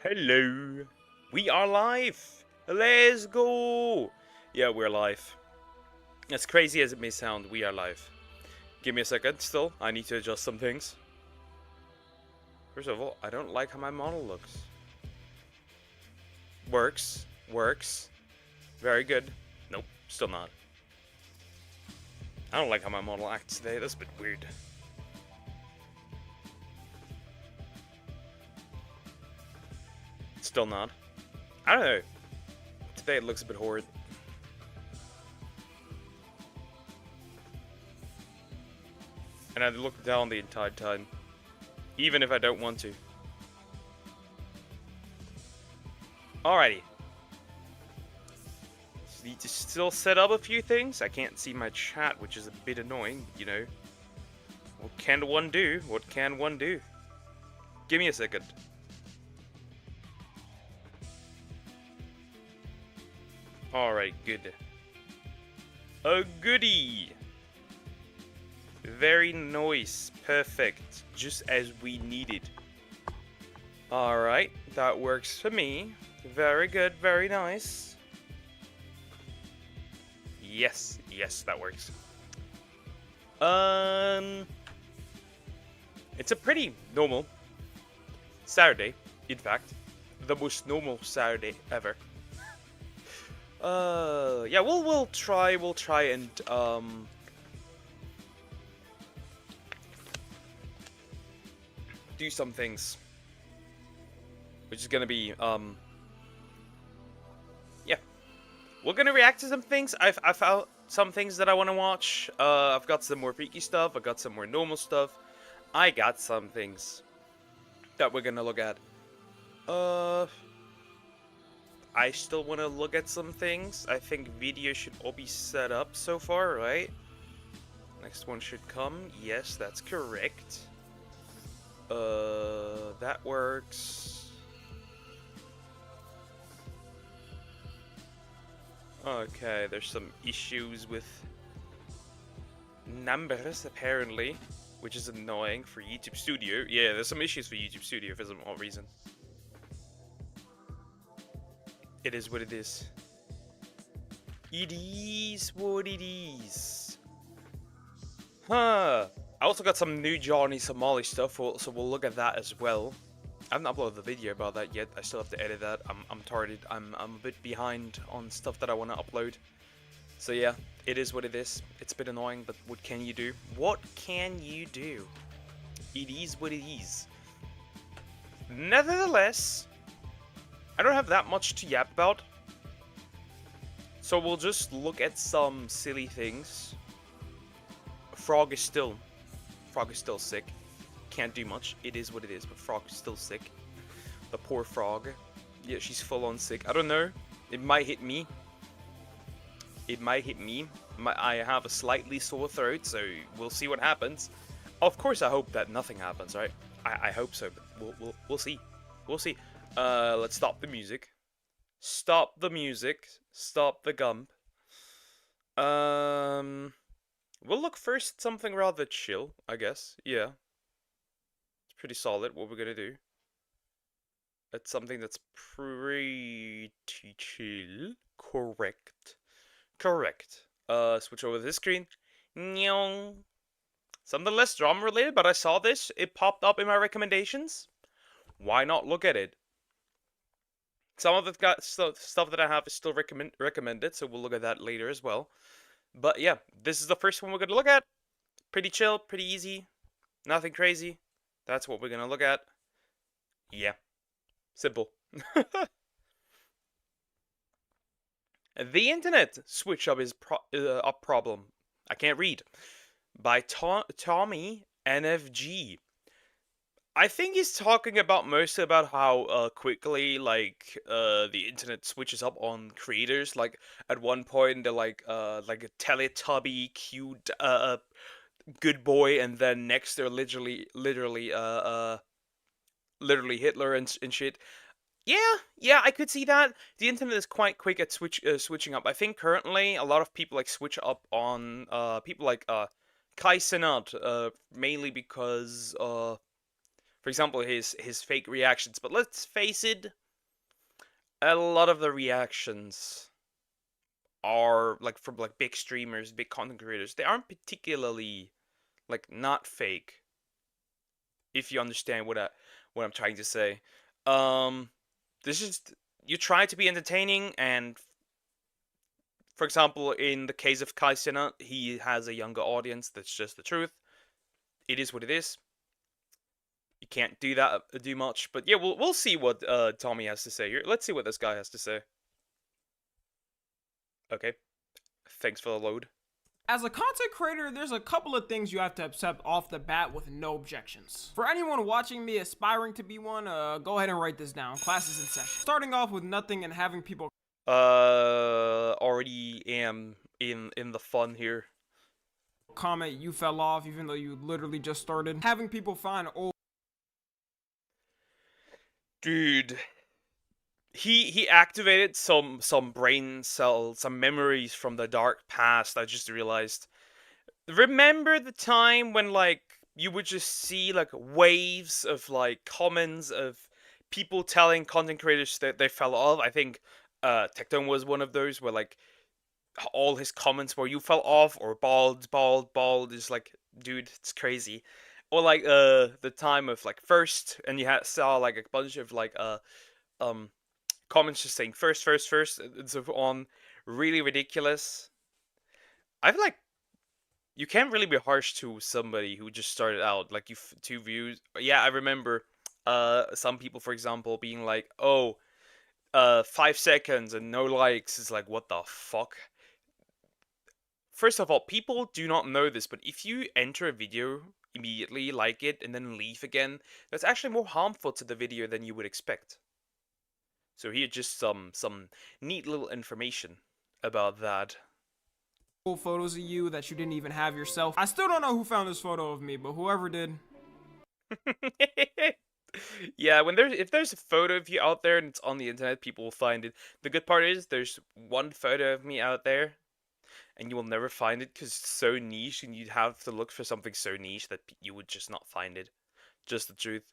Hello. We are live. Let's go. Yeah, we're live. As crazy as it may sound, we are live. Give me a second still. I need to adjust some things. First of all, I don't like how my model looks. Works. Works. Very good. Nope, still not. I don't like how my model acts today. That's a bit weird. Still not. I don't know. Today it looks a bit horrid. And I look down the entire time. Even if I don't want to. Alrighty. Need to still set up a few things. I can't see my chat, which is a bit annoying, you know. What can one do? What can one do? Give me a second. Alright, good. A goodie! Very nice. Perfect. Just as we needed. Alright, that works for me. Very good, very nice. Yes, yes, that works. It's a pretty normal Saturday, in fact. The most normal Saturday ever. Yeah, we'll try and do some things. Which is gonna be yeah. We're gonna react to some things. I found some things that I wanna watch. I've got some more freaky stuff, I got some more normal stuff. I got some things that we're gonna look at. I still want to look at some things. I think video should all be set up so far, right? Next one should come. Yes, that's correct. That works. Okay, there's some issues with numbers, apparently, which is annoying for YouTube Studio. Yeah, there's some issues for YouTube Studio for some odd reason. It is what it is. It is what it is. Huh. I also got some new Johnny Somali stuff, so we'll look at that as well. I haven't uploaded the video about that yet. I still have to edit that. I'm tired. I'm a bit behind on stuff that I want to upload. So yeah, it is what it is. It's a bit annoying, but what can you do? What can you do? It is what it is. Nevertheless, I don't have that much to yap about. So we'll just look at some silly things. Frog is still sick. Can't do much. It is what it is, but Frog is still sick. The poor frog. Yeah, she's full on sick. I don't know. It might hit me. It might hit me. I have a slightly sore throat, so we'll see what happens. Of course, I hope that nothing happens, right? I hope so, but we'll see. We'll see. Let's stop the music. Stop the music. Stop the gump. We'll look first at something rather chill, I guess. Yeah. It's pretty solid what we're gonna do. It's something that's pretty chill. Correct. Correct. Switch over to this screen. Nyong. Something less drama related, but I saw this. It popped up in my recommendations. Why not look at it? Some of the stuff that I have is still recommended, so we'll look at that later as well. But yeah, this is the first one we're going to look at. Pretty chill, pretty easy. Nothing crazy. That's what we're going to look at. Yeah. Simple. The internet switch up is a problem. I can't read. By Tommy NFG. I think he's talking about mostly about how quickly the internet switches up on creators. Like at one point they're like a Teletubby cute good boy, and then next they're literally Hitler and shit. Yeah, I could see that. The internet is quite quick at switching up. I think currently a lot of people like switch up on people like Kai Cenat, mainly because For example, his fake reactions. But let's face it, a lot of the reactions are like from like big streamers, big content creators. They aren't particularly like not fake. If you understand what I'm trying to say. Um, this is you try to be entertaining, and for example, in the case of Kai Cenat, he has a younger audience. That's just the truth. It is what it is. You can't do that do much, but yeah, we'll see what Tommy has to say here. Let's see what this guy has to say. Okay, thanks for the load. As a content creator, there's a couple of things you have to accept off the bat with no objections. For anyone watching me aspiring to be one, go ahead and write this down. Class is in session. Starting off with nothing and having people already am in the fun here. Comment you fell off even though you literally just started. Having people find old dude, he activated some brain cells, some memories from the dark past. I just realized. Remember the time when like you would just see like waves of like comments of people telling content creators that they fell off? I think Tecton was one of those where like all his comments were you fell off or bald is like, dude, it's crazy. Or like the time of like first, and you saw like a bunch of like comments just saying first and so on, really ridiculous. I feel like you can't really be harsh to somebody who just started out. Like, 2 views. Yeah, I remember some people, for example, being like, oh, 5 seconds and no likes. Is like, what the fuck? First of all, people do not know this, but if you enter a video, immediately like it, and then leave again, that's actually more harmful to the video than you would expect. So here, just some neat little information about that. photos of you that you didn't even have yourself. I still don't know who found this photo of me, but whoever did. Yeah, if there's a photo of you out there and it's on the internet, people will find it. The good part is there's one photo of me out there, and you will never find it because it's so niche, and you'd have to look for something so niche that you would just not find it. Just the truth.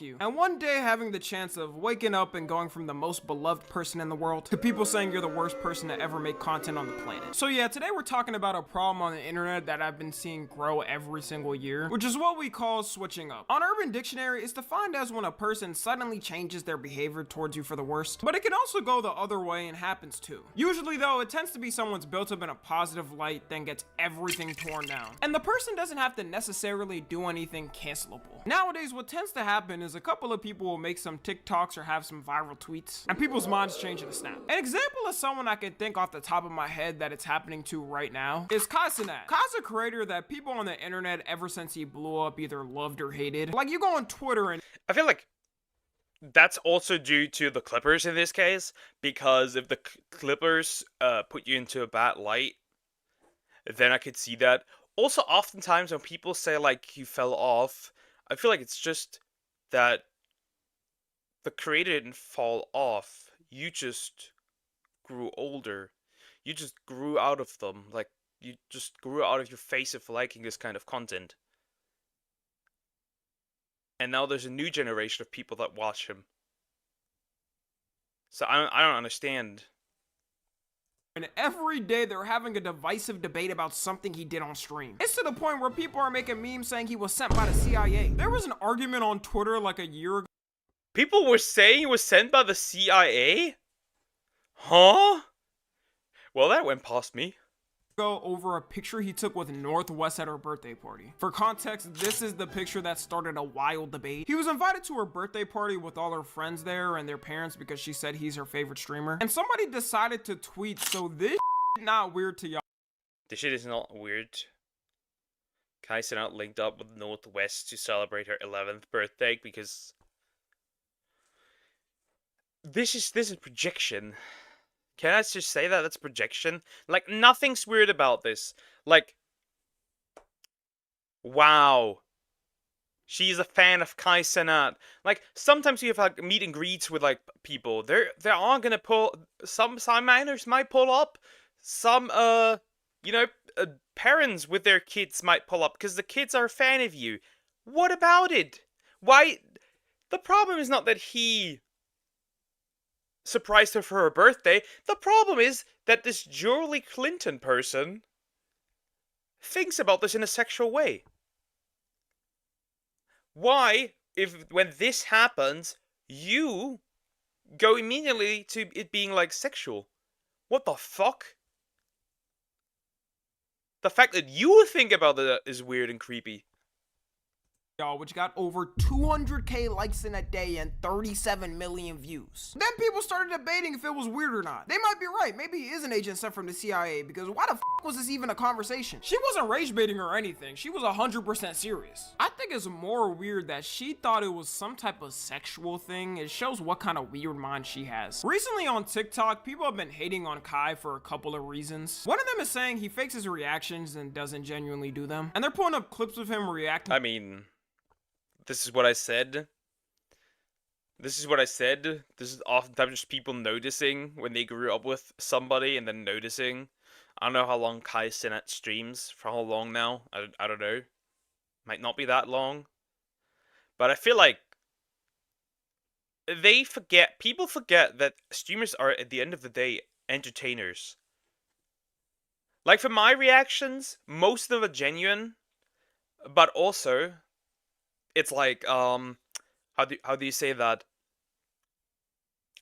You. And one day having the chance of waking up and going from the most beloved person in the world to people saying you're the worst person to ever make content on the planet. So yeah, today we're talking about a problem on the internet that I've been seeing grow every single year, which is what we call switching up. On Urban Dictionary, it's defined as when a person suddenly changes their behavior towards you for the worst, but it can also go the other way and happens too. Usually though, it tends to be someone's built up in a positive light, then gets everything torn down. And the person doesn't have to necessarily do anything cancelable. Nowadays, what tends to happen is a couple of people will make some TikToks or have some viral tweets, and people's minds change in a snap. An example of someone I can think off the top of my head that it's happening to right now is Kai Cenat. Kai's a creator that people on the internet ever since he blew up either loved or hated. Like, you go on Twitter and I feel like that's also due to the Clippers in this case, because if the Clippers put you into a bad light, then I could see that. Also, oftentimes when people say like you fell off, I feel like it's just that the creator didn't fall off. You just grew older. You just grew out of them. Like, you just grew out of your face of liking this kind of content. And now there's a new generation of people that watch him. So I don't understand. and every day they're having a divisive debate about something he did on stream. It's to the point where people are making memes saying he was sent by the CIA. There was an argument on Twitter like a year ago. People were saying he was sent by the CIA? Huh? Well, that went past me. Over a picture he took with Northwest at her birthday party. For context, this is the picture that started a wild debate. He was invited to her birthday party with all her friends there and their parents because she said he's her favorite streamer. And somebody decided to tweet, so this not weird to y'all. This shit is not weird. Kai Cenat linked up with Northwest to celebrate her 11th birthday because this is projection. Can I just say that? That's projection? Like, nothing's weird about this. Like, wow. She's a fan of Kai Cenat. Like, sometimes you have, like, meet and greets with, like, people. They are gonna pull... Some minors might pull up. Some, you know, parents with their kids might pull up because the kids are a fan of you. What about it? Why? The problem is not that he surprised her for her birthday. The problem is that this Julie Clinton person thinks about this in a sexual way. Why, if when this happens, you go immediately to it being like sexual? What the fuck? The fact that you think about it is weird and creepy. Y'all, which got over 200k likes in a day and 37 million views. Then people started debating if it was weird or not. They might be right, maybe he is an agent sent from the CIA, because why the f was this even a conversation? She wasn't rage baiting or anything, she was 100% serious. I think it's more weird that she thought it was some type of sexual thing. It shows what kind of weird mind she has. Recently on TikTok, people have been hating on Kai for a couple of reasons. One of them is saying he fakes his reactions and doesn't genuinely do them. And they're pulling up clips of him reacting. I mean, this is what I said. This is oftentimes just people noticing when they grew up with somebody and then noticing. I don't know how long Kai Cenat streams, for how long now. I don't know. Might not be that long. But I feel like people forget that streamers are, at the end of the day, entertainers. Like, for my reactions, most of them are genuine, but also it's like, how do you say that?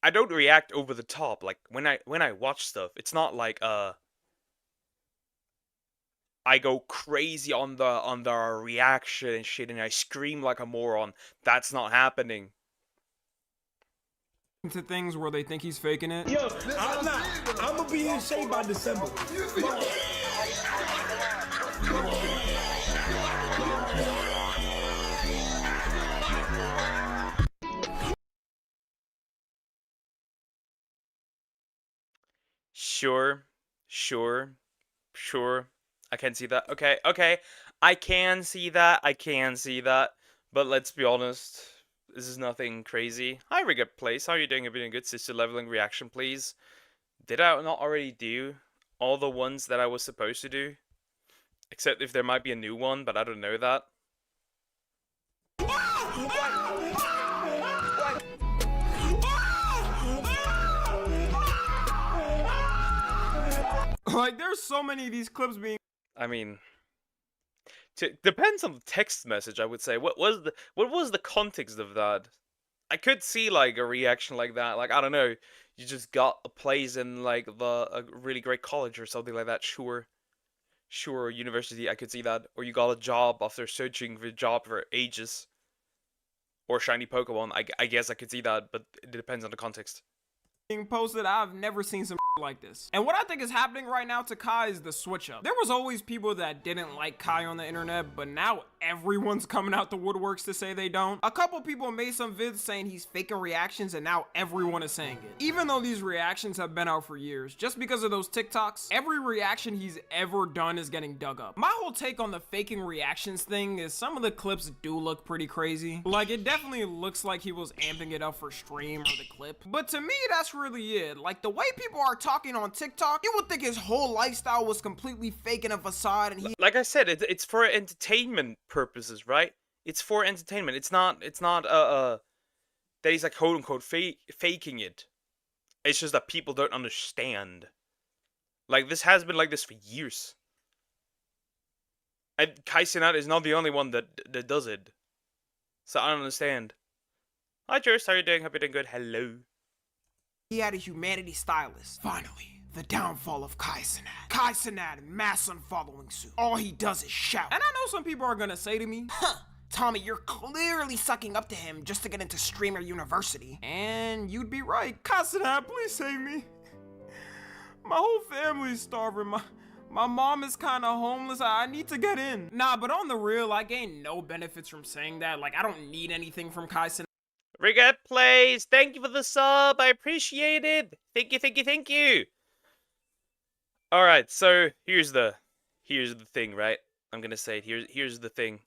I don't react over the top. Like, when I watch stuff, it's not like I go crazy on the reaction and shit, and I scream like a moron. That's not happening. To things where they think he's faking it. Yo, I'm not. I'm gonna be in shape by December. Sure. I can see that. Okay. I can see that. But let's be honest. This is nothing crazy. Hi, Rigger Place. How are you doing? I've been good. Sister leveling reaction, please. Did I not already do all the ones that I was supposed to do? Except if there might be a new one, but I don't know that. Like, there's so many of these clips being. I mean, depends on the text message, I would say. What was the context of that? I could see like a reaction like that. Like, I don't know, you just got a place in like a really great college or something like that. Sure, university. I could see that. Or you got a job after searching for a job for ages. Or shiny Pokemon. I guess I could see that, but it depends on the context. Posted. I've never seen some like this. And what I think is happening right now to Kai is the switch up. There was always people that didn't like Kai on the internet, but now everyone's coming out the woodworks to say they don't. A couple people made some vids saying he's faking reactions, and now everyone is saying it. Even though these reactions have been out for years, just because of those TikToks, every reaction he's ever done is getting dug up. My whole take on the faking reactions thing is some of the clips do look pretty crazy. Like, it definitely looks like he was amping it up for stream or the clip. But to me, that's really it. Like, the way people are talking on TikTok, you would think his whole lifestyle was completely fake and a facade, and he— like I said, it's for entertainment purposes, right? It's for entertainment. It's not that he's like quote unquote faking it. It's just that people don't understand. Like, this has been like this for years. And Kai Cenat is not the only one that does it. So I don't understand. Hi Jers, how are you doing? Hope you're doing good. Hello. he had a humanity stylist. Finally, the downfall of Kai Cenat. Kai Cenat, mass unfollowing suit. All he does is shout. And I know some people are gonna say to me, huh, Tommy, you're clearly sucking up to him just to get into Streamer University. And you'd be right. Kai Cenat, please save me. My whole family's starving. My mom is kind of homeless. I need to get in. Nah, but on the real, I gain no benefits from saying that. Like, I don't need anything from Kai Cenat. Rigat Plays, thank you for the sub. I appreciate it. Thank you. Alright, so here's the thing, right? I'm gonna say it. Here's the thing.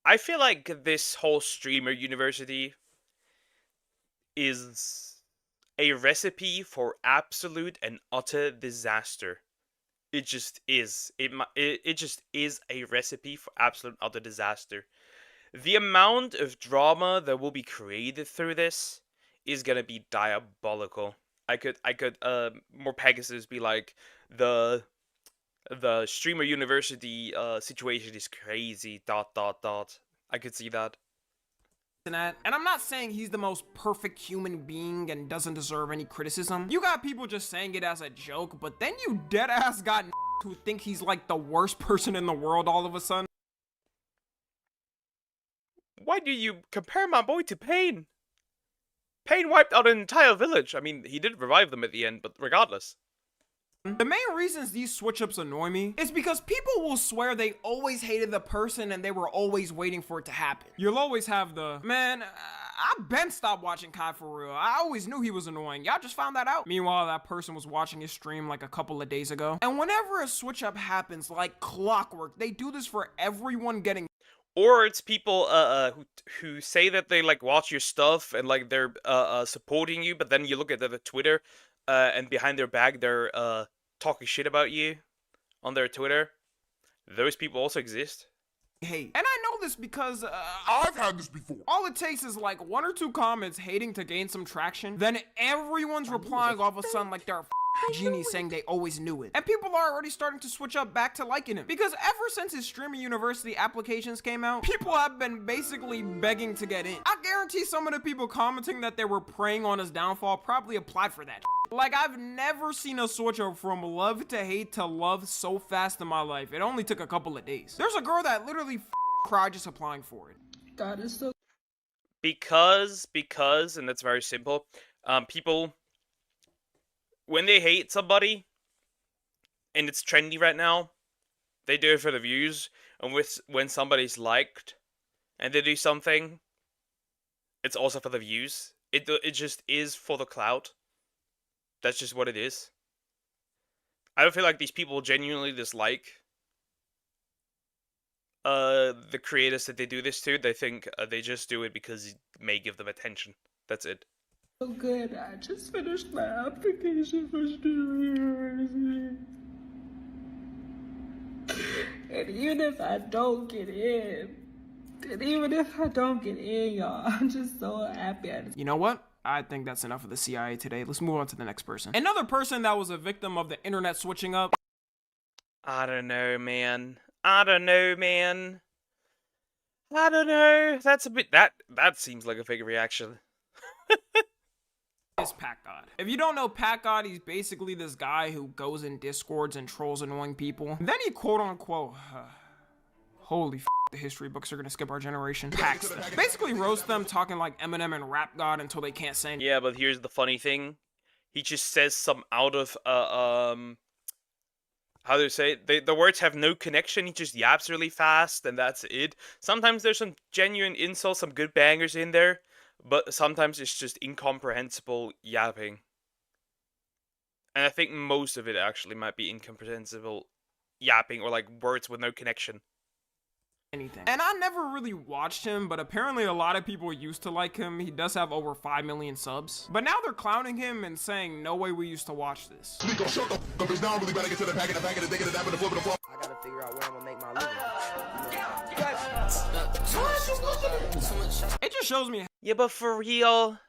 I feel like this whole Streamer University is a recipe for absolute and utter disaster. It just is. It just is a recipe for absolute utter disaster. The amount of drama that will be created through this is gonna be diabolical. More Pegasus be like the streamer university situation is crazy. Dot dot dot. I could see that. And I'm not saying he's the most perfect human being and doesn't deserve any criticism. You got people just saying it as a joke, but then you deadass got who think he's like the worst person in the world all of a sudden. Why do you compare my boy to Pain? Pain wiped out an entire village. I mean, he did revive them at the end, but regardless. The main reasons these switch-ups annoy me is because people will swear they always hated the person and they were always waiting for it to happen. You'll always have the, man, I been stopped watching Kai for real. I always knew he was annoying. Y'all just found that out. Meanwhile, that person was watching his stream like a couple of days ago. And whenever a switch-up happens, like clockwork, they do this for everyone getting. Or it's people who say that they like watch your stuff and like they're supporting you, but then you look at the Twitter and behind their back they're talking shit about you on their Twitter. Those people also exist. Hate. And I know this because I've had this before. all it takes is like 1 or 2 comments hating to gain some traction, then everyone's replying all of a sudden like they're a genie saying they always knew it. And people are already starting to switch up back to liking him. Because ever since his streaming university applications came out, people have been basically begging to get in. I guarantee some of the people commenting that they were preying on his downfall probably applied for that. Like, I've never seen a switch up from love to hate to love so fast in my life. It only took a couple of days. There's a girl that literally cried just applying for it. God is so. Because, and that's very simple, people, when they hate somebody, and it's trendy right now, they do it for the views, and when somebody's liked, and they do something, it's also for the views. It just is for the clout. That's just what it is. I don't feel like these people genuinely dislike the creators that they do this to. They think they just do it because it may give them attention. That's it. So good. I just finished my application for streaming university. And even if I don't get in, y'all, I'm just so happy. You know what? I think that's enough of the CIA today. Let's move on to the next person. Another person that was a victim of the internet switching up. I don't know, man. I don't know. That's a bit that seems like a fake reaction. Is PackGod. If you don't know PackGod, he's basically this guy who goes in Discords and trolls annoying people. Then he quote unquote, holy f, the history books are gonna skip our generation. Packs them. Basically roast them, talking like Eminem and Rap God until they can't say anything. Yeah, but here's the funny thing. He just says some out of how do you say it? The words have no connection. He just yaps really fast and that's it. Sometimes there's some genuine insults, some good bangers in there, but sometimes it's just incomprehensible yapping. And I think most of it actually might be incomprehensible yapping or like words with no connection. Anything. And I never really watched him, but apparently a lot of people used to like him. He does have over 5 million subs. But now they're clowning him and saying, no way we used to watch this. I gotta figure out where I'm gonna make my living. It just shows me. Yeah, but for real,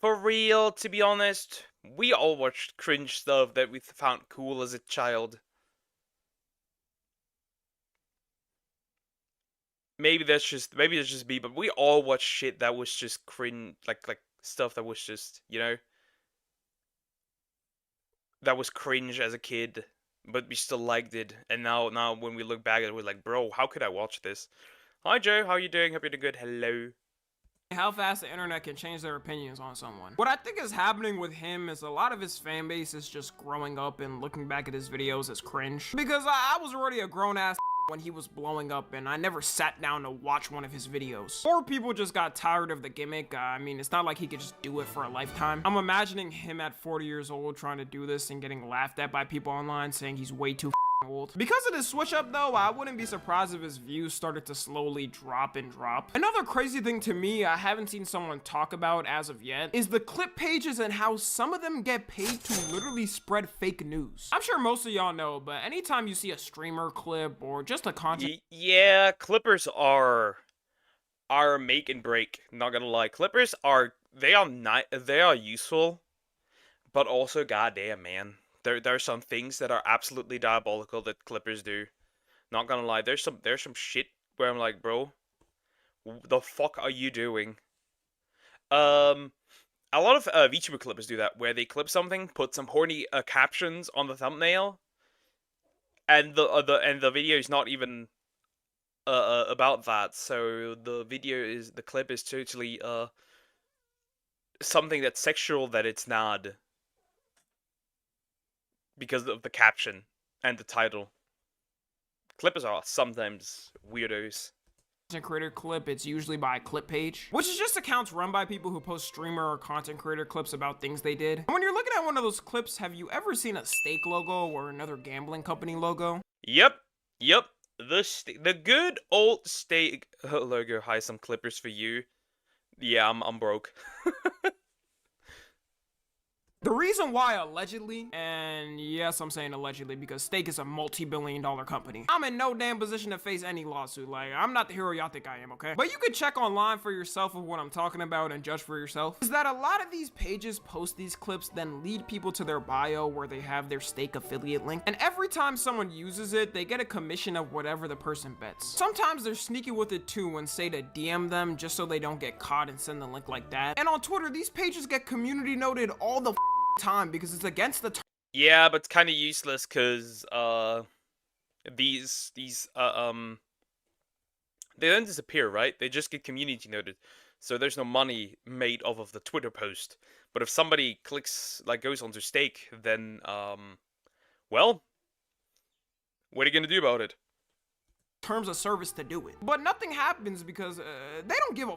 to be honest, we all watched cringe stuff that we found cool as a child. Maybe that's just me, but we all watched shit that was just cringe, like stuff that was just, you know, that was cringe as a kid, but we still liked it. And now when we look back at it, we're like, bro, how could I watch this? Hi Joe, how you doing? Hope you're doing good. Hello. How fast the internet can change their opinions on someone. What I think is happening with him is a lot of his fan base is just growing up and looking back at his videos as cringe. Because I was already a grown-ass when he was blowing up and I never sat down to watch one of his videos. Or people just got tired of the gimmick. I mean, it's not like he could just do it for a lifetime. I'm imagining him at 40 years old trying to do this and getting laughed at by people online saying he's way too old. Because of this switch up though, I wouldn't be surprised if his views started to slowly drop and drop. Another crazy thing to me I haven't seen someone talk about as of yet is the clip pages and how some of them get paid to literally spread fake news. I'm sure most of y'all know, but anytime you see a streamer clip or just a content Yeah, clippers are make and break. Not gonna lie, clippers are they are useful, but also goddamn man, there are some things that are absolutely diabolical that clippers do. Not gonna lie, there's some shit where I'm like, bro, the fuck are you doing? A lot of VTuber clippers do that, where they clip something, put some horny captions on the thumbnail, and the video is not even about that. So the clip is totally something that's sexual that it's not, because of the caption and the title. Clippers are sometimes weirdos. creator clip, it's usually by a clip page, which is just accounts run by people who post streamer or content creator clips about things they did. And when you're looking at one of those clips, have you ever seen a steak logo or another gambling company logo? Yep. The good old steak logo. Hi, some clippers for you. Yeah, I'm broke. The reason why allegedly, and yes, I'm saying allegedly because Steak is a multi-billion-dollar company. I'm in no damn position to face any lawsuit. Like, I'm not the hero y'all think I am, okay? But you could check online for yourself of what I'm talking about and judge for yourself. Is that a lot of these pages post these clips, then lead people to their bio where they have their Steak affiliate link. And every time someone uses it, they get a commission of whatever the person bets. Sometimes they're sneaky with it too and say to DM them just so they don't get caught and send the link like that. And on Twitter, these pages get community noted all the time because it's against the Yeah, but it's kind of useless because these they don't disappear, right? They just get community noted, so there's no money made off of the Twitter post. But if somebody goes onto Stake, then well, what are you gonna do about it? terms of service to do it. But nothing happens because they don't give a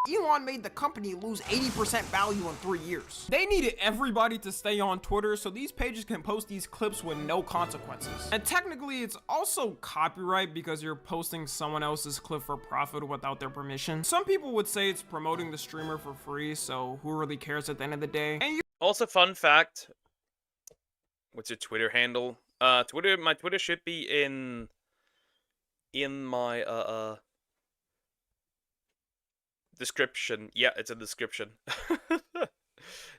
Elon made the company lose 80% value in 3 years. They needed everybody to stay on Twitter so these pages can post these clips with no consequences. And technically it's also copyright because you're posting someone else's clip for profit without their permission. Some people would say it's promoting the streamer for free, so who really cares at the end of the day? And Also, fun fact, what's your Twitter handle? My Twitter should be in my description. Yeah, it's in the description.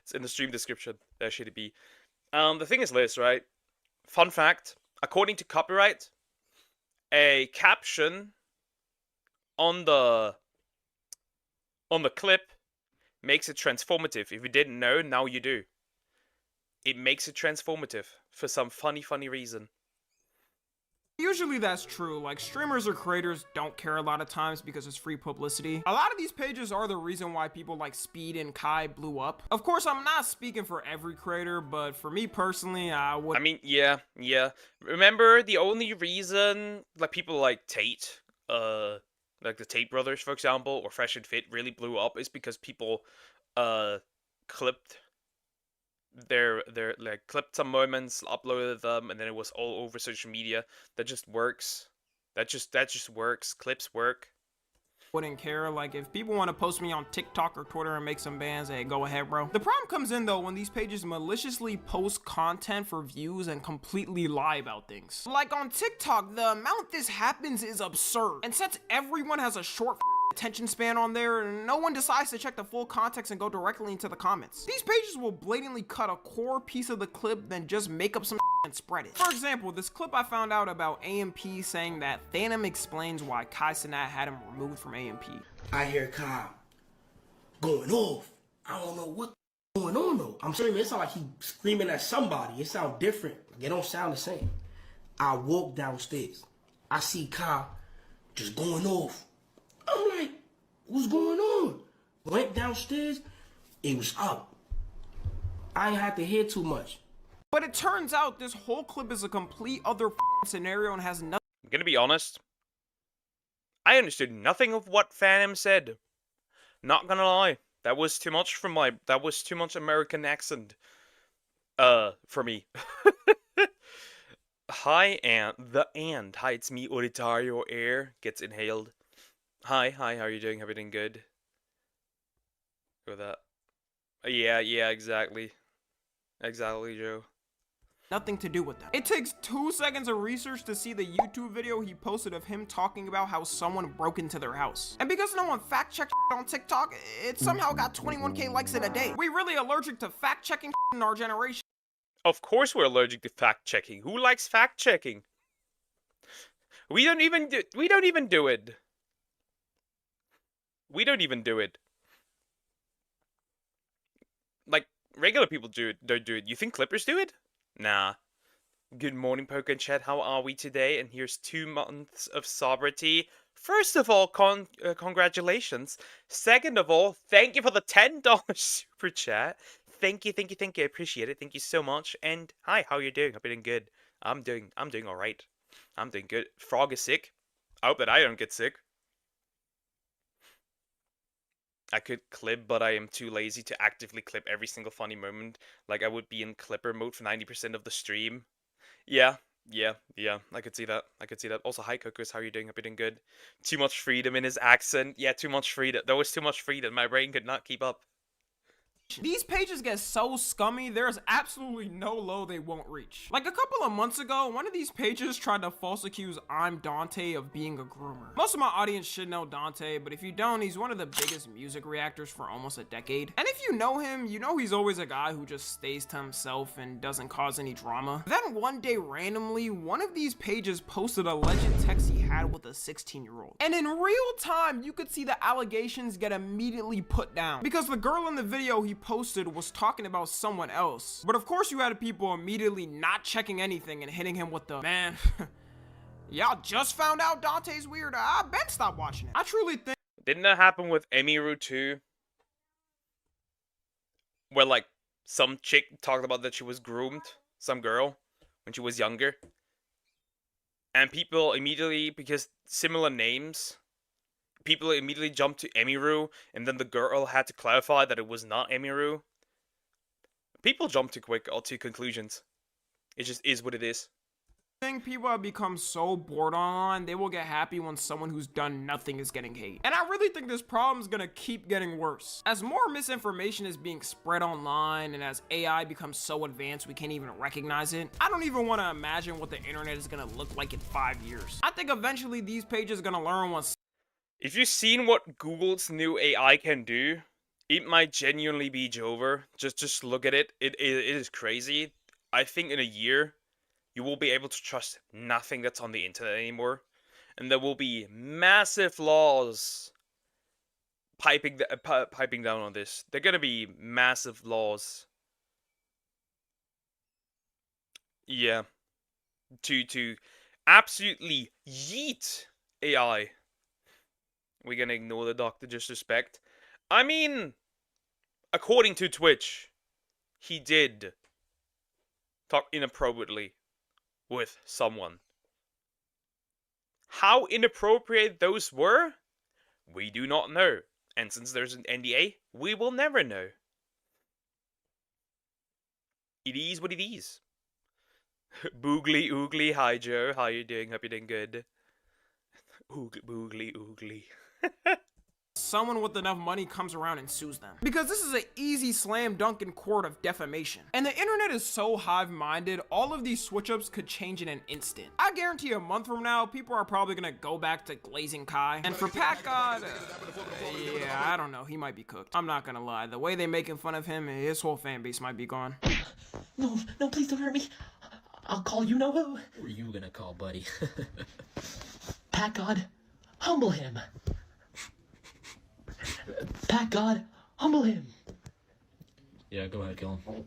It's in the stream description. There should it be. The thing is this, right? Fun fact, according to copyright, a caption on the clip makes it transformative. If you didn't know, now you do. It makes it transformative for some funny reason. usually that's true. Like, streamers or creators don't care a lot of times because it's free publicity. A lot of these pages are the reason why people like Speed and Kai blew up. Of course, I'm not speaking for every creator, but for me personally, I mean, yeah. Remember, the only reason like people like Tate, like the Tate brothers, for example, or Fresh and Fit really blew up is because people clipped clipped some moments, uploaded them, and then it was all over social media. That just works. That just works. Clips work. wouldn't care. Like, if people want to post me on TikTok or Twitter and make some bans, hey, go ahead, bro. The problem comes in though when these pages maliciously post content for views and completely lie about things. Like on TikTok, the amount this happens is absurd. And since everyone has a short attention span on there, no one decides to check the full context and go directly into the comments. These pages will blatantly cut a core piece of the clip, then just make up some and spread it. For example, this clip I found out about AMP saying that Phantom explains why Kai Cenat had him removed from AMP. I hear Kyle going off. I don't know what's going on though. I'm screaming. It sounds like he screaming at somebody. It sounds different. Like, it don't sound the same. I walk downstairs. I see Kyle just going off. I'm like, what's going on? Went downstairs. It was up. I ain't had to hear too much. But it turns out this whole clip is a complete other scenario and has nothing. I'm gonna be honest. I understood nothing of what Phantom said. Not gonna lie. That was too much American accent. For me. Hi, the ant. Hi, it's me, Oritario Air. Gets inhaled. Hi, how are you doing? Everything good? Go with that. Yeah, exactly. Exactly, Joe. Nothing to do with that. It takes 2 seconds of research to see the YouTube video he posted of him talking about how someone broke into their house. And because no one fact checked on TikTok, it somehow got 21K likes in a day. We really allergic to fact checking in our generation. Of course we're allergic to fact checking. Who likes fact checking? We don't even do it. We don't even do it. Like regular people don't do it. You think clippers do it? Nah. Good morning, Poke and Chat. How are we today? And here's 2 months of sobriety. First of all, congratulations. Second of all, thank you for the $10 super chat. Thank you. I appreciate it. Thank you so much. And hi, how you doing? I've been good. I'm doing all right. I'm doing good. Frog is sick. I hope that I don't get sick. I could clip, but I am too lazy to actively clip every single funny moment. Like I would be in clipper mode for 90% of the stream. Yeah, I could see that. Also, hi, Cocos. How are you doing? Hope you're doing good. Too much freedom in his accent. Yeah, too much freedom. There was too much freedom. My brain could not keep up. These pages get so scummy, there's absolutely no low they won't reach. Like a couple of months ago, one of these pages tried to false accuse I'm Dante of being a groomer. Most of my audience should know Dante, but if you don't, he's one of the biggest music reactors for almost a decade. And if you know him, you know he's always a guy who just stays to himself and doesn't cause any drama. Then one day randomly, one of these pages posted a alleged text he had with a 16-year-old. And in real time, you could see the allegations get immediately put down. Because the girl in the video he posted was talking about someone else. But of course you had people immediately not checking anything and hitting him with the, man, y'all just found out Dante's weird. I bet stop watching it. I truly think. Didn't that happen with Emiru too? Where like some chick talked about that she was groomed, some girl, when she was younger. And people immediately, because similar names, people immediately jumped to Emiru, and then the girl had to clarify that it was not Emiru. People jump too quick to conclusions. It just is what it is. I think people have become so bored online, they will get happy when someone who's done nothing is getting hate. And I really think this problem is gonna keep getting worse. As more misinformation is being spread online, and as AI becomes so advanced we can't even recognize it, I don't even want to imagine what the internet is gonna look like in 5 years. I think eventually these pages are gonna learn what. If you've seen what Google's new AI can do, it might genuinely be Jover. Just look at it. It is crazy. I think in a year, you will be able to trust nothing that's on the internet anymore. And there will be massive laws piping down on this. There are going to be massive laws. Yeah. To absolutely yeet AI. We're gonna ignore the Dr. Disrespect. I mean, according to Twitch, he did talk inappropriately with someone. How inappropriate those were, we do not know. And since there's an NDA, we will never know. It is what it is. Boogly oogly, hi Joe, how you doing? Hope you're doing good. Boogly oogly. Someone with enough money comes around and sues them. Because this is an easy slam dunk in court of defamation. And the internet is so hive-minded, all of these switch-ups could change in an instant. I guarantee a month from now, people are probably gonna go back to Glazing Kai. And for Pat God, yeah, I don't know, he might be cooked. I'm not gonna lie, the way they making fun of him, his whole fan base might be gone. No, please don't hurt me. I'll call you know who. Who are you gonna call, buddy? Pat God, humble him. Pat God, humble him. Yeah, go ahead, kill him.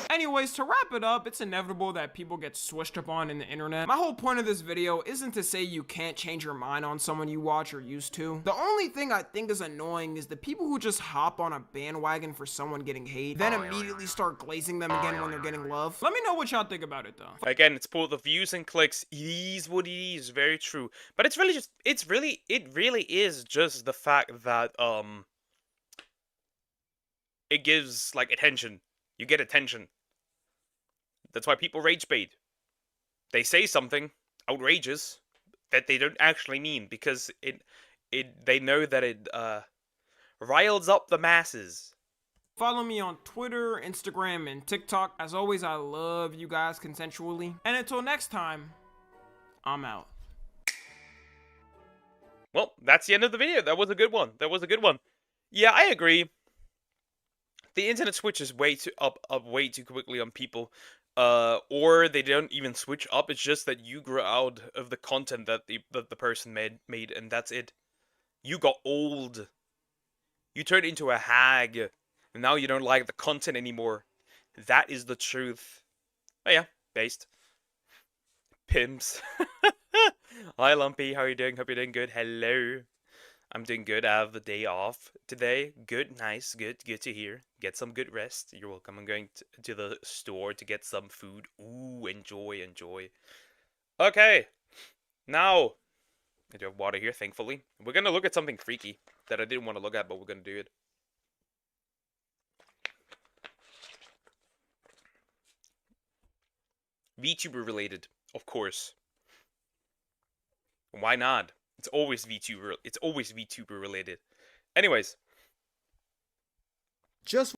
Anyways, to wrap it up, it's inevitable that people get switched up on in the internet. My whole point of this video isn't to say you can't change your mind on someone you watch or used to. The only thing I think is annoying is the people who just hop on a bandwagon for someone getting hate, then immediately start glazing them again when they're getting love. Let me know what y'all think about it though. Again, it's both the views and clicks. It is what it is, very true. But it's really just, it really is just the fact that, it gives, like, attention. You get attention. That's why people rage bait. they say something outrageous that they don't actually mean because they know that it riles up the masses. Follow me on Twitter, Instagram, and TikTok. As always, I love you guys consensually. And until next time, I'm out. Well, that's the end of the video. That was a good one. That was a good one. Yeah, I agree. The internet switches way too up way too quickly on people. Or they don't even switch up. It's just that you grow out of the content that the person made, and that's it. You got old. You turned into a hag, and now you don't like the content anymore. That is the truth. Oh yeah, based. Pimps. Hi Lumpy, how are you doing? Hope you're doing good. Hello. I'm doing good. I have the day off today. Good, nice, good to hear. Get some good rest. You're welcome. I'm going to the store to get some food. Ooh, enjoy. Okay, now, I do have water here, thankfully. We're gonna look at something freaky that I didn't want to look at, but we're gonna do it. VTuber related, of course. Why not? It's always VTuber related. Anyways. Just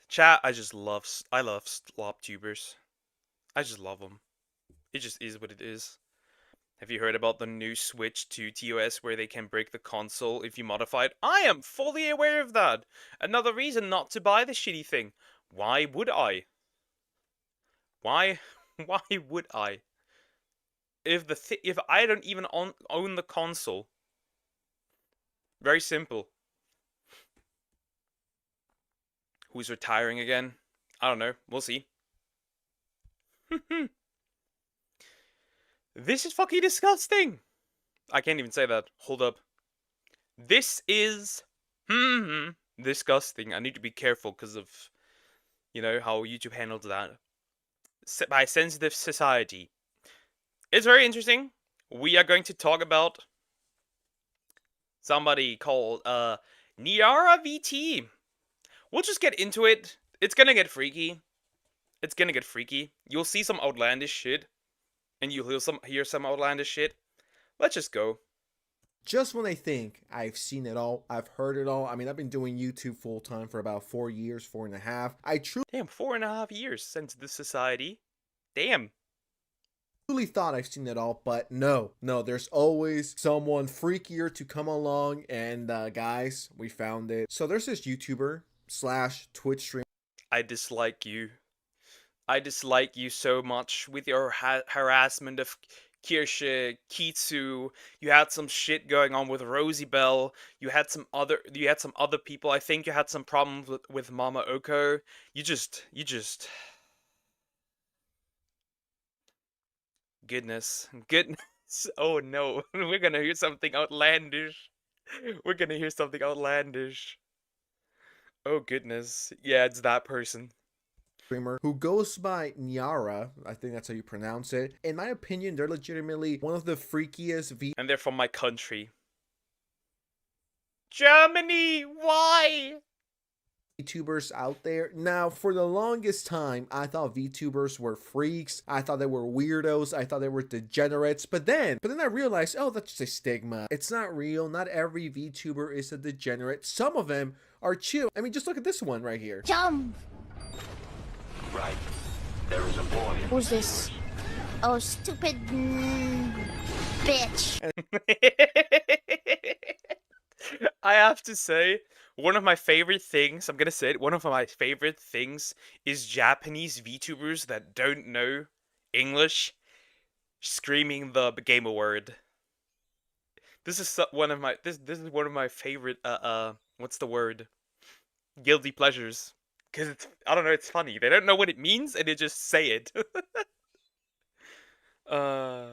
Chat, I love slop tubers. I just love them. It just is what it is. Have you heard about the new switch to TOS where they can break the console if you modify it? I am fully aware of that. Another reason not to buy the shitty thing. Why would I? Why would I? If I don't even own the console. Very simple. Who's retiring again? I don't know. We'll see. This is fucking disgusting. I can't even say that. Hold up. This is disgusting. I need to be careful because of, you know, how YouTube handles that. By sensitive society. It's very interesting. We are going to talk about somebody called Niara VT. We'll just get into it. It's gonna get freaky. You'll see some outlandish shit. And you'll hear some outlandish shit. Let's just go. Just when I think I've seen it all, I've heard it all. I mean, I've been doing YouTube full time for about 4 years, 4.5. I Damn, 4.5 years since this society. Damn. truly thought I've seen it all, but no, there's always someone freakier to come along, and guys, we found it. So there's this YouTuber / Twitch streamer. I dislike you. I dislike you so much with your harassment of Kirsche, Kitsu. You had some shit going on with Rosie Bell. You had some other people. I think you had some problems with Mama Oko. You just goodness. Oh no, we're gonna hear something outlandish. Oh goodness. Yeah, it's that person. Streamer who goes by Niara, I think that's how you pronounce it. In my opinion, they're legitimately one of the freakiest And they're from my country. Germany, why? VTubers out there. Now, for the longest time, I thought VTubers were freaks. I thought they were weirdos. I thought they were degenerates. But then I realized, oh, that's just a stigma. It's not real. Not every VTuber is a degenerate. Some of them are chill. I mean, just look at this one right here. Jump! Right. There is a boy. Who's this? Oh, stupid bitch. I have to say, one of my favorite things, I'm gonna say it, one of my favorite things is Japanese VTubers that don't know English screaming the gamer word. This is one of my favorite what's the word? Guilty pleasures. Cause it's, I don't know, it's funny. They don't know what it means and they just say it. I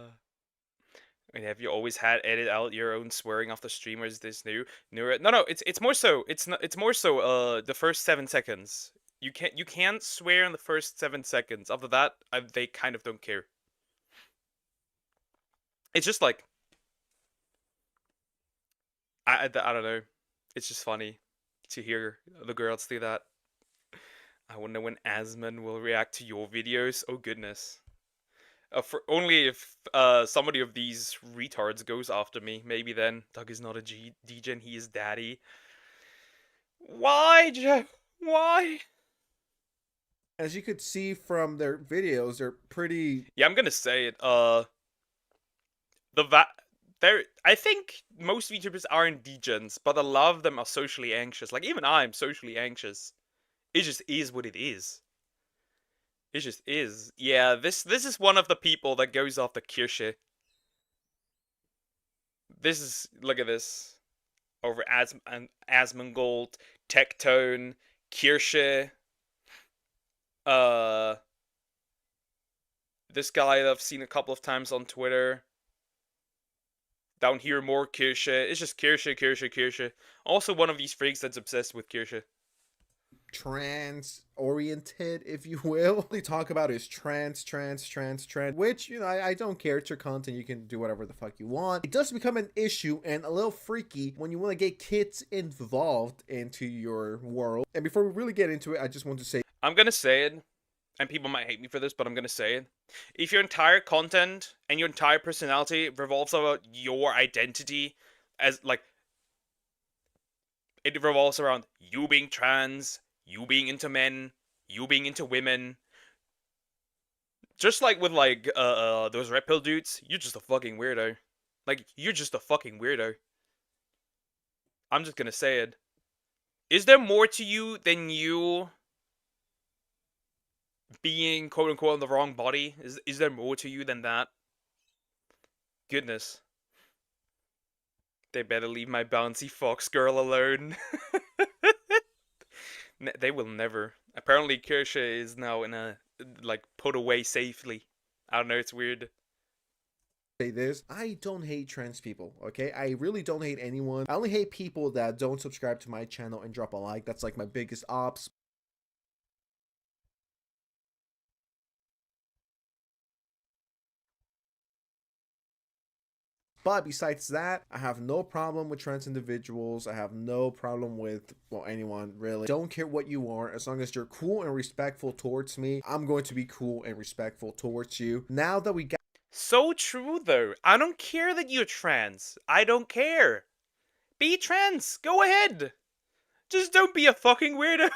mean, have you always had edit out your own swearing off the streamers? This new? No. It's more so. It's more so. The first 7 seconds. You can't swear in the first 7 seconds. After that, they kind of don't care. It's just like I don't know. It's just funny to hear the girls do that. I wonder when Asman will react to your videos. Oh goodness. For only if somebody of these retards goes after me, maybe then. Doug is not a degen, he is daddy. Why, Jeff? Why? As you could see from their videos, they're pretty. Yeah, I'm gonna say it. I think most VTubers aren't degens, but a lot of them are socially anxious. Like even I'm socially anxious. It just is what it is. It just is. Yeah, this is one of the people that goes off the Kirsche. This is, look at this. Over Asmongold, Tectone, Kirsche. This guy that I've seen a couple of times on Twitter. Down here, more Kirsche. It's just Kirsche, Kirsche, Kirsche. Also one of these freaks that's obsessed with Kirsche. Trans oriented, if you will. They talk about is trans, which, you know, I don't care. It's your content. You can do whatever the fuck you want. It does become an issue and a little freaky when you want to get kids involved into your world. And before we really get into it, I just want to say, I'm gonna say it, and people might hate me for this, but I'm gonna say it. If your entire content and your entire personality revolves about your identity as, like, it revolves around you being trans, you being into men, you being into women. Just like with, like, those red pill dudes, you're just a fucking weirdo. Like, you're just a fucking weirdo. I'm just gonna say it. Is there more to you than you being quote-unquote in the wrong body? Is there more to you than that? Goodness. They better leave my bouncy fox girl alone. They will never. Apparently Kirsche is now in a, like, put away safely. I don't know, it's weird. say this. I don't hate trans people, okay? I really don't hate anyone. I only hate people that don't subscribe to my channel and drop a like. That's like my biggest ops. But besides that, I have no problem with trans individuals. I have no problem with, well, anyone really. Don't care what you are. As long as you're cool and respectful towards me, I'm going to be cool and respectful towards you. Now that we got... So true, though. I don't care that you're trans. I don't care. Be trans. Go ahead. Just don't be a fucking weirdo.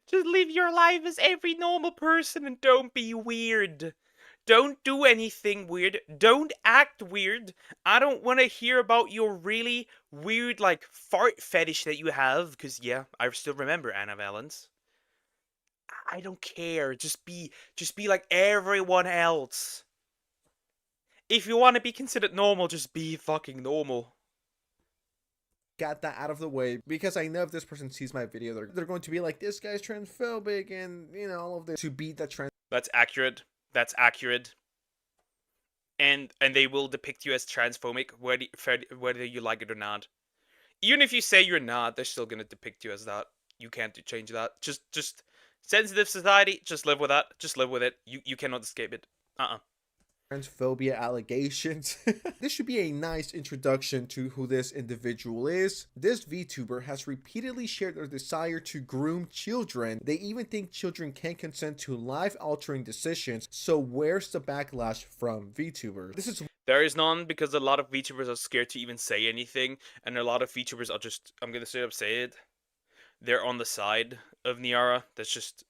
Just live your life as every normal person and don't be weird. Don't do anything weird. Don't act weird. I don't want to hear about your really weird, like, fart fetish that you have. Because, yeah, I still remember Anna Valens. I don't care. Just be like everyone else. If you want to be considered normal, just be fucking normal. Got that out of the way, because I know if this person sees my video, they're going to be like, this guy's transphobic and, you know, all of this to beat that trans... That's accurate. That's accurate. And they will depict you as transphobic, whether you like it or not. Even if you say you're not, they're still gonna depict you as that. You can't change that. Just sensitive society. Just live with that. Just live with it. You cannot escape it. Transphobia allegations. This should be a nice introduction to who this individual is. This VTuber has repeatedly shared their desire to groom children. They even think children can consent to life-altering decisions. So where's the backlash from VTubers? There is none, because a lot of VTubers are scared to even say anything, and a lot of VTubers are just, I'm gonna straight up say it, they're on the side of Niara. That's just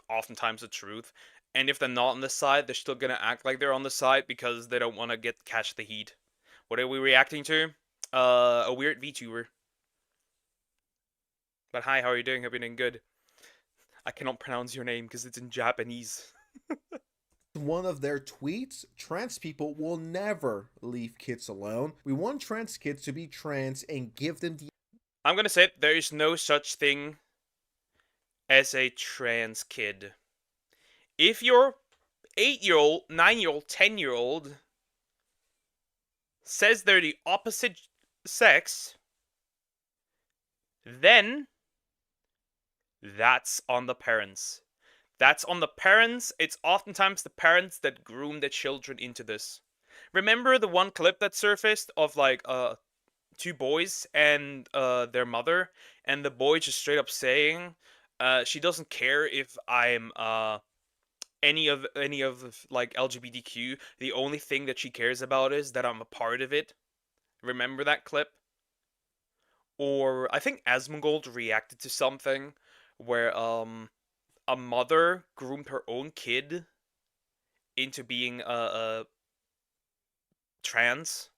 oftentimes the truth. And if they're not on the side, they're still gonna act like they're on the side because they don't want to catch the heat. What are we reacting to? A weird VTuber. But hi, how are you doing? Hope you're doing good. I cannot pronounce your name because it's in Japanese. One of their tweets: trans people will never leave kids alone. We want trans kids to be trans and give them the... I'm gonna say it, there is no such thing as a trans kid. If your 8-year-old, 9-year-old, 10-year-old says they're the opposite sex, then that's on the parents. That's on the parents. It's oftentimes the parents that groom their children into this. Remember the one clip that surfaced of, like, 2 boys and their mother, and the boy just straight up saying, She doesn't care if I'm any of like LGBTQ. The only thing that she cares about is that I'm a part of it. Remember that clip? Or I think Asmongold reacted to something where a mother groomed her own kid into being a trans,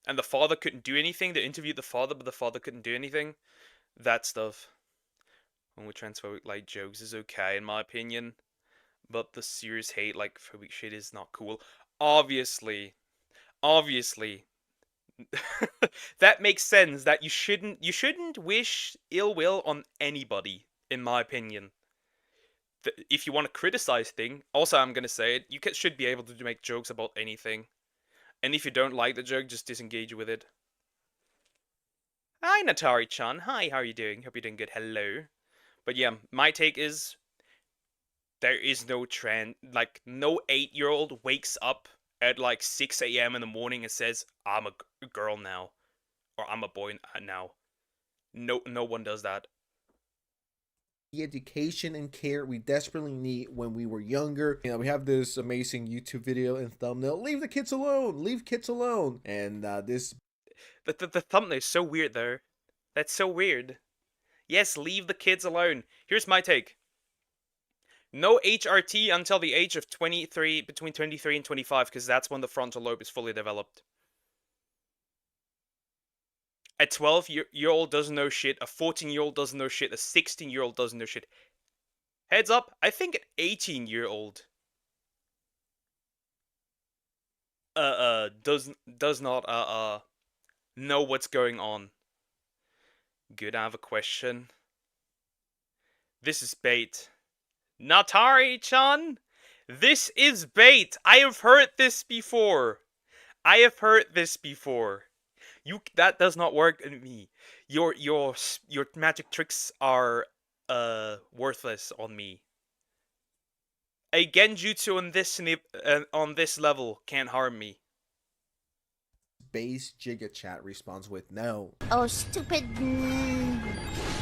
and the father couldn't do anything. They interviewed the father, but the father couldn't do anything. That stuff. And with transphobic like jokes is okay in my opinion, but the serious hate like phobic shit is not cool. Obviously, obviously, that makes sense. That you shouldn't wish ill will on anybody. In my opinion, if you want to criticize thing, also I'm gonna say it. You should be able to make jokes about anything, and if you don't like the joke, just disengage with it. Hi Natari-chan. Hi, how are you doing? Hope you're doing good. Hello. But yeah, my take is there is no trend. Like, no 8-year-old wakes up at like 6 a.m. in the morning and says, I'm a girl now. Or I'm a boy now. No one does that. The education and care we desperately need when we were younger. You know, we have this amazing YouTube video and thumbnail. Leave the kids alone. Leave kids alone. And this. The thumbnail is so weird though. That's so weird. Yes, leave the kids alone. Here's my take. No HRT until the age of 23, between 23 and 25, because that's when the frontal lobe is fully developed. A 12-year-old doesn't know shit, a 14-year-old doesn't know shit, a 16-year-old doesn't know shit. Heads up, I think an 18-year-old does not know what's going on. Good, I have a question. This is bait. Natari-chan, this is bait. I have heard this before. I have heard this before. That does not work on me. Your magic tricks are worthless on me. A genjutsu on this level can't harm me. Base Giga Chat responds with no. Oh, stupid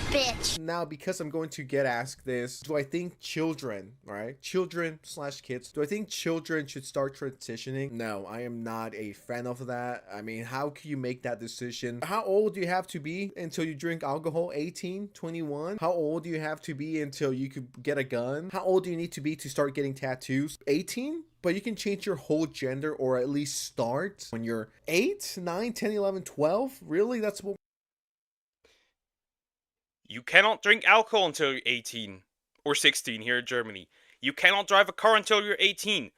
bitch. Now, because I'm going to get asked this, do I think children, right? Children/kids, do I think children should start transitioning? No, I am not a fan of that. I mean, how can you make that decision? How old do you have to be until you drink alcohol? 18, 21? How old do you have to be until you could get a gun? How old do you need to be to start getting tattoos? 18? But you can change your whole gender, or at least start when you're 8, 9, 10, 11, 12? Really? That's what... You cannot drink alcohol until you're 18 or 16 here in Germany. You cannot drive a car until you're 18.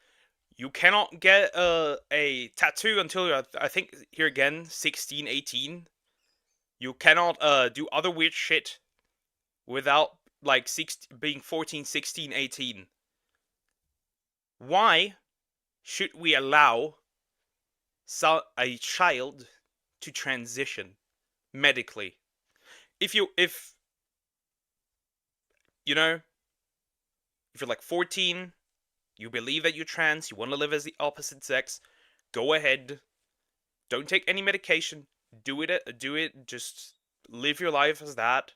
You cannot get a tattoo until you're, I think, here again, 16, 18. You cannot do other weird shit without, like, being 14, 16, 18. Why should we allow a child to transition medically? If you know, if you're like 14, you believe that you're trans, you want to live as the opposite sex, go ahead. Don't take any medication. Do it. Just live your life as that.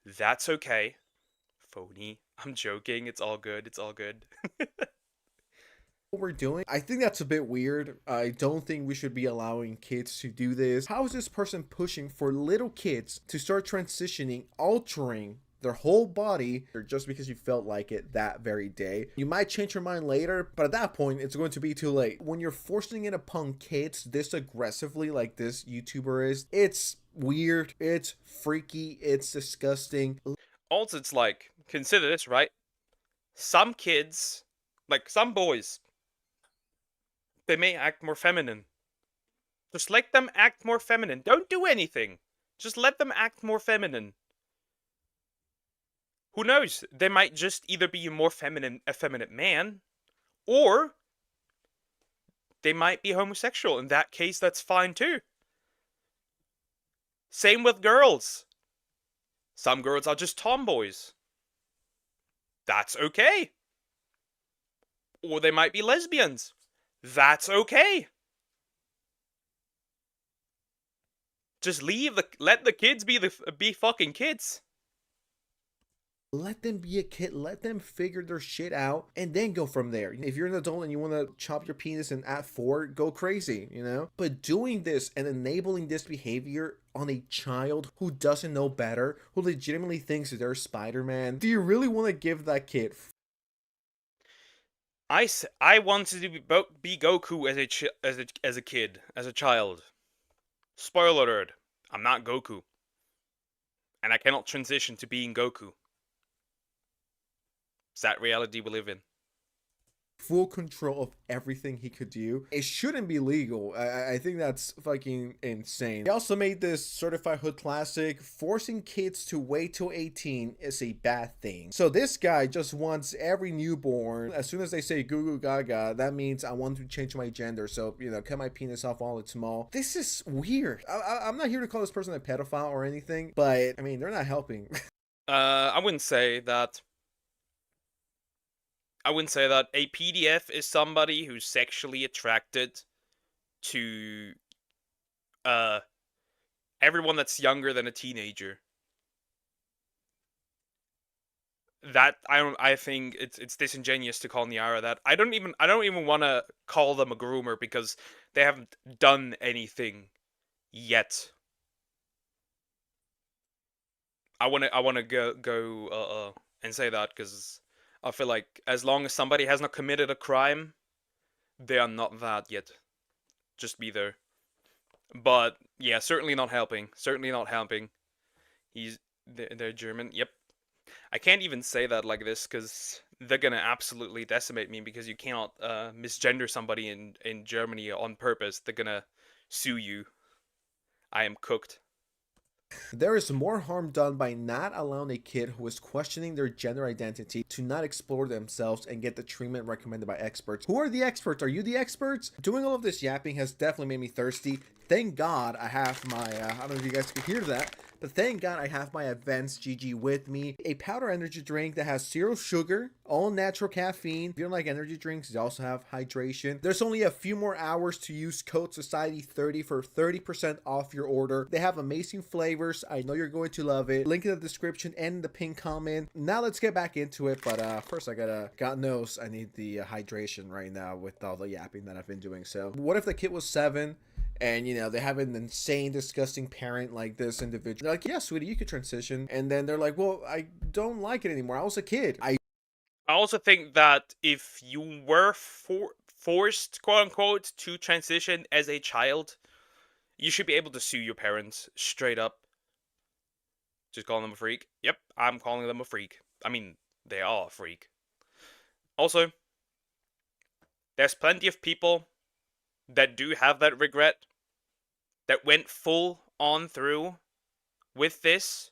That's okay. Phony. I'm joking. It's all good. It's all good. What we're doing, I think that's a bit weird. I don't think we should be allowing kids to do this. How is this person pushing for little kids to start transitioning, altering their whole body just because you felt like it that very day? You might change your mind later, but at that point it's going to be too late. When you're forcing it upon kids this aggressively like this YouTuber is, it's weird, it's freaky, it's disgusting. Also, it's like, consider this, right? Some kids, like some boys, they may act more feminine. Just let them act more feminine. Don't do anything. Just let them act more feminine. Who knows? They might just either be a more effeminate man, or they might be homosexual. In that case, that's fine too. Same with girls. Some girls are just tomboys. That's okay. Or they might be lesbians. That's okay. Just let the kids be fucking kids. Let them be a kid, let them figure their shit out, and then go from there. If you're an adult and you want to chop your penis and at 4, go crazy, you know? But doing this and enabling this behavior on a child who doesn't know better, who legitimately thinks they're Spider-Man, do you really want to give that kid? I wanted to be Goku as a kid, as a child. Spoiler alert, I'm not Goku. And I cannot transition to being Goku. It's that reality we live in. Full control of everything he could do. It shouldn't be legal. I think that's fucking insane. They also made this certified hood classic. Forcing kids to wait till 18 is a bad thing. So this guy just wants every newborn, as soon as they say goo goo gaga, that means I want to change my gender. So, you know, cut my penis off while it's small. This is weird. I'm not here to call this person a pedophile or anything, but I mean, they're not helping. I wouldn't say that. I wouldn't say that. A PDF is somebody who's sexually attracted to everyone that's younger than a teenager. That I think it's disingenuous to call Niara that. I don't even want to call them a groomer because they haven't done anything yet. I want to go and say that because I feel like as long as somebody has not committed a crime, they are not that yet. Just be there. But yeah, certainly not helping. Certainly not helping. They're German. Yep. I can't even say that like this because they're gonna absolutely decimate me because you cannot misgender somebody in Germany on purpose. They're gonna sue you. I am cooked. There is more harm done by not allowing a kid who is questioning their gender identity to not explore themselves and get the treatment recommended by experts. Who are the experts? Are you the experts? Doing all of this yapping has definitely made me thirsty. Thank God I have my, I don't know if you guys could hear that, but thank God I have my Advanced GG with me. A powder energy drink that has 0 sugar, all natural caffeine. If you don't like energy drinks, they also have hydration. There's only a few more hours to use code Society30 for 30% off your order. They have amazing flavors. I know you're going to love it. Link in the description and the pinned comment. Now let's get back into it, but first I gotta, God knows I need the hydration right now with all the yapping that I've been doing. So what if the kid was 7? And, you know, they have an insane, disgusting parent like this individual. They're like, yeah, sweetie, you could transition. And then they're like, well, I don't like it anymore. I was a kid. I also think that if you were forced, quote unquote, to transition as a child, you should be able to sue your parents straight up. Just calling them a freak. Yep, I'm calling them a freak. I mean, they are a freak. Also, there's plenty of people that do have that regret, that went full on through with this,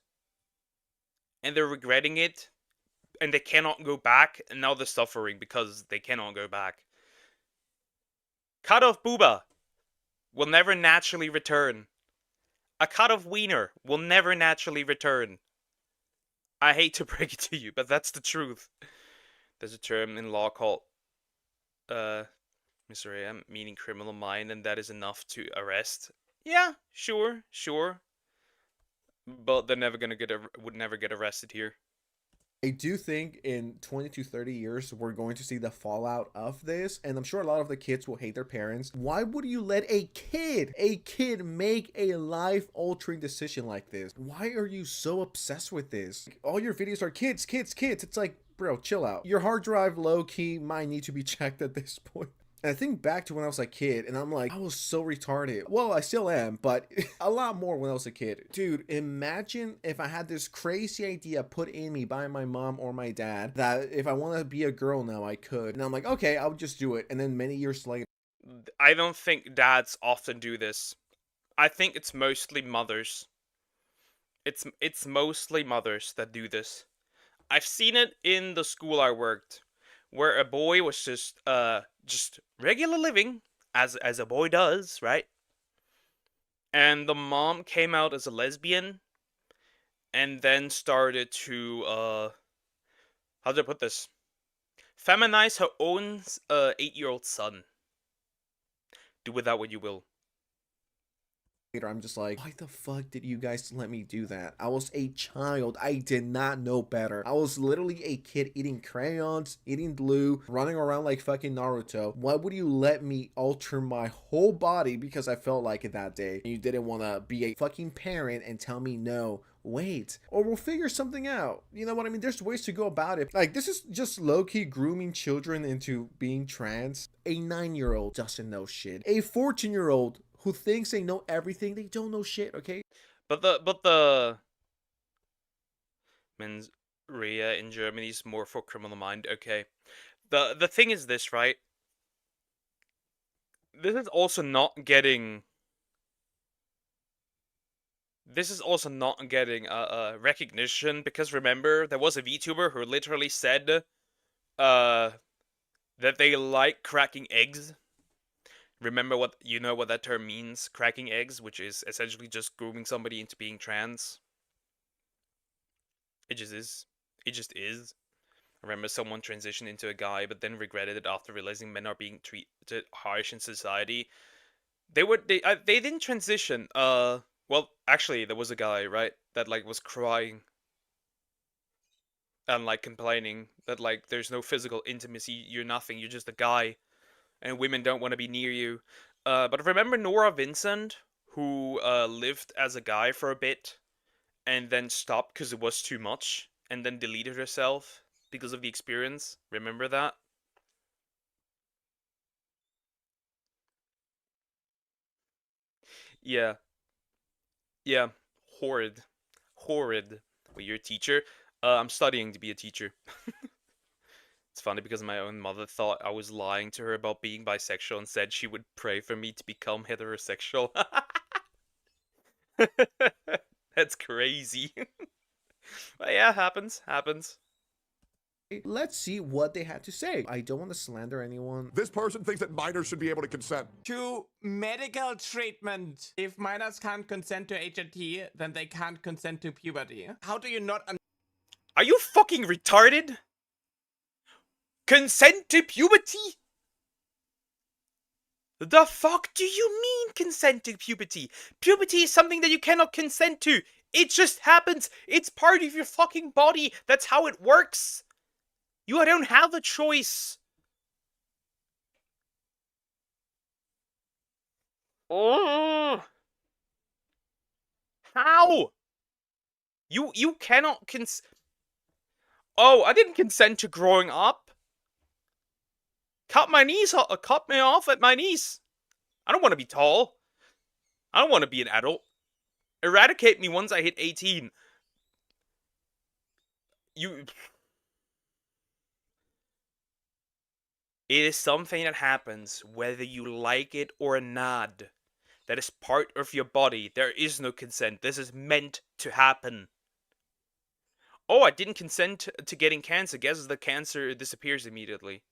and they're regretting it, and they cannot go back, and now they're suffering because they cannot go back. Cut off booba will never naturally return. A cut off wiener will never naturally return. I hate to break it to you, but that's the truth. There's a term in law called misream, meaning criminal mind, and that is enough to arrest. Yeah, sure. But they're never gonna would never get arrested here. do think in 20 to 30 years, we're going to see the fallout of this. And I'm sure a lot of the kids will hate their parents. Why would you let a kid make a life-altering decision like this? Why are you so obsessed with this? All your videos are kids. It's like, bro, chill out. Your hard drive low-key might need to be checked at this point. And I think back to when I was a kid, and I'm like, I was so retarded. Well, I still am, but a lot more when I was a kid. Dude, imagine if I had this crazy idea put in me by my mom or my dad that if I want to be a girl now, I could. And I'm like, okay, I'll just do it. And then many years later, I don't think dads often do this. I think it's mostly mothers. It's mostly mothers that do this. I've seen it in the school I worked, where a boy was just regular living as a boy does, right? And the mom came out as a lesbian and then started to how do I put this? Feminize her own 8-year-old son. Do with that what you will. later, I'm just like, why the fuck did you guys let me do that? I was a child. I did not know better. I was literally a kid eating crayons, eating glue, running around like fucking Naruto. Why would you let me alter my whole body because I felt like it that day? You didn't want to be a fucking parent and tell me no. Wait, or we'll figure something out. You know what I mean? There's ways to go about it. Like, this is just low-key grooming children into being trans. A 9-year-old doesn't know shit. A 14-year-old who thinks they know everything, they don't know shit, okay? But the mens rea in Germany is more for criminal mind. Okay. The thing is this, right? This is also not getting. This is also not getting recognition because remember there was a VTuber who literally said that they like cracking eggs. Remember what that term means, cracking eggs, which is essentially just grooming somebody into being trans. It just is. It just is. I remember someone transitioned into a guy, but then regretted it after realizing men are being treated harsh in society. They didn't transition. Well, actually, there was a guy, right, that like was crying and like complaining that like there's no physical intimacy, you're nothing, you're just a guy, and women don't want to be near you. But remember Nora Vincent, who lived as a guy for a bit, and then stopped because it was too much, and then deleted herself because of the experience. Remember that? Yeah, yeah, horrid, horrid. Well, you're a teacher. I'm studying to be a teacher. It's funny because my own mother thought I was lying to her about being bisexual and said she would pray for me to become heterosexual. That's crazy. But yeah, happens. Let's see what they had to say. I don't want to slander anyone. This person thinks that minors should be able to consent to medical treatment. If minors can't consent to HRT, then they can't consent to puberty. How do you not Are you fucking retarded? Consent to puberty? The fuck do you mean consent to puberty? Puberty is something that you cannot consent to. It just happens. It's part of your fucking body. That's how it works. You don't have a choice. Oh. How? You cannot Oh, I didn't consent to growing up. Cut me off at my knees. I don't want to be tall. I don't want to be an adult. Eradicate me once I hit 18. It is something that happens whether you like it or not. That is part of your body. There is no consent. This is meant to happen. Oh, I didn't consent to getting cancer. Guess the cancer disappears immediately.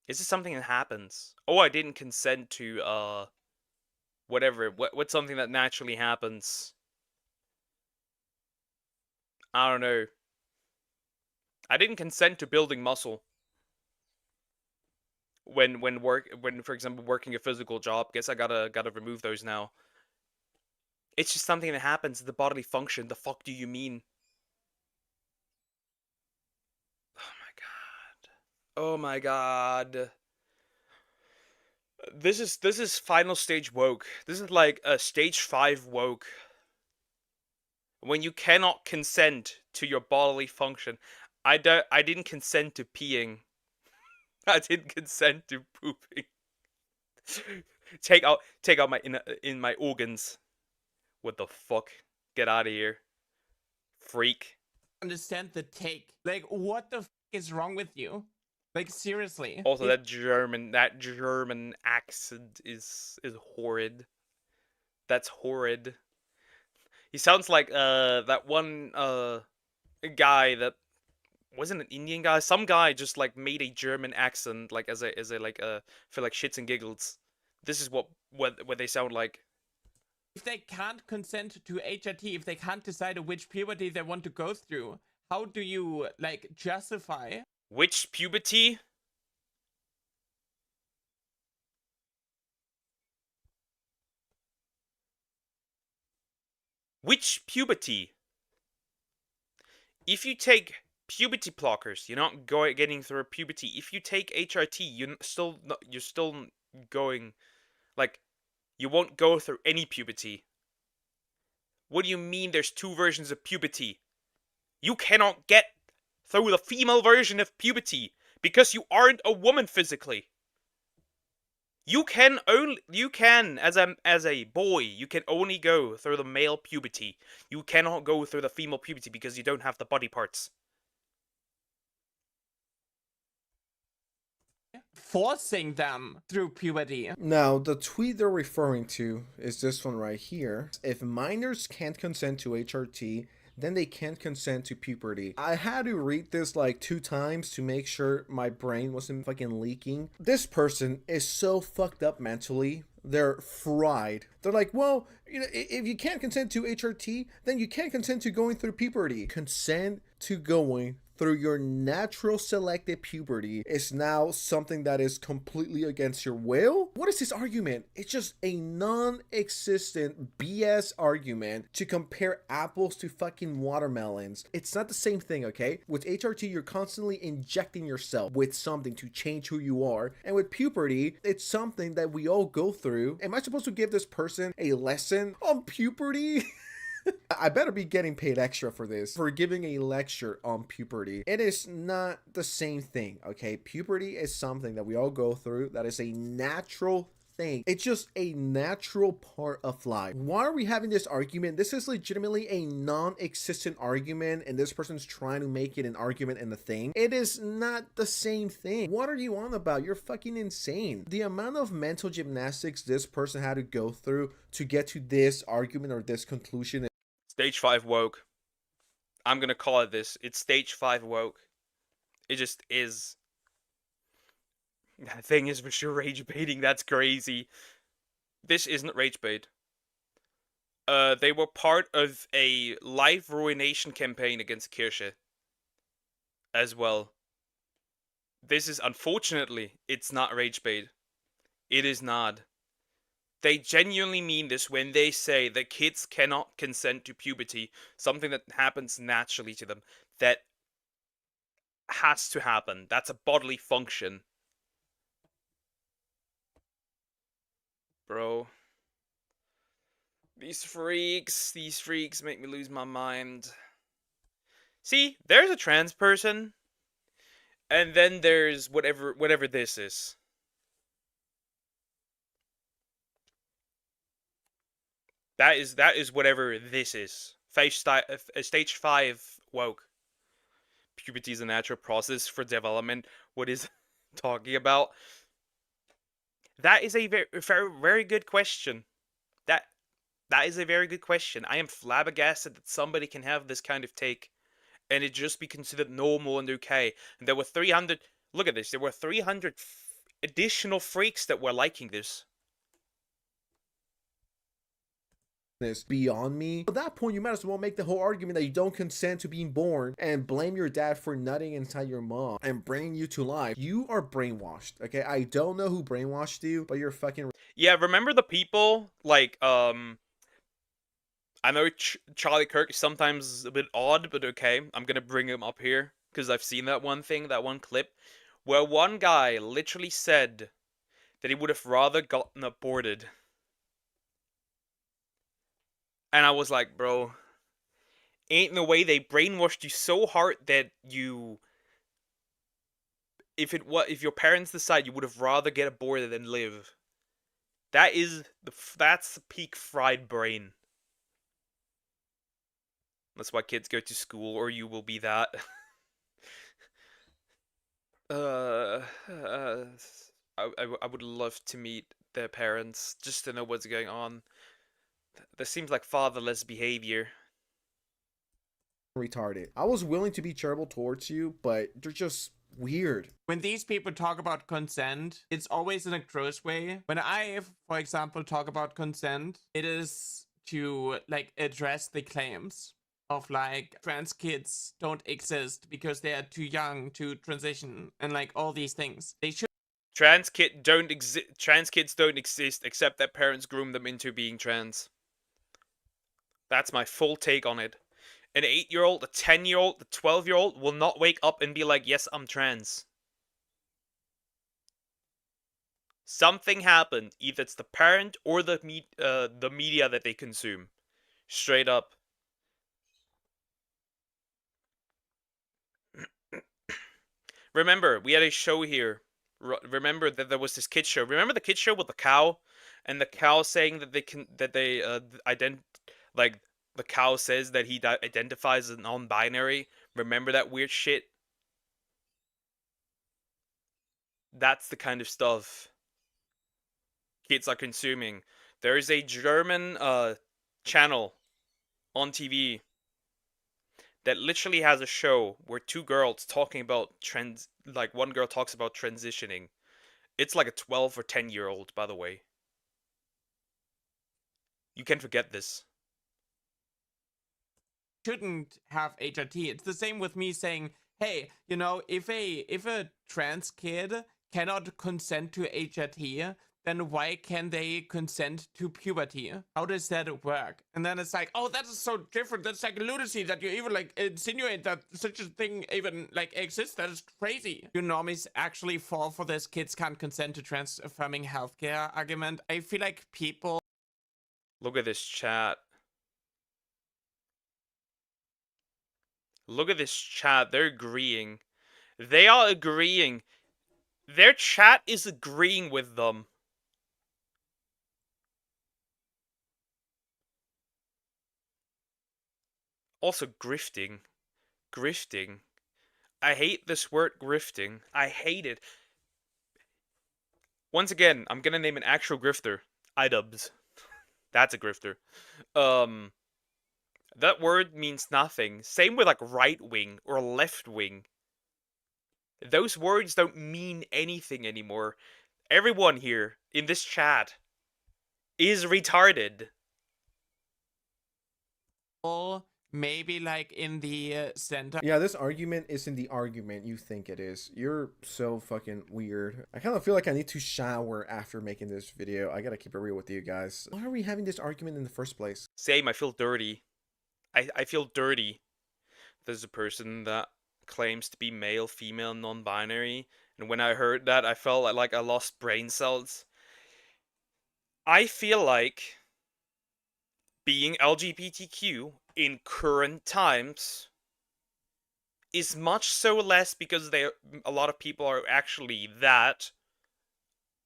This is something that happens. Oh, I didn't consent to, whatever. What's something that naturally happens? I don't know. I didn't consent to building muscle. When for example working a physical job, guess I gotta remove those now. It's just something that happens, the bodily function. The fuck do you mean? Oh my god. Oh my god. This is final stage woke. This is like a stage 5 woke. When you cannot consent to your bodily function. I didn't consent to peeing. I didn't consent to pooping. Take out my in my organs. What the fuck? Get out of here. Freak. understand the take? Like, what the f is wrong with you? Like, seriously. Also, that German accent is horrid. That's horrid. He sounds like that one guy that wasn't an Indian guy. Some guy just like made a German accent like as a like for like shits and giggles. This is what they sound like. If they can't consent to HRT, if they can't decide which puberty they want to go through, how do you like justify which puberty? Which puberty? If you take puberty blockers, you're not getting through puberty. If you take HRT, you're still going, like, you won't go through any puberty. What do you mean there's two versions of puberty? You cannot get through the female version of puberty because you aren't a woman physically. You can as a boy, you can only go through the male puberty. You cannot go through the female puberty because you don't have the body parts. Forcing them through puberty. Now, the tweet they're referring to is this one right here. If minors can't consent to HRT, then they can't consent to puberty. I had to read this like 2 times to make sure my brain wasn't fucking leaking. This person is so fucked up mentally. They're fried. They're like, well, you know, if you can't consent to HRT, then you can't consent to going through puberty. Consent to going through your natural selected puberty is now something that is completely against your will? What is this argument? It's just a non-existent BS argument to compare apples to fucking watermelons. It's not the same thing, okay? With HRT, you're constantly injecting yourself with something to change who you are. And with puberty, it's something that we all go through. Am I supposed to give this person a lesson on puberty? I better be getting paid extra for this, for giving a lecture on puberty. It is not the same thing, okay? Puberty is something that we all go through. That is a natural thing. It's just a natural part of life. Why are we having this argument? This is legitimately a non-existent argument, and this person's trying to make it an argument and a thing. It is not the same thing. What are you on about? You're fucking insane. The amount of mental gymnastics this person had to go through to get to this argument or this conclusion. Stage 5 woke. I'm gonna call it this. It's stage 5 woke. It just is. That thing is for sure rage baiting. That's crazy. This isn't rage bait. They were part of a life ruination campaign against Kirche as well. This is, unfortunately, it's not rage bait. It is not. They genuinely mean this when they say that kids cannot consent to puberty, something that happens naturally to them. That has to happen. That's a bodily function. Bro. These freaks make me lose my mind. See, there's a trans person, and then there's whatever this is. That is whatever this is. Stage 5 woke. Puberty is a natural process for development. What is talking about? That is a very good question. That is a very good question. I am flabbergasted that somebody can have this kind of take and it just be considered normal and okay. And there were 300. Look at this. There were 300 additional freaks that were liking this. Beyond me. At that point, you might as well make the whole argument that you don't consent to being born and blame your dad for nutting inside your mom and bringing you to life. You are brainwashed, okay? I don't know who brainwashed you, but you're fucking... Yeah, remember the people, like, I know Charlie Kirk is sometimes a bit odd, but okay, I'm gonna bring him up here, because I've seen that one clip, where one guy literally said that he would have rather gotten aborted. And I was like, bro, ain't no way they brainwashed you so hard that you... If your parents decide you would have rather get aborted than live. That's peak fried brain. That's why kids go to school, or you will be that. I would love to meet their parents, just to know what's going on. This seems like fatherless behavior. Retarded. I was willing to be charitable towards you, but they're just weird. When these people talk about consent, it's always in a gross way. When I, for example, talk about consent, it is to, like, address the claims of, like, trans kids don't exist because they are too young to transition and, like, all these things. They should... Trans kids don't exist except that parents groom them into being trans. That's my full take on it. An 8-year-old, a 10-year-old, a 12-year-old will not wake up and be like, yes, I'm trans. Something happened. Either it's the parent or the media that they consume. Straight up. Remember, we had a show here. Remember that there was this kids show. Remember the kids show with the cow, and the cow saying that they like the cow says that he identifies as non-binary. Remember that weird shit? That's the kind of stuff kids are consuming. There is a German channel on TV that literally has a show where two girls talking about like one girl talks about transitioning. It's like a 12 or 10-year-old, by the way. You can forget this. Shouldn't have HRT. It's the same with me saying, hey, you know, if a trans kid cannot consent to HRT, then why can they consent to puberty? How does that work? And then it's like, oh, that is so different. That's like lunacy that you even like insinuate that such a thing even like exists. That is crazy. Do normies actually fall for this kids can't consent to trans affirming healthcare argument? I feel like people. Look at this chat. Look at this chat. They're agreeing. They are agreeing. Their chat is agreeing with them. Also, grifting. Grifting. I hate this word grifting. I hate it. Once again, I'm gonna name an actual grifter. iDubbbz. That's a grifter. That word means nothing. Same with like right wing or left wing. Those words don't mean anything anymore. Everyone here in this chat is retarded. Maybe like in the center. Yeah, this argument isn't the argument you think it is. You're so fucking weird. I kind of feel like I need to shower after making this video. I gotta keep it real with you guys. Why are we having this argument in the first place? Same, I feel dirty. I feel dirty. There's a person that claims to be male, female, non-binary, and when I heard that, I felt like I lost brain cells. I feel like being LGBTQ in current times is much so less because a lot of people are actually that.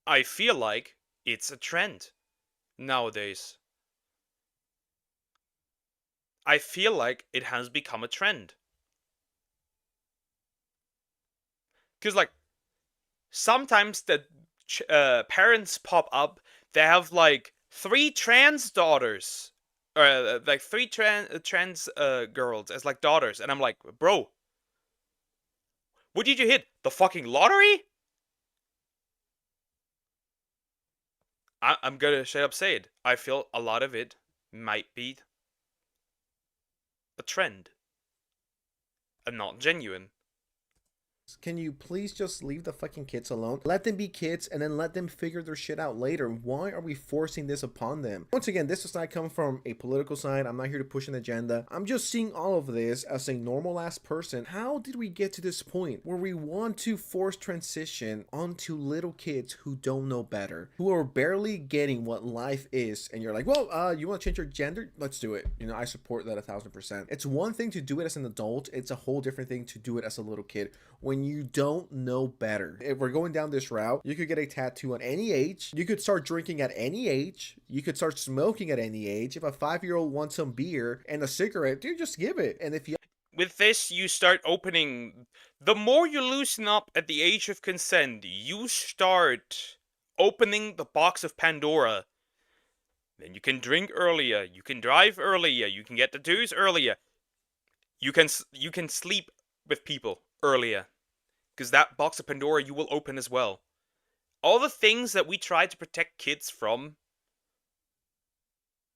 I feel like it's a trend nowadays. I feel like it has become a trend. Because, like, sometimes the parents pop up, they have, like, 3 trans daughters. Or, like, 3 trans girls as, like, daughters. And I'm like, bro, what did you hit? The fucking lottery? I'm gonna straight up say it. I feel a lot of it might be a trend. And not genuine. Can you please just leave the fucking kids alone? Let them be kids and then let them figure their shit out later. Why are we forcing this upon them? Once again, this does not come from a political side. I'm not here to push an agenda. I'm just seeing all of this as a normal ass person. How did we get to this point where we want to force transition onto little kids who don't know better, who are barely getting what life is? And you're like, well, you want to change your gender? Let's do it. You know, I support that 1000%. It's one thing to do it as an adult. It's a whole different thing to do it as a little kid when you don't know better. If we're going down this route, you could get a tattoo at any age. You could start drinking at any age. You could start smoking at any age. If a 5-year-old wants some beer and a cigarette, dude, just give it. And if you with this, you start opening. The more you loosen up at the age of consent, you start opening the box of Pandora. Then you can drink earlier, you can drive earlier, you can get tattoos earlier. You can sleep with people earlier. Because that box of Pandora you will open as well. All the things that we try to protect kids from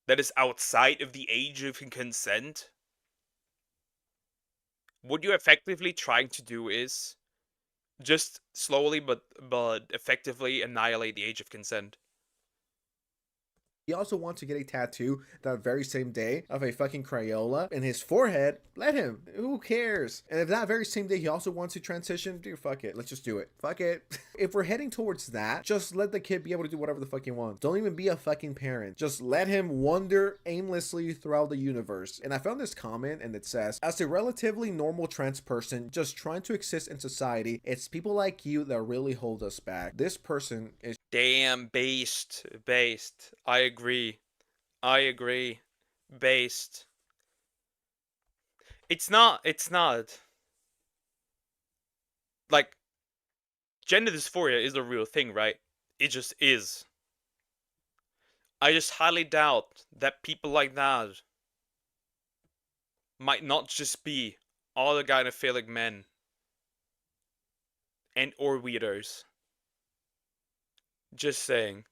that is outside of the age of consent, what you're effectively trying to do is just slowly but effectively annihilate the age of consent. He also wants to get a tattoo that very same day of a fucking Crayola in his forehead. Let him. Who cares? And if that very same day he also wants to transition, dude, fuck it. Let's just do it. Fuck it. If we're heading towards that, just let the kid be able to do whatever the fuck he wants. Don't even be a fucking parent. Just let him wander aimlessly throughout the universe. And I found this comment and it says, as a relatively normal trans person just trying to exist in society, it's people like you that really hold us back. This person is Damn, based. I agree. Based. It's not. Like, gender dysphoria is a real thing, right? It just is. I just highly doubt that people like that might not just be all the gynophilic men and or weirdos. Just saying.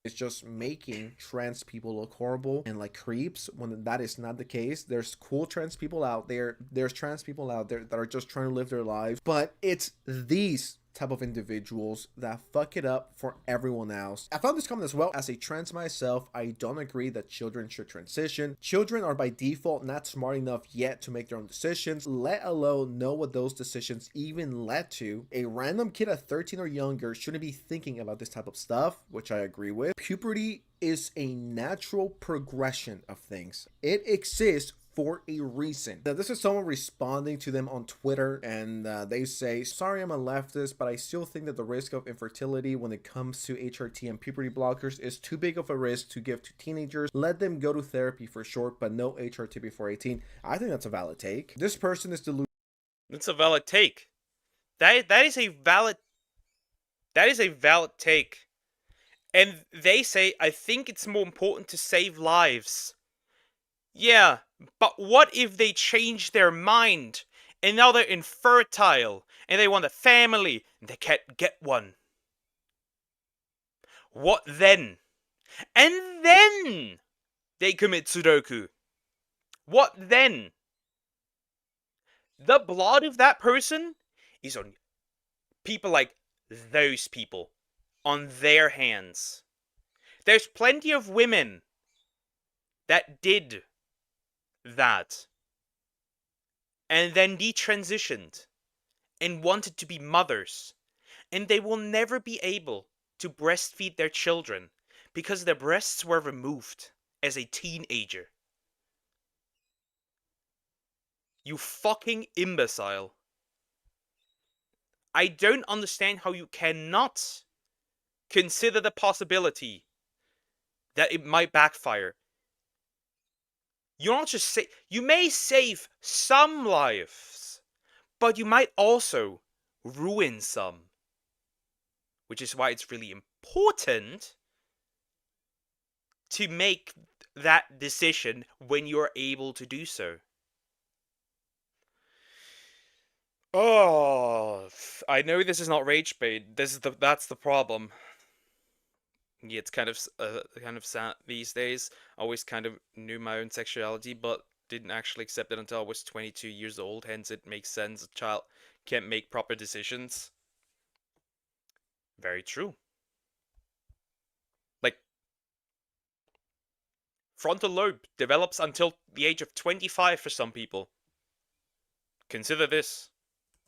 It's just making trans people look horrible and like creeps when that is not the case. There's cool trans people out there. There's trans people out there that are just trying to live their lives. But it's these type of individuals that fuck it up for everyone else. I found this comment as well. As a trans myself, I don't agree that children should transition. Children are by default not smart enough yet to make their own decisions, let alone know what those decisions even led to. A random kid at 13 or younger shouldn't be thinking about this type of stuff, which I agree with. Puberty is a natural progression of things. It exists for a reason. Now, this is someone responding to them on Twitter, and they say, sorry I'm a leftist, but I still think that the risk of infertility when it comes to HRT and puberty blockers is too big of a risk to give to teenagers. Let them go to therapy for short, but no HRT before 18. I think that's a valid take. This person is delusional. That's a valid take. That is a valid take. And they say, I think it's more important to save lives. Yeah, but what if they change their mind and now they're infertile and they want a family and they can't get one? What then? And then they commit Sudoku. What then? The blood of that person is on people like those people, on their hands. There's plenty of women that did that and then detransitioned and wanted to be mothers, and they will never be able to breastfeed their children because their breasts were removed as a teenager. You fucking imbecile. I don't understand how you cannot consider the possibility that it might backfire. You not just say, you may save some lives, but you might also ruin some. Which is why it's really important to make that decision when you're able to do so. Oh, I know this is not rage bait. That's the problem. Yeah, it's kind of sad these days. I always kind of knew my own sexuality, but didn't actually accept it until I was 22 years old. Hence, it makes sense a child can't make proper decisions. Very true. Like, frontal lobe develops until the age of 25 for some people. Consider this.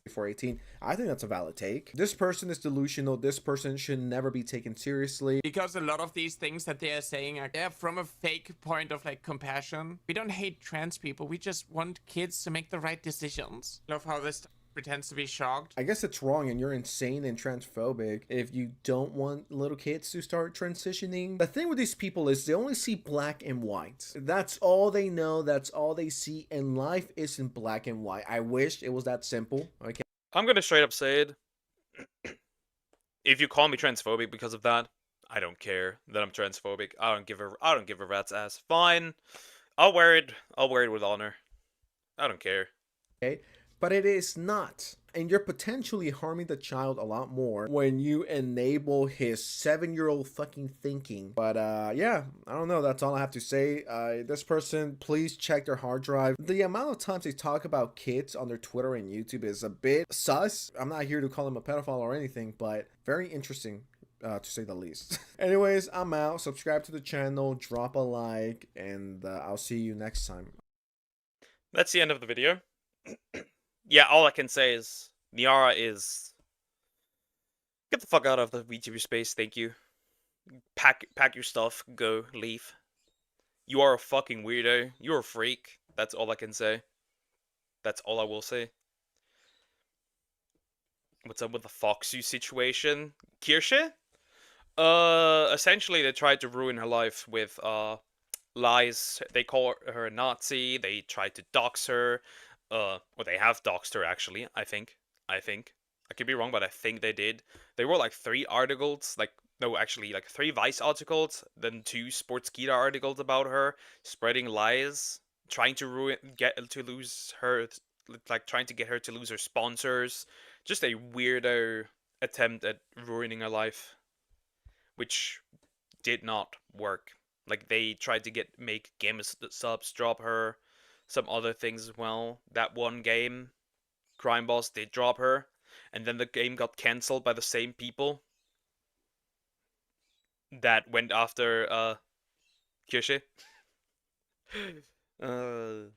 Before 18. I think that's a valid take. This person is delusional. This person should never be taken seriously. Because a lot of these things that they are saying are they're from a fake point of like compassion. We don't hate trans people. We just want kids to make the right decisions. Love how this pretends to be shocked. I guess it's wrong and you're insane and transphobic if you don't want little kids to start transitioning. The thing with these people is they only see black and white. That's all they know. That's all they see. And life isn't black and white. I wish it was that simple. Okay. I'm gonna straight up say it. If you call me transphobic because of that, I don't care that I'm transphobic. I don't give a rat's ass. Fine. I'll wear it with honor. I don't care. Okay. But it is not. And you're potentially harming the child a lot more when you enable his 7-year-old fucking thinking. But yeah, I don't know. That's all I have to say. This person, please check their hard drive. The amount of times they talk about kids on their Twitter and YouTube is a bit sus. I'm not here to call him a pedophile or anything, but very interesting. to say the least. Anyways, I'm out. Subscribe to the channel, drop a like, and I'll see you next time. That's the end of the video. Yeah, all I can say is Niara is get the fuck out of the VTuber space. Thank you. Pack your stuff. Go. Leave. You are a fucking weirdo. You're a freak. That's all I can say. That's all I will say. What's up with the Foxu situation? Kirsche? Essentially they tried to ruin her life with lies. They call her a Nazi. They tried to dox her. Or they have doxed her actually. I think. I could be wrong, but I think they did. There were like 3 articles, like no, actually like 3 Vice articles, then 2 Sportskeeda articles about her spreading lies, trying to lose her, like trying to get her to lose her sponsors. Just a weirdo attempt at ruining her life, which did not work. Like they tried to make game subs drop her, some other things as well. That one game, Crime Boss did drop her, and then the game got cancelled by the same people that went after Kirsche. The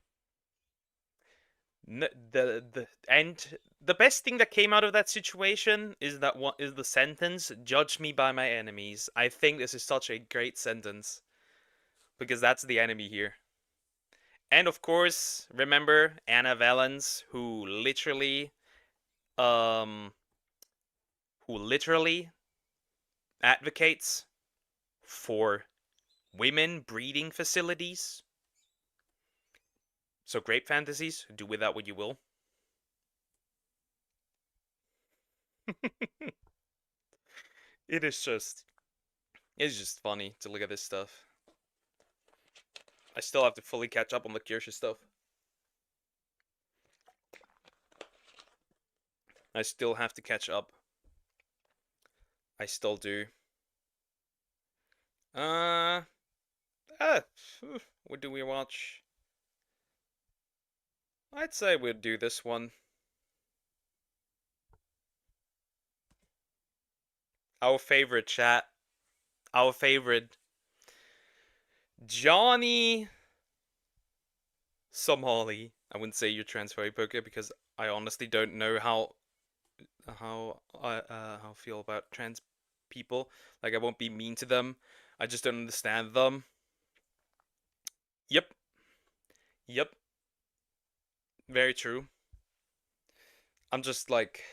best thing that came out of that situation is the sentence, "Judge me by my enemies." I think this is such a great sentence because that's the enemy here. And of course, remember Anna Valens, who literally advocates for women breeding facilities. So Grape Fantasies, do with that what you will. It's just funny to look at this stuff. I still have to fully catch up on the Kirsche stuff. I still have to catch up. I still do. What do we watch? I'd say we'd do this one. Our favorite chat. Our favorite. Johnny Somali. I wouldn't say you're transphobic poker because I honestly don't know how I feel about trans people. Like I won't be mean to them. I just don't understand them. Yep. Very true. I'm just like,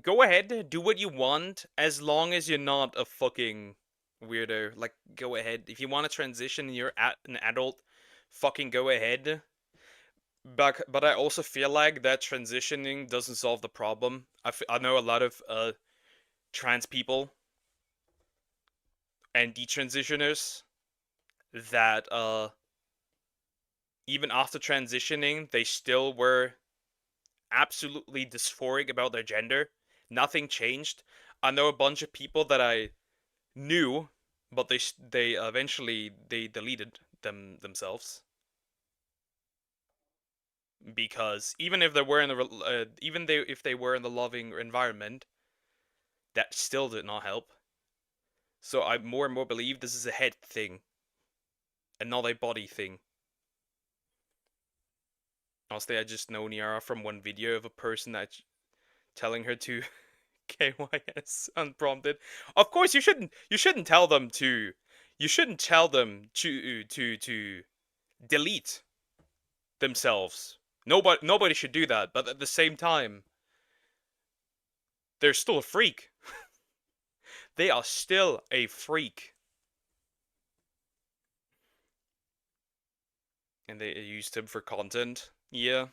go ahead, do what you want, as long as you're not a fucking weirdo. Like, go ahead. If you want to transition and you're an adult, fucking go ahead. But I also feel like that transitioning doesn't solve the problem. I know a lot of trans people and detransitioners that even after transitioning, they still were absolutely dysphoric about their gender. Nothing changed. I know a bunch of people that I knew, but they eventually they deleted themselves because even if they were in the if they were in the loving environment, that still did not help. So I more and more believe this is a head thing and not a body thing. Honestly, I just know Niara from one video of a person that telling her to KYS unprompted. Of course, you shouldn't tell them to. You shouldn't tell them to delete themselves. Nobody should do that. But at the same time, they're still a freak. They are still a freak. And they used him for content. Yeah.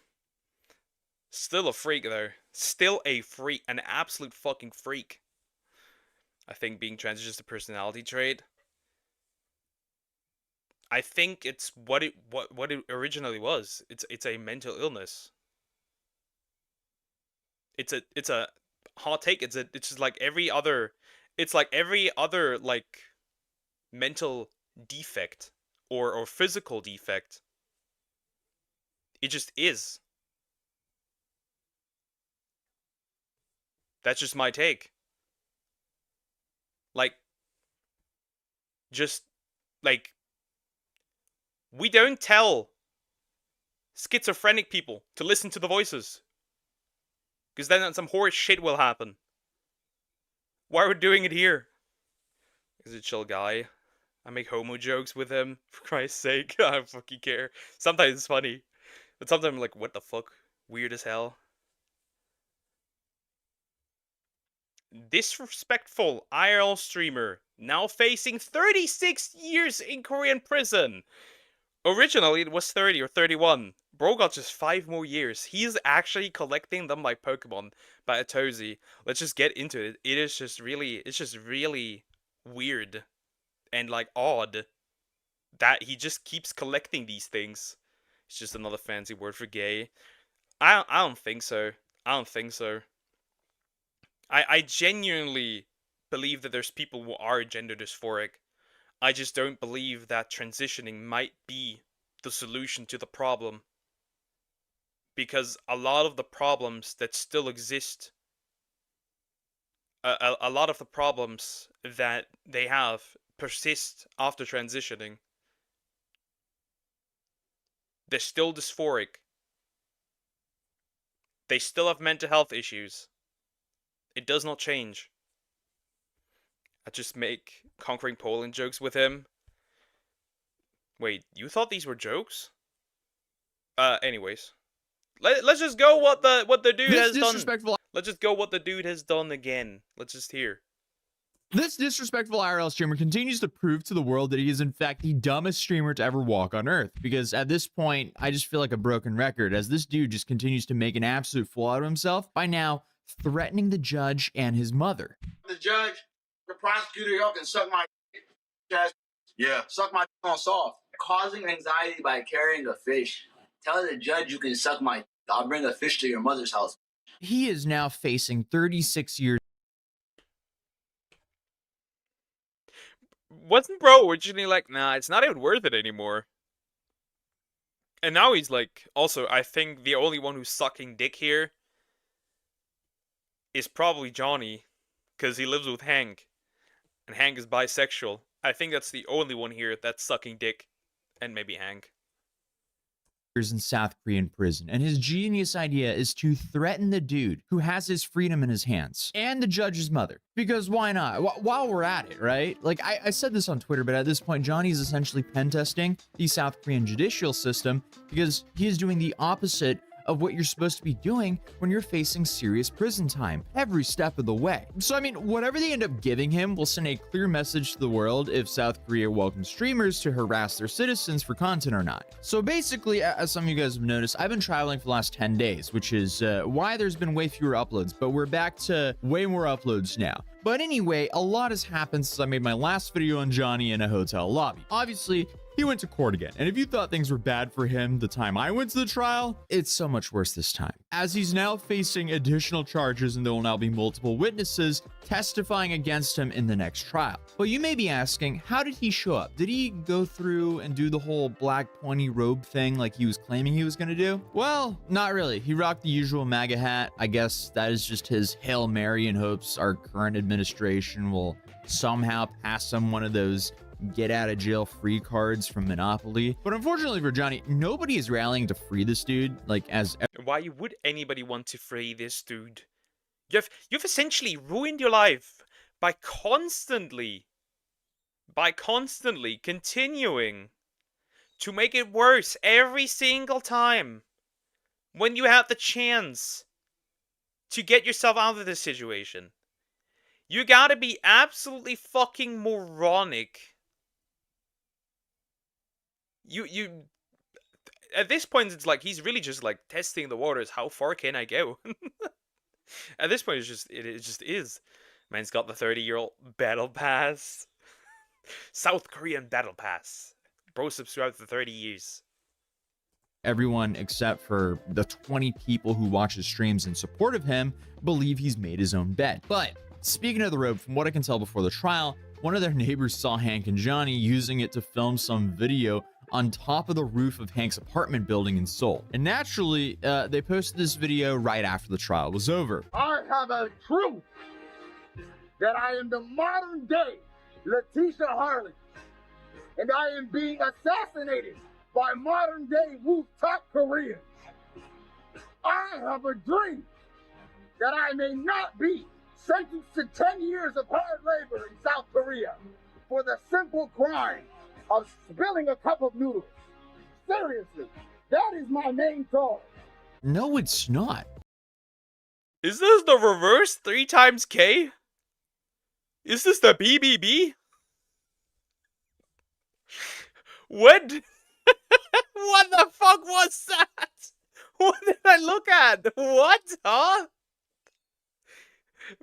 Still a freak, though. Still a freak. An absolute fucking freak. I think being trans is just a personality trait. I think it's what it originally was. It's a mental illness. It's a hot take. It's just like every other. It's like every other like mental defect or physical defect. It just is. That's just my take. Like, just, like, we don't tell schizophrenic people to listen to the voices. Because then some horrid shit will happen. Why are we doing it here? He's a chill guy. I make homo jokes with him, for Christ's sake. I don't fucking care. Sometimes it's funny. But sometimes I'm like, what the fuck? Weird as hell. Disrespectful IRL streamer, now facing 36 years in Korean prison. Originally it was 30 or 31. Bro got just 5 more years. He's actually collecting them like Pokemon by Atozy. Let's just get into it. It's just really weird and like odd that he just keeps collecting these things. It's just another fancy word for gay. I don't think so. I don't think so. I genuinely believe that there's people who are gender dysphoric. I just don't believe that transitioning might be the solution to the problem. Because a lot of the problems that still exist, a lot of the problems that they have persist after transitioning. They're still dysphoric. They still have mental health issues. It does not change. I just make Conquering Poland jokes with him. Wait, you thought these were jokes? Anyways. Let's just go what the dude has done. Let's just go what the dude has done again. Let's just hear. This disrespectful IRL streamer continues to prove to the world that he is in fact the dumbest streamer to ever walk on Earth. Because at this point, I just feel like a broken record as this dude just continues to make an absolute fool out of himself by now threatening the judge and his mother. The judge, the prosecutor, y'all can suck my chest. Yeah. Suck my on soft. Causing anxiety by carrying a fish. Tell the judge you can suck my. I'll bring a fish to your mother's house. He is now facing 36 years. Wasn't bro originally like, nah, it's not even worth it anymore? And now he's like, also, I think the only one who's sucking dick here is probably Johnny, because he lives with Hank, and Hank is bisexual. I think that's the only one here that's sucking dick, and maybe Hank. In South Korean prison, and his genius idea is to threaten the dude who has his freedom in his hands and the judge's mother, because why not? While we're at it, right? Like I said this on Twitter, but at this point Johnny is essentially pen testing the South Korean judicial system because he is doing the opposite of what you're supposed to be doing when you're facing serious prison time every step of the way. So I mean, whatever they end up giving him will send a clear message to the world if South Korea welcomes streamers to harass their citizens for content or not. So basically, as some of you guys have noticed, I've been traveling for the last 10 days, which is why there's been way fewer uploads, but we're back to way more uploads now. But anyway, a lot has happened since I made my last video on Johnny in a hotel lobby. Obviously, he went to court again, and if you thought things were bad for him the time I went to the trial, it's so much worse this time, as he's now facing additional charges and there will now be multiple witnesses testifying against him in the next trial. But you may be asking, how did he show up? Did he go through and do the whole black pointy robe thing like he was claiming he was gonna do? Well, not really. He rocked the usual MAGA hat. I guess that is just his Hail Mary in hopes our current administration will somehow pass him one of those get out of jail free cards from Monopoly. But unfortunately for Johnny, nobody is rallying to free this dude. Like, as why would anybody want to free this dude? You've essentially ruined your life by constantly continuing to make it worse every single time when you have the chance to get yourself out of this situation. You gotta be absolutely fucking moronic. You at this point, it's like he's really just like testing the waters. How far can I go? At this point, it just is. Man's got the 30-year-old battle pass. South Korean battle pass. Bro subscribed for 30 years. Everyone except for the 20 people who watch his streams in support of him believe he's made his own bed. But speaking of the robe, from what I can tell before the trial, one of their neighbors saw Hank and Johnny using it to film some video on top of the roof of Hank's apartment building in Seoul. And naturally, they posted this video right after the trial was over. I have a truth that I am the modern day Letitia Harlan, and I am being assassinated by modern day rooftop Koreans. I have a dream that I may not be sentenced to 10 years of hard labor in South Korea for the simple crime of spilling a cup of noodles. Seriously, that is my main cause. No, it's not. Is this the reverse 3 times K? Is this the BBB? What? What the fuck was that? What did I look at? What? Huh?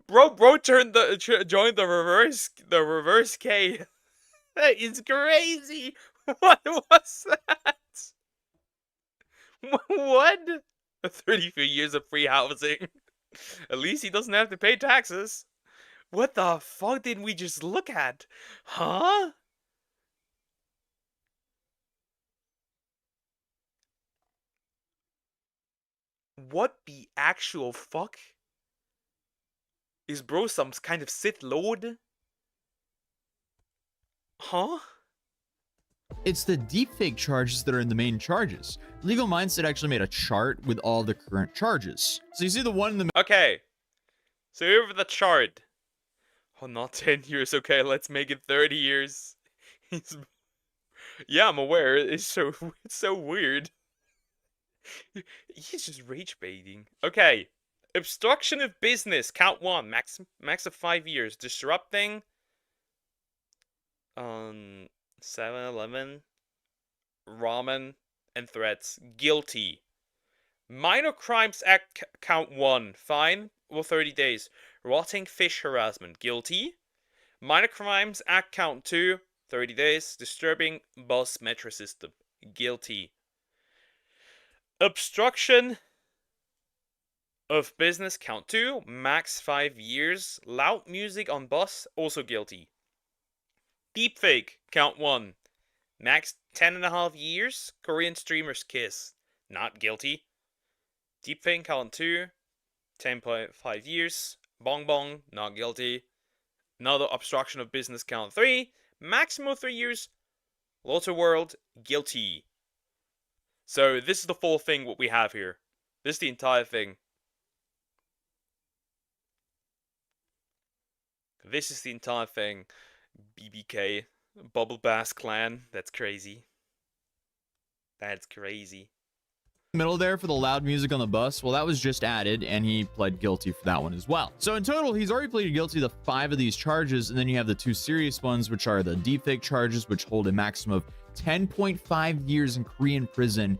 Bro joined the reverse K. That is crazy. What was that? What? 33 years of free housing. At least he doesn't have to pay taxes. What the fuck did we just look at? Huh? What the actual fuck? Is bro some kind of Sith Lord? Huh? It's the deepfake charges that are in the main charges. Legal Mindset actually made a chart with all the current charges. So you see the one in the... Okay. So here for the chart. Oh, not 10 years. Okay, let's make it 30 years. Yeah, I'm aware. It's so weird. He's just rage baiting. Okay. Obstruction of business. Count 1. Max of 5 years. Disrupting. 7-Eleven. Ramen. And threats. Guilty. Minor Crimes Act count 1. Fine. Well, 30 days. Rotting fish harassment. Guilty. Minor Crimes Act count 2. 30 days. Disturbing bus metro system. Guilty. Obstruction of business count 2. Max 5 years. Loud music on bus. Also guilty. Deepfake count 1. Max 10.5 years. Korean streamers kiss. Not guilty. Deepfake count 2. 10.5 years. Bong bong. Not guilty. Another obstruction of business count 3. Maximum 3 years. Lotte World. Guilty. So this is the full thing what we have here. This is the entire thing. This is the entire thing. BBK. Bubble Bass Clan. That's crazy. That's crazy. Middle there for the loud music on the bus, well, that was just added, and he pled guilty for that one as well. So in total, he's already pleaded guilty to 5 of these charges, and then you have the 2 serious ones, which are the deepfake charges, which hold a maximum of 10.5 years in Korean prison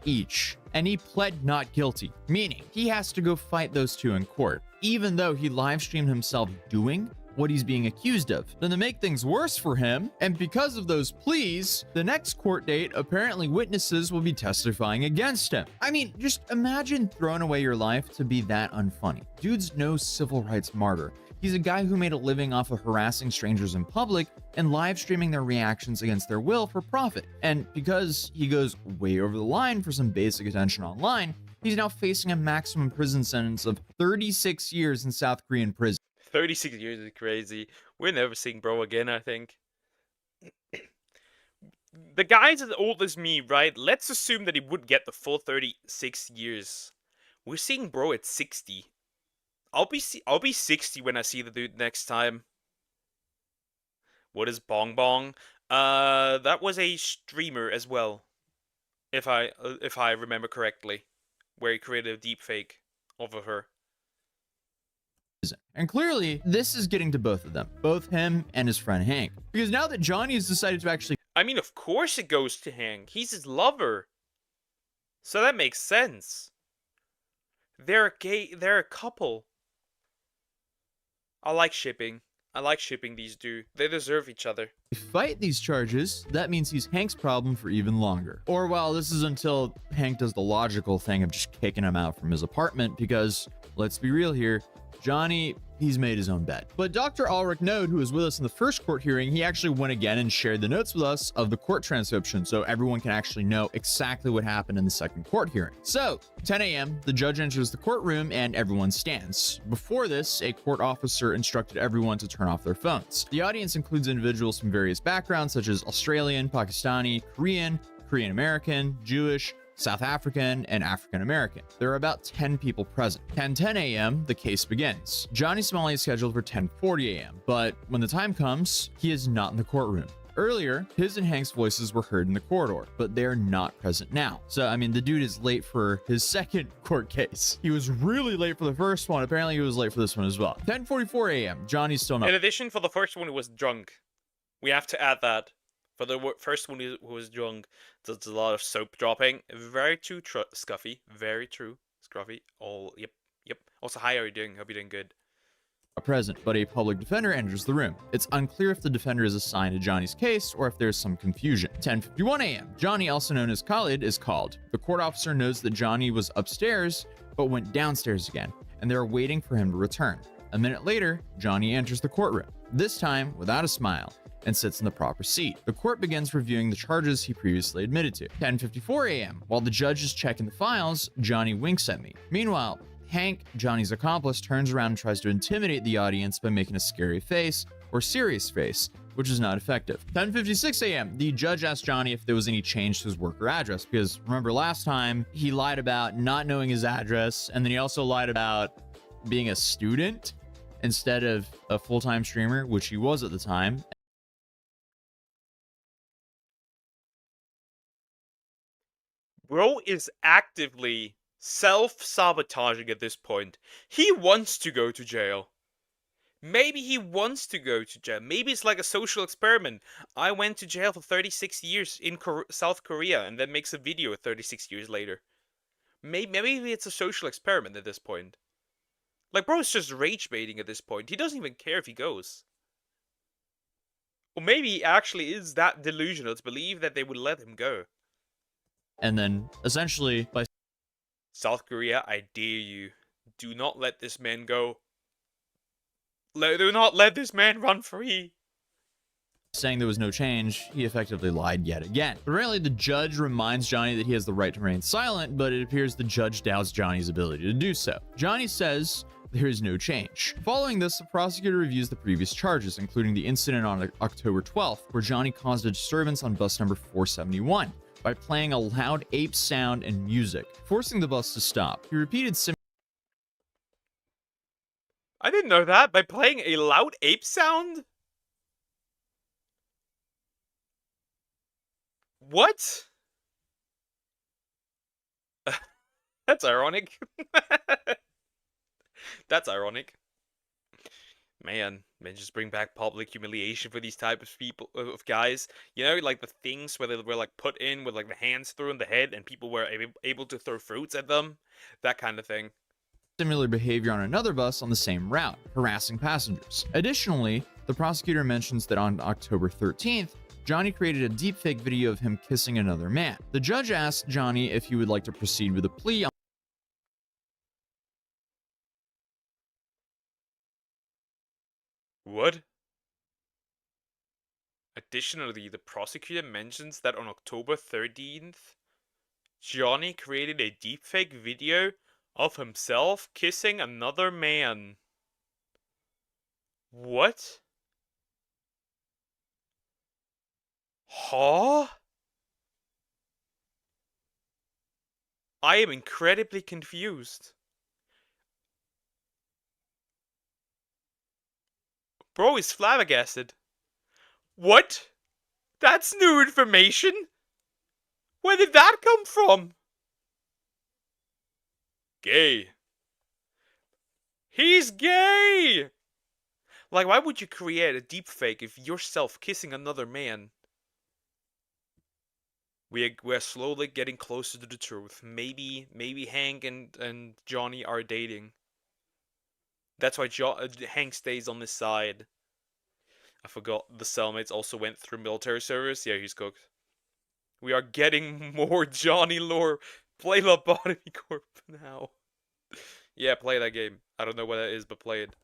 each. And he pled not guilty, meaning he has to go fight those 2 in court, even though he live streamed himself doing what he's being accused of. Then to make things worse for him, and because of those pleas, the next court date, apparently witnesses will be testifying against him. I mean, just imagine throwing away your life to be that unfunny. Dude's no civil rights martyr. He's a guy who made a living off of harassing strangers in public and live streaming their reactions against their will for profit. And because he goes way over the line for some basic attention online, he's now facing a maximum prison sentence of 36 years in South Korean prison. 36 years is crazy. We're never seeing bro again, I think. The guy's as old as me, right? Let's assume that he would get the full 36 years. We're seeing bro at 60. I'll be 60 when I see the dude next time. What is Bong Bong? That was a streamer as well. If I remember correctly. Where he created a deepfake of her. And clearly, this is getting to both of them, both him and his friend Hank. Because now that Johnny has decided to actually... I mean, of course it goes to Hank. He's his lover. So that makes sense. They're a couple. I like shipping. I like shipping these two. They deserve each other. Fight these charges, that means he's Hank's problem for even longer. Or well, this is until Hank does the logical thing of just kicking him out from his apartment because, let's be real here, Johnny he's made his own bed. But Dr. Ulrich Node, who was with us in the first court hearing, he actually went again and shared the notes with us of the court transcription so everyone can actually know exactly what happened in the second court hearing. So, 10 a.m., the judge enters the courtroom and everyone stands. Before this, a court officer instructed everyone to turn off their phones. The audience includes individuals from various backgrounds such as Australian, Pakistani, Korean, Korean American, Jewish, South African, and African American. There are about 10 people present. 10:10 a.m., the case begins. Johnny Smalley is scheduled for 10:40 a.m., but when the time comes, he is not in the courtroom. Earlier, his and Hank's voices were heard in the corridor, but they are not present now. So, I mean, the dude is late for his second court case. He was really late for the first one. Apparently, he was late for this one as well. 10:44 a.m., Johnny's still not. In addition, for the first one, he was drunk. We have to add that. For the first one, he was drunk. There's a lot of soap dropping. Very true, Scuffy. Very true, Scruffy. Oh, yep. Also, hi, how are you doing? Hope you're doing good. Present, but a public defender enters the room. It's unclear if the defender is assigned to Johnny's case or if there's some confusion. 10:51 a.m. Johnny, also known as Khalid, is called. The court officer knows that Johnny was upstairs, but went downstairs again, and they're waiting for him to return. A minute later, Johnny enters the courtroom, this time without a smile, and sits in the proper seat. The court begins reviewing the charges he previously admitted to. 10:54 a.m. While the judge is checking the files, Johnny winks at me. Meanwhile, Hank, Johnny's accomplice, turns around and tries to intimidate the audience by making a scary face or serious face, which is not effective. 10:56 a.m. The judge asked Johnny if there was any change to his work or address, because remember last time he lied about not knowing his address, and then he also lied about being a student instead of a full-time streamer, which he was at the time. Bro is actively self-sabotaging at this point. He wants to go to jail. Maybe he wants to go to jail. Maybe it's like a social experiment. I went to jail for 36 years in South Korea and then makes a video 36 years later. Maybe it's a social experiment at this point. Like, bro is just rage baiting at this point. He doesn't even care if he goes. Or maybe he actually is that delusional to believe that they would let him go. And then, essentially, by South Korea, I dare you. Do not let this man go. Do not let this man run free. saying there was no change, he effectively lied yet again. Apparently, the judge reminds Johnny that he has the right to remain silent, but it appears the judge doubts Johnny's ability to do so. Johnny says there is no change. Following this, the prosecutor reviews the previous charges, including the incident on October 12th, where Johnny caused a disturbance on bus number 471 by playing a loud ape sound and music, forcing the bus to stop. He repeated I didn't know that. By playing a loud ape sound? What? That's ironic. That's ironic. Man, just bring back public humiliation for these type of people, of guys. You know, like the things where they were like put in with like the hands through in the head and people were able to throw fruits at them. That kind of thing. Similar behavior on another bus on the same route, harassing passengers. Additionally, the prosecutor mentions that on October 13th, Johnny created a deepfake video of him kissing another man. The judge asked Johnny if he would like to proceed with a plea. What? Additionally, the prosecutor mentions that on October 13th, Johnny created a deepfake video of himself kissing another man. What? Huh? I am incredibly confused. Bro is flabbergasted. What? That's new information? Where did that come from? Gay. He's gay! Like, why would you create a deepfake of yourself kissing another man? We're slowly getting closer to the truth. Maybe Hank and Johnny are dating. That's why Hank stays on this side. I forgot the cellmates also went through military service. Yeah, he's cooked. We are getting more Johnny lore. Play Lobotomy Corp now. Yeah, play that game. I don't know what that is, but play it.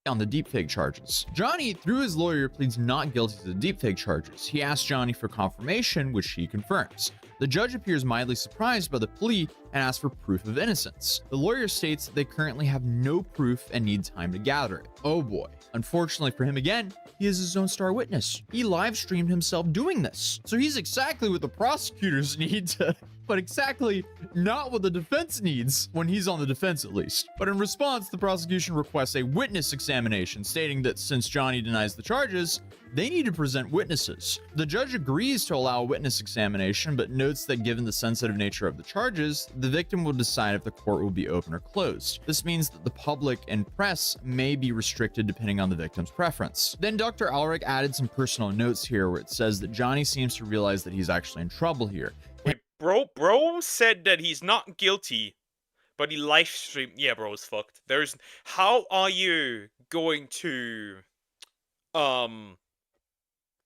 on the deepfake charges. Johnny, through his lawyer, pleads not guilty to the deepfake charges. He asks Johnny for confirmation, which he confirms. The judge appears mildly surprised by the plea and asks for proof of innocence. The lawyer states that they currently have no proof and need time to gather it. Oh boy. Unfortunately for him again, he is his own star witness. He live streamed himself doing this. So he's exactly what the prosecutors need to, but exactly not what the defense needs, when he's on the defense at least. But in response, the prosecution requests a witness examination, stating that since Johnny denies the charges, they need to present witnesses. The judge agrees to allow a witness examination, but notes that given the sensitive nature of the charges, the victim will decide if the court will be open or closed. This means that the public and press may be restricted depending on the victim's preference. Then Dr. Ulrich added some personal notes here where it says that Johnny seems to realize that he's actually in trouble here. Wait, bro said that he's not guilty, but he live streamed. Yeah, bro's fucked. How are you going to,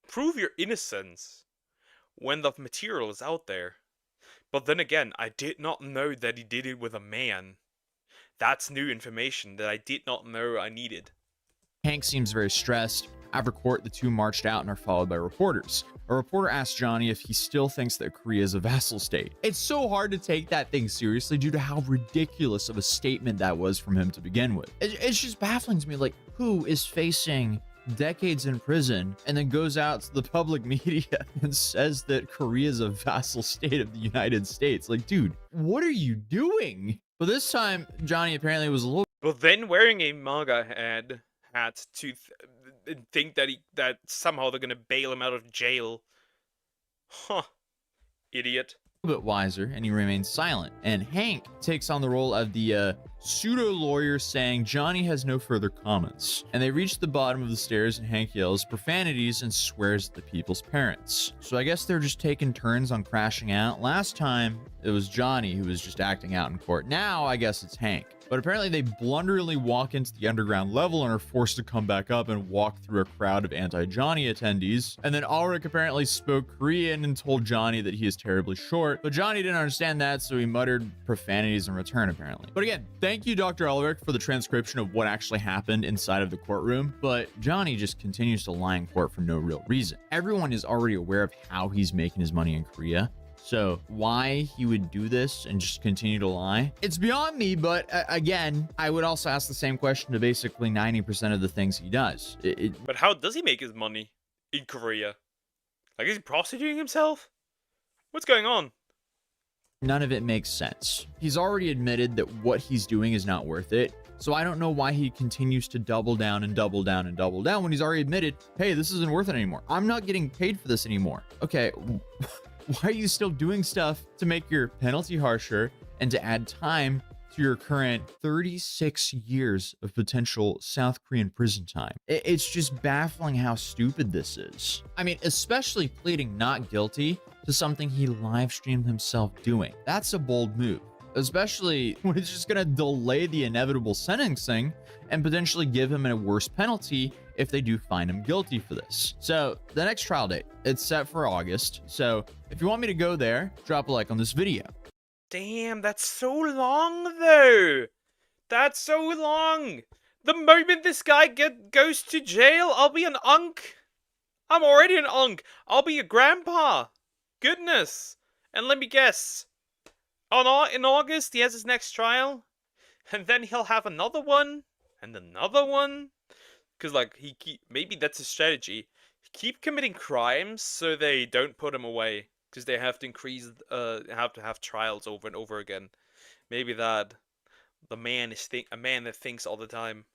prove your innocence when the material is out there? But then again, I did not know that he did it with a man. That's new information that I did not know I needed. Hank seems very stressed. After court, the two marched out and are followed by reporters. A reporter asks Johnny if he still thinks that Korea is a vassal state. It's so hard to take that thing seriously due to how ridiculous of a statement that was from him to begin with. It's just baffling to me, like, who is facing decades in prison and then goes out to the public media and says that Korea is a vassal state of the United States? Like, dude, what are you doing? But this time, Johnny apparently was a little... But then wearing a MAGA hat to think that somehow they're gonna bail him out of jail. Huh. Idiot. bit wiser, and he remains silent. And Hank takes on the role of the pseudo lawyer, saying Johnny has no further comments. And they reach the bottom of the stairs, and Hank yells profanities and swears at the people's parents. So I guess they're just taking turns on crashing out. Last time it was Johnny who was just acting out in court. Now I guess it's Hank. But apparently they blunderingly walk into the underground level and are forced to come back up and walk through a crowd of anti-Johnny attendees. And then Ulrich apparently spoke Korean and told Johnny that he is terribly short. But Johnny didn't understand that, so he muttered profanities in return, apparently. But again, thank you, Dr. Ulrich, for the transcription of what actually happened inside of the courtroom. But Johnny just continues to lie in court for no real reason. Everyone is already aware of how he's making his money in Korea. So why he would do this and just continue to lie, it's beyond me. But again, I would also ask the same question to basically 90% of the things he does. But how does he make his money in Korea? Like, is he prostituting himself? What's going on? None of it makes sense. He's already admitted that what he's doing is not worth it. So I don't know why he continues to double down and double down and double down when he's already admitted, hey, this isn't worth it anymore. I'm not getting paid for this anymore. Okay. Why are you still doing stuff to make your penalty harsher and to add time to your current 36 years of potential South Korean prison time? It's just baffling how stupid this is. I mean, especially pleading not guilty to something he live streamed himself doing. That's a bold move, especially when it's just going to delay the inevitable sentencing and potentially give him a worse penalty if they do find him guilty for this. So the next trial date, it's set for August. So if you want me to go there, drop a like on this video. Damn, that's so long though. That's so long. The moment this guy goes to jail, I'll be an unk. I'm already an unk. I'll be a grandpa. Goodness. And let me guess. Oh, in August, he has his next trial. And then he'll have another one. And another one. Because, like, maybe that's his strategy. Keep committing crimes so they don't put him away. Because they have to have to have trials over and over again. Maybe that the man is a man that thinks all the time.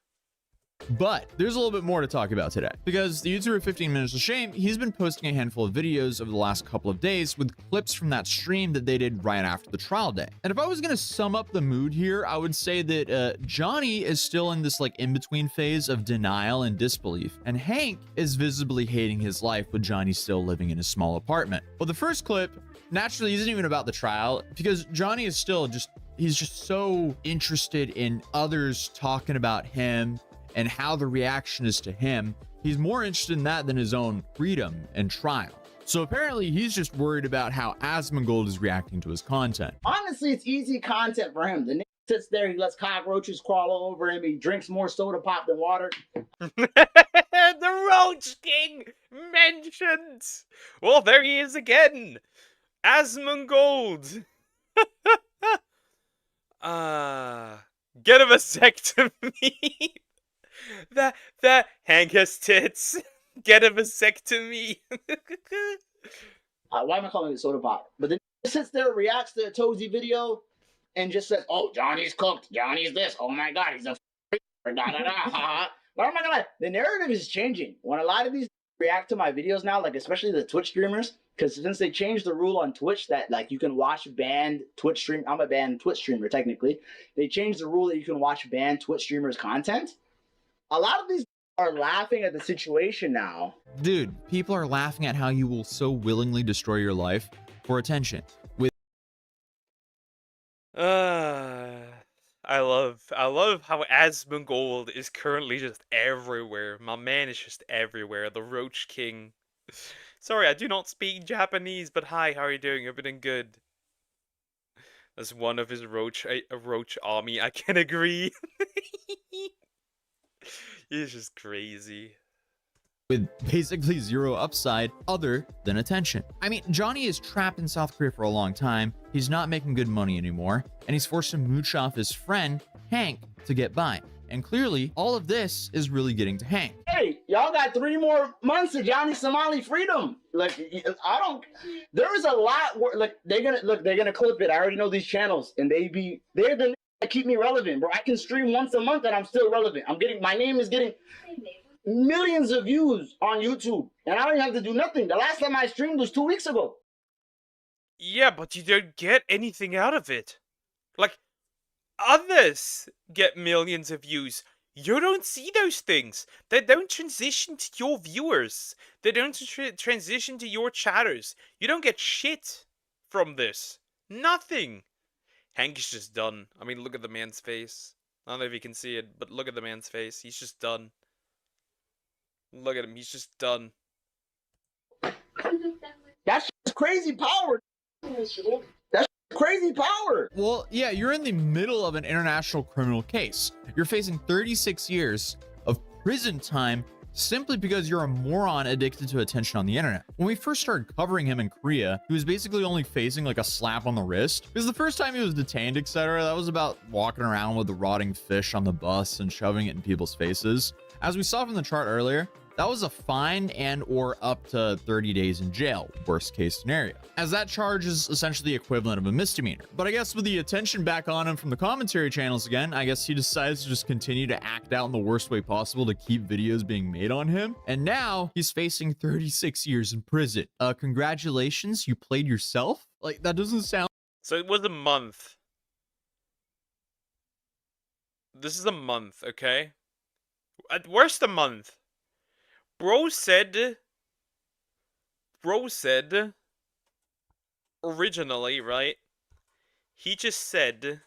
But there's a little bit more to talk about today, because the YouTuber 15 Minutes of Shame, he's been posting a handful of videos over the last couple of days with clips from that stream that they did right after the trial day. And if I was going to sum up the mood here, I would say that Johnny is still in this like in-between phase of denial and disbelief, and Hank is visibly hating his life with Johnny still living in a small apartment. Well, the first clip naturally isn't even about the trial, because Johnny is still he's just so interested in others talking about him and how the reaction is to him. He's more interested in that than his own freedom and trial. So apparently he's just worried about how Asmongold is reacting to his content. Honestly, it's easy content for him. The sits there, he lets cockroaches crawl all over him, he drinks more soda pop than water. The Roach King mentioned. Well, there he is again. Asmongold. Get a vasectomy. that Hank has tits. Get a vasectomy. Why am I calling it soda pop? But then he sits there, reacts to a Tozy video, and just says, "Oh, Johnny's cooked. Johnny's this. Oh my God, he's a da da da ha." But I'm not gonna lie, the narrative is changing. When a lot of these react to my videos now, like especially the Twitch streamers, because since they changed the rule on Twitch that like you can watch banned Twitch stream, I'm a banned Twitch streamer technically. They changed the rule that you can watch banned Twitch streamers' content. A lot of these are laughing at the situation now. Dude, people are laughing at how you will so willingly destroy your life for attention. With I love how Asmongold is currently just everywhere. My man is just everywhere. The Roach King. Sorry, I do not speak Japanese, but hi, how are you doing? Everything good? As one of his roach army, I can agree. He's just crazy. With basically zero upside other than attention. I mean, Johnny is trapped in South Korea for a long time. He's not making good money anymore, and he's forced to mooch off his friend, Hank, to get by. And clearly, all of this is really getting to Hank. Hey, y'all got 3 more months of Johnny Somali freedom. Like, there is a lot. Like, they're gonna clip it. I already know these channels, and they're the that keep me relevant, bro. I can stream once a month and I'm still relevant. My name is getting millions of views on YouTube, and I don't even have to do nothing. The last time I streamed was 2 weeks ago. Yeah, but you don't get anything out of it. Like, others get millions of views. You don't see those things. They don't transition to your viewers. They don't transition to your chatters. You don't get shit from this. Nothing. Hank is just done. I mean, look at the man's face. I don't know if you can see it, but look at the man's face. He's just done. Look at him. He's just done. That's crazy power. That's crazy power. Well, yeah, you're in the middle of an international criminal case. You're facing 36 years of prison time simply because you're a moron addicted to attention on the internet. When we first started covering him in Korea, he was basically only facing like a slap on the wrist. Because the first time he was detained, etc., that was about walking around with the rotting fish on the bus and shoving it in people's faces. As we saw from the chart earlier, that was a fine and or up to 30 days in jail, worst case scenario, as that charge is essentially the equivalent of a misdemeanor. But I guess with the attention back on him from the commentary channels again, I guess he decides to just continue to act out in the worst way possible to keep videos being made on him. And now he's facing 36 years in prison. Congratulations, you played yourself? Like, that doesn't sound... So it was a month. This is a month, okay? At worst a month. Bro said originally, right? He just said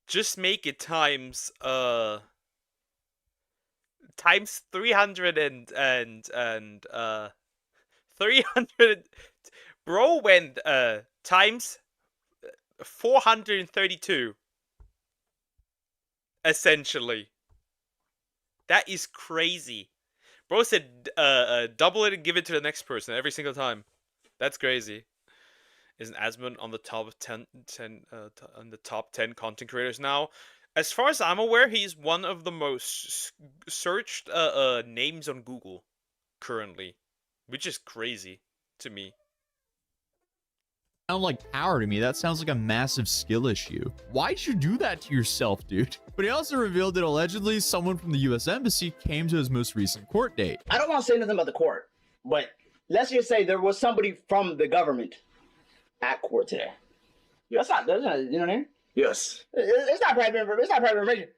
just make it times 300 and 300. Bro went times 432 essentially. That is crazy. Bro said double it and give it to the next person every single time. That's crazy. Isn't Asmund on the top 10 on the top 10 content creators now? As far as I'm aware, he's one of the most searched names on Google currently, which is crazy to me. Sound like power to me. That sounds like a massive skill issue. Why'd you do that to yourself, dude? But he also revealed that allegedly someone from the US Embassy came to his most recent court date. I don't want to say nothing about the court, but let's just say there was somebody from the government at court today. That's not, you know what I mean? Yes. It's not private information.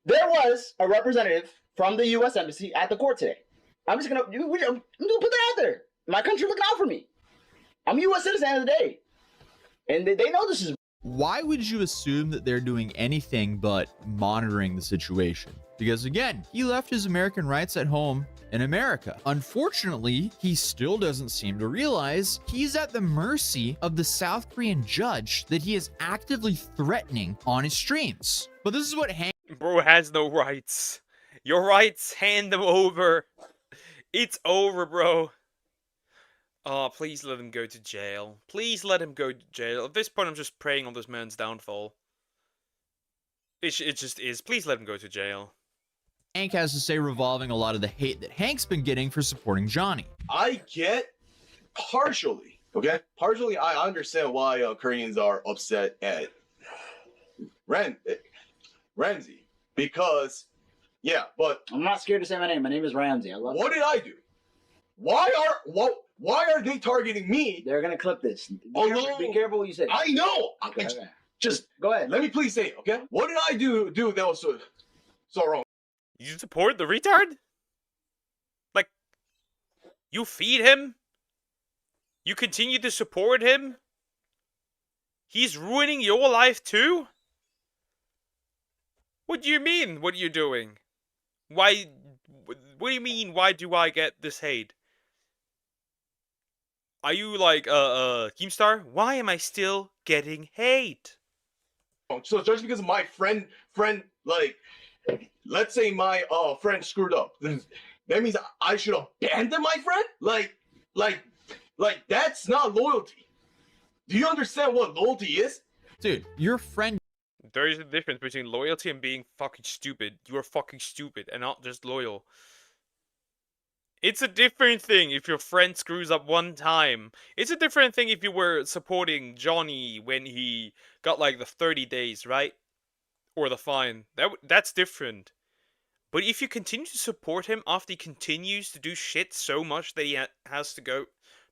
There was a representative from the US Embassy at the court today. I'm just gonna put that out there. My country looking out for me. I'm a US citizen at the end of the day. And they know this is... Why would you assume that they're doing anything but monitoring the situation? Because again, he left his American rights at home in America. Unfortunately, he still doesn't seem to realize he's at the mercy of the South Korean judge that he is actively threatening on his streams. But this is what Hank... Bro has no rights. Your rights, hand them over. It's over, bro. Oh, please let him go to jail. Please let him go to jail. At this point, I'm just praying on this man's downfall. It just is. Please let him go to jail. Hank has to say revolving a lot of the hate that Hank's been getting for supporting Johnny. I get partially, okay? Partially, I understand why Koreans are upset at Ramsey. Because, yeah, but... I'm not scared to say my name. My name is Ramsey. I love What did I do? Why are they targeting me? They're gonna clip this. Be careful what you say. I know. Okay. Just go ahead. Let me please say it, okay? What did I do that was so wrong? You support the retard? Like, you feed him? You continue to support him? He's ruining your life too? What do you mean, what are you doing? Why, what do you mean, why do I get this hate? Are you like, Keemstar? Why am I still getting hate? So just because my friend, like, let's say my friend screwed up, then that means I should abandon my friend? Like that's not loyalty. Do you understand what loyalty is? Dude, your friend... There is a difference between loyalty and being fucking stupid. You are fucking stupid and not just loyal. It's a different thing if your friend screws up one time. It's a different thing if you were supporting Johnny when he got like the 30 days, right? Or the fine. That's different. But if you continue to support him after he continues to do shit so much that he has to go,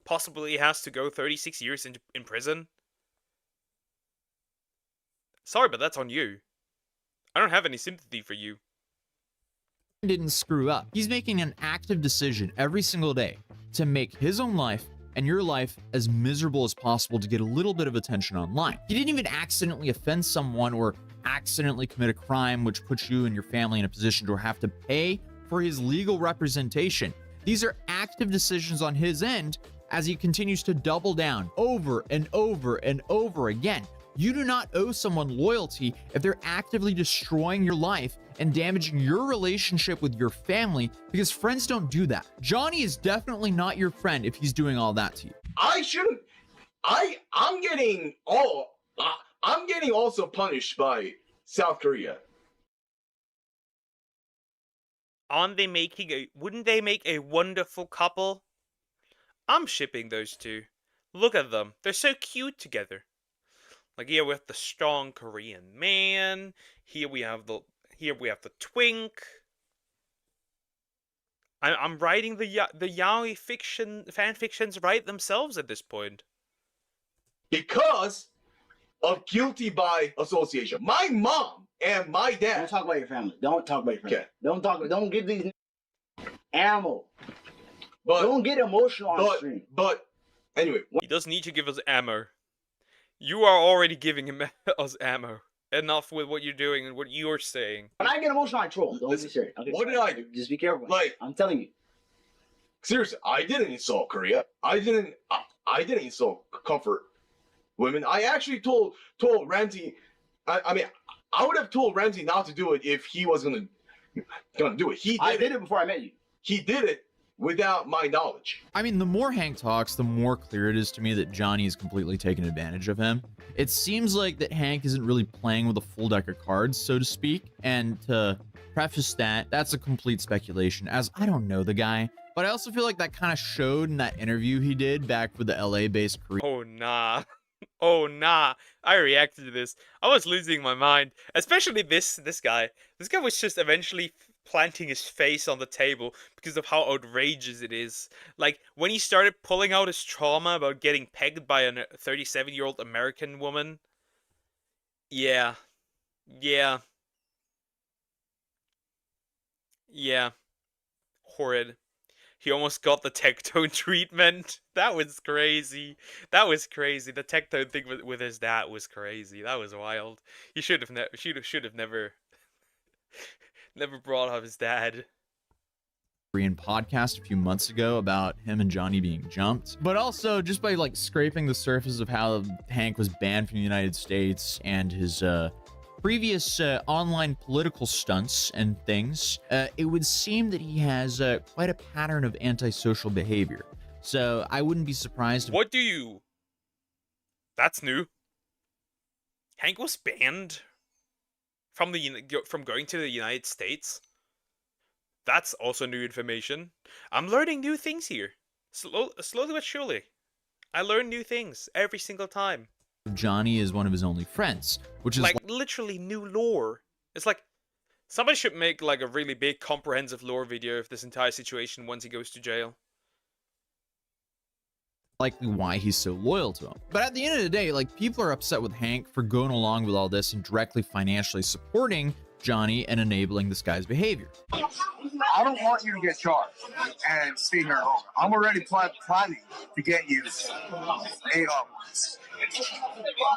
possibly has to go 36 years in prison. Sorry, but that's on you. I don't have any sympathy for you. Didn't screw up. He's making an active decision every single day to make his own life and your life as miserable as possible to get a little bit of attention online. He didn't even accidentally offend someone or accidentally commit a crime which puts you and your family in a position to have to pay for his legal representation. These are active decisions on his end as he continues to double down over and over and over again. You do not owe someone loyalty if they're actively destroying your life and damaging your relationship with your family, because friends don't do that. Johnny is definitely not your friend if he's doing all that to you. I shouldn't. I'm getting also punished by South Korea. Wouldn't they make a wonderful couple? I'm shipping those two. Look at them. They're so cute together. Like here we have the strong Korean man. Here we have the twink. I'm writing the yaoi fan fictions right themselves at this point. Because of guilty by association. My mom and my dad. Don't talk about your family. Don't talk about your family. Okay. Don't give these ammo. But don't get emotional on stream. But anyway, he doesn't need to give us ammo. You are already giving him us ammo. Enough with what you're doing and what you're saying. When I get emotional, I troll. Don't be serious. Okay, what did I do? Just be careful. Like, I'm telling you. Seriously, I didn't insult Korea. I didn't insult comfort women. I actually told Ramsey. I mean, I would have told Ramsey not to do it if he was gonna do it. I did it before I met you. He did it without my knowledge. I mean, the more Hank talks, the more clear it is to me that Johnny is completely taking advantage of him. It seems like that Hank isn't really playing with a full deck of cards, so to speak. And to preface that, that's a complete speculation, as I don't know the guy. But I also feel like that kind of showed in that interview he did back with the LA-based Korean. Oh, nah. Oh, nah. I reacted to this. I was losing my mind. Especially this guy. This guy was just eventually planting his face on the table because of how outrageous it is. Like, when he started pulling out his trauma about getting pegged by a 37-year-old American woman. Yeah. Horrid. He almost got the Tectone treatment. That was crazy. The Tectone thing with his dad was crazy. That was wild. He should have never Never brought up his dad. Korean podcast a few months ago about him and Johnny being jumped, but also just by like scraping the surface of how Hank was banned from the United States and his previous online political stunts and things, it would seem that he has quite a pattern of antisocial behavior. So I wouldn't be surprised. What do you? That's new. Hank was banned from going to the United States. That's also new information. I'm learning new things here. Slowly but surely. I learn new things every single time. Johnny is one of his only friends, which is like literally new lore. It's like somebody should make like a really big comprehensive lore video of this entire situation once he goes to jail. Likely why he's so loyal to him. But at the end of the day, like, people are upset with Hank for going along with all this and directly financially supporting Johnny and enabling this guy's behavior. I don't want you to get charged and stay here longer. I'm already planning to get you a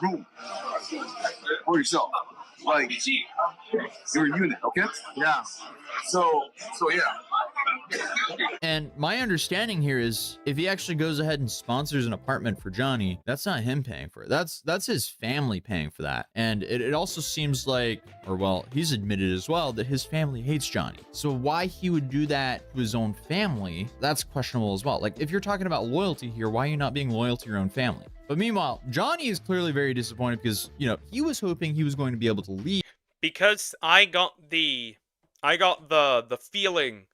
room for yourself. Like, you're a unit, okay? Yeah. So yeah. And my understanding here is if he actually goes ahead and sponsors an apartment for Johnny, that's not him paying for it. That's his family paying for that. And it also seems like, or well, he's admitted as well that his family hates Johnny. So why he would do that to his own family, that's questionable as well. Like, if you're talking about loyalty here, why are you not being loyal to your own family? But meanwhile, Johnny is clearly very disappointed because, you know, he was hoping he was going to be able to leave. Because I got the feeling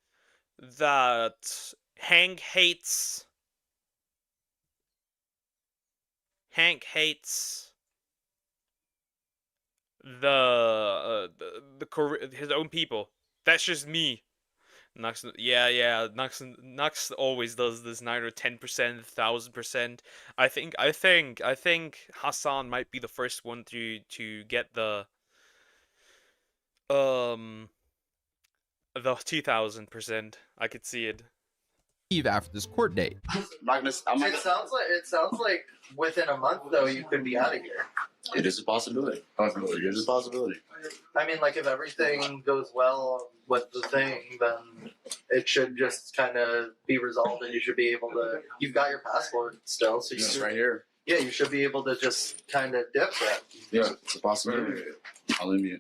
that Hank hates his own people. That's just me. Nux, yeah. Nux always does this 9 or 10%, 1,000%. I think Hassan might be the first one to get the 2,000%. I could see it. After this court date. It sounds like within a month though you could be out of here. It is a possibility. It is a possibility. I mean, like, if everything goes well with the thing, then it should just kind of be resolved, and you should be able to. You've got your passport still, so It's right here. Yeah, you should be able to just kind of dip that. Yeah, it's a possibility. I'll leave you.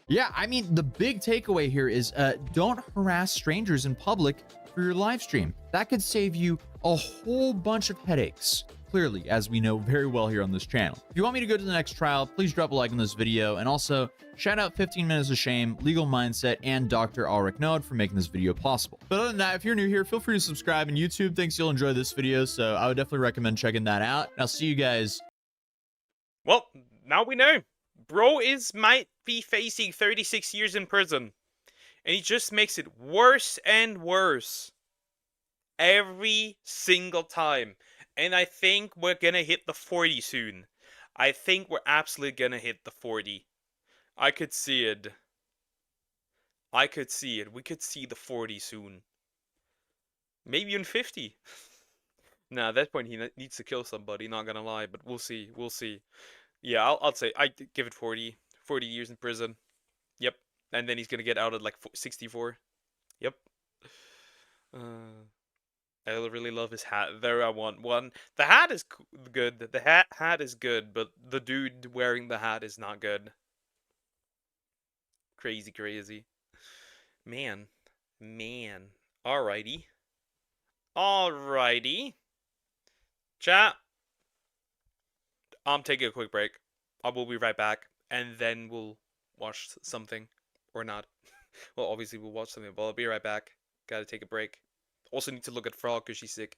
Yeah, I mean, the big takeaway here is don't harass strangers in public for your live stream. That could save you a whole bunch of headaches. Clearly, as we know very well here on this channel. If you want me to go to the next trial, please drop a like on this video, and also shout out 15 Minutes of Shame, Legal Mindset, and Dr. Ulrich Node for making this video possible. But other than that, if you're new here, feel free to subscribe, and YouTube thinks you'll enjoy this video, so I would definitely recommend checking that out. And I'll see you guys. Well, now we know. Bro might be facing 36 years in prison, and he just makes it worse and worse every single time. And I think we're gonna hit the 40 soon. I think we're absolutely gonna hit the 40. I could see it. We could see the 40 soon. Maybe even 50. Nah, at that point he needs to kill somebody, not gonna lie, but we'll see. Yeah, I'll say, I'd give it 40 years in prison. Yep. And then he's gonna get out at like 64. Yep. I really love his hat. There, I want one. The hat is good. The hat is good, but the dude wearing the hat is not good. Crazy. Man. Alrighty. Chat. I'm taking a quick break. I will be right back, and then we'll watch something. Or not. Well, obviously we'll watch something, but I'll be right back. Gotta take a break. Also need to look at Frog because she's sick.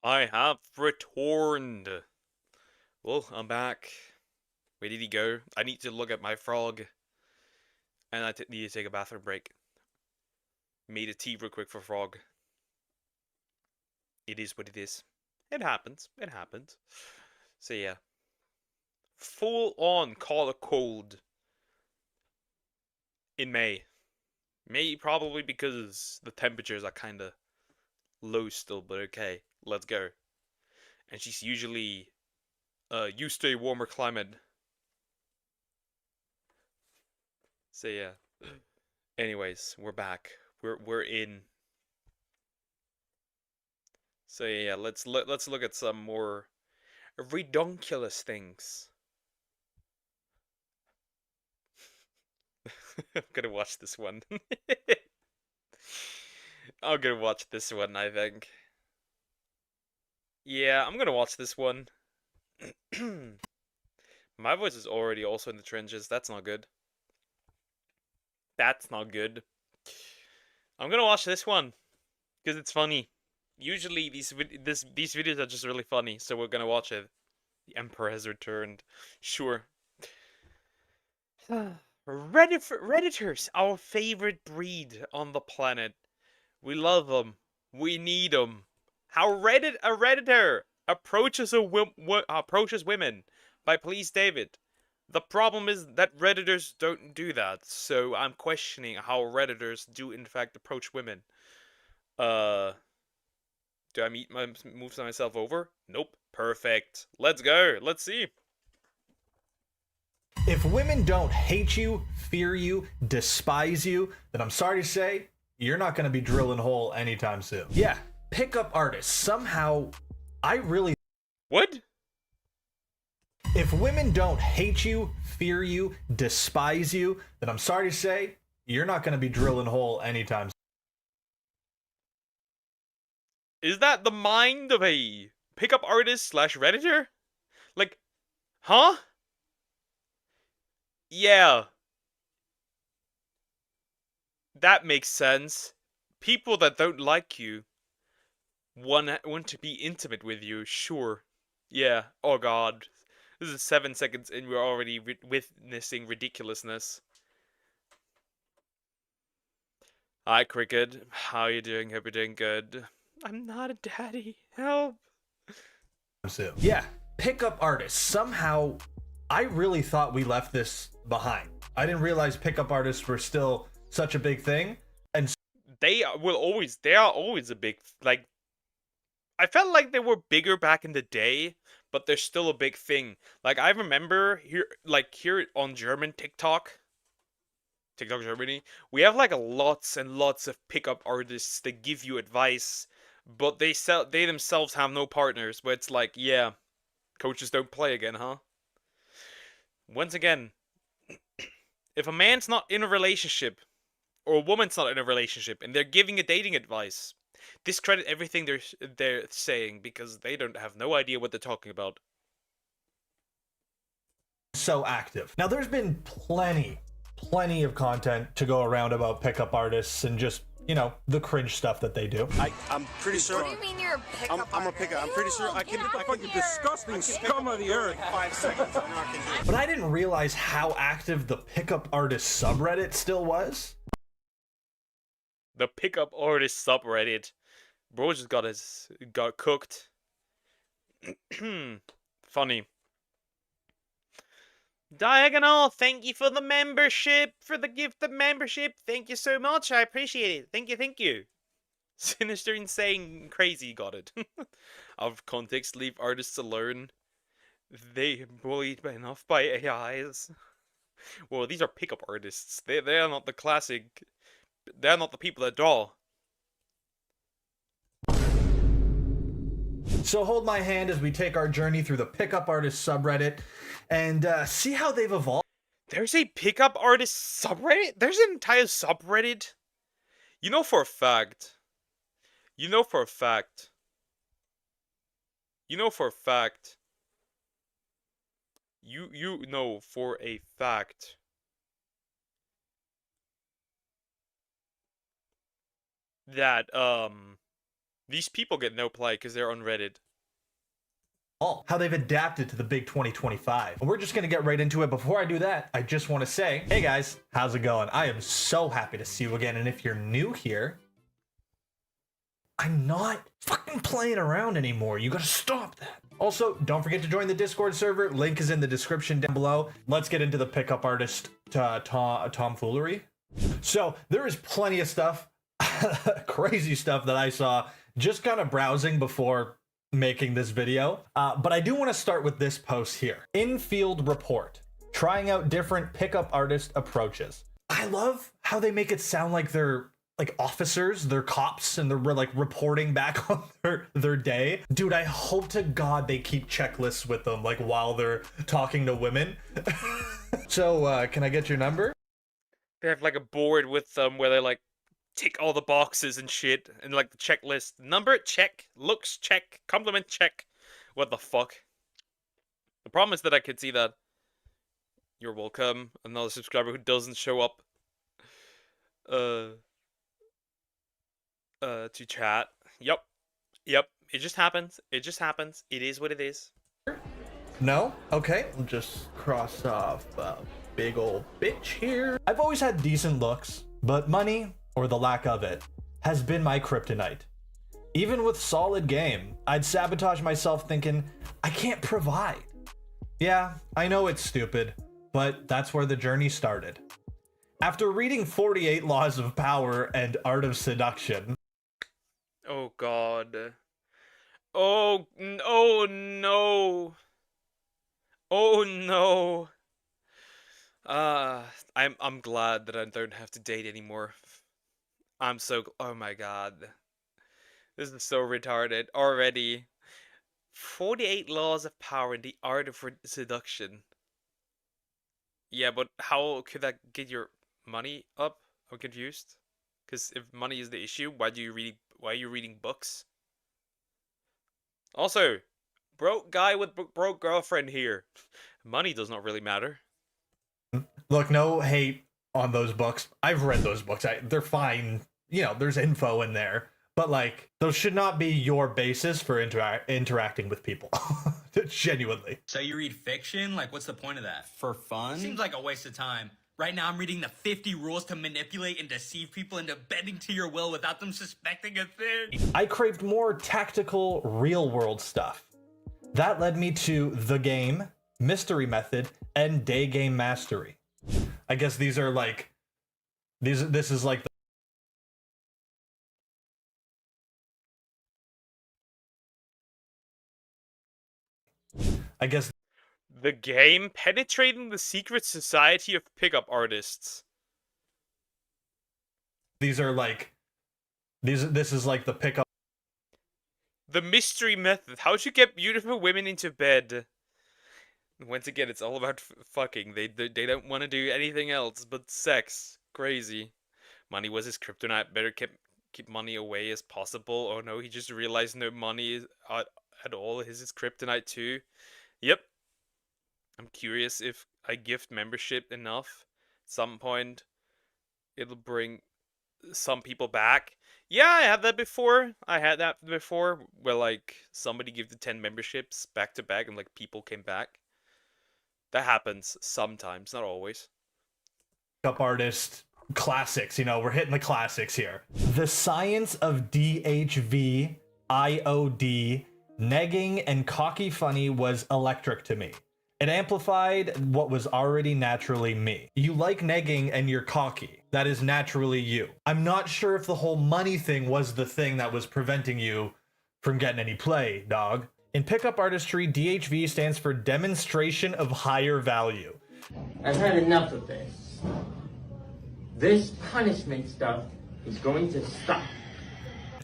I have returned. Well, I'm back. Where did he go? I need to look at my frog. And I need to take a bathroom break. Made a tea real quick for frog. It is what it is. It happens. It happens. So yeah. Full on call a cold. In May. May probably because the temperatures are kinda low still, but okay. Let's go. And she's usually used to a warmer climate. So yeah. Anyways, we're back. We're in. So yeah, let's look at some more redonkulous things. I'm gonna watch this one. I'm gonna watch this one, I think. Yeah, I'm gonna watch this one. My voice is already also in the trenches. That's not good. That's not good. I'm gonna watch this one because it's funny. Usually these videos are just really funny, so we're gonna watch it. The Emperor has returned. Sure. Redditors, our favorite breed on the planet. We love them. We need them. How a Redditor approaches approaches women by Please David. The problem is that Redditors don't do that, so I'm questioning how Redditors do in fact approach women. Do I move myself over? Nope. Perfect. Let's go. Let's see. If women don't hate you, fear you, despise you, then I'm sorry to say, you're not going to be drilling hole anytime soon. Yeah, pickup artists. Somehow, I really... What? If women don't hate you, fear you, despise you, then I'm sorry to say, you're not going to be drilling hole anytime soon. Is that the mind of a pickup artist / Redditor? Like, huh? Yeah. That makes sense. People that don't like you want to be intimate with you, sure. Yeah. Oh god. This is 7 seconds and we're already witnessing ridiculousness. Hi, Cricket. How you doing? Hope you're doing good. I'm not a daddy. Help. Soon. Yeah, pickup artists. Somehow, I really thought we left this behind. I didn't realize pickup artists were still such a big thing. And they are always a big, like, I felt like they were bigger back in the day, but they're still a big thing. Like, I remember here on German TikTok Germany, we have like lots and lots of pickup artists that give you advice, but they themselves have no partners. But it's like, yeah, coaches don't play again, huh? Once again, if a man's not in a relationship, or a woman's not in a relationship, and they're giving a dating advice, discredit everything they're saying because they don't have no idea what they're talking about. So active. Now, there's been plenty of content to go around about pickup artists and just, you know, the cringe stuff that they do. I'm pretty sure. What do you mean you're a pickup I'm a pickup. I'm pretty sure I can. You disgusting scum of the earth. 5 seconds. But I didn't realize how active the pickup artist subreddit still was. The pickup artist subreddit. Bro just got cooked. Funny. Diagonal, thank you for the membership, for the gift of membership. Thank you so much. I appreciate it. Thank you. Sinister, insane, crazy, got it. Out of context, leave artists alone. They bullied enough by AIs. Well, these are pickup artists. They are not the classic. They're not the people that draw. So hold my hand as we take our journey through the pickup artist subreddit and see how they've evolved. There's a pickup artist subreddit? There's an entire subreddit? You know for a fact. You know for a fact that These people get no play because they're on Reddit. How they've adapted to the big 2025. We're just gonna get right into it. Before I do that, I just want to say, hey guys, how's it going? I am so happy to see you again. And if you're new here, I'm not fucking playing around anymore. You gotta stop that. Also, don't forget to join the Discord server. Link is in the description down below. Let's get into the pickup artist tomfoolery. So there is plenty of stuff, crazy stuff that I saw just kind of browsing before making this video. But I do want to start with this post here. In-field report, trying out different pickup artist approaches. I love how they make it sound like they're like officers, they're cops, and they're like reporting back on their day. Dude, I hope to God they keep checklists with them, like while they're talking to women. So, can I get your number? They have like a board with them where they like tick all the boxes and shit, and like the checklist. Number, check. Looks, check. Compliment, check. What the fuck? The problem is that I could see that. You're welcome. Another subscriber who doesn't show up. To chat. Yep. It just happens. It just happens. It is what it is. No? Okay. We'll just cross off big old bitch here. I've always had decent looks, but money, or the lack of it, has been my kryptonite. Even with solid game, I'd sabotage myself thinking, I can't provide. Yeah, I know it's stupid, but that's where the journey started. After reading 48 Laws of Power and Art of Seduction. Oh god. Oh no. Oh no. I'm glad that I don't have to date anymore. Oh my god. This is so retarded already. 48 Laws of Power and the Art of Seduction. Yeah, but how could that get your money up? I'm confused. Because if money is the issue, why are you reading books? Also, broke guy with broke girlfriend here. Money does not really matter. Look, no hate on those books. I've read those books. They're fine. You know, there's info in there. But, like, those should not be your basis for interacting with people. Genuinely. So you read fiction? Like, what's the point of that? For fun? Seems like a waste of time. Right now, I'm reading the 50 rules to manipulate and deceive people into bending to your will without them suspecting a thing. I craved more tactical, real-world stuff. That led me to The Game, Mystery Method, and Day Game Mastery. I guess these are like... This is like... I guess... The Game, penetrating the secret society of pickup artists. These are like... This is like the pickup... The Mystery Method, how to get beautiful women into bed. Once again, it's all about fucking. They don't want to do anything else but sex. Crazy. Money was his kryptonite. Better keep money away as possible. Oh no, he just realized no money is at all is his kryptonite too. Yep. I'm curious if I gift membership enough. At some point, it'll bring some people back. Yeah, I had that before. Where like somebody gifted 10 memberships back to back and like people came back. That happens sometimes, not always. Up artist classics, you know, we're hitting the classics here. The science of DHV, IOD, negging, and cocky funny was electric to me. It amplified what was already naturally me. You like negging and you're cocky. That is naturally you. I'm not sure if the whole money thing was the thing that was preventing you from getting any play, dog. In pickup artistry, DHV stands for demonstration of higher value. I've had enough of this. This punishment stuff is going to stop.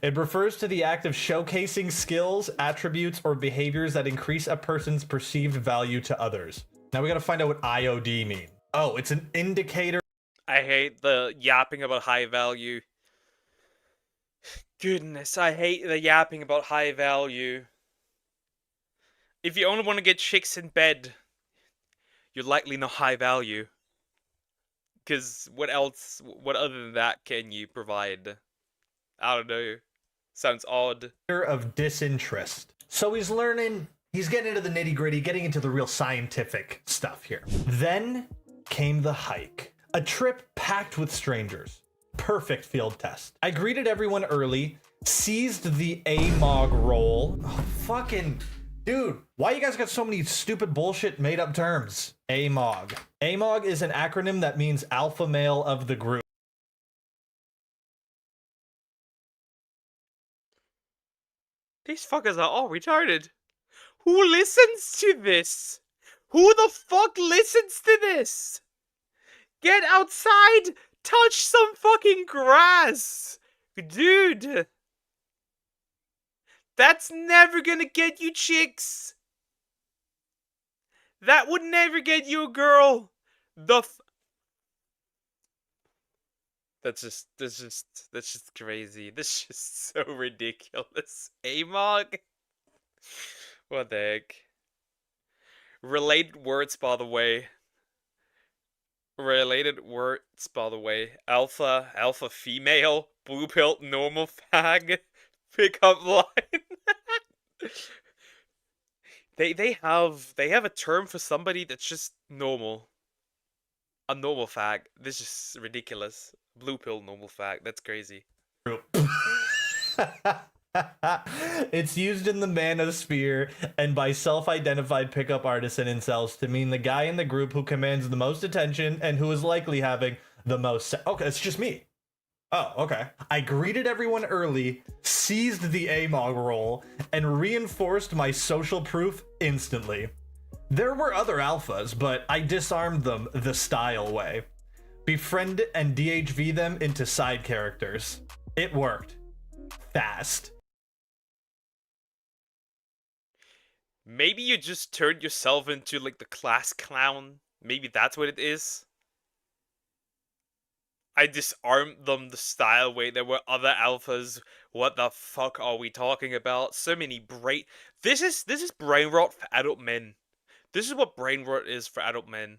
It refers to the act of showcasing skills, attributes, or behaviors that increase a person's perceived value to others. Now we gotta find out what IOD mean. Oh, it's an indicator. I hate the yapping about high value. Goodness, I hate the yapping about high value. If you only want to get chicks in bed, you're likely not high value. Because what other than that can you provide? I don't know. Sounds odd. Of disinterest. So he's learning, he's getting into the nitty gritty, getting into the real scientific stuff here. Then came the hike. A trip packed with strangers. Perfect field test. I greeted everyone early, seized the AMOG role. Oh, fucking dude, why you guys got so many stupid bullshit made up terms? AMOG. AMOG is an acronym that means alpha male of the group. These fuckers are all retarded. Who listens to this? Who the fuck listens to this? Get outside! Touch some fucking grass! Dude! That's never gonna get you chicks! That would never get you a girl! That's just crazy. That's just so ridiculous. AMOG? What the heck? Related words, by the way. Alpha female, blue pill, normal fag, pickup line. They have a term for somebody that's just normal. A normal fag. This is ridiculous. Blue pill normal fag. That's crazy. It's used in the manosphere and by self-identified pickup artists and incels to mean the guy in the group who commands the most attention and who is likely having the most okay, it's just me. Oh, okay. I greeted everyone early, seized the AMOG role, and reinforced my social proof instantly. There were other alphas, but I disarmed them the style way. Befriend and DHV them into side characters. It worked. Fast. Maybe you just turned yourself into like the class clown. Maybe that's what it is. I disarmed them the style way. There were other alphas. What the fuck are we talking about? So many brain. This is brain rot for adult men. This is what brain rot is for adult men.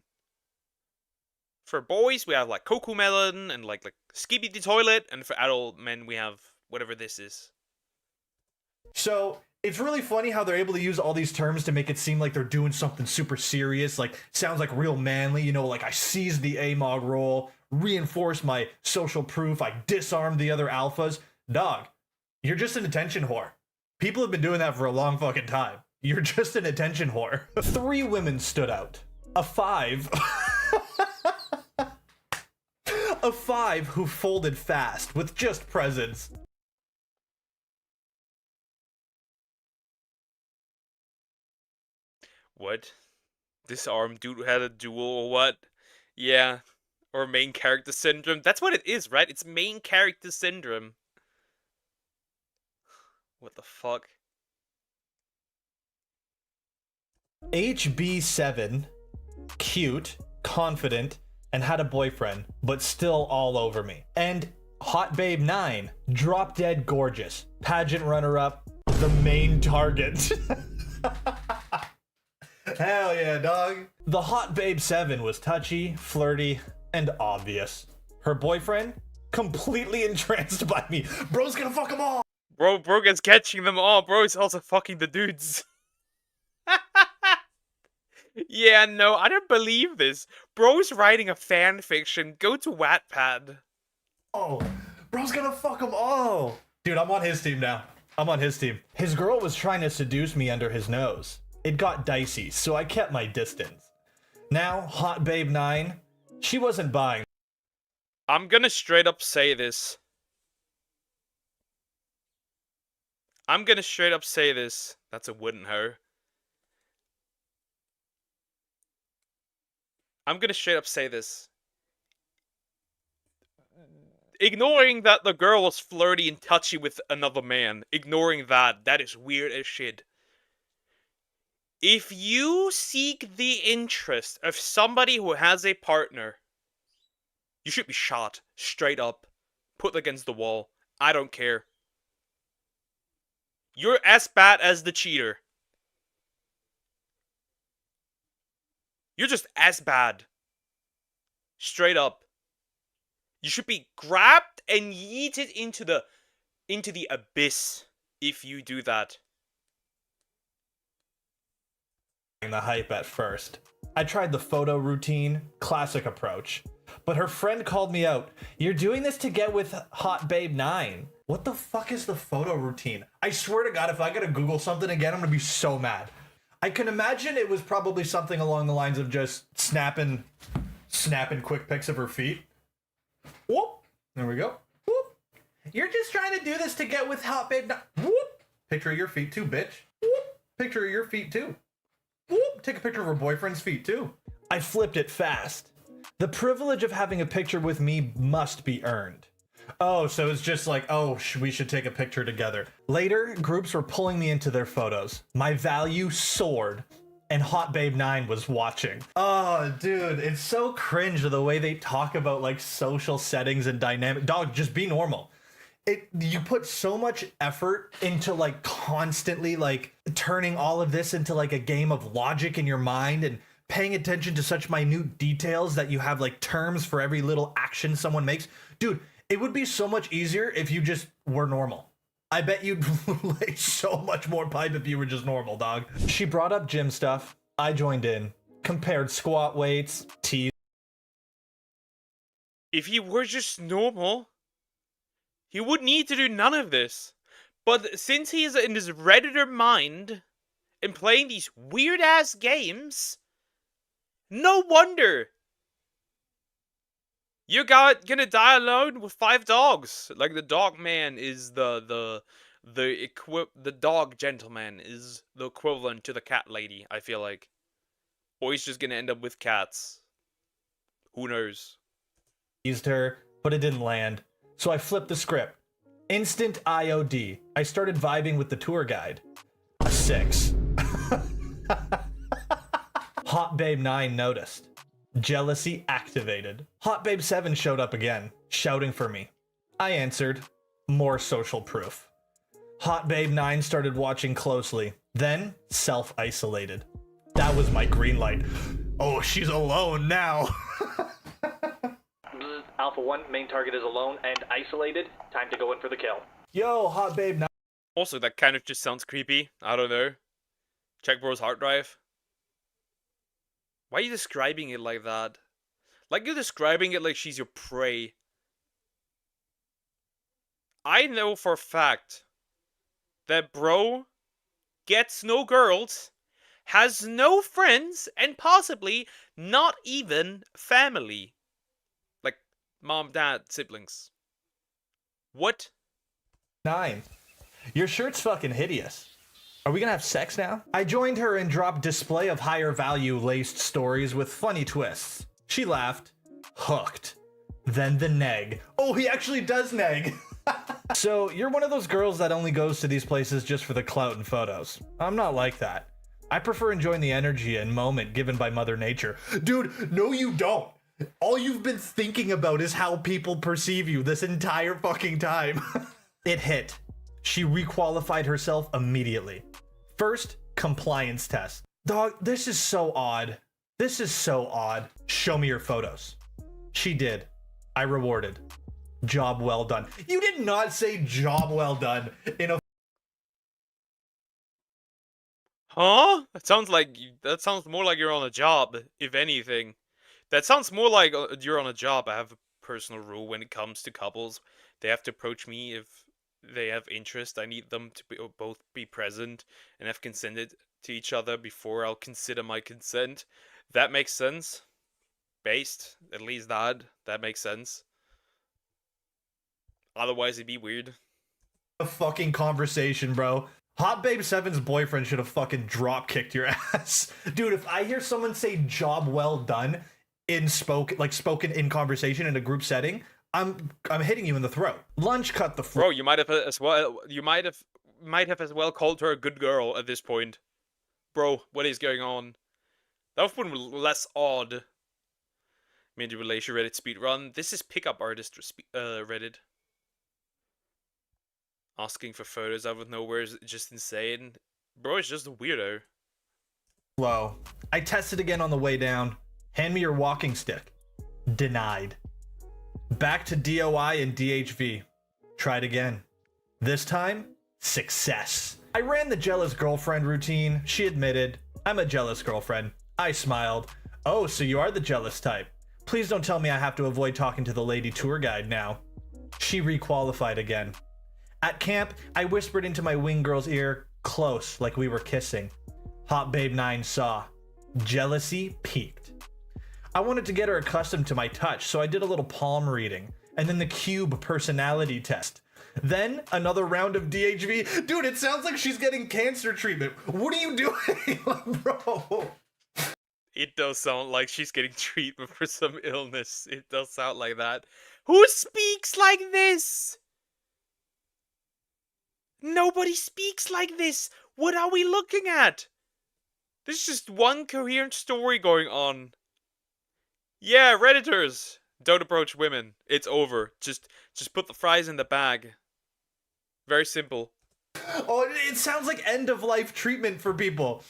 For boys, we have like Cocoa Melon and like Skibidi the Toilet, and for adult men, we have whatever this is. So it's really funny how they're able to use all these terms to make it seem like they're doing something super serious. Like sounds like real manly. You know, like I seized the AMOG role, reinforced my social proof, I disarmed the other alphas. Dog, you're just an attention whore. People have been doing that for a long fucking time. You're just an attention whore. 3 women stood out. A 5. A 5 who folded fast with just presence. What? This arm dude had a duel or what? Yeah. Or main character syndrome. That's what it is, right? It's main character syndrome. What the fuck? HB7, cute, confident, and had a boyfriend, but still all over me. And Hot Babe 9, drop dead gorgeous, pageant runner-up, the main target. Hell yeah, dog. The Hot Babe 7 was touchy, flirty, and obvious. Her boyfriend, completely entranced by me. Bro's gonna fuck them all. Bro gets catching them all. Bro is also fucking the dudes. Yeah, no, I don't believe this. Bro's writing a fan fiction. Go to Wattpad. Oh, bro's gonna fuck them all. Dude, I'm on his team now. I'm on his team. His girl was trying to seduce me under his nose. It got dicey, so I kept my distance. Now, Hot Babe 9, she wasn't buying. I'm gonna straight up say this. That's a wooden hoe. I'm gonna straight up say this. Ignoring that the girl was flirty and touchy with another man, ignoring that is weird as shit. If you seek the interest of somebody who has a partner, you should be shot, straight up, put against the wall. I don't care. You're as bad as the cheater. You're just as bad. Straight up. You should be grabbed and yeeted into the into the abyss if you do that. The hype at first. I tried the photo routine, classic approach. But her friend called me out. You're doing this to get with Hot Babe 9. What the fuck is the photo routine? I swear to God, if I gotta Google something again, I'm gonna be so mad. I can imagine it was probably something along the lines of just snapping quick pics of her feet. Whoop. There we go. Whoop. You're just trying to do this to get with Hot Babe 9. Whoop. Picture of your feet too, bitch. Whoop. Picture of your feet too. Whoop, take a picture of her boyfriend's feet too. I flipped it fast. The privilege of having a picture with me must be earned. Oh, so it's just like, oh, we should take a picture together. Later, groups were pulling me into their photos. My value soared, and Hot Babe 9 was watching. Oh, dude, it's so cringe the way they talk about like social settings and dynamic. Dog, just be normal. You put so much effort into like constantly like turning all of this into like a game of logic in your mind and paying attention to such minute details that you have like terms for every little action someone makes. Dude, it would be so much easier if you just were normal. I bet you'd lay so much more pipe if you were just normal, dog. She brought up gym stuff. I joined in, compared squat weights, tees. If he were just normal, he would need to do none of this. But since he is in his Redditor mind and playing these weird-ass games, no wonder you're gonna die alone with 5 dogs. Like, the dog man is the dog gentleman is the equivalent to the cat lady, I feel like. Or he's just gonna end up with cats. Who knows? Used her, but it didn't land. So I flipped the script. Instant IOD. I started vibing with the tour guide. A 6. Hot Babe 9 noticed. Jealousy activated. Hot Babe 7 showed up again, shouting for me. I answered. More social proof. Hot Babe 9 started watching closely, then self-isolated. That was my green light. Oh, she's alone now. Alpha 1, main target is alone and isolated. Time to go in for the kill. Yo, Hot Babe 9. Also, that kind of just sounds creepy. I don't know. Check bro's hard drive. Why are you describing it like that? Like you're describing it like she's your prey. I know for a fact that bro gets no girls, has no friends, and possibly not even family. Like mom, dad, siblings. What? 9. Your shirt's fucking hideous. Are we gonna have sex now? I joined her and dropped display of higher value laced stories with funny twists. She laughed. Hooked. Then the neg. Oh, he actually does neg. So you're one of those girls that only goes to these places just for the clout and photos. I'm not like that. I prefer enjoying the energy and moment given by Mother Nature. Dude, no you don't. All you've been thinking about is how people perceive you this entire fucking time. It hit. She requalified herself immediately. First, compliance test. Dog, this is so odd. This is so odd. Show me your photos. She did. I rewarded. Job well done. You did not say job well done in a... Huh? That sounds more like you're on a job, if anything. That sounds more like you're on a job. I have a personal rule when it comes to couples. They have to approach me if they have interest. I need them to both be present and have consented to each other before I'll consider my consent. That makes sense. Based, at least that makes sense. Otherwise, it'd be weird. A fucking conversation, bro. Hot Babe 7's boyfriend should have fucking drop kicked your ass. Dude, if I hear someone say job well done spoken in conversation in a group setting, I'm hitting you in the throat. Lunch cut the Bro, you might have as well. You might have as well called her a good girl at this point. Bro, what is going on? That would have been less odd. Made relation Reddit speedrun. This is pickup artist Reddit. Asking for photos out of nowhere is just insane. Bro, it's just a weirdo. Whoa. I tested again on the way down. Hand me your walking stick. Denied. Back to DOI and DHV. Tried again. This time, success. I ran the jealous girlfriend routine. She admitted, I'm a jealous girlfriend. I smiled. Oh, so you are the jealous type. Please don't tell me I have to avoid talking to the lady tour guide now. She requalified again. At camp, I whispered into my wing girl's ear, close, like we were kissing. Hot Babe 9 saw. Jealousy peaked. I wanted to get her accustomed to my touch, so I did a little palm reading, and then the cube personality test. Then another round of DHV. Dude, it sounds like she's getting cancer treatment. What are you doing, bro? It does sound like she's getting treatment for some illness. It does sound like that. Who speaks like this? Nobody speaks like this. What are we looking at? There's just one coherent story going on. Yeah, Redditors, don't approach women. It's over. Just put the fries in the bag. Very simple. Oh, it sounds like end of life treatment for people.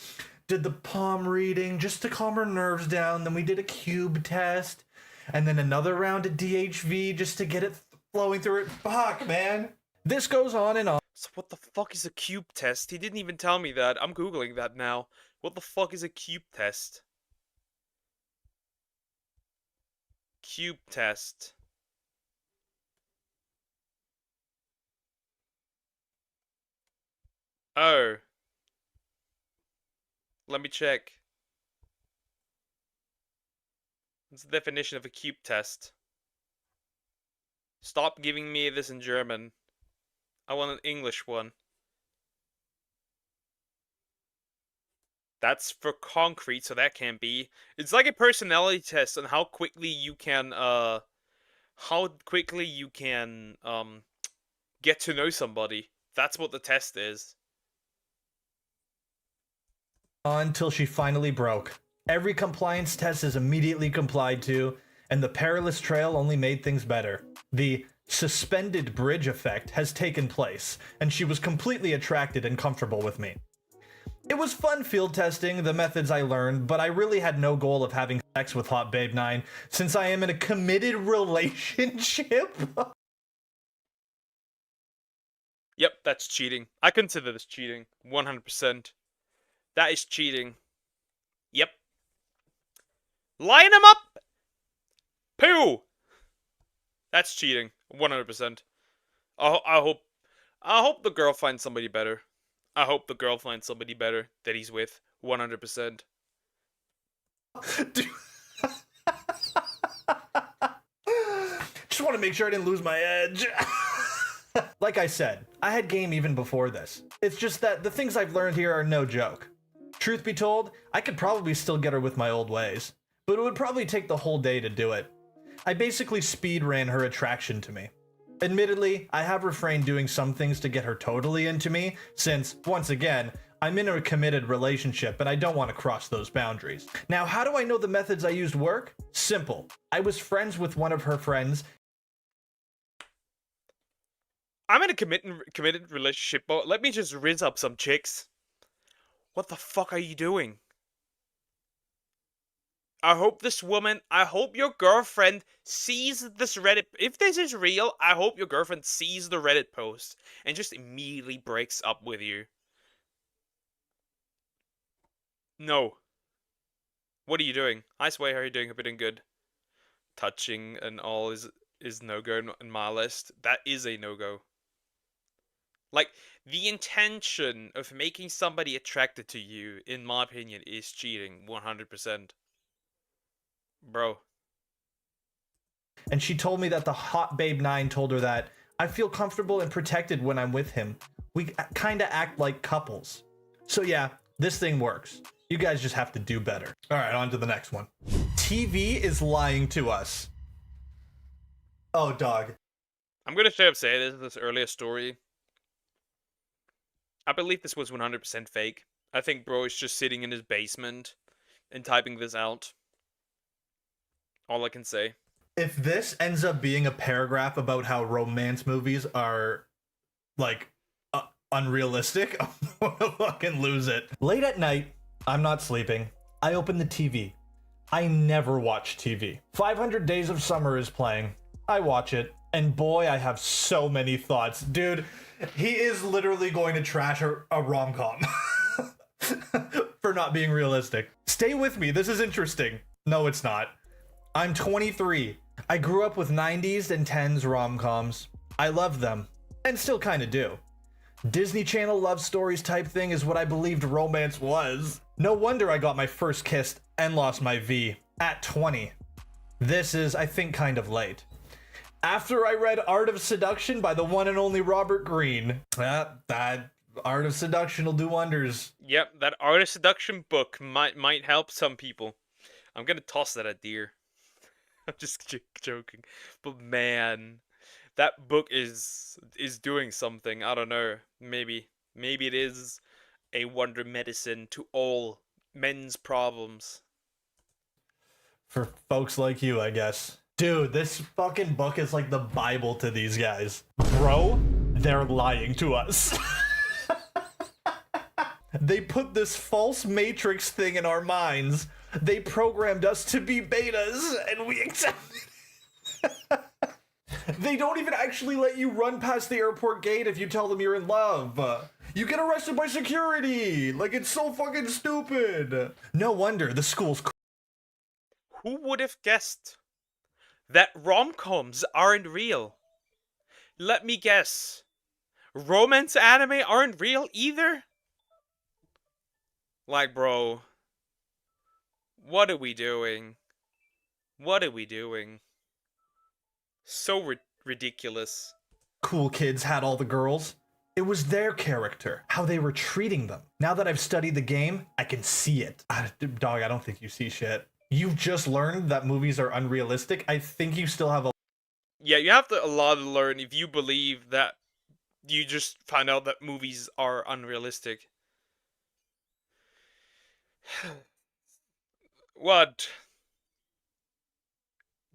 Did the palm reading just to calm her nerves down. Then we did a cube test. And then another round of DHV just to get it flowing through it. Fuck, man. This goes on and on. So what the fuck is a cube test? He didn't even tell me that. I'm Googling that now. What the fuck is a cube test? Cube test. Oh. Let me check. What's the definition of a cube test? Stop giving me this in German. I want an English one. That's for concrete, so that can't be. It's like a personality test on how quickly you can, get to know somebody. That's what the test is. Until she finally broke. Every compliance test is immediately complied to, and the perilous trail only made things better. The suspended bridge effect has taken place, and she was completely attracted and comfortable with me. It was fun field testing the methods I learned, but I really had no goal of having sex with Hot Babe 9 since I am in a committed relationship. Yep, that's cheating. I consider this cheating. 100%. That is cheating. Yep. Line them up! Poo! That's cheating. 100%. I hope the girl finds somebody better. I hope the girl finds somebody better that he's with. 100%. Just want to make sure I didn't lose my edge. Like I said, I had game even before this. It's just that the things I've learned here are no joke. Truth be told, I could probably still get her with my old ways, but it would probably take the whole day to do it. I basically speed ran her attraction to me. Admittedly, I have refrained doing some things to get her totally into me, since, once again, I'm in a committed relationship and I don't want to cross those boundaries. Now, how do I know the methods I used work? Simple. I was friends with one of her friends. I'm in a committed relationship, but let me just rinse up some chicks. What the fuck are you doing? I hope your girlfriend sees this Reddit. If this is real, I hope your girlfriend sees the Reddit post and just immediately breaks up with you. No. What are you doing? Hi Sway, how are you doing? Hope you're doing good. Touching and all is no-go in my list. That is a no-go. Like, the intention of making somebody attracted to you, in my opinion, is cheating 100%. Bro. And she told me that the Hot Babe 9 told her that I feel comfortable and protected when I'm with him. We kinda act like couples. So yeah, this thing works. You guys just have to do better. Alright, on to the next one. TV is lying to us. Oh, dog. I'm gonna straight up say this earlier story. I believe this was 100% fake. I think bro is just sitting in his basement and typing this out. All I can say. If this ends up being a paragraph about how romance movies are, like, unrealistic, I'm gonna fucking lose it. Late at night, I'm not sleeping. I open the TV. I never watch TV. 500 Days of Summer is playing. I watch it. And boy, I have so many thoughts. Dude, he is literally going to trash a rom-com for not being realistic. Stay with me, this is interesting. No, it's not. I'm 23. I grew up with 90s and 10s rom-coms. I love them, and still kinda do. Disney Channel love stories type thing is what I believed romance was. No wonder I got my first kiss and lost my V at 20. This is, I think, kind of late. After I read Art of Seduction by the one and only Robert Greene. That Art of Seduction will do wonders. Yep, that Art of Seduction book might help some people. I'm gonna toss that at deer. I'm just joking. But man, that book is doing something. I don't know. Maybe it is a wonder medicine to all men's problems. For folks like you, I guess. Dude, this fucking book is like the Bible to these guys. Bro, they're lying to us. They put this false matrix thing in our minds. They programmed us to be betas, and we accepted it. They don't even actually let you run past the airport gate if you tell them you're in love. You get arrested by security. Like, it's so fucking stupid. No wonder the school's... Who would have guessed that rom-coms aren't real? Let me guess. Romance anime aren't real either? Like, bro, what are we doing? What are we doing? So ridiculous. Cool kids had all the girls. It was their character, how they were treating them. Now that I've studied the game, I can see it. Dog, I don't think you see shit. You've just learned that movies are unrealistic. I think you still have a... Yeah, you have a lot to learn if you believe that you just find out that movies are unrealistic. What?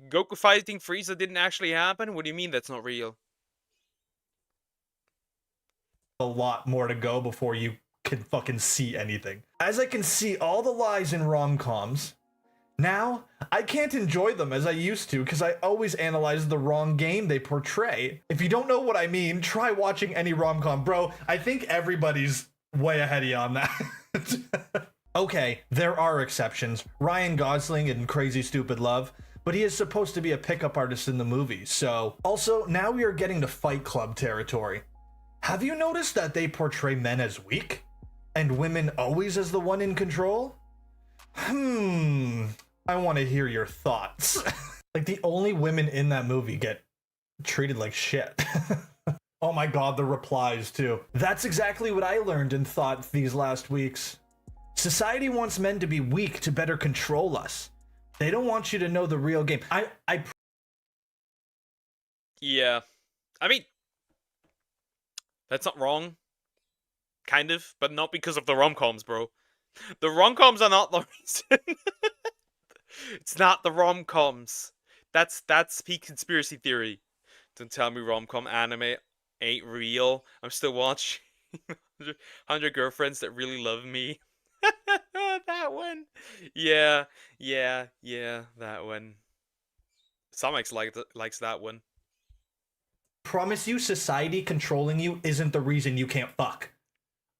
Goku fighting Frieza didn't actually happen? What do you mean that's not real? A lot more to go before you can fucking see anything. As I can see all the lies in rom-coms, now I can't enjoy them as I used to because I always analyze the wrong game they portray. If you don't know what I mean, try watching any rom-com. Bro, I think everybody's way ahead of you on that. Okay, there are exceptions. Ryan Gosling in Crazy Stupid Love, but he is supposed to be a pickup artist in the movie, so... Also, now we are getting to Fight Club territory. Have you noticed that they portray men as weak? And women always as the one in control? I want to hear your thoughts. Like, the only women in that movie get treated like shit. Oh my god, the replies, too. That's exactly what I learned and thought these last weeks. Society wants men to be weak to better control us. They don't want you to know the real game. Yeah. I mean, that's not wrong. Kind of, but not because of the rom-coms, bro. The rom-coms are not the reason. It's not the rom-coms. That's peak conspiracy theory. Don't tell me rom-com anime ain't real. I'm still watching 100 Girlfriends That Really Love Me. That one. Yeah, that one. Samix likes that one. Promise you, society controlling you isn't the reason you can't fuck.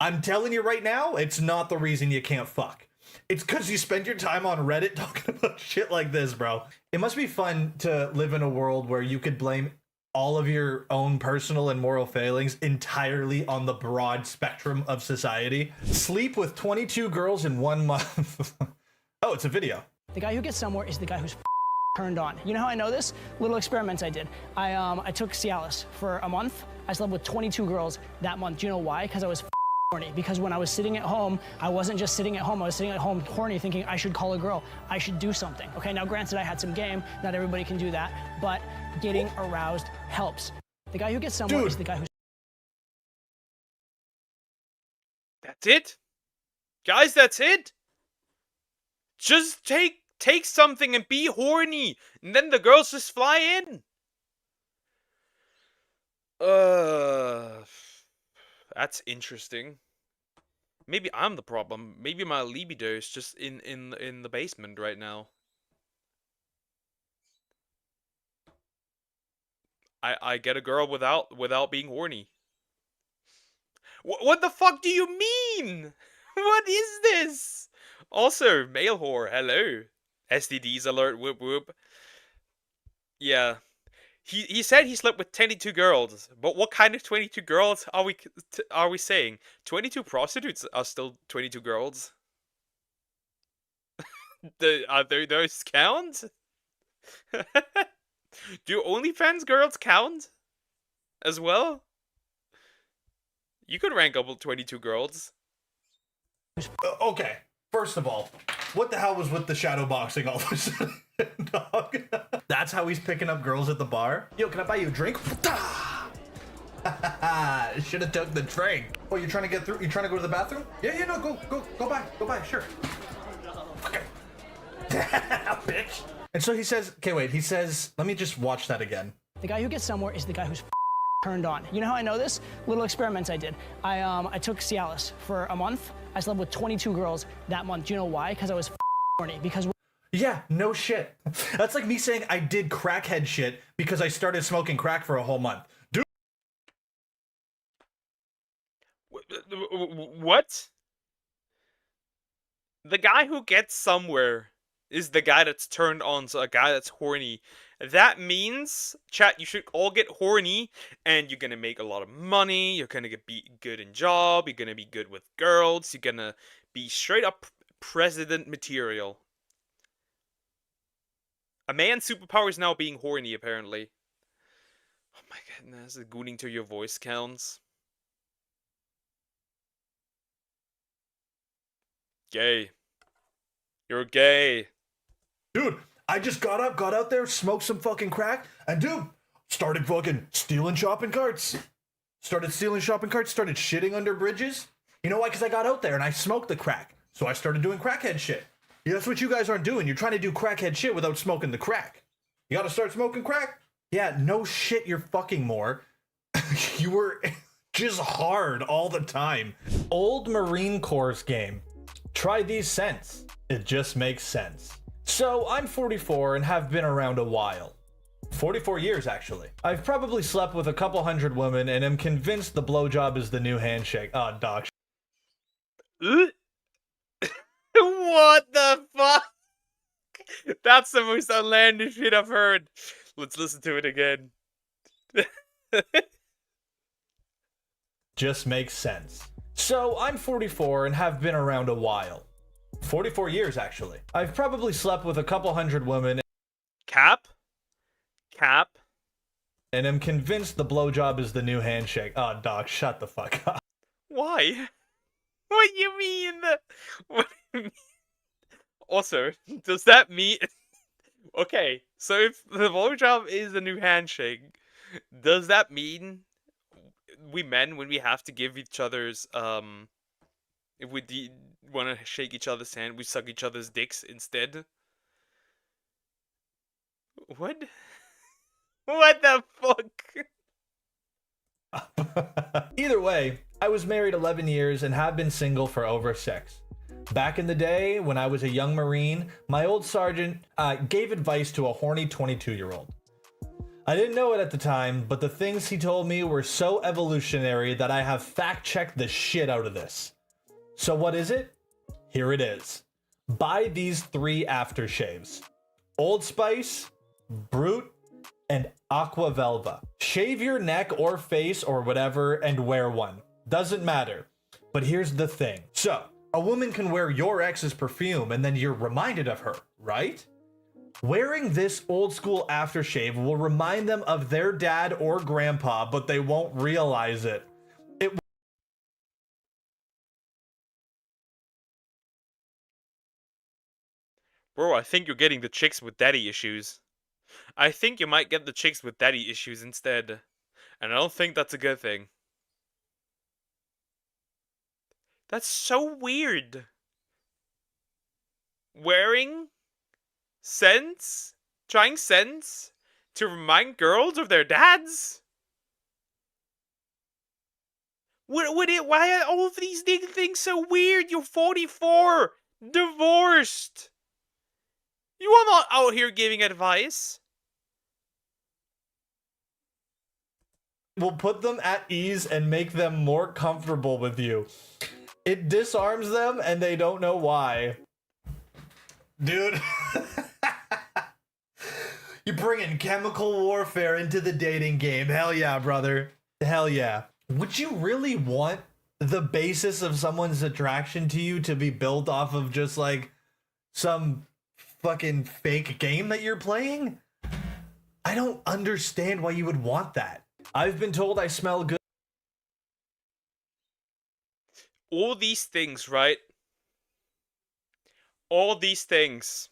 I'm telling you right now, it's not the reason you can't fuck. It's because you spend your time on Reddit talking about shit like this, bro. It must be fun to live in a world where you could blame all of your own personal and moral failings entirely on the broad spectrum of society. Sleep with 22 girls in 1 month. Oh, it's a video. The guy who gets somewhere is the guy who's turned on. You know how I know this? Little experiments I did. I took Cialis for a month. I slept with 22 girls that month. Do you know why? Because I was horny. Because when I was sitting at home, I wasn't just sitting at home. I was sitting at home horny thinking I should call a girl. I should do something. Okay, now granted I had some game. Not everybody can do that. But getting aroused helps. The guy who gets somewhere is the guy who's... That's it? Guys, that's it? Just take something and be horny, and then the girls just fly in. That's interesting. Maybe I'm the problem. Maybe my libido is just in the basement right now. I get a girl without being horny. What the fuck do you mean? What is this? Also, male whore, hello. STDs alert, whoop whoop. Yeah. He said he slept with 22 girls, but what kind of 22 girls are we saying? 22 prostitutes are still 22 girls. Are those count? Do OnlyFans girls count as well? You could rank up with 22 girls. Okay, first of all, what the hell was with the shadow boxing all of a sudden, dog? That's how he's picking up girls at the bar? Yo, can I buy you a drink? Should have took the drink. Oh, you're trying to get through? You trying to go to the bathroom? Yeah, no, go by, sure. Okay. Bitch. And so he says, okay, wait, he says, let me just watch that again. The guy who gets somewhere is the guy who's turned on. You know how I know this? Little experiments I did. I took Cialis for a month. I slept with 22 girls that month. Do you know why? Because I was horny. Because yeah, no shit. That's like me saying I did crackhead shit because I started smoking crack for a whole month. Dude. What? The guy who gets somewhere is the guy that's turned on, so a guy that's horny. That means, chat, you should all get horny, and you're gonna make a lot of money, you're gonna be good in job, you're gonna be good with girls, you're gonna be straight up president material. A man's superpower is now being horny, apparently. Oh my goodness, the gooning to your voice counts. Gay. You're gay. Dude, I just got out there, smoked some fucking crack, and dude, started fucking stealing shopping carts. Started shitting under bridges. You know why? Because I got out there and I smoked the crack. So I started doing crackhead shit. Yeah, that's what you guys aren't doing. You're trying to do crackhead shit without smoking the crack. You gotta start smoking crack? Yeah, no shit, you're fucking more. You were just hard all the time. Old Marine Corps game. Try these scents. It just makes sense. So, I'm 44 and have been around a while. 44 years, actually. I've probably slept with a couple hundred women and am convinced the blowjob is the new handshake. Oh, dog. What the fuck? That's the most outlandish shit I've heard. Let's listen to it again. Just makes sense. So, I'm 44 and have been around a while. 44 years, actually. I've probably slept with a couple hundred women. Cap? And am convinced the blowjob is the new handshake. Oh, dog, shut the fuck up. Why? What do you mean? What do you mean? Also, does that mean... Okay, so if the blowjob is the new handshake, does that mean we men, when we have to give each other's, if we want to shake each other's hand, we suck each other's dicks instead? What? What the fuck? Either way, I was married 11 years and have been single for over 6. Back in the day, when I was a young Marine, my old sergeant gave advice to a horny 22-year-old. I didn't know it at the time, but the things he told me were so evolutionary that I have fact-checked the shit out of this. So what is it? Here it is. Buy these 3 aftershaves. Old Spice, Brute, and Aqua Velva. Shave your neck or face or whatever and wear one. Doesn't matter. But here's the thing. So, a woman can wear your ex's perfume and then you're reminded of her, right? Wearing this old school aftershave will remind them of their dad or grandpa, but they won't realize it. Bro, I think you're getting the chicks with daddy issues. I think you might get the chicks with daddy issues instead. And I don't think that's a good thing. That's so weird. Wearing scents? Trying scents? To remind girls of their dads? Why are all of these things so weird? You're 44! Divorced! You are not out here giving advice. will put them at ease and make them more comfortable with you. It disarms them and they don't know why. Dude. You're bringing chemical warfare into the dating game. Hell yeah, brother. Hell yeah. Would you really want the basis of someone's attraction to you to be built off of just like some fucking fake game that you're playing? I don't understand why you would want that. I've been told I smell good. All these things, right? All these things.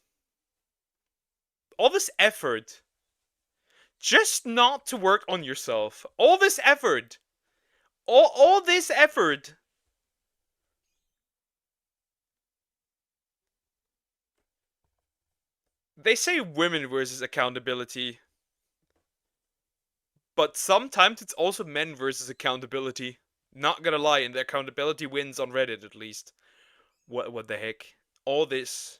All this effort. Just not to work on yourself. All this effort. All this effort. They say women versus accountability. But sometimes it's also men versus accountability. Not gonna lie, and the accountability wins on Reddit at least. What the heck? All this.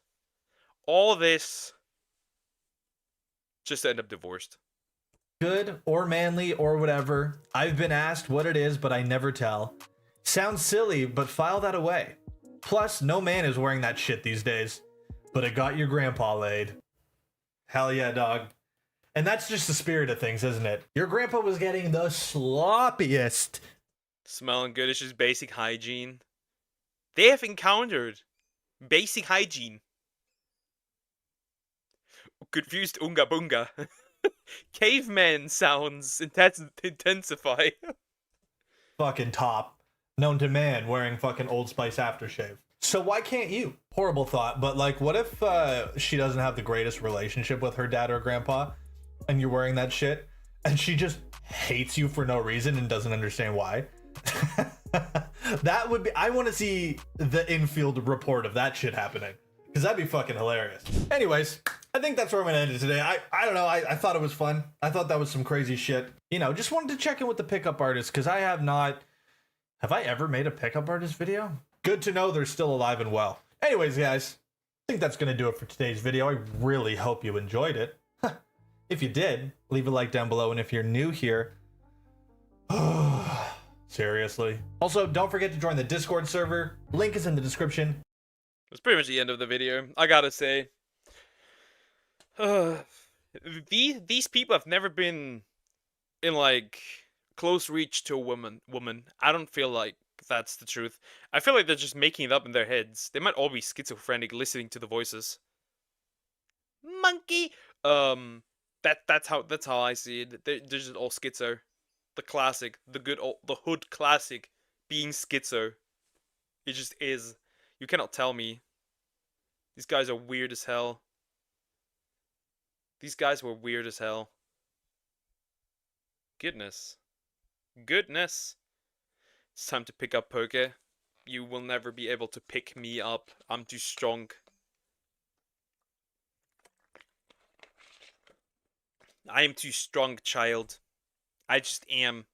Just to end up divorced. Good or manly or whatever. I've been asked what it is, but I never tell. Sounds silly, but file that away. Plus, no man is wearing that shit these days. But it got your grandpa laid. Hell yeah, dog. And that's just the spirit of things, isn't it? Your grandpa was getting the sloppiest. Smelling good is just basic hygiene. They have encountered basic hygiene. Confused unga bunga. Caveman sounds intensify. Fucking top. Known to man wearing fucking Old Spice aftershave. So why can't you? Horrible thought, but like what if she doesn't have the greatest relationship with her dad or grandpa and you're wearing that shit and she just hates you for no reason and doesn't understand why? That would be, I want to see the infield report of that shit happening, because that'd be fucking hilarious. Anyways, I think that's where I'm gonna end it today. I don't know, I thought it was fun. I thought that was some crazy shit. You know, just wanted to check in with the pickup artists, because I have I ever made a pickup artist video? Good to know they're still alive and well. Anyways, guys, I think that's gonna do it for today's video. I really hope you enjoyed it. If you did, leave a like down below, and if you're new here, seriously. Also, don't forget to join the Discord server. Link is in the description. That's pretty much the end of the video. I gotta say, these people have never been in like close reach to a woman. I don't feel like that's the truth. I feel like they're just making it up in their heads. They might all be schizophrenic, listening to the voices. Monkey. That's how I see it. They're just all schizo. The classic, the hood classic, being schizo. It just is. You cannot tell me. These guys are weird as hell. These guys were weird as hell. Goodness. It's time to pick up poker. You will never be able to pick me up. I'm too strong. I am too strong, child. I just am.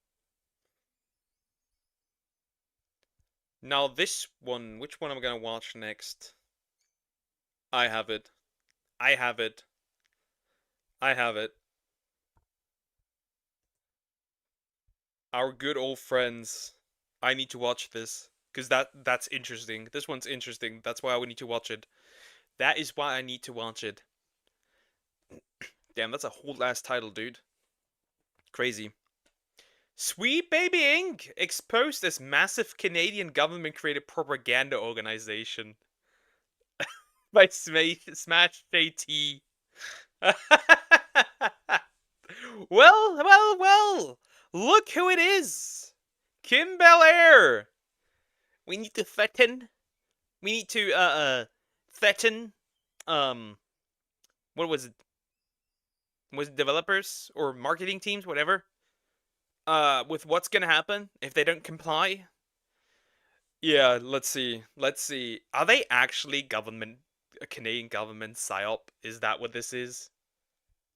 Now this one, which one am I gonna watch next? I have it. Our good old friends. I need to watch this, because that's interesting. This one's interesting. That's why I need to watch it. That is why I need to watch it. Damn, that's a whole ass title, dude. Crazy. Sweet Baby Inc. exposed as massive Canadian government-created propaganda organization. By Smash JT. Well. Look who it is. Kim Bel-Air. We need to threaten. We need to, threaten, what was it? Was it developers or marketing teams, whatever? With what's gonna happen if they don't comply? Yeah, let's see. Are they actually a Canadian government psyop? Is that what this is?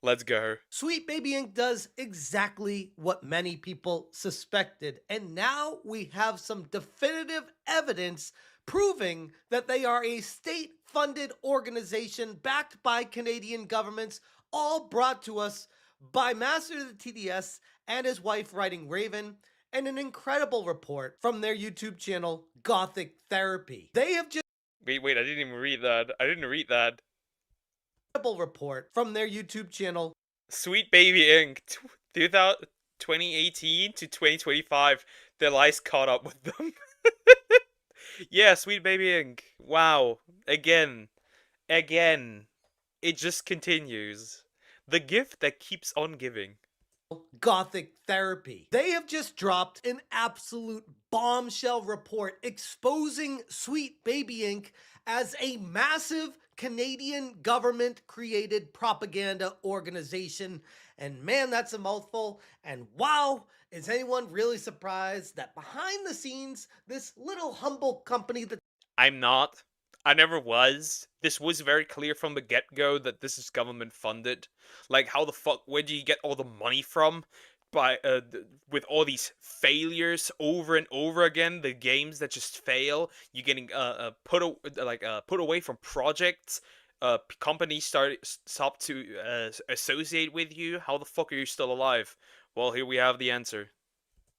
Let's go. Sweet Baby Inc. does exactly what many people suspected, and now we have some definitive evidence proving that they are a state-funded organization backed by Canadian governments, all brought to us by Master of the TDS and his wife writing Raven, and an incredible report from their YouTube channel, Gothic Therapy. They have just Wait, I didn't even read that. I didn't read that. incredible report from their YouTube channel, Sweet Baby Inc. 2018 to 2025. Their lies caught up with them. Yeah, Sweet Baby Inc. Wow. Again. It just continues. The gift that keeps on giving. Gothic Therapy. They have just dropped an absolute bombshell report exposing Sweet Baby Inc. as a massive Canadian government-created propaganda organization. And man, that's a mouthful. And wow, is anyone really surprised that behind the scenes, this little humble company that I'm not. I never was. This was very clear from the get-go that this is government funded. Like, how the fuck, where do you get all the money from? By with all these failures over and over again, the games that just fail, you're getting put away from projects. Companies stop to associate with you. How the fuck are you still alive? Well, here we have the answer.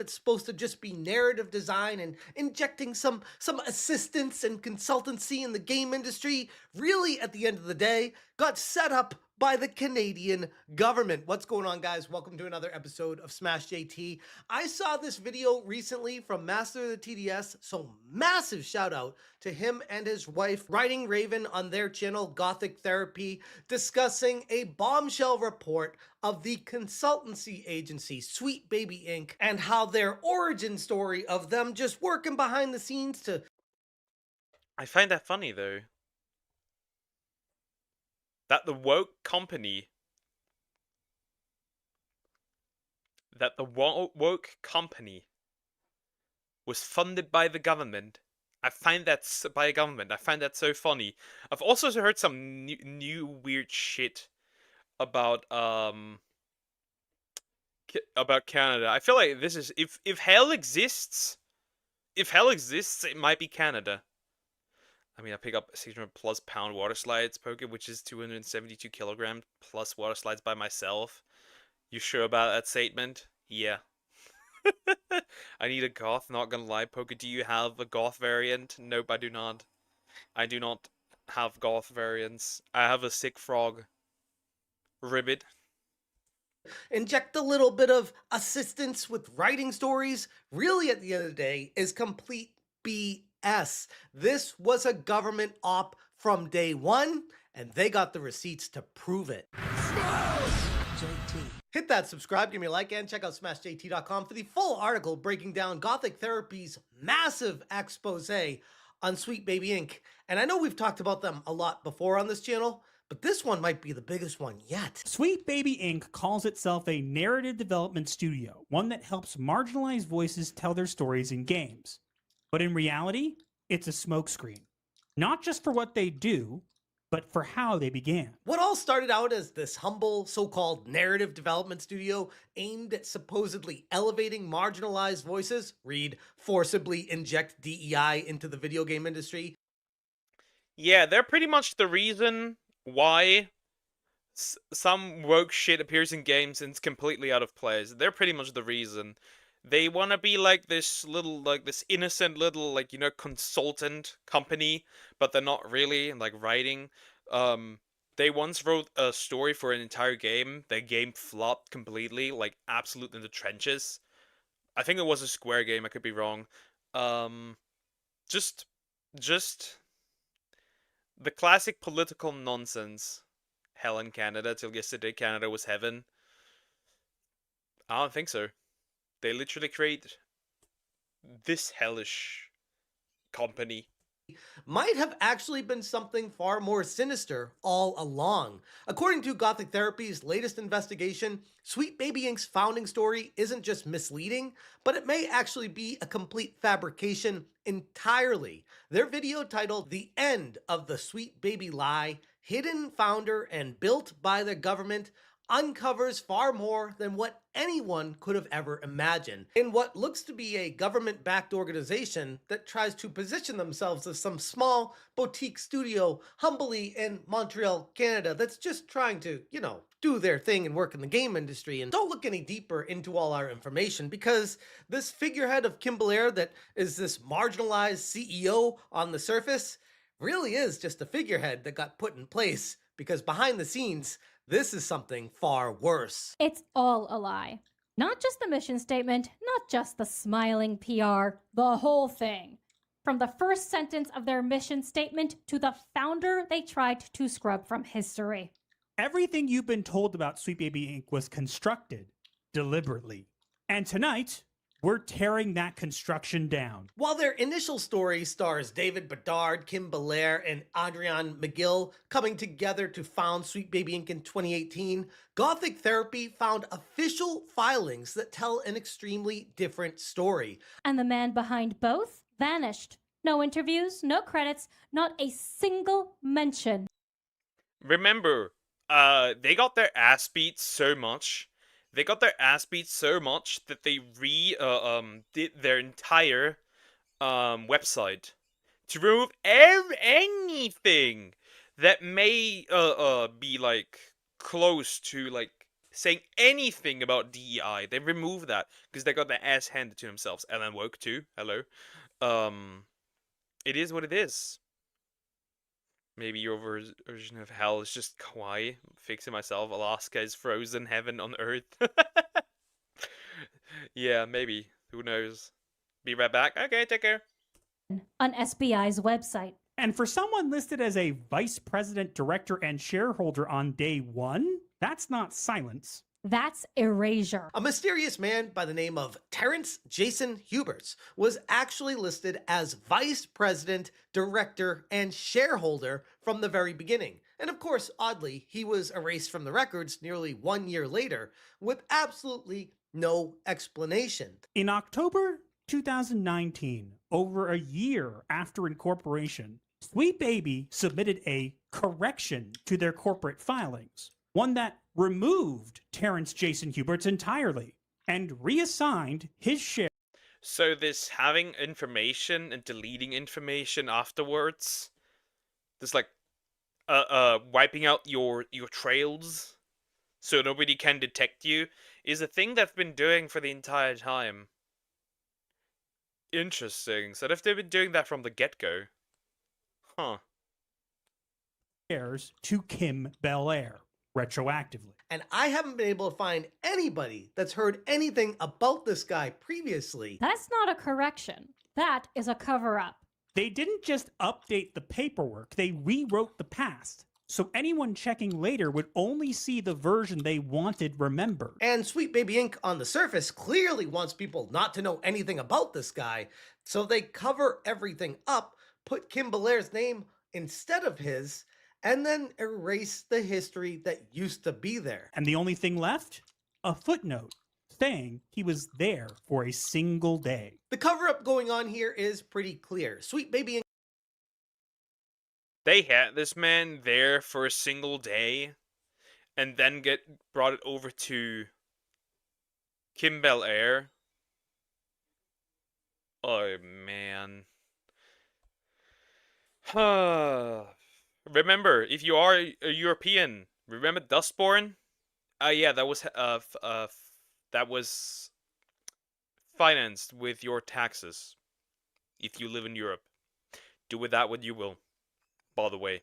it's supposed to just be narrative design and injecting some assistance and consultancy in the game industry, really at the end of the day got set up by the Canadian government. What's going on, guys? Welcome to another episode of Smash JT. I saw this video recently from Master of the TDS, so massive shout out to him and his wife writing Raven on their channel Gothic Therapy, discussing a bombshell report of the consultancy agency Sweet Baby Inc. and how their origin story of them just working behind the scenes to... I find that funny though. That the woke company was funded by the government. I find that so funny. I've also heard some new weird shit about Canada. I feel like this is if hell exists, it might be Canada. I mean, I pick up 600 plus pound water slides poker, which is 272 kilograms plus water slides by myself. You sure about that statement? Yeah. I need a goth, not gonna lie. Poker, do you have a goth variant? Nope, I do not. I do not have goth variants. I have a sick frog. Ribbit. Inject a little bit of assistance with writing stories, really at the end of the day is complete BS. This was a government op from day one, and they got the receipts to prove it. JT. Hit that subscribe, give me a like, and check out smashjt.com for the full article breaking down Gothic Therapy's massive expose on Sweet Baby Inc. And I know we've talked about them a lot before on this channel, but this one might be the biggest one yet. Sweet Baby Inc. calls itself a narrative development studio, one that helps marginalized voices tell their stories in games. But in reality, it's a smokescreen. Not just for what they do, but for how they began. What all started out as this humble so-called narrative development studio aimed at supposedly elevating marginalized voices, read forcibly inject DEI into the video game industry. Yeah, they're pretty much the reason why some woke shit appears in games and it's completely out of place. They're pretty much the reason. They want to be like this little, like this innocent little, like, you know, consultant company, but they're not really, like, writing. They once wrote a story for an entire game. Their game flopped completely, like, absolute in the trenches. I think it was a Square game, I could be wrong. Just the classic political nonsense. Hell in Canada, till yesterday Canada was heaven. I don't think so. They literally create this hellish company. Might have actually been something far more sinister all along. According to Gothic Therapy's latest investigation, Sweet Baby Inc.'s founding story isn't just misleading, but it may actually be a complete fabrication entirely. Their video titled "The End of the Sweet Baby Lie," hidden, founder, and built by the government, uncovers far more than what anyone could have ever imagined in what looks to be a government-backed organization that tries to position themselves as some small boutique studio humbly in Montreal, Canada that's just trying to, do their thing and work in the game industry. And don't look any deeper into all our information because this figurehead of Kim Belair that is this marginalized CEO on the surface really is just a figurehead that got put in place because behind the scenes, this is something far worse. It's all a lie. Not just the mission statement, not just the smiling PR, the whole thing. From the first sentence of their mission statement to the founder they tried to scrub from history. Everything you've been told about Sweet Baby Inc. was constructed deliberately. And tonight, we're tearing that construction down. While their initial story stars David Bedard, Kim Belair, and Adrian McGill coming together to found Sweet Baby Inc. in 2018, Gothic Therapy found official filings that tell an extremely different story. And the man behind both vanished. No interviews, no credits, not a single mention. Remember, they got their ass beat so much. They got their ass beat so much that they did their entire website to remove anything that may be like close to like saying anything about DEI. They removed that because they got their ass handed to themselves. And then woke too. Hello. It is what it is. Maybe your version of hell is just kawaii. Fixing myself. Alaska is frozen heaven on earth. Yeah, maybe. Who knows? Be right back. Okay, take care. On SBI's website. And for someone listed as a vice president, director, and shareholder on day one, that's not silence. That's erasure. A mysterious man by the name of Terrence Jason Huberts was actually listed as vice president, director, and shareholder from the very beginning. And of course, oddly, he was erased from the records nearly 1 year later with absolutely no explanation. In October 2019, over a year after incorporation, Sweet Baby submitted a correction to their corporate filings, one that removed Terrence Jason Huberts entirely and reassigned his share. So this having information and deleting information afterwards, this like wiping out your trails so nobody can detect you, is a thing they've been doing for the entire time. Interesting. So if they've been doing that from the get-go. Huh. Shares to Kim Belair retroactively. And I haven't been able to find anybody that's heard anything about this guy previously. That's not a correction. That is a cover-up. They didn't just update the paperwork, they rewrote the past. So anyone checking later would only see the version they wanted remembered. And Sweet Baby Inc. on the surface clearly wants people not to know anything about this guy, so they cover everything up, put Kim Belair's name instead of his, and then erase the history that used to be there. And the only thing left? A footnote saying he was there for a single day. The cover-up going on here is pretty clear. Sweet Baby Inc. They had this man there for a single day, and then brought it over to Kim Belair. Oh man. Remember, if you are a European, remember Dustborn? Yeah, that was financed with your taxes. If you live in Europe, do with that what you will. By the way,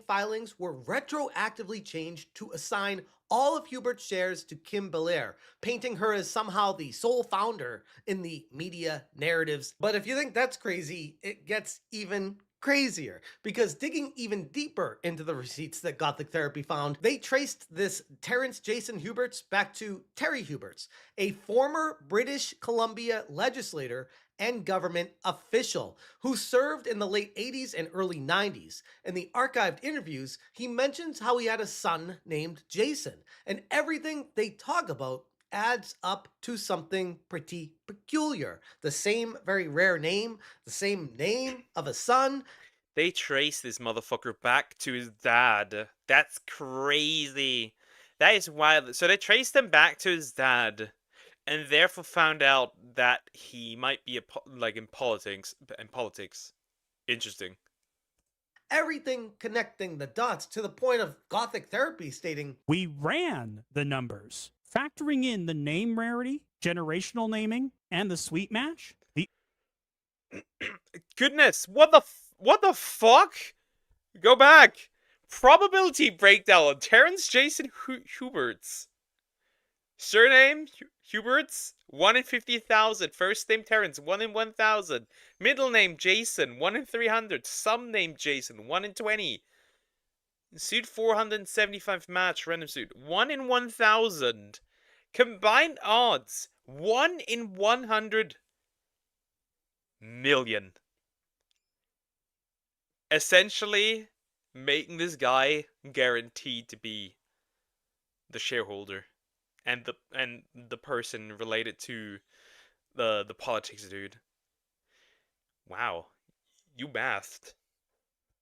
filings were retroactively changed to assign all of Hubert's shares to Kim Belair, painting her as somehow the sole founder in the media narratives. But if you think that's crazy, it gets even crazier, because digging even deeper into the receipts that Gothic Therapy found, they traced this Terrence Jason Huberts back to Terry Huberts, a former British Columbia legislator and government official who served in the late 80s and early 90s. In the archived interviews, he mentions how he had a son named Jason, and everything they talk about adds up to something pretty peculiar. The same very rare name, the same name of a son. They trace this motherfucker back to his dad. That's crazy. That is wild. So they traced him back to his dad, and therefore found out that he might be like in politics. Interesting. Everything connecting the dots to the point of Gothic Therapy stating, We ran the numbers, factoring in the name rarity, generational naming, and the sweet match. The Goodness, what the fuck? Go back. Probability breakdown on Terrence Jason Huberts. Surname Huberts, 1 in 50,000. First name Terrence, 1 in 1,000. Middle name Jason, 1 in 300. Some name Jason, 1 in 20. Suit 475 match, random suit, 1 in 1,000. Combined odds, 1 in 100 million. Essentially, making this guy guaranteed to be the shareholder and the person related to the politics dude. Wow, you mathed.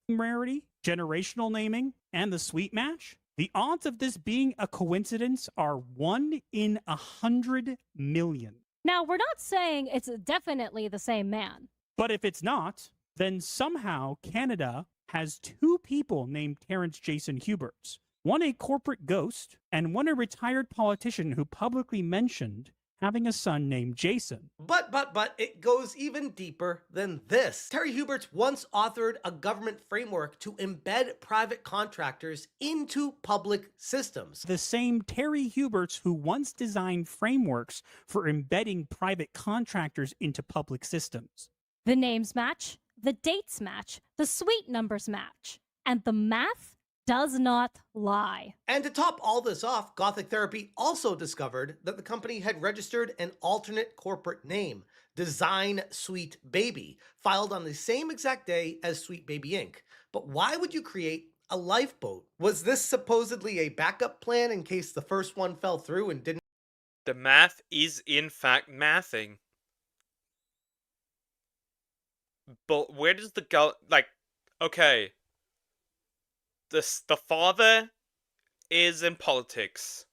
rarity, generational naming, and the sweet match. The odds of this being a coincidence are 1 in 100 million. Now, we're not saying it's definitely the same man. But if it's not, then somehow Canada has 2 people named Terrence Jason Huberts. One a corporate ghost, and one a retired politician who publicly mentioned having a son named Jason. But it goes even deeper than this. Terry Huberts once authored a government framework to embed private contractors into public systems. The same Terry Huberts who once designed frameworks for embedding private contractors into public systems. The names match, the dates match, the suite numbers match, and the math does not lie. And to top all this off, Gothic Therapy also discovered that the company had registered an alternate corporate name, Design Sweet Baby, filed on the same exact day as Sweet Baby Inc. But why would you create a lifeboat? Was this supposedly a backup plan in case the first one fell through and didn't? The math is in fact mathing. But where does the okay. The father is in politics.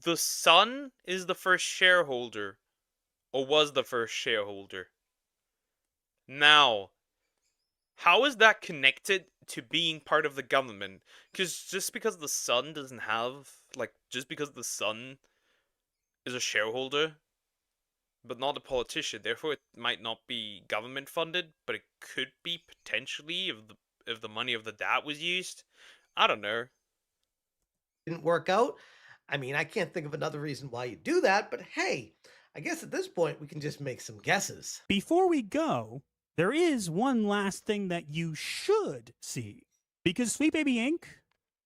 The son is the first shareholder, or was the first shareholder. Now, how is that connected to being part of the government? Because just because the son doesn't have, just because the son is a shareholder, but not a politician, therefore it might not be government funded, but it could be potentially if the money of the dad was used. I don't know. Didn't work out? I mean, I can't think of another reason why you do that, but hey, I guess at this point we can just make some guesses. Before we go, there is one last thing that you should see. Because Sweet Baby Inc.,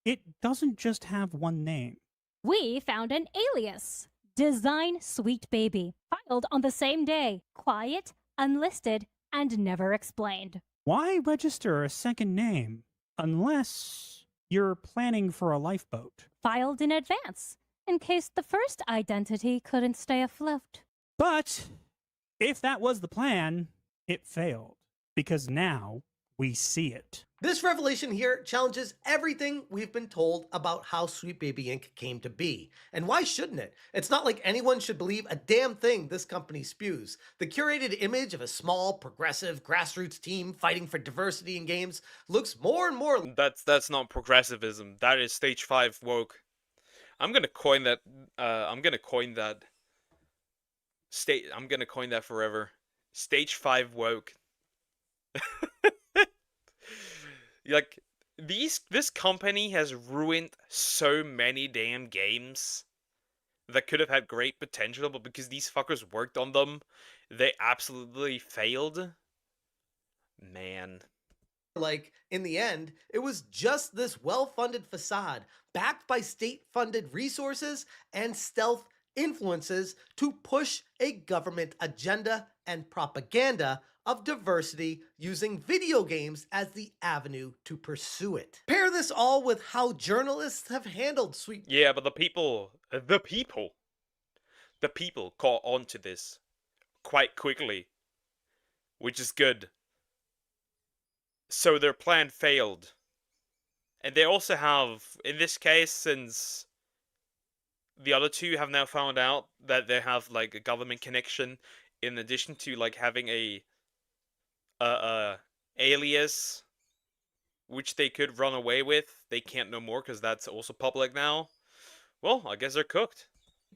it doesn't just have one name. We found an alias. Design Sweet Baby. Filed on the same day. Quiet, unlisted, and never explained. Why register a second name unless you're planning for a lifeboat? Filed in advance, in case the first identity couldn't stay afloat. But if that was the plan, it failed. Because now we see it. This revelation here challenges everything we've been told about how Sweet Baby Inc. came to be. And why shouldn't it? It's not like anyone should believe a damn thing this company spews. The curated image of a small, progressive, grassroots team fighting for diversity in games looks more and more... That's not progressivism. That is stage 5 woke. I'm gonna coin that. I'm gonna coin that forever. Stage 5 woke. Like, this company has ruined so many damn games that could have had great potential, but because these fuckers worked on them, they absolutely failed. Man. Like, in the end, it was just this well-funded facade, backed by state-funded resources and stealth influences to push a government agenda and propaganda of diversity using video games as the avenue to pursue it. Pair this all with how journalists have handled Sweet... Yeah, but the people caught on to this quite quickly, which is good. So their plan failed. And they also have, in this case, since the other two have now found out that they have like a government connection, in addition to like having a alias which they could run away with, they can't no more because that's also public now. Well, I guess they're cooked.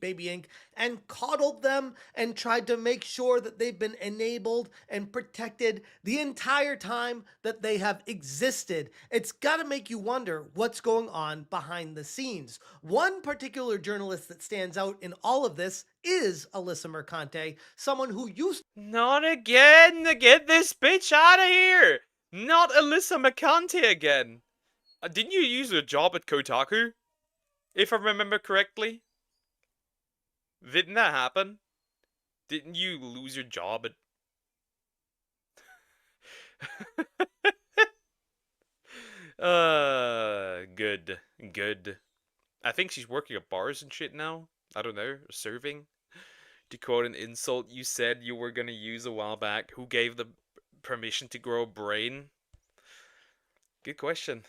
Baby Inc. and coddled them and tried to make sure that they've been enabled and protected the entire time that they have existed. It's got to make you wonder what's going on behind the scenes. One particular journalist that stands out in all of this is Alyssa Mercante, someone who used Not again! Get this bitch out of here! Not Alyssa Mercante again! Didn't you use a job at Kotaku? If I remember correctly? Didn't that happen? Didn't you lose your job at... Good. I think she's working at bars and shit now. I don't know, serving. To quote an insult you said you were gonna use a while back, who gave the permission to grow a brain? Good question.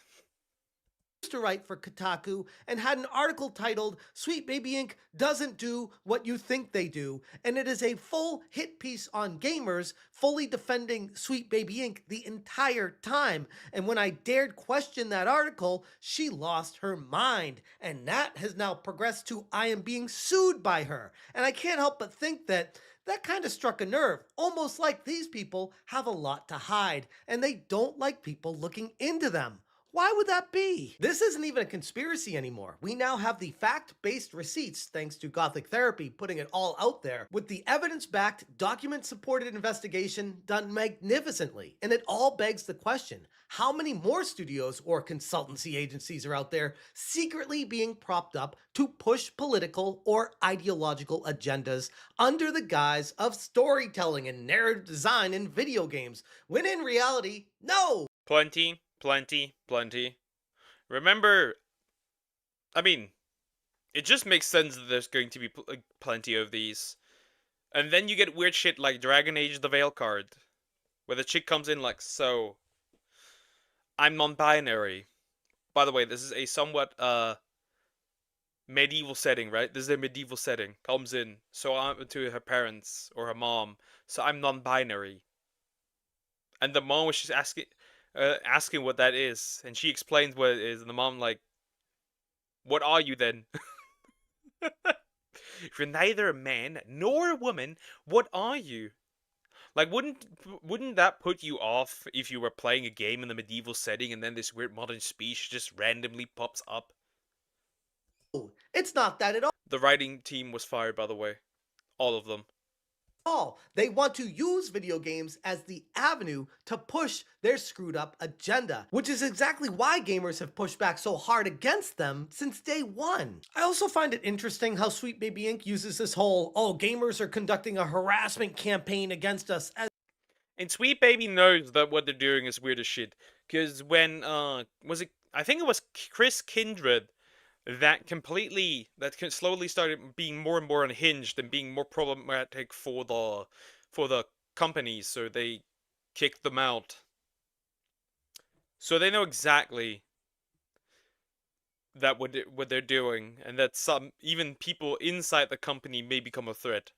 to write for Kotaku and had an article titled Sweet Baby Inc. doesn't do what you think they do, and it is a full hit piece on gamers, fully defending Sweet Baby Inc. the entire time. And when I dared question that article, she lost her mind, and that has now progressed to I am being sued by her. And I can't help but think that kind of struck a nerve, almost like these people have a lot to hide, and they don't like people looking into them. Why would that be? This isn't even a conspiracy anymore. We now have the fact-based receipts, thanks to Gothic Therapy putting it all out there, with the evidence-backed, document-supported investigation done magnificently. And it all begs the question, how many more studios or consultancy agencies are out there secretly being propped up to push political or ideological agendas under the guise of storytelling and narrative design in video games, when in reality, no! Plenty. Remember, I mean, it just makes sense that there's going to be plenty of these. And then you get weird shit like Dragon Age the Veil card, where the chick comes in like, so, I'm non-binary. By the way, this is a somewhat, medieval setting, right? This is a medieval setting. Comes in, so I'm to her parents, or her mom, so I'm non-binary. And the mom was just asking what that is, and she explains what it is, and the mom like, what are you then? If you're neither a man nor a woman, what are you? Like, wouldn't that put you off if you were playing a game in the medieval setting and then this weird modern speech just randomly pops up? It's not that at all. The writing team was fired, by the way. All of them. They want to use video games as the avenue to push their screwed up agenda, which is exactly why gamers have pushed back so hard against them since day one. I also find it interesting how Sweet Baby Inc. uses this whole, oh, gamers are conducting a harassment campaign against us as... And Sweet Baby knows that what they're doing is weird as shit. Because when, I think it was Chris Kindred that slowly started being more and more unhinged and being more problematic for the companies, so they kicked them out. So they know exactly that what they're doing, and that even people inside the company may become a threat.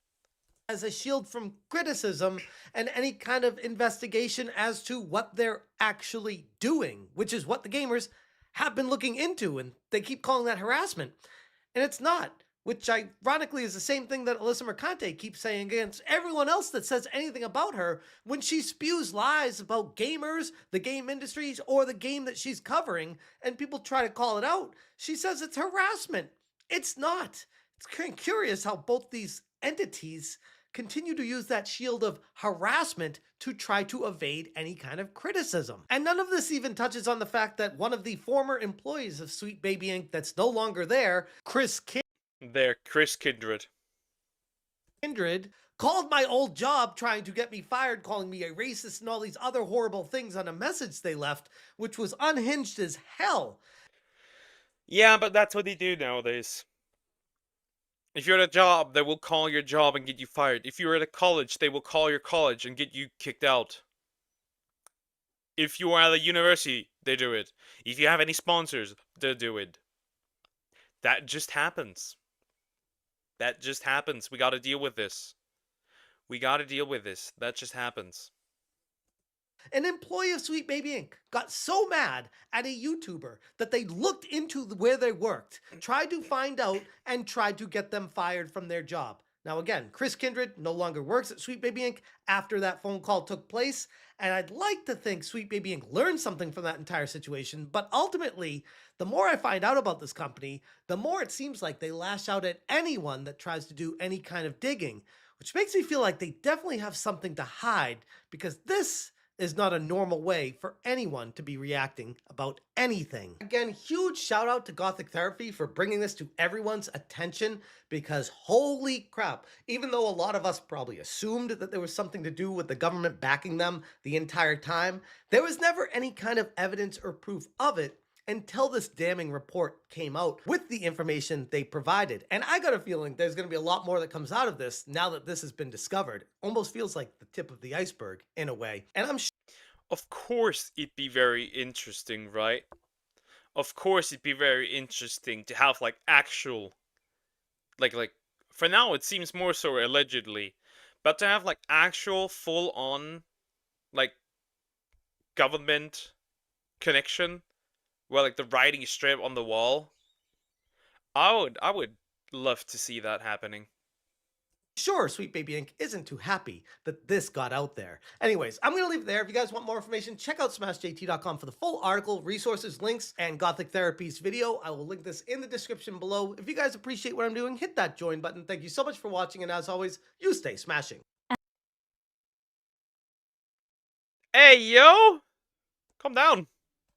As a shield from criticism and any kind of investigation as to what they're actually doing, which is what the gamers have been looking into, and they keep calling that harassment. And it's not, which ironically is the same thing that Alyssa Mercante keeps saying against everyone else that says anything about her when she spews lies about gamers, the game industries, or the game that she's covering, and people try to call it out. She says it's harassment. It's not. It's kind of curious how both these entities continue to use that shield of harassment to try to evade any kind of criticism. And none of this even touches on the fact that one of the former employees of Sweet Baby Inc. that's no longer there, Chris Kindred, called my old job trying to get me fired, calling me a racist and all these other horrible things on a message they left, which was unhinged as hell. Yeah, but that's what they do nowadays. If you're at a job, they will call your job and get you fired. If you're at a college, they will call your college and get you kicked out. If you are at a university, they do it. If you have any sponsors, they do it. That just happens. That just happens. We gotta deal with this. We gotta deal with this. That just happens. An employee of Sweet Baby Inc. got so mad at a YouTuber that they looked into where they worked, tried to find out, and tried to get them fired from their job. Now again, Chris Kindred no longer works at Sweet Baby Inc. after that phone call took place, and I'd like to think Sweet Baby Inc. learned something from that entire situation, but ultimately, the more I find out about this company, the more it seems like they lash out at anyone that tries to do any kind of digging, which makes me feel like they definitely have something to hide, because this is not a normal way for anyone to be reacting about anything. Again, huge shout out to Gothic Therapy for bringing this to everyone's attention, because holy crap, even though a lot of us probably assumed that there was something to do with the government backing them the entire time, there was never any kind of evidence or proof of it until this damning report came out with the information they provided. And I got a feeling there's going to be a lot more that comes out of this now that this has been discovered. Almost feels like the tip of the iceberg in a way. And I'm Of course it'd be very interesting, right? Of course it'd be very interesting to have like actual like for now it seems more so allegedly, but to have like actual full on like government connection where like the writing is straight up on the wall. I would love to see that happening. sure Sweet Baby Inc. isn't too happy that this got out there. Anyways, I'm going to leave it there. If you guys want more information, check out smashjt.com for the full article, resources, links, and Gothic Therapy's video. I will link this in the description below. If you guys appreciate what I'm doing, hit that join button. Thank you so much for watching, and as always, you stay smashing. Hey, yo! Calm down.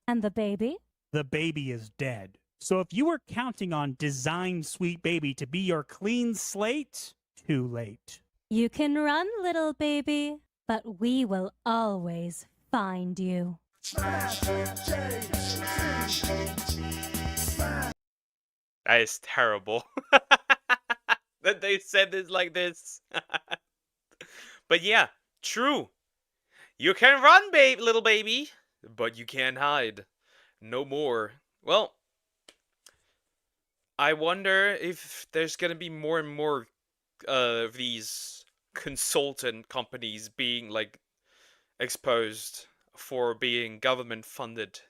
And the baby? The baby is dead. So if you were counting on Design Sweet Baby to be your clean slate, too late. You can run, little baby, but we will always find you. That is terrible. That they said this like this. But yeah, true. You can run, little baby, but you can't hide. No more. Well, I wonder if there's gonna be more and more of these consultant companies being like exposed for being government funded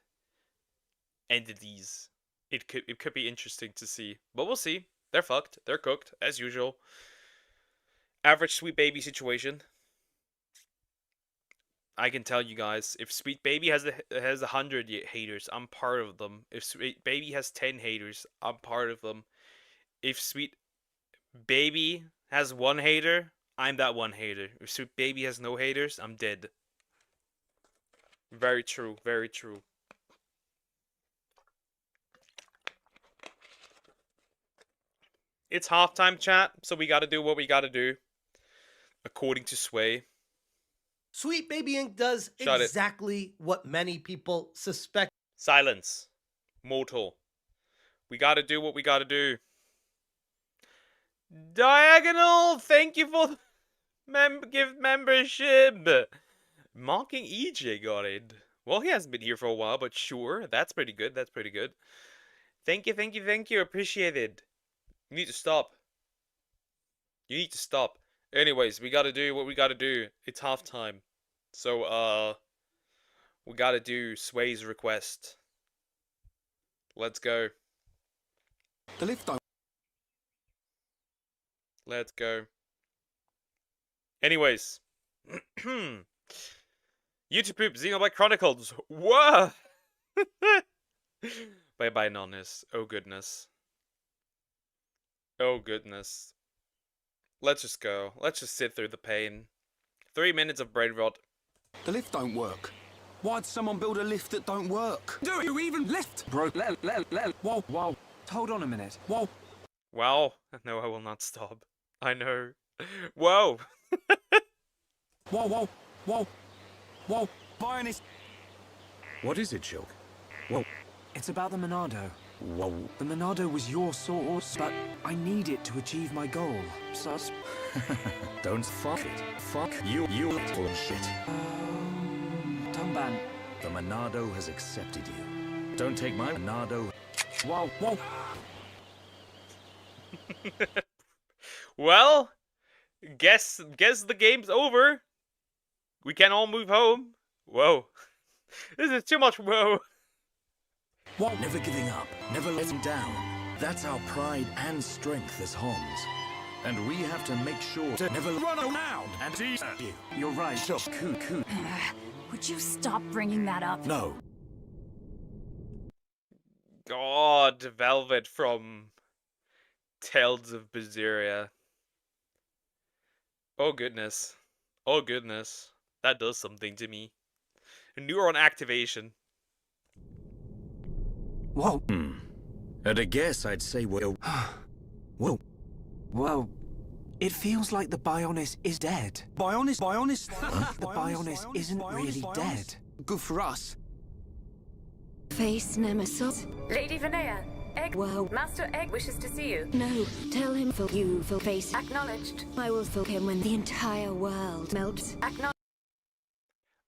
entities. It could be interesting to see, but we'll see. They're fucked. They're cooked as usual. Average Sweet Baby situation. I can tell you guys, if Sweet Baby has 100 haters, I'm part of them. If Sweet Baby has 10 haters, I'm part of them. If Sweet Baby has 1 hater, I'm that 1 hater. If Sweet Baby has no haters, I'm dead. Very true, very true. It's halftime, chat, so we gotta do what we gotta do. According to Sway. Sweet Baby Inc. does exactly what many people suspect. Silence. Mortal. We gotta do what we gotta do. Diagonal, thank you for the gift membership. Mocking EJ got it. Well, he hasn't been here for a while, but sure. That's pretty good. That's pretty good. Thank you, thank you, thank you. Appreciate it. You need to stop. You need to stop. Anyways, we gotta do what we gotta do. It's halftime. So, we gotta do Sway's request. Let's go. The lift don't. Let's go. Anyways. YouTube Poop, Xenoblade Chronicles. Whoa! Bye-bye, Anonymous. Oh, goodness. Oh, goodness. Let's just go. Let's just sit through the pain. 3 minutes of brain rot. The lift don't work. Why'd someone build a lift that don't work? Do you even lift? Bro, whoa, whoa. Hold on a minute. Whoa. Wow. No, I will not stop. I know. Whoa. Whoa, whoa, whoa, whoa. Bionis. What is it, Shulk? Whoa. It's about the Monado. Whoa. The Monado was your source, but I need it to achieve my goal. Sus. Don't fuck it. Fuck you little shit. Tumban, The Monado has accepted you. Don't take my Monado. Whoa, whoa. Well, guess the game's over. We can all move home. Whoa. This is too much whoa. Whoa. Never giving up, never letting down. That's our pride and strength as Homs. And we have to make sure to never run around and tease you. You're right, just coo. Would you stop bringing that up? No. God, Velvet from Tales of Berseria. Oh goodness. Oh goodness. That does something to me. Neuron activation. Whoa. At a guess, I'd say whoa. Whoa. Whoa. It feels like the Bionis is dead. Bionis? Huh? The Bionis isn't really dead. Good for us. Face Nemesis. Lady Vinaya, Egg. Whoa. Master Egg wishes to see you. No, tell him you will face. Acknowledged. I will fuck him when the entire world melts. Acknowledged.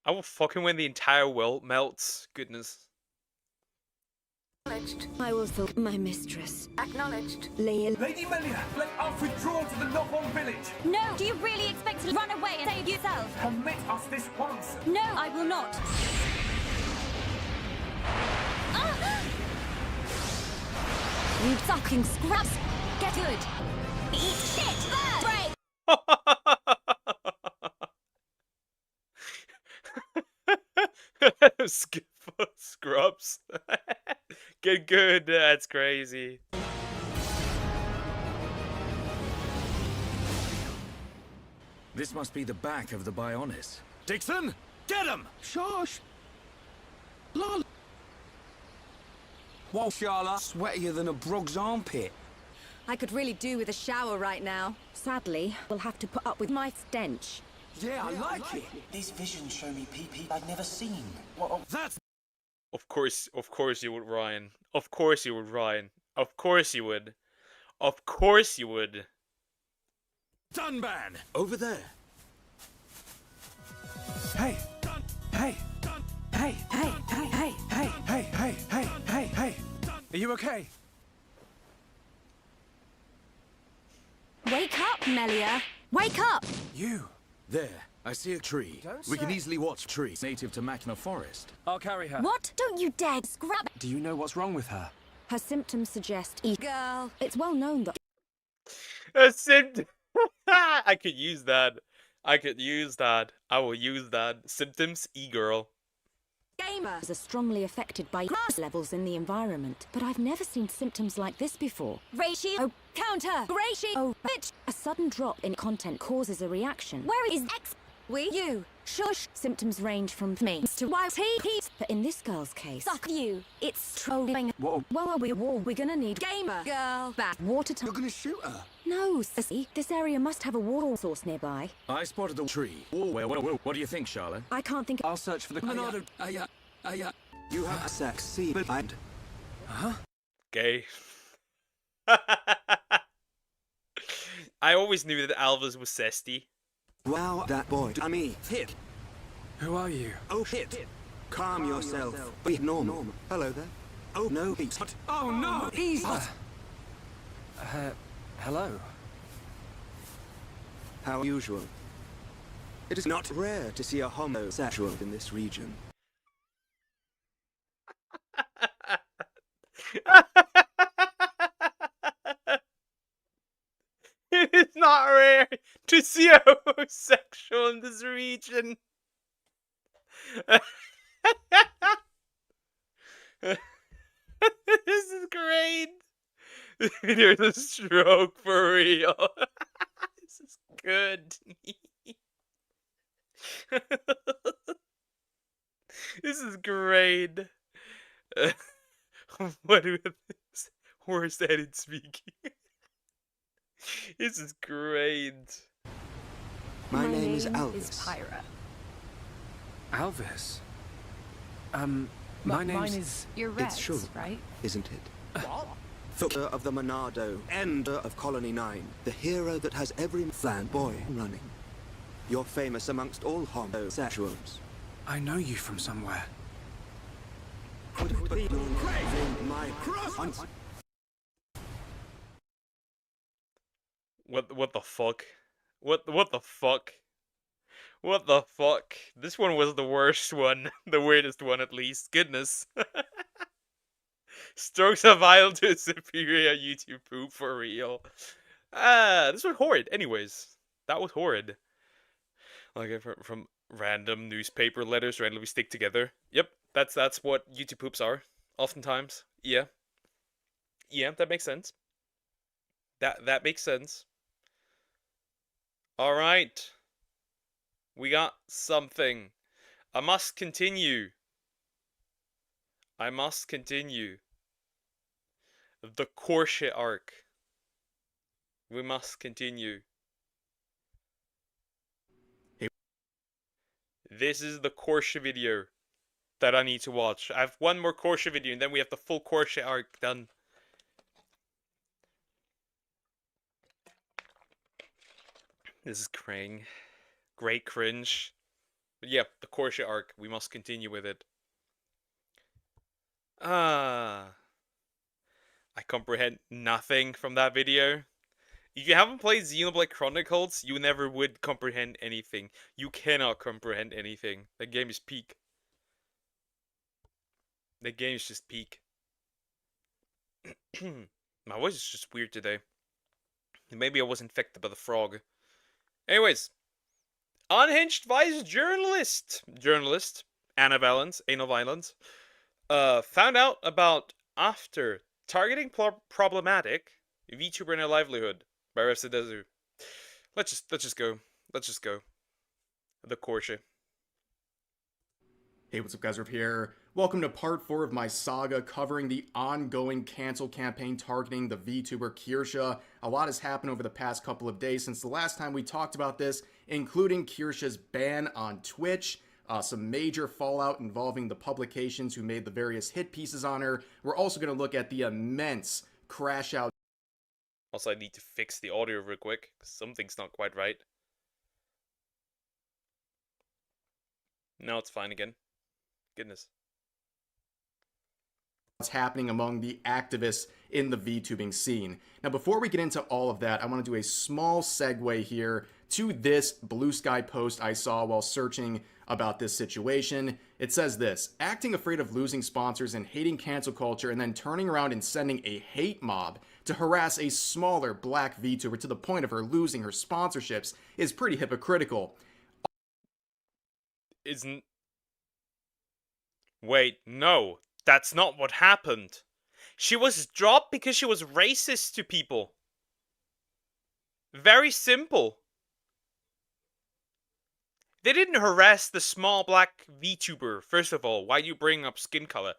I will fuck him when the entire world melts. Goodness. Acknowledged. I will fuck my mistress. Acknowledged. Lady Melia, let us withdraw to the Knock-On Village. No, do you really expect to run away and save yourself? Permit us this once. No, I will not. You fucking scrubs! Get good! Eat shit! Break! Scrubs. Get good. That's crazy. This must be the back of the Bionis. Dixon, get him! Shush! Lol. Whoa, Sharla. Sweatier than a brog's armpit. I could really do with a shower right now. Sadly, we'll have to put up with my stench. Yeah, I like it. These visions show me pee-pee I've never seen. That's... Of course you would, Ryan. Of course you would, Ryan. Of course you would. Of course you would. Dunban! Over there. Hey! Hey! Hey! Hey! Hey! Hey! Hey! Hey! Hey! Hey! Hey! Hey! Are you okay? Wake up, Melia! Wake up! You! There. I see a tree. We can easily watch trees native to Machna Forest. I'll carry her. What? Don't you dare scrap! Do you know what's wrong with her? Her symptoms suggest girl. It's well known that A symptom. I could use that. I could use that. I will use that. Symptoms, e-girl. gamers are strongly affected by grass levels in the environment. But I've never seen symptoms like this before. Ratio counter. Ratio bitch. A sudden drop in content causes a reaction. Where is X? You. Shush. Symptoms range from me to YT. But in this girl's case, fuck you. It's trolling. Whoa. Well, we're gonna need gamer girl back water time. You're gonna shoot her? No, sissy. This area must have a water source nearby. I spotted the tree. Whoa. What do you think, Charlotte? I can't think. I'll search for the. You have a sexy and. Huh? Gay. I always knew that Alvis was zesty. Wow, that boy. I mean, hit. Who are you? Oh, hit. Calm yourself. Be normal. Hello there. Oh, no, he's hot. Oh, no! Easy! Hello. How usual. It is not rare to see a homosexual in this region. It is not rare to see a homosexual in this region. This is great. This video is a stroke for real. This is good to me. This is great. What with this horse-headed speaking? This is great. My name is Alvis. Is Pyra. Alvis? My name's... You're It's short, right? isn't it? Founder of the Monado, ender of Colony 9, the hero that has every fanboy running. You're famous amongst all homosexuals. I know you from somewhere. What the fuck? What the fuck? What the fuck? This one was the worst one. The weirdest one, at least. Goodness. Strokes are vile to superior YouTube poop for real. This was horrid. Anyways, that was horrid. Like from random newspaper letters randomly stick together. Yep, that's what YouTube poops are. Oftentimes. Yeah. Yeah, that makes sense. That makes sense. All right. We got something. I must continue. I must continue. The Corsia arc. We must continue. This is the Corsia video that I need to watch. I have one more Corsia video and then we have the full Corsia arc done. This is great cringe. But yeah, the Corsia arc. We must continue with it. I comprehend nothing from that video. If you haven't played Xenoblade Chronicles, you never would comprehend anything. You cannot comprehend anything. That game is peak. That game is just peak. My voice is just weird today. Maybe I was infected by the frog. Anyways. Unhinged Vice journalist, Anna Valens, Anal Violence, found out about after targeting problematic VTuber in a livelihood by Refsidezu. Let's just go. The Corsia. Hey, what's up guys, Rip here. Welcome to part 4 of my saga covering the ongoing cancel campaign targeting the VTuber Kirsha. A lot has happened over the past couple of days since the last time we talked about this, including Kirsha's ban on Twitch, some major fallout involving the publications who made the various hit pieces on her. We're also going to look at the immense crash out. Also, I need to fix the audio real quick, because something's not quite right. No, it's fine again. Goodness. What's happening among the activists in the VTubing scene. Now, before we get into all of that, I want to do a small segue here to this Blue Sky post I saw while searching about this situation. It says this: acting afraid of losing sponsors and hating cancel culture and then turning around and sending a hate mob to harass a smaller black VTuber to the point of her losing her sponsorships is pretty hypocritical. Isn't... Wait, no. That's not what happened. She was dropped because she was racist to people. Very simple. They didn't harass the small black VTuber. First of all, why do you bring up skin color?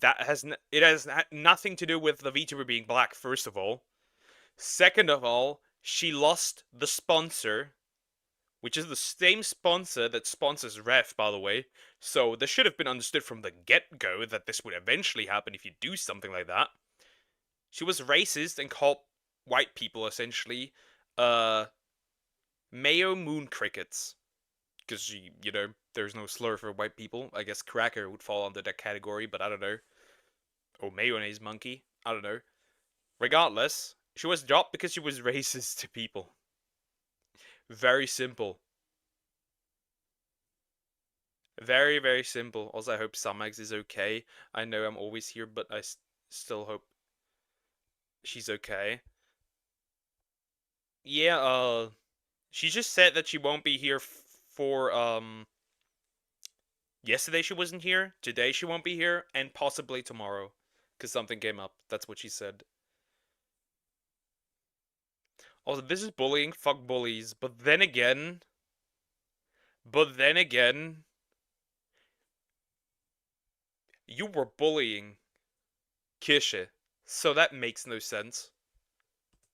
It has nothing to do with the VTuber being black, first of all. Second of all, she lost the sponsor, which is the same sponsor that sponsors Ref, by the way. So this should have been understood from the get-go that this would eventually happen if you do something like that. She was racist and called white people, essentially, Mayo moon crickets. Because, you know, there's no slur for white people. I guess cracker would fall under that category, but I don't know. Or mayonnaise monkey. I don't know. Regardless, she was dropped because she was racist to people. Very simple. Very, very simple. Also, I hope Samax is okay. I know I'm always here, but I still hope she's okay. Yeah, she just said that she won't be here for, yesterday she wasn't here, today she won't be here, and possibly tomorrow. Because something came up. That's what she said. Also, this is bullying. Fuck bullies. But then again, you were bullying Kisha, so that makes no sense.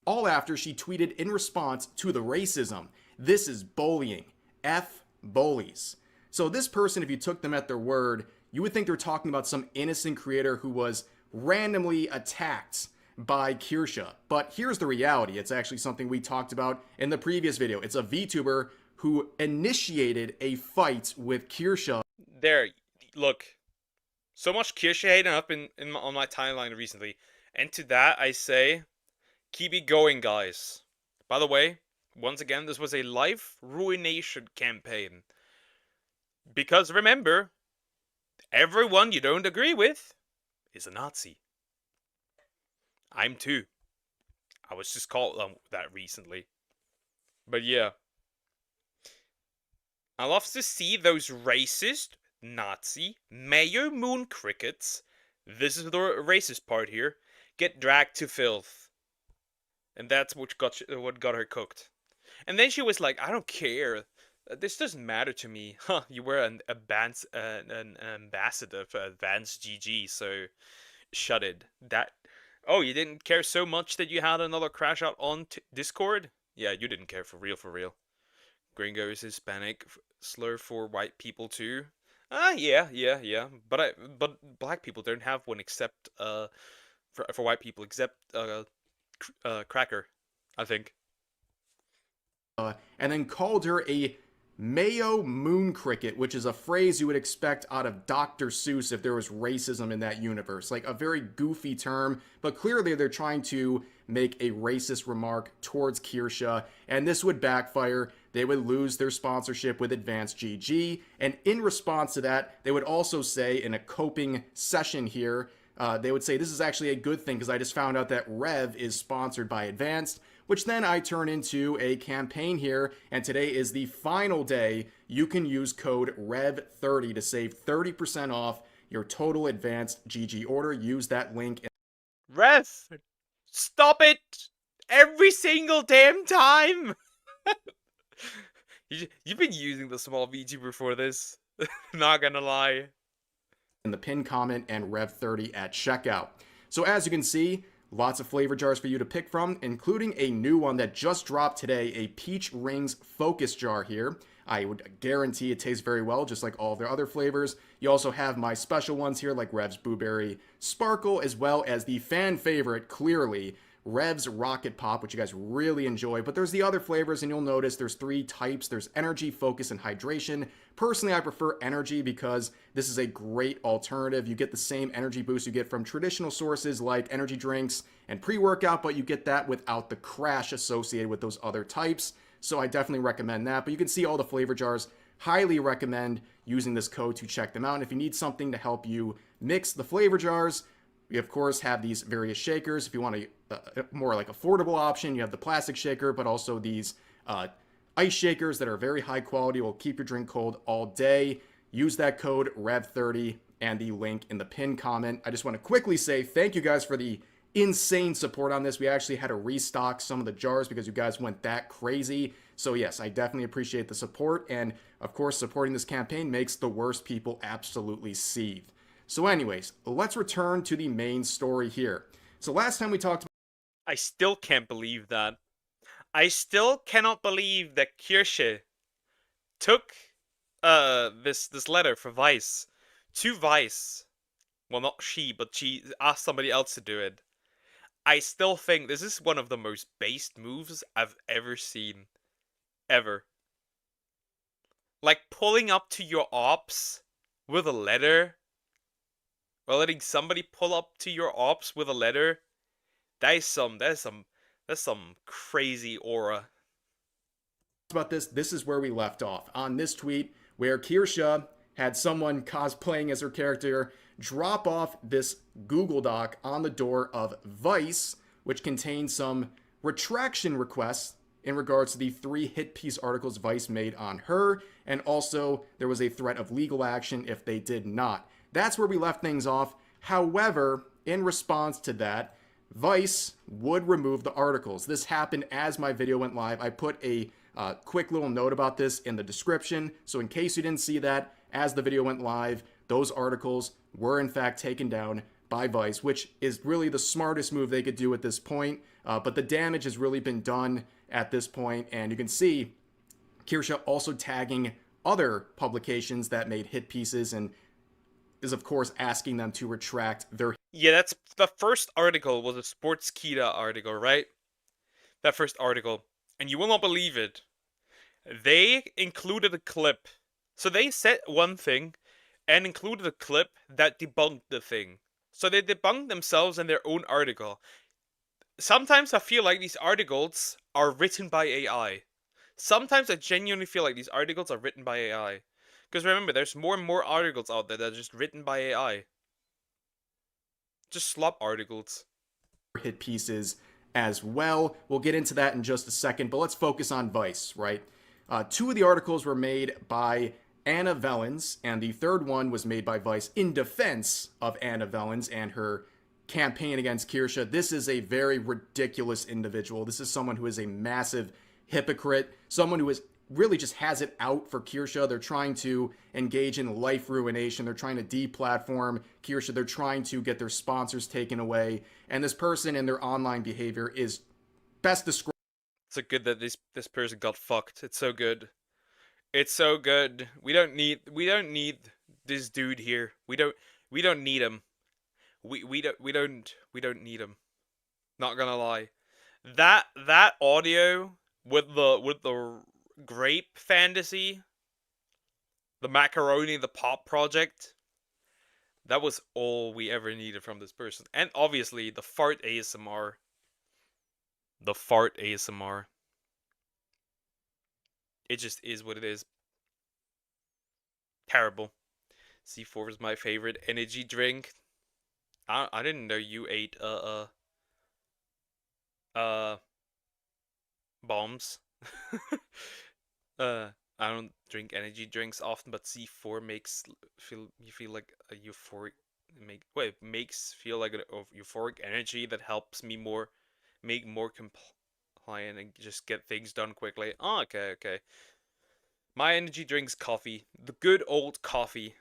All after she tweeted in response to the racism. This is bullying. F bullies. So this person, if you took them at their word, you would think they're talking about some innocent creator who was randomly attacked by Kirsha. But here's the reality. It's actually something we talked about in the previous video. It's a VTuber who initiated a fight with Kirsha. There, look. So much Kirsche hating up on my timeline recently. And to that I say, keep it going, guys. By the way, once again, this was a life ruination campaign. Because remember, everyone you don't agree with is a Nazi. I'm too. I was just called that recently. But yeah. I love to see those racist, Nazi, Mayo Moon crickets, this is the racist part here, get dragged to filth. And that's what got her cooked. And then she was like, I don't care. This doesn't matter to me. Huh, you were an ambassador for Advanced GG, so shut it. Oh, you didn't care so much that you had another crash out on Discord? Yeah, you didn't care for real. Gringo is Hispanic slur for white people too. Yeah. But black people don't have one except for white people except cracker, I think. And then called her a Mayo Moon Cricket, which is a phrase you would expect out of Dr. Seuss if there was racism in that universe. Like a very goofy term, but clearly they're trying to make a racist remark towards Kirsche, and this would backfire. They would lose their sponsorship with Advanced GG, and in response to that, they would also say in a coping session here, they would say, this is actually a good thing because I just found out that Rev is sponsored by Advanced, which then I turn into a campaign here, and today is the final day. You can use code REV30 to save 30% off your total Advanced GG order. Use that link. Rev, stop it every single damn time. You've been using the small VTuber for this. Not gonna lie. In the pinned comment and Rev30 at checkout. So as you can see, lots of flavor jars for you to pick from, including a new one that just dropped today, a Peach Rings Focus Jar here. I would guarantee it tastes very well, just like all of their other flavors. You also have my special ones here, like Rev's Blueberry Sparkle, as well as the fan favorite, clearly, Rev's Rocket Pop, which you guys really enjoy. But there's the other flavors, and you'll notice there's 3 types. There's Energy, Focus, and Hydration. Personally, I prefer Energy because this is a great alternative. You get the same energy boost you get from traditional sources like energy drinks and pre-workout, but you get that without the crash associated with those other types. So I definitely recommend that. But you can see all the flavor jars. Highly recommend using this code to check them out. And if you need something to help you mix the flavor jars, we of course have these various shakers. If you want a more like affordable option, you have the plastic shaker, but also these ice shakers that are very high quality, will keep your drink cold all day. Use that code REV30 and the link in the pinned comment. I just want to quickly say thank you guys for the insane support on this. We actually had to restock some of the jars because you guys went that crazy. So yes, I definitely appreciate the support. And of course, supporting this campaign makes the worst people absolutely seethe. So anyways, let's return to the main story here. So last time we talked about... I still can't believe that. I still cannot believe that Kirsche took this letter for Vice to Vice. Well, not she, but she asked somebody else to do it. I still think this is one of the most based moves I've ever seen. Ever. Like pulling up to your ops with a letter. Or letting somebody pull up to your ops with a letter. That's some crazy aura. About this is where we left off. On this tweet, where Kirsche had someone cosplaying as her character drop off this Google Doc on the door of Vice, which contains some retraction requests in regards to the 3 hit piece articles Vice made on her, and also there was a threat of legal action if they did not. That's where we left things off. However, in response to that, Vice would remove the articles. This happened as my video went live. I put a quick little note about this in the description. So in case you didn't see that, as the video went live, those articles were in fact taken down by Vice, which is really the smartest move they could do at this point. But the damage has really been done at this point. And you can see Kirsche also tagging other publications that made hit pieces and is of course asking them to retract their... Yeah, that's the first article was a Sportskita article, right? That first article. And you will not believe it. They included a clip. So they said one thing, and included a clip that debunked the thing. So they debunked themselves in their own article. Sometimes I feel like these articles are written by AI. Sometimes I genuinely feel like these articles are written by AI. Because remember, there's more and more articles out there that are just written by AI. Just slop articles. Hit pieces as well. We'll get into that in just a second, but let's focus on Vice, right? Two of the articles were made by Anna Vellens, and the third one was made by Vice in defense of Anna Vellens and her campaign against Kirsha. This is a very ridiculous individual. This is someone who is a massive hypocrite, someone who is really just has it out for Kirsha. They're trying to engage in life ruination. They're trying to deplatform Kirsha. They're trying to get their sponsors taken away. And this person and their online behavior is best described. It's so good that this person got fucked. It's so good. It's so good. We don't need this dude here. We don't need him. We don't need him. Not gonna lie. That audio with the grape fantasy, the macaroni, the pop project, that was all we ever needed from this person. And obviously the fart ASMR. The fart ASMR. It just is what it is. Terrible. C4 is my favorite energy drink. I didn't know you ate bombs. I don't drink energy drinks often, but C4 makes you feel like a euphoric makes feel like a euphoric energy that helps me make more compliant and just get things done quickly. Oh, okay. My energy drink's coffee. The good old coffee.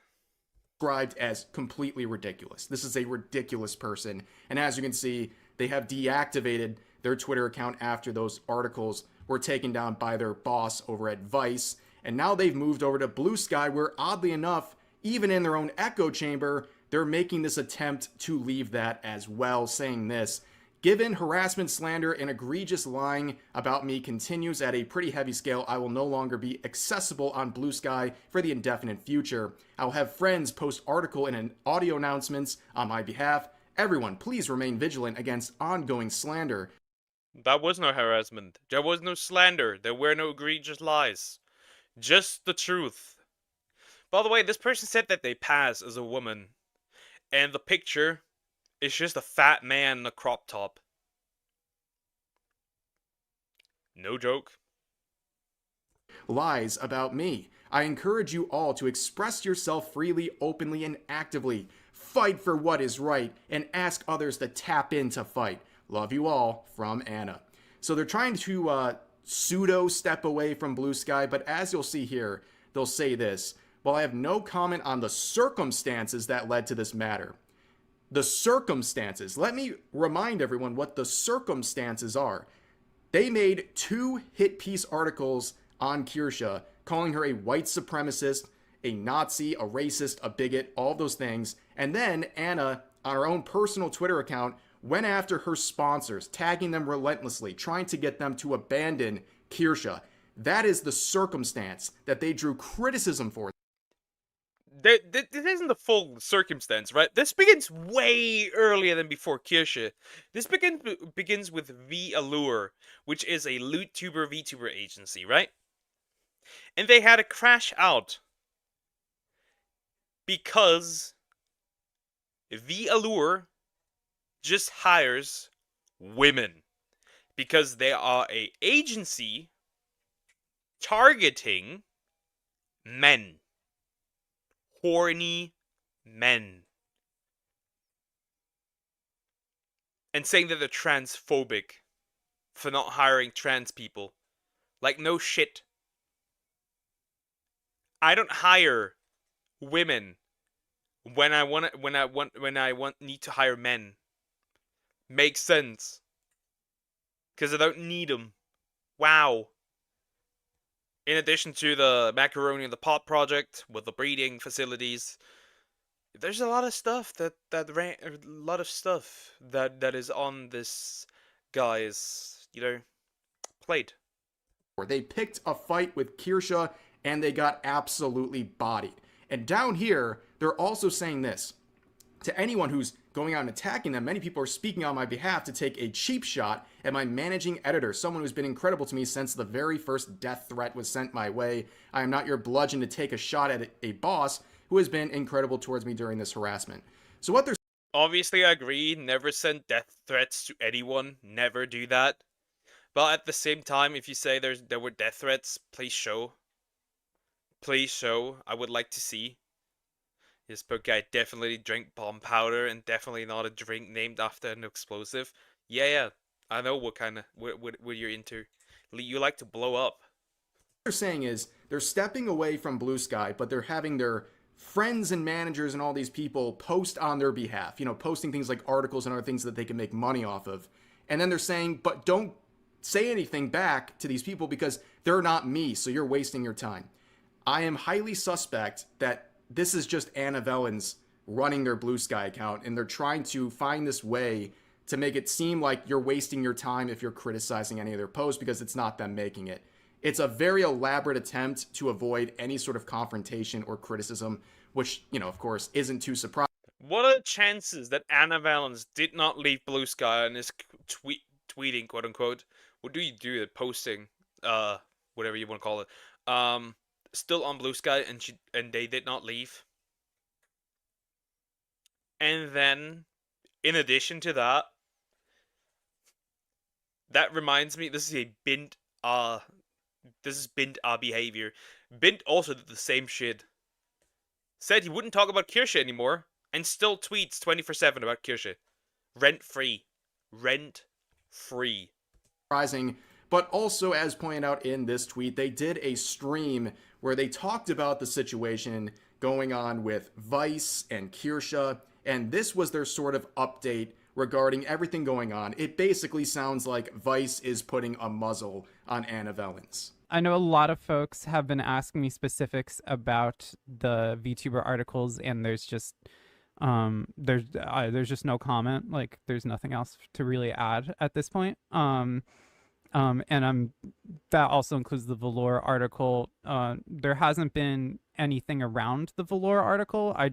Described as completely ridiculous. This is a ridiculous person. And as you can see, they have deactivated their Twitter account after those articles were taken down by their boss over at Vice. And now they've moved over to Blue Sky, where oddly enough, even in their own echo chamber, they're making this attempt to leave that as well, saying this: given harassment, slander, and egregious lying about me continues at a pretty heavy scale, I will no longer be accessible on Blue Sky for the indefinite future. I'll have friends post article and audio announcements on my behalf. Everyone, please remain vigilant against ongoing slander. That was no harassment. There was no slander. There were no egregious lies. Just the truth. By the way, this person said that they pass as a woman. And the picture is just a fat man in a crop top. No joke. Lies about me. I encourage you all to express yourself freely, openly, and actively. Fight for what is right, and ask others to tap in to fight. Love you all, from Anna. So they're trying to pseudo step away from Blue Sky, but as you'll see here, they'll say this: while I have no comment on the circumstances that led to this matter. The circumstances. Let me remind everyone what the circumstances are. They made 2 hit piece articles on Kirsha, calling her a white supremacist, a Nazi, a racist, a bigot, all those things. And then Anna, on her own personal Twitter account, went after her sponsors, tagging them relentlessly, trying to get them to abandon Kirsha. That is the circumstance that they drew criticism for. This isn't the full circumstance, right? This begins way earlier than before Kirsha. This begins with V Allure, which is a LootTuber VTuber agency, right? And they had to crash out because V Allure just hires women because they are a agency targeting men. Horny men. And saying that they're transphobic for not hiring trans people. Like, no shit. I don't hire women when I need to hire men. Makes sense. Because I don't need them. Wow. In addition to the macaroni and the pot project with the breeding facilities, there's a lot of stuff that is on this guy's, plate. They picked a fight with Kirsha and they got absolutely bodied. And down here, they're also saying this. To anyone who's going out and attacking them, many people are speaking on my behalf to take a cheap shot at my managing editor, someone who's been incredible to me since the very first death threat was sent my way. I am not your bludgeon to take a shot at a boss who has been incredible towards me during this harassment. So what they're Obviously, I agree. Never send death threats to anyone. Never do that. But at the same time, if you say there were death threats, please show. Please show. I would like to see. This book guy definitely drank bomb powder and definitely not a drink named after an explosive. Yeah. I know what kind of what you're into. You like to blow up. they're saying is they're stepping away from Blue Sky, but they're having their friends and managers and all these people post on their behalf, posting things like articles and other things that they can make money off of. And then they're saying, but don't say anything back to these people because they're not me, so you're wasting your time. I am highly suspect that this is just Anna Vellens running their Blue Sky account, and they're trying to find this way to make it seem like you're wasting your time if you're criticizing any of their posts because it's not them making it. It's a very elaborate attempt to avoid any sort of confrontation or criticism, which, of course, isn't too surprising. What are the chances that Anna Vellens did not leave Blue Sky and is tweeting, quote unquote? What do you do at posting, whatever you want to call it, still on Blue Sky and they did not leave? And then, in addition to that, that reminds me, this is a Bint behavior. Bint also did the same shit. Said he wouldn't talk about Kirsche anymore, and still tweets 24/7 about Kirsche. Rent free. Surprising, but also, as pointed out in this tweet, they did a stream where they talked about the situation going on with Vice and Kirsche, and this was their sort of update regarding everything going on. It basically sounds like Vice is putting a muzzle on Anna Vellens. I know a lot of folks have been asking me specifics about the VTuber articles, and there's just there's just no comment. Like, there's nothing else to really add at this point. And that also includes the Valor article. There hasn't been anything around the Valor article. I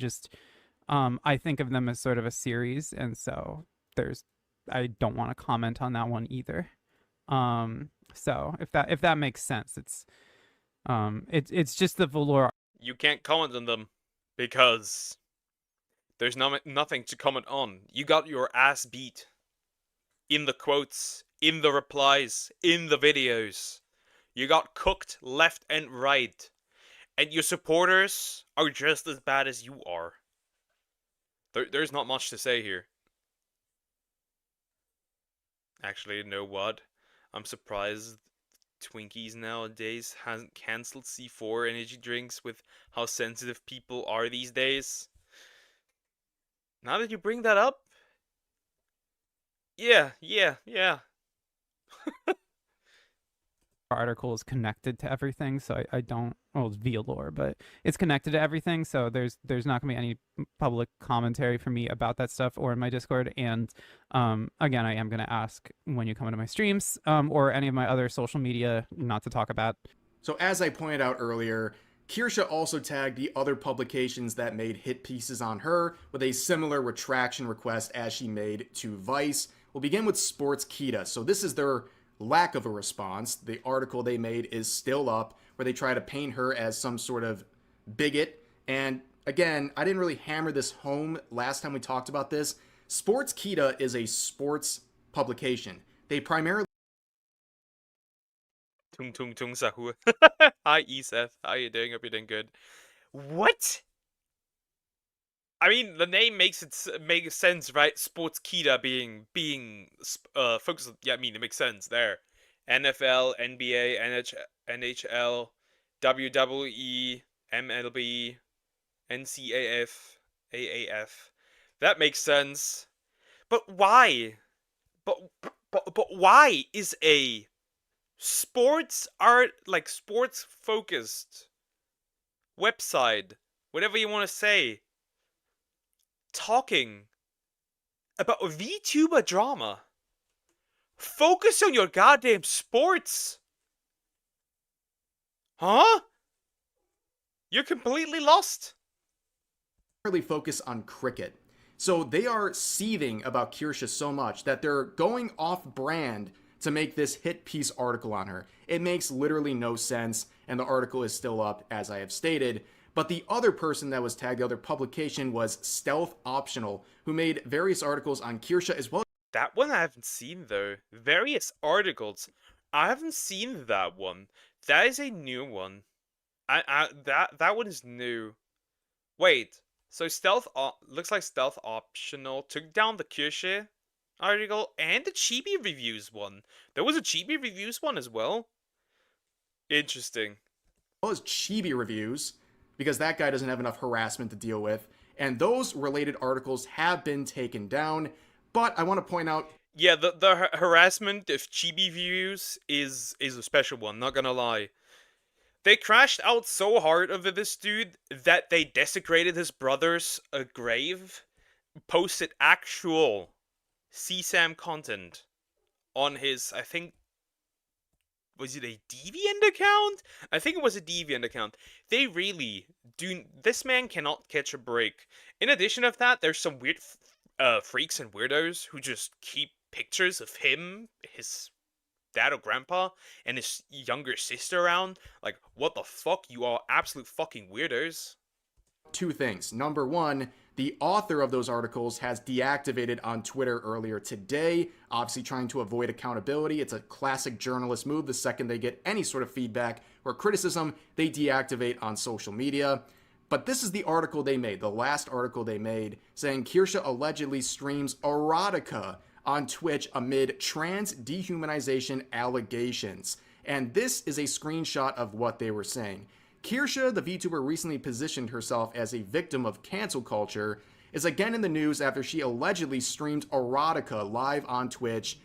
think of them as sort of a series, and so I don't want to comment on that one either. So if that makes sense, it's just the Valor. You can't comment on them because there's nothing to comment on. You got your ass beat in the quotes, in the replies, in the videos. You got cooked left and right, and your supporters are just as bad as you are. There's not much to say here. Actually, you know what? I'm surprised Twinkies nowadays hasn't cancelled C4 energy drinks with how sensitive people are these days. Now that you bring that up, yeah. Article is connected to everything, so I don't. Well, it's via lore, but it's connected to everything, so there's not gonna be any public commentary from me about that stuff or in my Discord. And again, I am gonna ask when you come into my streams or any of my other social media not to talk about. So as I pointed out earlier, Kirsche also tagged the other publications that made hit pieces on her with a similar retraction request as she made to Vice. We'll begin with Sports Kita. So this is their lack of a response. The article they made is still up, where they try to paint her as some sort of bigot. And again, I didn't really hammer this home last time we talked about this. Sports Kita is a sports publication. They primarily... Tung Sahur. Hi, Eseth. How you doing? Hope you're doing good. What? I mean, the name makes sense, right? Sports Kita being focused. Yeah, I mean, it makes sense there. NFL, NBA, NHL, WWE, MLB, NCAF, AAF. That makes sense. But why? But why is a sports focused website, whatever you want to say, talking about a VTuber drama? Focus on your goddamn sports. Huh? You're completely lost. really focus on cricket. So they are seething about Kirsha so much that they're going off brand to make this hit piece article on her. It makes literally no sense, and the article is still up, as I have stated. But the other person that was tagged, the other publication, was Stealth Optional, who made various articles on Kirsha as well. That one I haven't seen though. Various articles. I haven't seen that one. That is a new one. That one is new. Wait. So looks like Stealth Optional took down the Kirsha article and the Chibi Reviews one. There was a Chibi Reviews one as well. Interesting. Well as Chibi Reviews, because that guy doesn't have enough harassment to deal with. And those related articles have been taken down. But I want to point out... Yeah, the harassment of Chibi Reviews is a special one, not gonna lie. They crashed out so hard over this dude that they desecrated his brother's grave, posted actual CSAM content on his, I think, was it a Deviant account? I think it was a Deviant account. They really do, this man cannot catch a break. In addition of that, there's some weird freaks and weirdos who just keep pictures of him, his dad or grandpa, and his younger sister around. Like, what the fuck? You are absolute fucking weirdos. Two things. Number one, the author of those articles has deactivated on Twitter earlier today, obviously trying to avoid accountability. It's a classic journalist move. The second they get any sort of feedback or criticism, they deactivate on social media. But this is the article they made, the last article they made, saying Kirsha allegedly streams erotica on Twitch amid trans dehumanization allegations. And this is a screenshot of what they were saying. Kirsha, the VTuber recently positioned herself as a victim of cancel culture, is again in the news after she allegedly streamed erotica live on Twitch,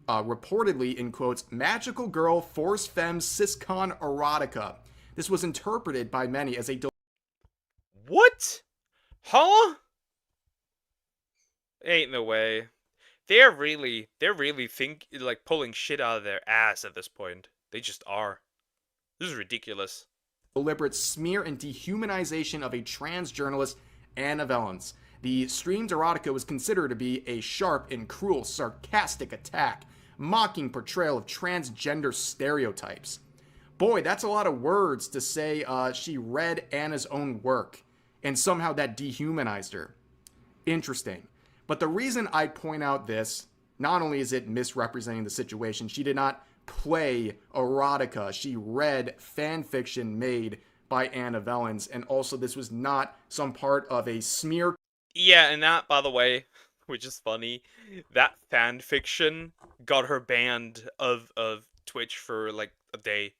reportedly, in quotes, magical girl force femme siscon erotica. This was interpreted by many as a... What? Huh? Ain't no way. They're really pulling shit out of their ass at this point. They just are. This is ridiculous. Deliberate smear and dehumanization of a trans journalist, Anna Valens. The streamed erotica was considered to be a sharp and cruel, sarcastic attack, mocking portrayal of transgender stereotypes. Boy, that's a lot of words to say she read Anna's own work, and somehow that dehumanized her. Interesting. But the reason I point out this, not only is it misrepresenting the situation, she did not play erotica. She read fan fiction made by Anna Valens, and also this was not some part of a smear. Yeah, and that, by the way, which is funny, that fan fiction got her banned of Twitch for like a day.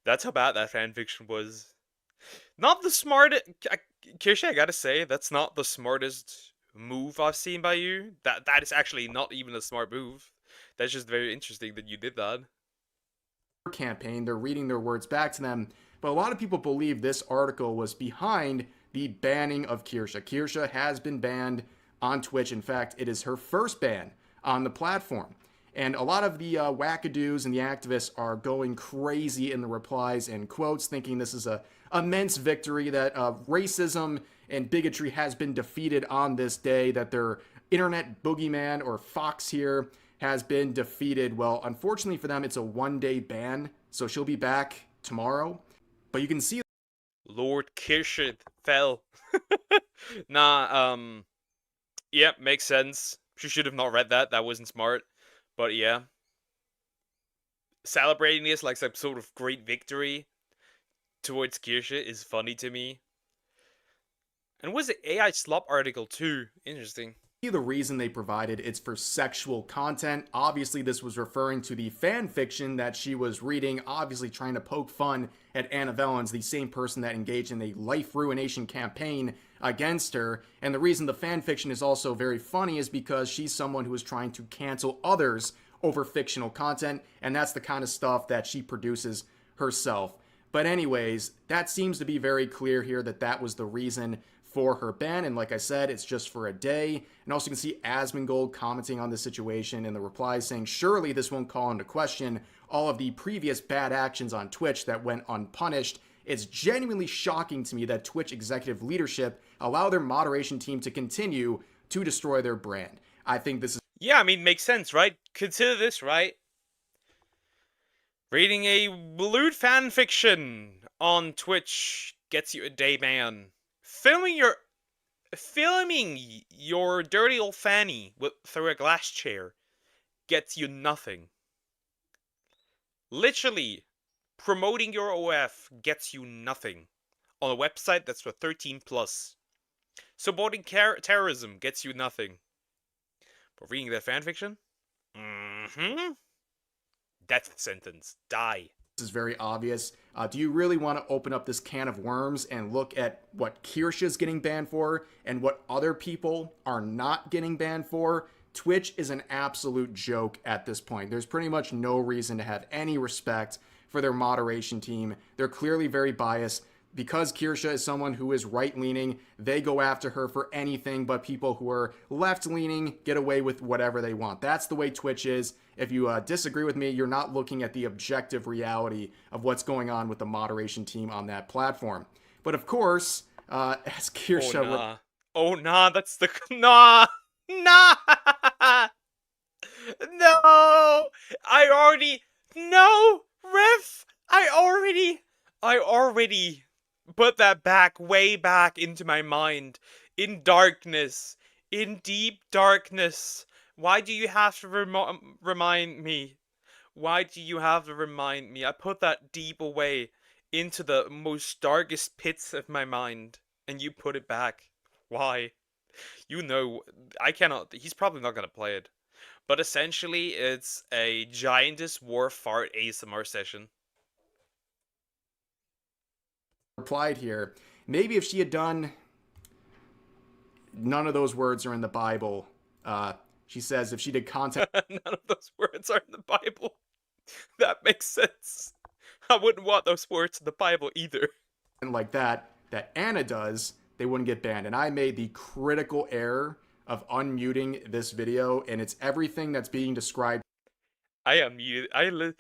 That's how bad that fan fiction was. Not the smartest... Kirsha, I gotta say, that's not the smartest move I've seen by you. That is actually not even a smart move. That's just very interesting that you did that. Campaign, they're reading their words back to them, but a lot of people believe this article was behind the banning of Kirsha. Kirsha has been banned on Twitch. In fact, it is her first ban on the platform. And a lot of the wackadoos and the activists are going crazy in the replies and quotes, thinking this is a immense victory, that racism and bigotry has been defeated on this day, that their internet boogeyman or fox here has been defeated. Well, unfortunately for them, it's a one-day ban, so she'll be back tomorrow. But you can see Lord Kirsha fell. Yeah, makes sense. She should have not read that. That wasn't smart. But yeah. Celebrating this like some sort of great victory towards Kirsha is funny to me. And was it AI slop article too? Interesting. The reason they provided it's for sexual content. Obviously, this was referring to the fan fiction that she was reading, obviously trying to poke fun at Anna Valens, the same person that engaged in a life ruination campaign against her. And the reason the fan fiction is also very funny is because she's someone who is trying to cancel others over fictional content, and that's the kind of stuff that she produces herself. But anyways, that seems to be very clear here that that was the reason for her ban, and like I said, it's just for a day. And also you can see Asmongold commenting on the situation in the replies saying, surely this won't call into question all of the previous bad actions on Twitch that went unpunished It's genuinely shocking to me that Twitch executive leadership allow their moderation team to continue to destroy their brand. I think this is... Yeah, I mean, makes sense, right? Consider this, right? Reading a lewd fan fiction on Twitch gets you a day ban. Filming your dirty old fanny through a glass chair gets you nothing. Literally, promoting your OF gets you nothing on a website that's for 13 plus. Supporting terrorism gets you nothing. But reading that fanfiction? Death sentence. Die. This is very obvious. Do you really want to open up this can of worms and look at what Kirsha's getting banned for and what other people are not getting banned for? Twitch is an absolute joke at this point. There's pretty much no reason to have any respect for their moderation team. They're clearly very biased. Because Kirsha is someone who is right-leaning, they go after her for anything, but people who are left-leaning get away with whatever they want. That's the way Twitch is. If you disagree with me, you're not looking at the objective reality of what's going on with the moderation team on that platform. But of course, as Kirsha... Oh, nah, that's the... Nah! Nah! No! No! Ref! I already put that back, way back into my mind. In darkness. In deep darkness. Why do you have to remind me? Why do you have to remind me? I put that deep away into the most darkest pits of my mind. And you put it back. Why? You know, I cannot... He's probably not gonna play it. But essentially, it's a Giantess War Fart ASMR session. Replied here, maybe if she had done... None of those words are in the Bible. She says if she did content... None of those words are in the Bible. That makes sense. I wouldn't want those words in the Bible either. And like that Anna does, they wouldn't get banned. And I made the critical error of unmuting this video, and it's everything that's being described. I unmuted.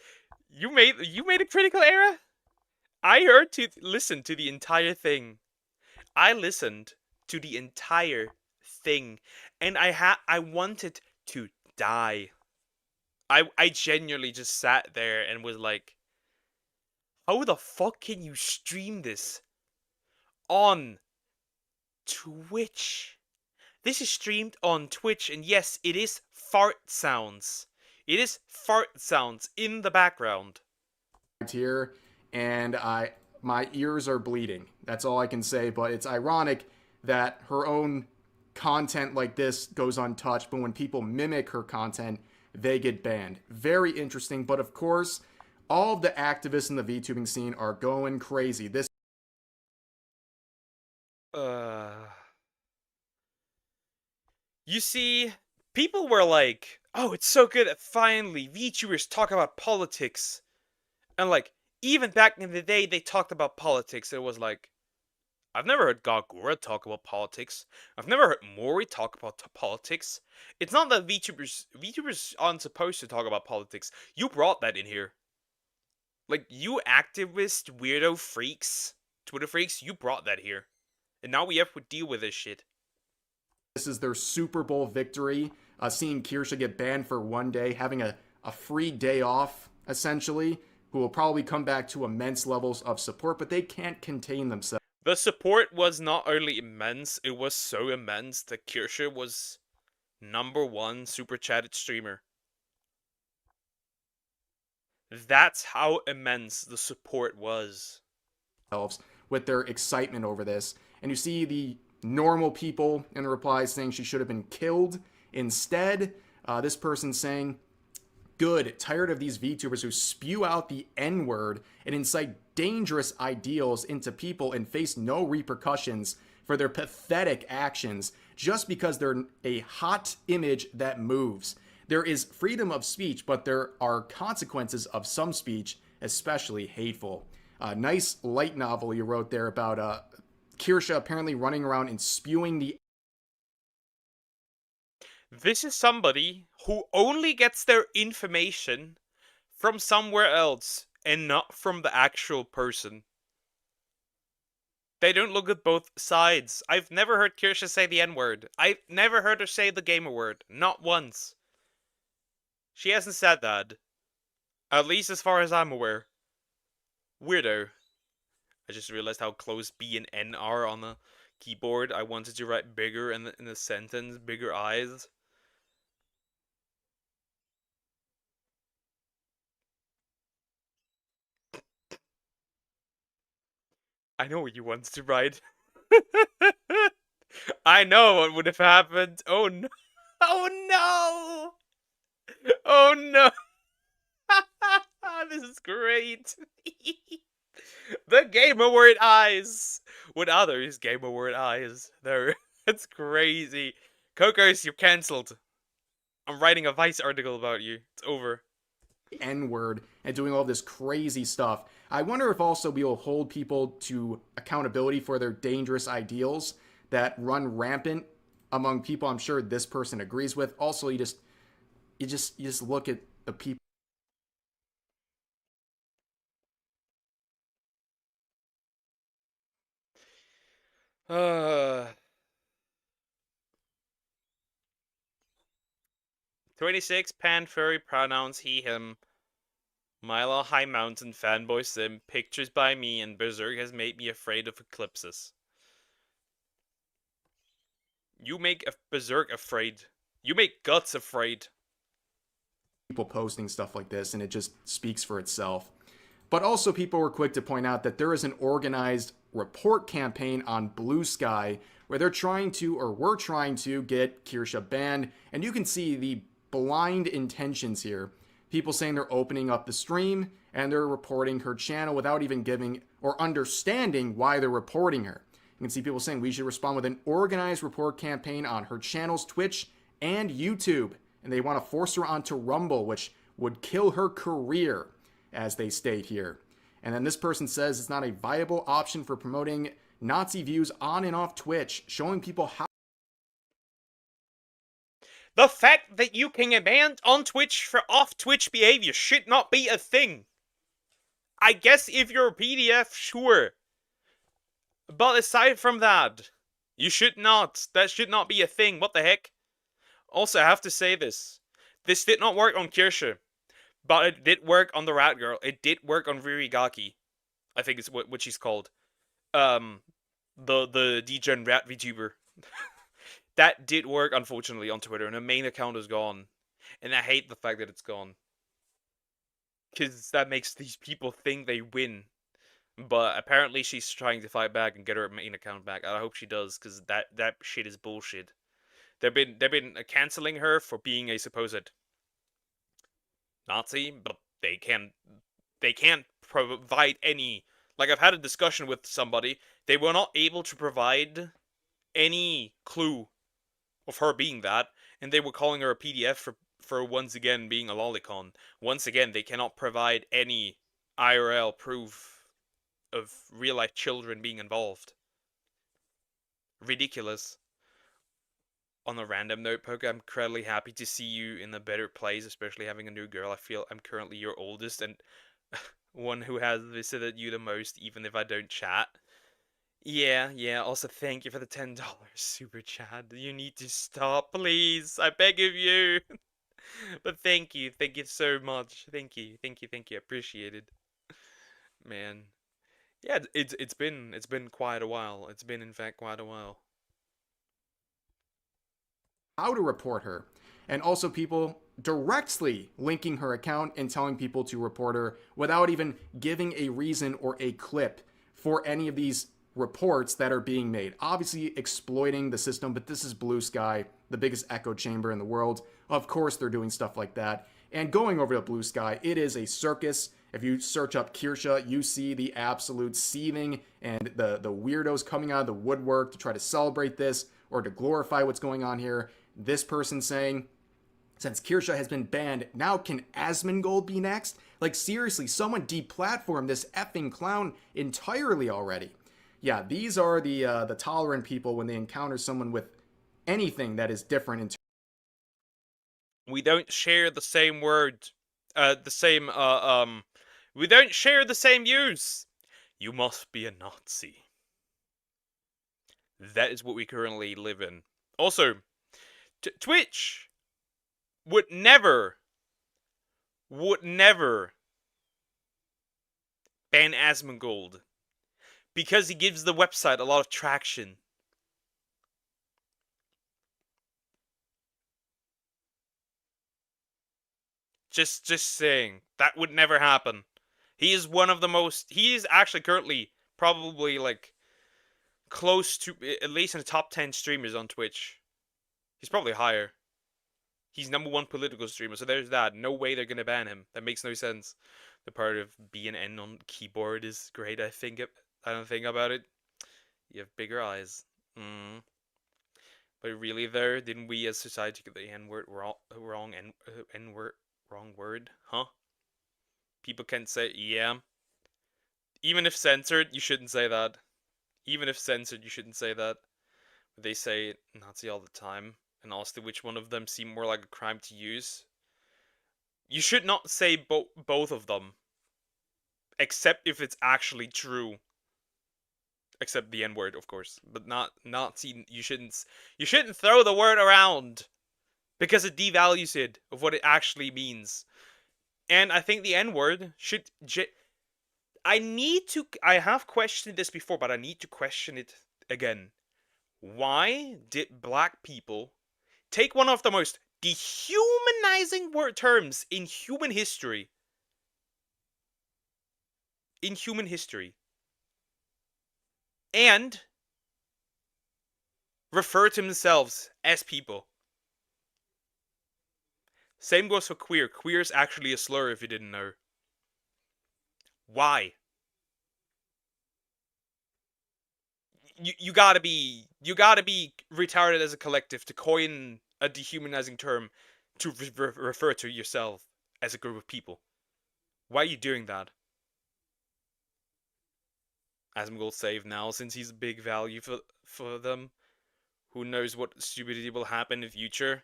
You made a critical error? I listened to the entire thing. I listened to the entire thing, and I wanted to die. I genuinely just sat there and was like, how the fuck can you stream this on Twitch? This is streamed on Twitch, and yes, it is fart sounds. It is fart sounds in the background. Here, and my ears are bleeding. That's all I can say, but it's ironic that her own content like this goes untouched, but when people mimic her content, they get banned. Very interesting, but of course, all of the activists in the VTubing scene are going crazy. This You see, people were like, oh, it's so good that finally VTubers talk about politics. And like, even back in the day, they talked about politics. It was like, I've never heard Gagura talk about politics. I've never heard Mori talk about politics. It's not that VTubers aren't supposed to talk about politics. You brought that in here. Like, you activist, weirdo freaks, Twitter freaks, you brought that here. And now we have to deal with this shit. This is their Super Bowl victory. Seeing Kirsha get banned for one day, having a free day off, essentially, who will probably come back to immense levels of support, but they can't contain themselves. The support was not only immense, it was so immense that Kirsha was #1 super chatted streamer. That's how immense the support was. With their excitement over this. And you see the normal people in the replies saying she should have been killed. Instead, this person saying, good, tired of these VTubers who spew out the N-word and incite dangerous ideals into people and face no repercussions for their pathetic actions just because they're a hot image that moves. There is freedom of speech, but there are consequences of some speech, especially hateful. Nice light novel you wrote there about Kirsha apparently running around and spewing the... This is somebody who only gets their information from somewhere else and not from the actual person. They don't look at both sides. I've never heard Kirsha say the N-word. I've never heard her say the gamer word. Not once. She hasn't said that. At least as far as I'm aware. Weirdo. I just realized how close B and N are on the keyboard. I wanted to write bigger in the sentence. Bigger eyes. I know what you wanted to write. I know what would have happened. Oh no. Oh no. Oh no. This is great. The Game Award eyes. With others, Game Award eyes. There. It's crazy. Cocos, you're cancelled. I'm writing a Vice article about you. It's over. N-word and doing all this crazy stuff. I wonder if also we will hold people to accountability for their dangerous ideals that run rampant among people I'm sure this person agrees with. Also, you just look at the people. Uh 26 pan furry pronouns he him. Mile High Mountain fanboy sim. Pictures by me and Berserk has made me afraid of eclipses. You make a Berserk afraid. You make Guts afraid. People posting stuff like this, and it just speaks for itself. But also people were quick to point out that there is an organized report campaign on Blue Sky where they're trying to, or were trying to, get Kirsha banned. And you can see the blind intentions here. People saying they're opening up the stream and they're reporting her channel without even giving or understanding why they're reporting her. You can see people saying we should respond with an organized report campaign on her channels, Twitch and YouTube. And they want to force her onto Rumble, which would kill her career, as they state here. And then this person says it's not a viable option for promoting Nazi views on and off Twitch, showing people how. The fact that you can get banned on Twitch for off-Twitch behavior should not be a thing. I guess if you're a PDF, sure. But aside from that, you should not. That should not be a thing. What the heck? Also, I have to say this. This did not work on Kirsha. But it did work on the Rat Girl. It did work on Ririgaki. I think it's what she's called. The degen rat VTuber. That did work, unfortunately, on Twitter, and her main account is gone. And I hate the fact that it's gone. Because that makes these people think they win. But apparently she's trying to fight back and get her main account back. I hope she does, because that shit is bullshit. They've been canceling her for being a supposed Nazi, but they can't provide any. Like, I've had a discussion with somebody. They were not able to provide any clue of her being that, and they were calling her a PDF for once again being a lolicon. Once again, they cannot provide any IRL proof of real life children being involved. Ridiculous. On a random note, Poke, I'm incredibly happy to see you in a better place, especially having a new girl. I feel I'm currently your oldest and one who has visited you the most, even if I don't chat. Yeah, also thank you for the $10 super chat. You need to stop, please. I beg of you. But thank you so much. Thank you. I appreciate it. Man. Yeah, it's been quite a while. It's been in fact quite a while. How to report her. And also people directly linking her account and telling people to report her without even giving a reason or a clip for any of these reports that are being made. Obviously exploiting the system, but this is Blue Sky, the biggest echo chamber in the world. Of course they're doing stuff like that. And going over to Blue Sky, it is a circus. If you search up Kirsha, you see the absolute seething and the weirdos coming out of the woodwork to try to celebrate this or to glorify what's going on here. This person saying, since Kirsha has been banned, now can Asmongold be next? Like, seriously, someone deplatformed this effing clown entirely already. Yeah, these are the tolerant people when they encounter someone with anything that is different. We don't share the same word, we don't share the same views. You must be a Nazi. That is what we currently live in. Also, Twitch would never ban Asmongold because he gives the website a lot of traction. Just saying, that would never happen. He is one of the most, he is actually currently probably like close to, at least in the top 10 streamers on Twitch. He's probably higher. He's #1 political streamer, so there's that. No way they're gonna ban him. That makes no sense. The part of B and N on keyboard is great, I don't think about it. You have bigger eyes. But really though, didn't we as society get the N-word wrong word? Huh? People can't say, yeah. Even if censored, you shouldn't say that. Even if censored, you shouldn't say that. But they say Nazi all the time. And honestly, which one of them seem more like a crime to use? You should not say both of them. Except if it's actually true. Except the N-word, of course. But not Nazi, you shouldn't throw the word around. Because it devalues it, of what it actually means. And I think the N-word should... I have questioned this before, but I need to question it again. Why did black people take one of the most dehumanizing terms in human history? And refer to themselves as people. Same goes for queer. Queer is actually a slur if you didn't know. Why? You gotta be retarded as a collective to coin a dehumanizing term to refer to yourself as a group of people. Why are you doing that? Asmongold save now since he's a big value for them. Who knows what stupidity will happen in the future?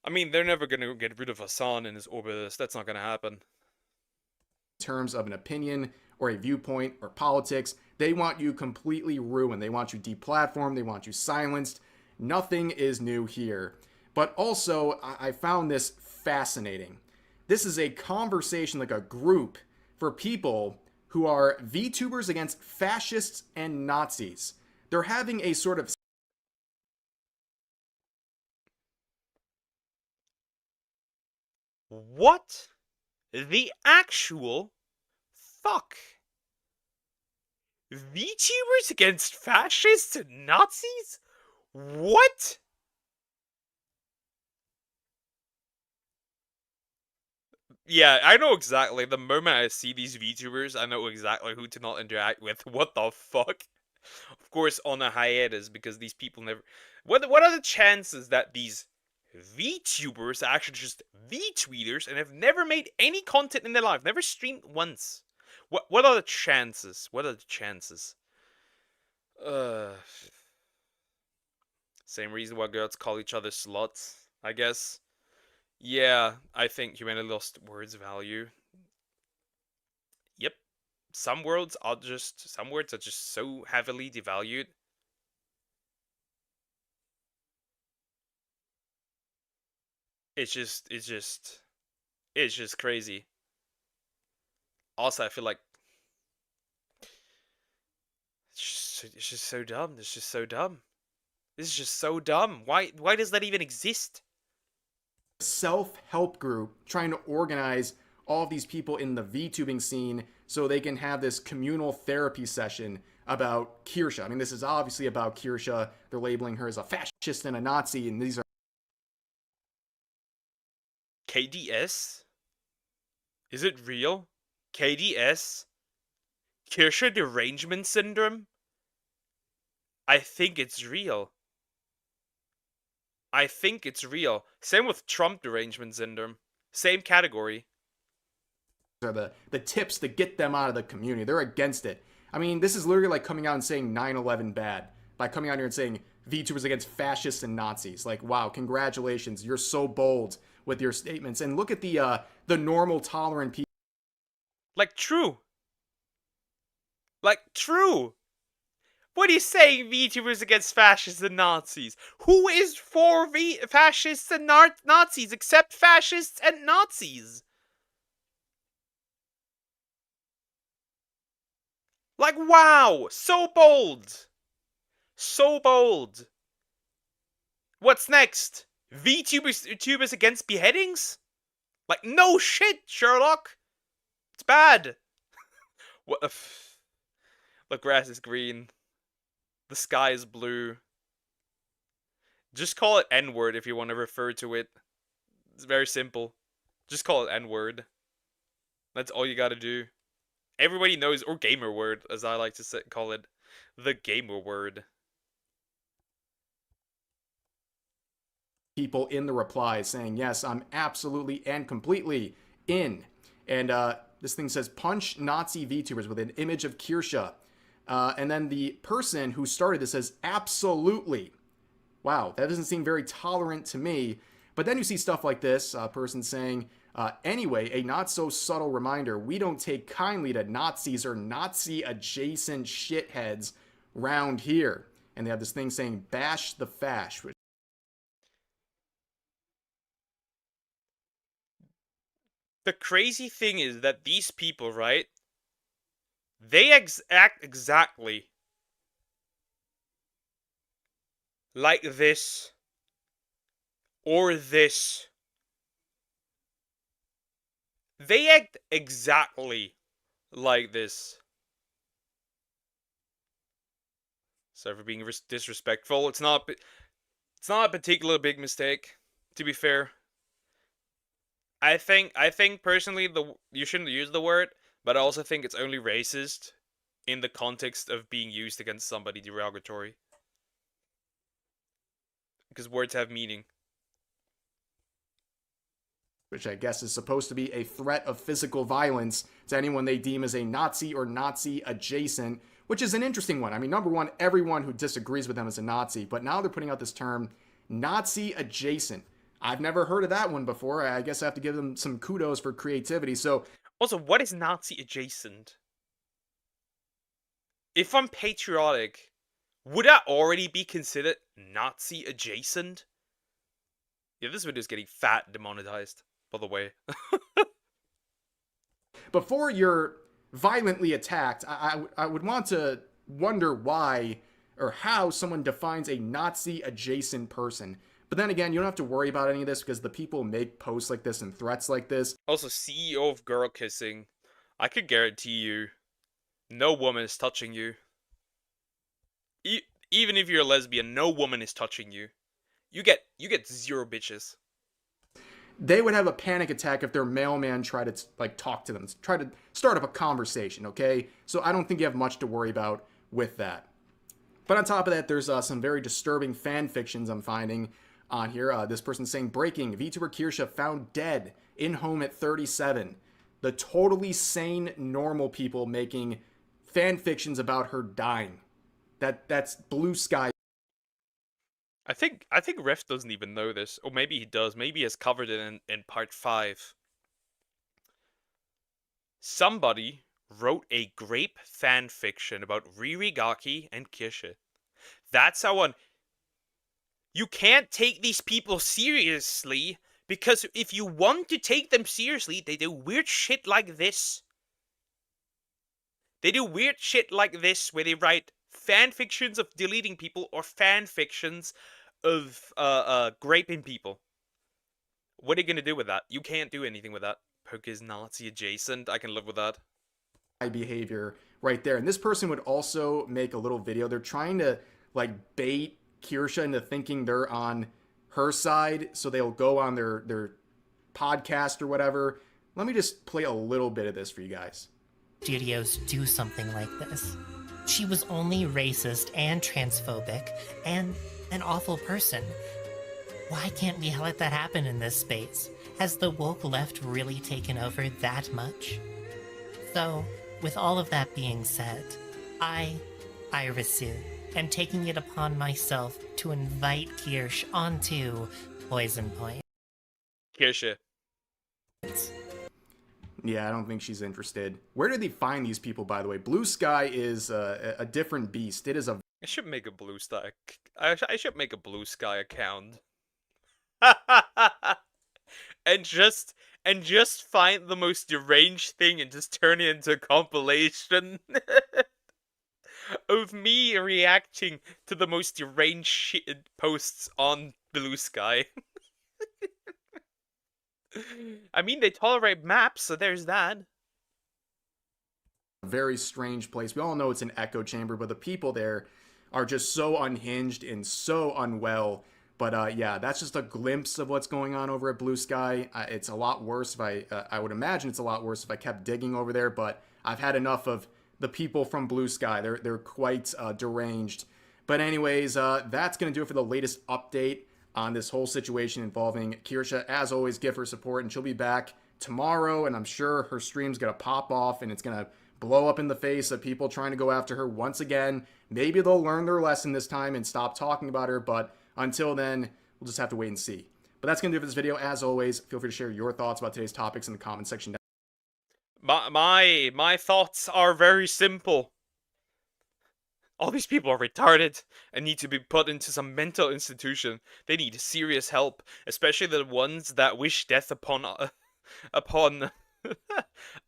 I mean, they're never gonna get rid of Hassan and his Orbis. That's not gonna happen. In terms of an opinion or a viewpoint or politics, they want you completely ruined. They want you deplatformed. They want you silenced. Nothing is new here. But also, I found this fascinating. This is a conversation, like a group, for people who are VTubers against fascists and Nazis. They're having a sort of... What the actual fuck? VTubers against fascists and Nazis? What? Yeah, I know exactly. The moment I see these VTubers, I know exactly who to not interact with. What the fuck? Of course, on a hiatus, because these people never... What are the chances that these VTubers are actually just VTweeters and have never made any content in their life, never streamed once? What are the chances? What are the chances? Same reason why girls call each other sluts, I guess. Yeah, I think humanity lost words value. Yep. Some words are just so heavily devalued. It's just crazy. Also, I feel like it's just so dumb. It's just so dumb. This is just so dumb. Why does that even exist? Self-help group trying to organize all of these people in the VTubing scene so they can have this communal therapy session about Kirsha. I mean, this is obviously about Kirsha. They're labeling her as a fascist and a Nazi, and these are... KDS? Is it real? KDS? Kirsha derangement syndrome? I think it's real. I think it's real. Same with Trump derangement syndrome. Same category. Are the tips to get them out of the community. They're against it. I mean, this is literally like coming out and saying 9/11 bad. By coming out here and saying VTubers against fascists and Nazis. Like, wow, congratulations. You're so bold with your statements. And look at the normal, tolerant people. Like, true. What are you saying, VTubers against fascists and Nazis? Who is for fascists and Nazis except fascists and Nazis? Like, wow! So bold! So bold! What's next? VTubers against beheadings? Like, no shit, Sherlock! It's bad! What the grass is green. The sky is blue. Just call it N-word if you want to refer to it. It's very simple. Just call it N-word. That's all you gotta do. Everybody knows, or gamer word, as I like to call it. The gamer word. People in the replies saying, yes, I'm absolutely and completely in. And this thing says, punch Nazi VTubers with an image of Kirsche. And then the person who started this says, absolutely. Wow, that doesn't seem very tolerant to me. But then you see stuff like this, a person saying, anyway, a not so subtle reminder, we don't take kindly to Nazis or Nazi-adjacent shitheads round here. And they have this thing saying, bash the fash. Which the crazy thing is that these people, right? They act exactly like this or this. They act exactly like this. Sorry for being disrespectful. It's not a particular big mistake, to be fair. I think personally you shouldn't use the word, but I also think it's only racist in the context of being used against somebody derogatory. Because words have meaning. which I guess is supposed to be a threat of physical violence to anyone they deem as a Nazi or Nazi adjacent, which is an interesting one. I mean, number one, everyone who disagrees with them is a Nazi, but now they're putting out this term, Nazi adjacent. I've never heard of that one before. I guess I have to give them some kudos for creativity. So, also, what is Nazi adjacent? If I'm patriotic, would that already be considered Nazi adjacent? Yeah, this video is getting fat demonetized, by the way. before you're violently attacked, I would want to wonder why or how someone defines a Nazi adjacent person. But then again, you don't have to worry about any of this because the people make posts like this and threats like this. Also, CEO of girl kissing. I could guarantee you, no woman is touching you. Even if you're a lesbian, no woman is touching you. You get 0 bitches. They would have a panic attack if their mailman tried to like talk to them, try to start up a conversation, okay? So I don't think you have much to worry about with that. But on top of that, there's some very disturbing fan fictions I'm finding on here. This person saying, breaking, VTuber Kirsche found dead in home at 37. The totally sane, normal people making fan fictions about her dying. That's blue sky. I think Ref doesn't even know this, or maybe he does. Maybe he has covered it in part 5. Somebody wrote a grape fan fiction about Ririgaki and Kirsche. That's how you can't take these people seriously, because if you want to take them seriously, they do weird shit like this. They do weird shit like this, where they write fan fictions of deleting people, or fan fictions of graping people. What are you gonna do with that? You can't do anything with that. Poke is Nazi adjacent. I can live with that. Behavior right there. And this person would also make a little video. They're trying to like bait Kirsche into thinking they're on her side, so they'll go on their podcast or whatever. Let me just play a little bit of this for you guys. Studios do something like this. She was only racist and transphobic and an awful person. Why can't we let that happen in this space? Has the woke left really taken over that much? So, with all of that being said, I, Irisu, am taking it upon myself to invite Kirsch onto Poison Point. Kirsche. Yeah, I don't think she's interested. Where did they find these people, by the way? Blue Sky is a different beast. It is a... I should make a Blue Sky. I should make a Blue Sky account. and just find the most deranged thing and just turn it into a compilation of me reacting to the most deranged shit posts on Blue Sky. I mean, they tolerate maps, so there's that. very strange place. We all know it's an echo chamber, but the people there are just so unhinged and so unwell. But yeah, that's just a glimpse of what's going on over at Blue Sky. It's a lot worse if I would imagine it's a lot worse if I kept digging over there, but I've had enough of the people from Blue Sky. They're quite deranged. But anyways, that's going to do it for the latest update on this whole situation involving Kirsha. As always, give her support, and she'll be back tomorrow, and I'm sure her stream's going to pop off, and it's going to blow up in the face of people trying to go after her once again. Maybe they'll learn their lesson this time and stop talking about her, but until then, we'll just have to wait and see. But that's going to do it for this video. As always, feel free to share your thoughts about today's topics in the comment section down. My thoughts are very simple. All these people are retarded and need to be put into some mental institution. They need serious help, especially the ones that wish death upon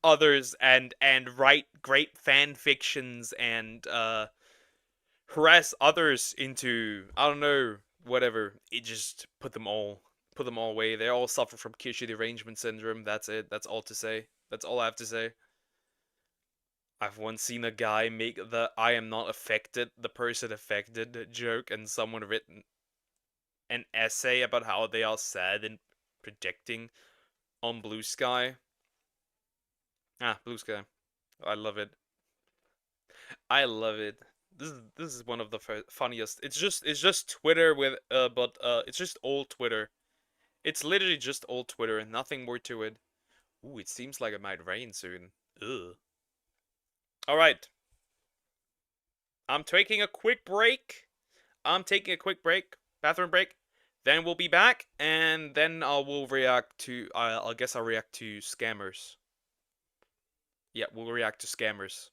others and write great fan fictions and harass others into, I don't know, whatever. It just put them all away. They all suffer from Kirsha derangement syndrome. That's it. That's all to say. That's all I have to say. I've once seen a guy make the "I am not affected, the person affected" joke, and someone written an essay about how they are sad and projecting on Blue Sky. Blue Sky. I love it. I love it. This is one of the funniest. It's just Twitter with it's just old Twitter. It's literally just old Twitter and nothing more to it. Ooh, it seems like it might rain soon. Ugh. Alright. I'm taking a quick break. Bathroom break. Then we'll be back, and then we'll react to, I guess I'll react to scammers. Yeah, we'll react to scammers.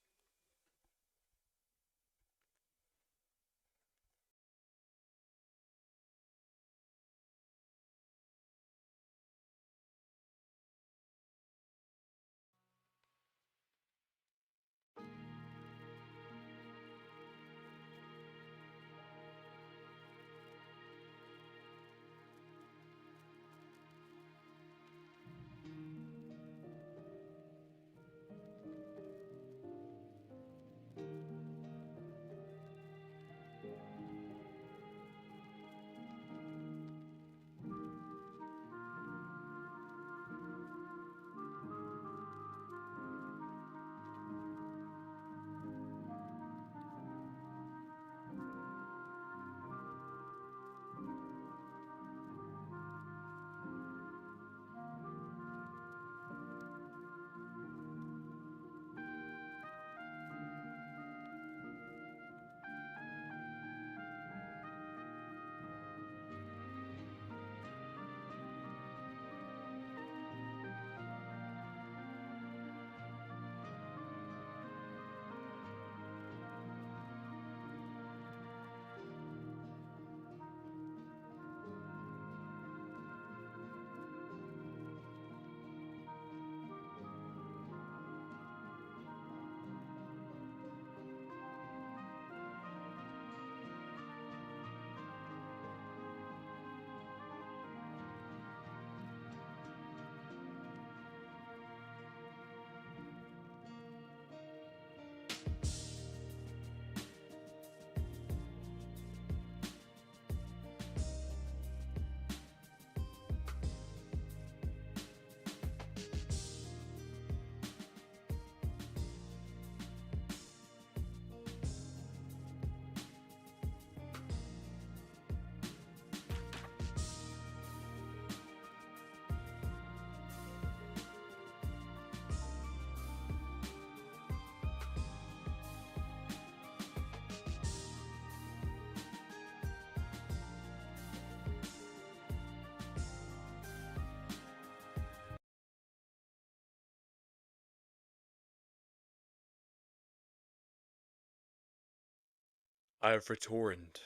I have returned.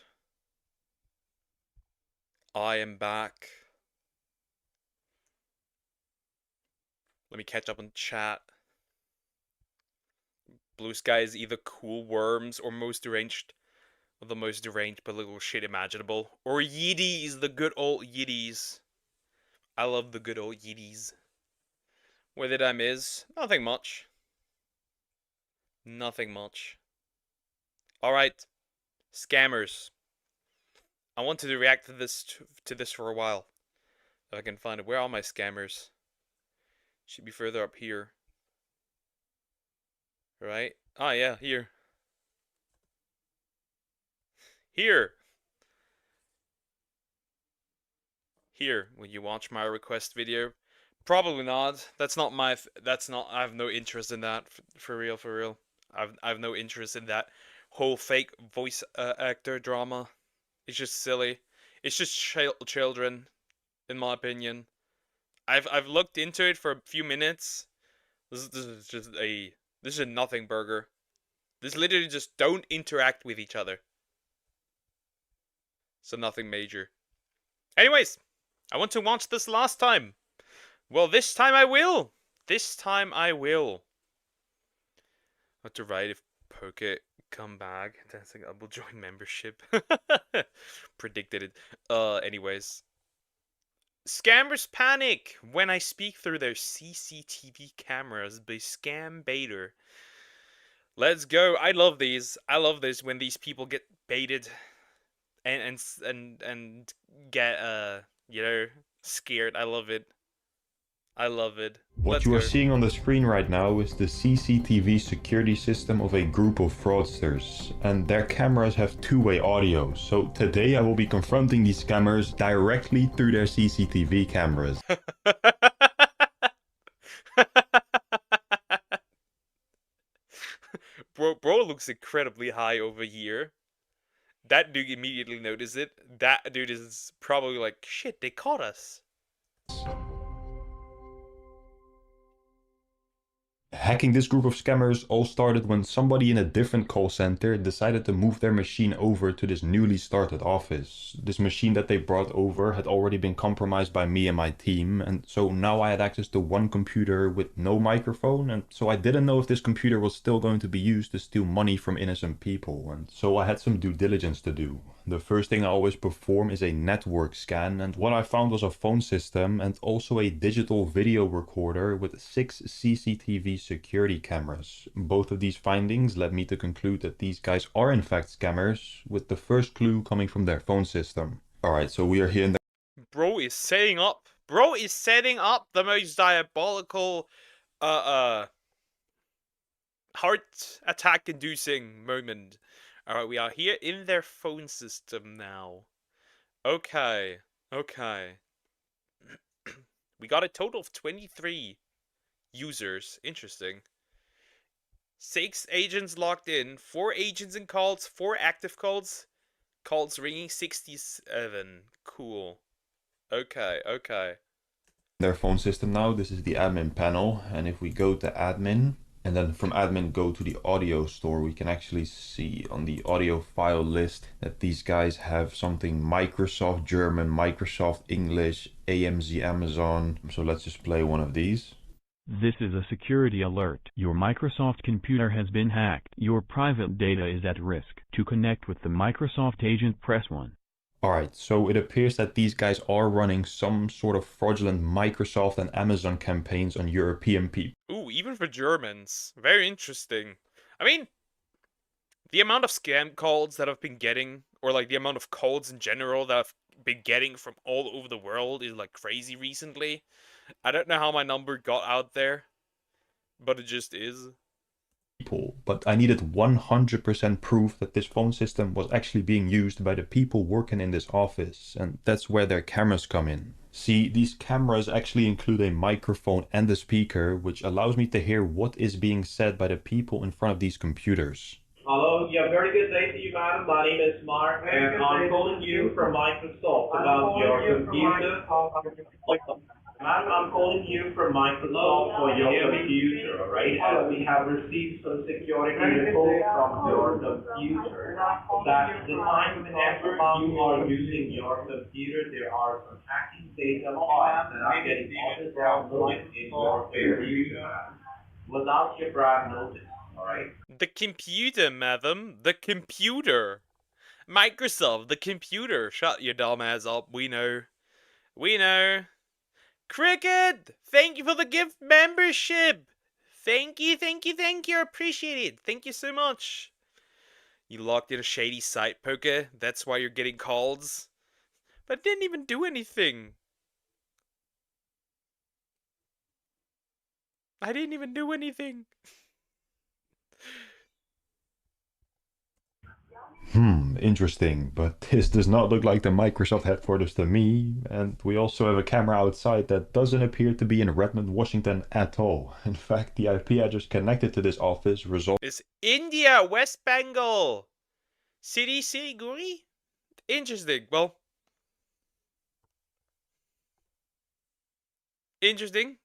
I am back. Let me catch up on chat. Blue Sky is either cool worms or most deranged. The most deranged political shit imaginable. Or Yeeties, the good old Yeeties. I love the good old Yeeties. Where did I miss? Nothing much. Nothing much. Alright. Scammers. I wanted to react to this for a while. If I can find it. Where are my scammers? Should be further up here. Right? Ah, yeah, here. Here! Here, will you watch my request video? Probably not. That's not my. I have no interest in that. For real, for real. I've no interest in that whole fake voice actor drama. It's just silly. It's just children, in my opinion. I've looked into it for a few minutes. This is a nothing burger. This literally just don't interact with each other. So nothing major. Anyways, I want to watch this last time. Well, this time I will. This time I will. I have to write if Poke come back. That's like I will join membership. Predicted it. Anyways. Scammers panic when I speak through their CCTV cameras by Scam Baiter. Let's go. I love these. I love this when these people get baited and get you know, scared. I love it. I love it. What you are seeing on the screen right now is the CCTV security system of a group of fraudsters, and their cameras have two-way audio. So today I will be confronting these scammers directly through their CCTV cameras. Bro looks incredibly high over here. That dude immediately noticed it. That dude is probably like, shit, they caught us. Hacking this group of scammers all started when somebody in a different call center decided to move their machine over to this newly started office. This machine that they brought over had already been compromised by me and my team, and so now I had access to one computer with no microphone, and so I didn't know if this computer was still going to be used to steal money from innocent people, and so I had some due diligence to do. The first thing I always perform is a network scan, and what I found was a phone system and also a digital video recorder with 6 CCTV security cameras. Both of these findings led me to conclude that these guys are in fact scammers, with the first clue coming from their phone system. Alright, so we are here in the... Bro is setting up the most diabolical, heart attack inducing moment. Alright, we are here in their phone system now. Okay. We got a total of 23 users. Interesting. 6 agents logged in, 4 agents in calls, 4 active calls. Calls ringing 67. Cool. Okay. Their phone system now. This is the admin panel, and if we go to admin, and then from admin go to the audio store, we can actually see on the audio file list that these guys have something Microsoft German, Microsoft English, AMZ Amazon. So let's just play one of these. This is a security alert. Your Microsoft computer has been hacked. Your private data is at risk. To connect with the Microsoft agent, press 1. Alright, so it appears that these guys are running some sort of fraudulent Microsoft and Amazon campaigns on European people. Ooh, even for Germans. Very interesting. I mean, the amount of scam calls that I've been getting, or like the amount of calls in general that I've been getting from all over the world is like crazy recently. I don't know how my number got out there, but it just is. But I needed 100% proof that this phone system was actually being used by the people working in this office, and that's where their cameras come in. See, these cameras actually include a microphone and a speaker, which allows me to hear what is being said by the people in front of these computers. Hello, yeah, very good day to you, madam. My name is Mark, and I'm calling you from Microsoft about your computer. Madam, I'm calling you from Microsoft for your computer, alright? We have received some security reports from your computer that the time whenever you are using your computer, there are some hacking data files that are getting downloaded in your computer without your brand notice, alright? The computer, madam. The computer. Microsoft, the computer. Shut your dumb ass up. We know. We know. Cricket! Thank you for the gift membership! Thank you, thank you, thank you. Appreciate it. Thank you so much. You locked in a shady site, Poker. That's why you're getting calls. But I didn't even do anything. I didn't even do anything. Interesting, but this does not look like the Microsoft headquarters to me, and we also have a camera outside that doesn't appear to be in Redmond, Washington at all. In fact, the IP address connected to this office results It's India, West Bengal. City Siliguri? Interesting. Well, interesting.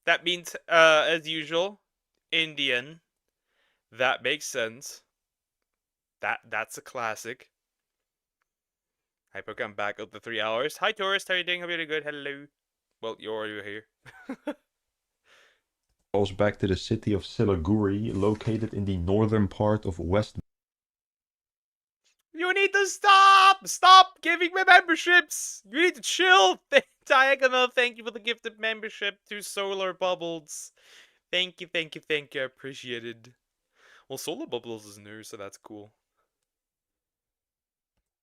That means, as usual, Indian. That makes sense. That's a classic. Hi, Poke, I'm back up to 3 hours. Hi, tourist. How are you doing? Hope you're doing good. Hello. Well, you're already here. calls back to the city of Siliguri, located in the northern part of West. You need to stop! Stop giving me memberships! You need to chill! Diagonal, thank you for the gifted membership to Solar Bubbles. Thank you, thank you, thank you. Appreciated. Well, Solar Bubbles is new, so that's cool.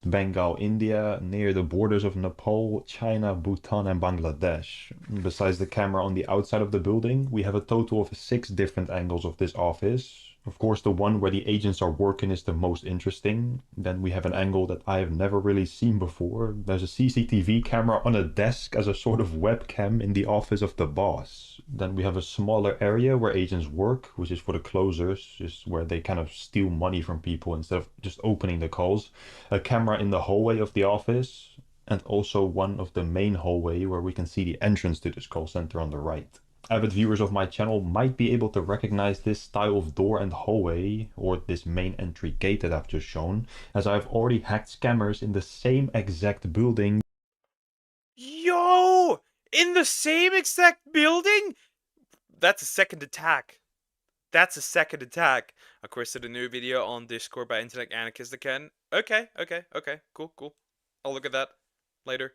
Bengal, India, near the borders of Nepal, China, Bhutan, and Bangladesh. Besides the camera on the outside of the building, we have a total of 6 different angles of this office. Of course, the one where the agents are working is the most interesting. Then we have an angle that I have never really seen before. There's a CCTV camera on a desk as a sort of webcam in the office of the boss. Then we have a smaller area where agents work, which is for the closers, just where they kind of steal money from people instead of just opening the calls. A camera in the hallway of the office, and also one of the main hallway where we can see the entrance to this call center on the right. Avid viewers of my channel might be able to recognize this style of door and hallway, or this main entry gate that I've just shown, as I've already hacked scammers in the same exact building. Yo! In the same exact building? That's a second attack. That's a second attack. Of course, did a new video on Discord by Internet Anarchist again. Okay. Cool. I'll look at that later.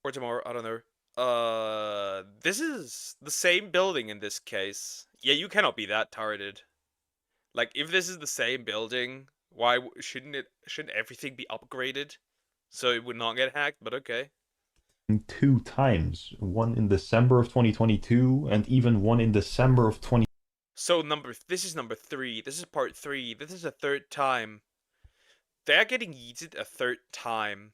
Or tomorrow, I don't know. This is the same building in this case. Yeah, you cannot be that targeted. Like, if this is the same building, why shouldn't everything be upgraded so it would not get hacked? But okay. 2 times, one in December of 2022 and even one in December of 20. So this is number 3. This is part 3. This is a third time. They're getting yeeted a third time.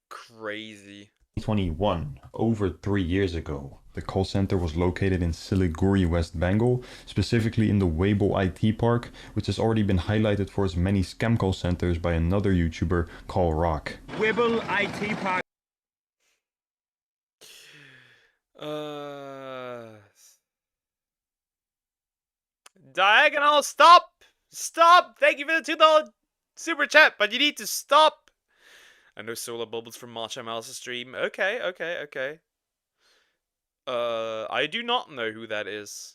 Crazy. 2021, over 3 years ago. The call center was located in Siliguri, West Bengal, specifically in the Weibo IT Park, which has already been highlighted for its many scam call centers by another YouTuber, Call Rock. Weibo IT Park. Diagonal, stop! Stop! Thank you for the $2 super chat, but you need to stop! I know Solar Bubbles from Matcha Mouse's stream. Okay. I do not know who that is.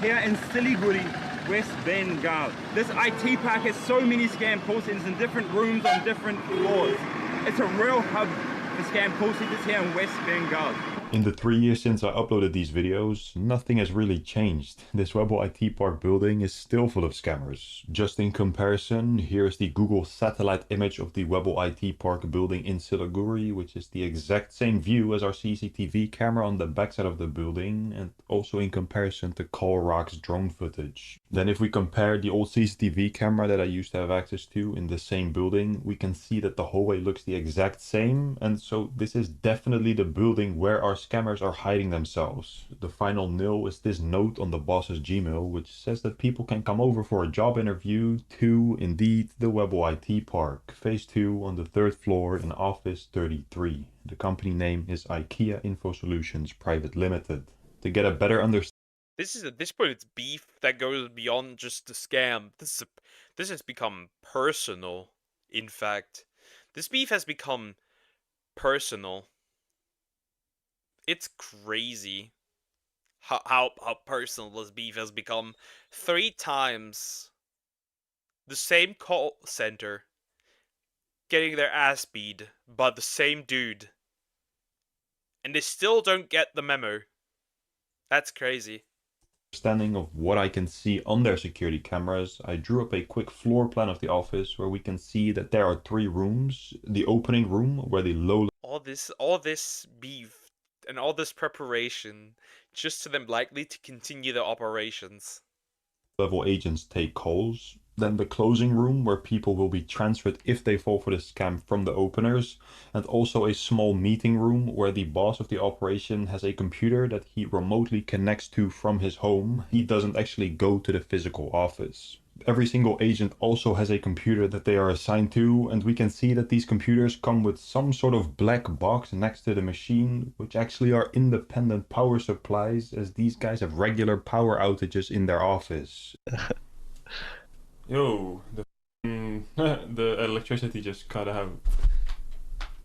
Here in Siliguri, West Bengal. This IT park has so many scam call centers in different rooms on different floors. It's a real hub for scam call centers here in West Bengal. In the 3 years since I uploaded these videos, nothing has really changed. This Weibo IT Park building is still full of scammers. Just in comparison, here's the Google satellite image of the Weibo IT Park building in Siliguri, which is the exact same view as our CCTV camera on the backside of the building, and also in comparison to Call Rock's drone footage. Then if we compare the old CCTV camera that I used to have access to in the same building, we can see that the hallway looks the exact same, and so this is definitely the building where our scammers are hiding themselves. The final nil is this note on the boss's Gmail, which says that people can come over for a job interview to, indeed, the Webble IT Park, Phase 2 on the 3rd floor in Office 33. The company name is IKEA Info Solutions Private Limited. To get a better understanding, At this point it's beef that goes beyond just the scam. This has become personal. In fact, this beef has become personal. It's crazy how personal this beef has become. 3 times the same call center getting their ass beat by the same dude, and they still don't get the memo. That's crazy. of what I can see on their security cameras, I drew up a quick floor plan of the office where we can see that there are 3 rooms. The opening room where the low All this beef and all this preparation just to them likely to continue their operations. level agents take calls. Then the closing room where people will be transferred if they fall for the scam from the openers. And also a small meeting room where the boss of the operation has a computer that he remotely connects to from his home. He doesn't actually go to the physical office. Every single agent also has a computer that they are assigned to, and we can see that these computers come with some sort of black box next to the machine, which actually are independent power supplies, as these guys have regular power outages in their office. Yo, the electricity just cut out.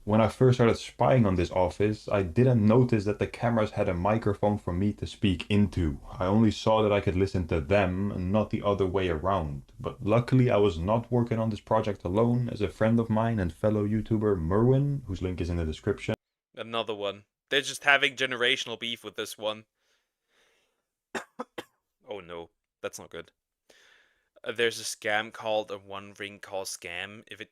When I first started spying on this office, I didn't notice that the cameras had a microphone for me to speak into. I only saw that I could listen to them and not the other way around. But luckily I was not working on this project alone, as a friend of mine and fellow YouTuber Merwin, whose link is in the description. Another one. They're just having generational beef with this one. Oh no, that's not good. There's a scam called a one ring call scam. If it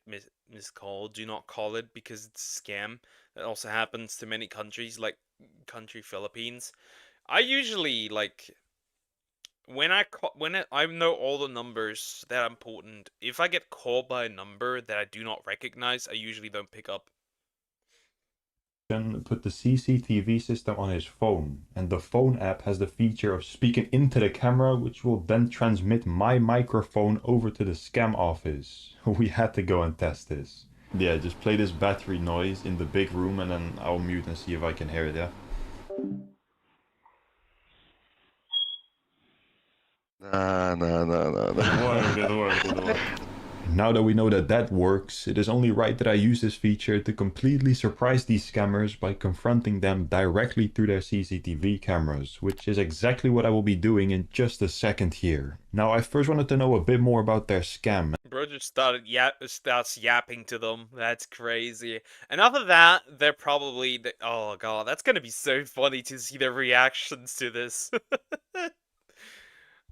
miscalled, do not call it because it's a scam. That also happens to many countries, like country Philippines. I usually like when I know all the numbers that are important. If I get called by a number that I do not recognize, I usually don't pick up. Put the CCTV system on his phone, and the phone app has the feature of speaking into the camera, which will then transmit my microphone over to the scam office. We had to go and test this. Yeah, just play this battery noise in the big room and then I'll mute and see if I can hear it, yeah? No. Now that we know that that works, it is only right that I use this feature to completely surprise these scammers by confronting them directly through their CCTV cameras, which is exactly what I will be doing in just a second here. Now, I first wanted to know a bit more about their scam. Bro just starts yapping to them. That's crazy. And after that, they're probably oh god, that's gonna be so funny to see their reactions to this.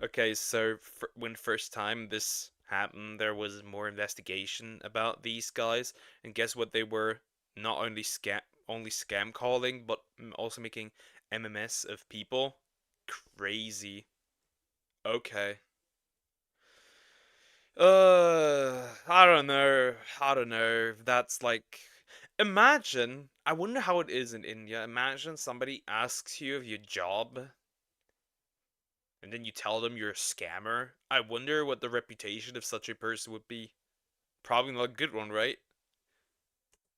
Okay, so when first time this happened, there was more investigation about these guys, and guess what they were? Not only scam calling, but also making MMS of people. Crazy. Okay. I don't know. I don't know. That's like, imagine. I wonder how it is in India. Imagine somebody asks you of your job, and then you tell them you're a scammer. I wonder what the reputation of such a person would be. Probably not a good one, right?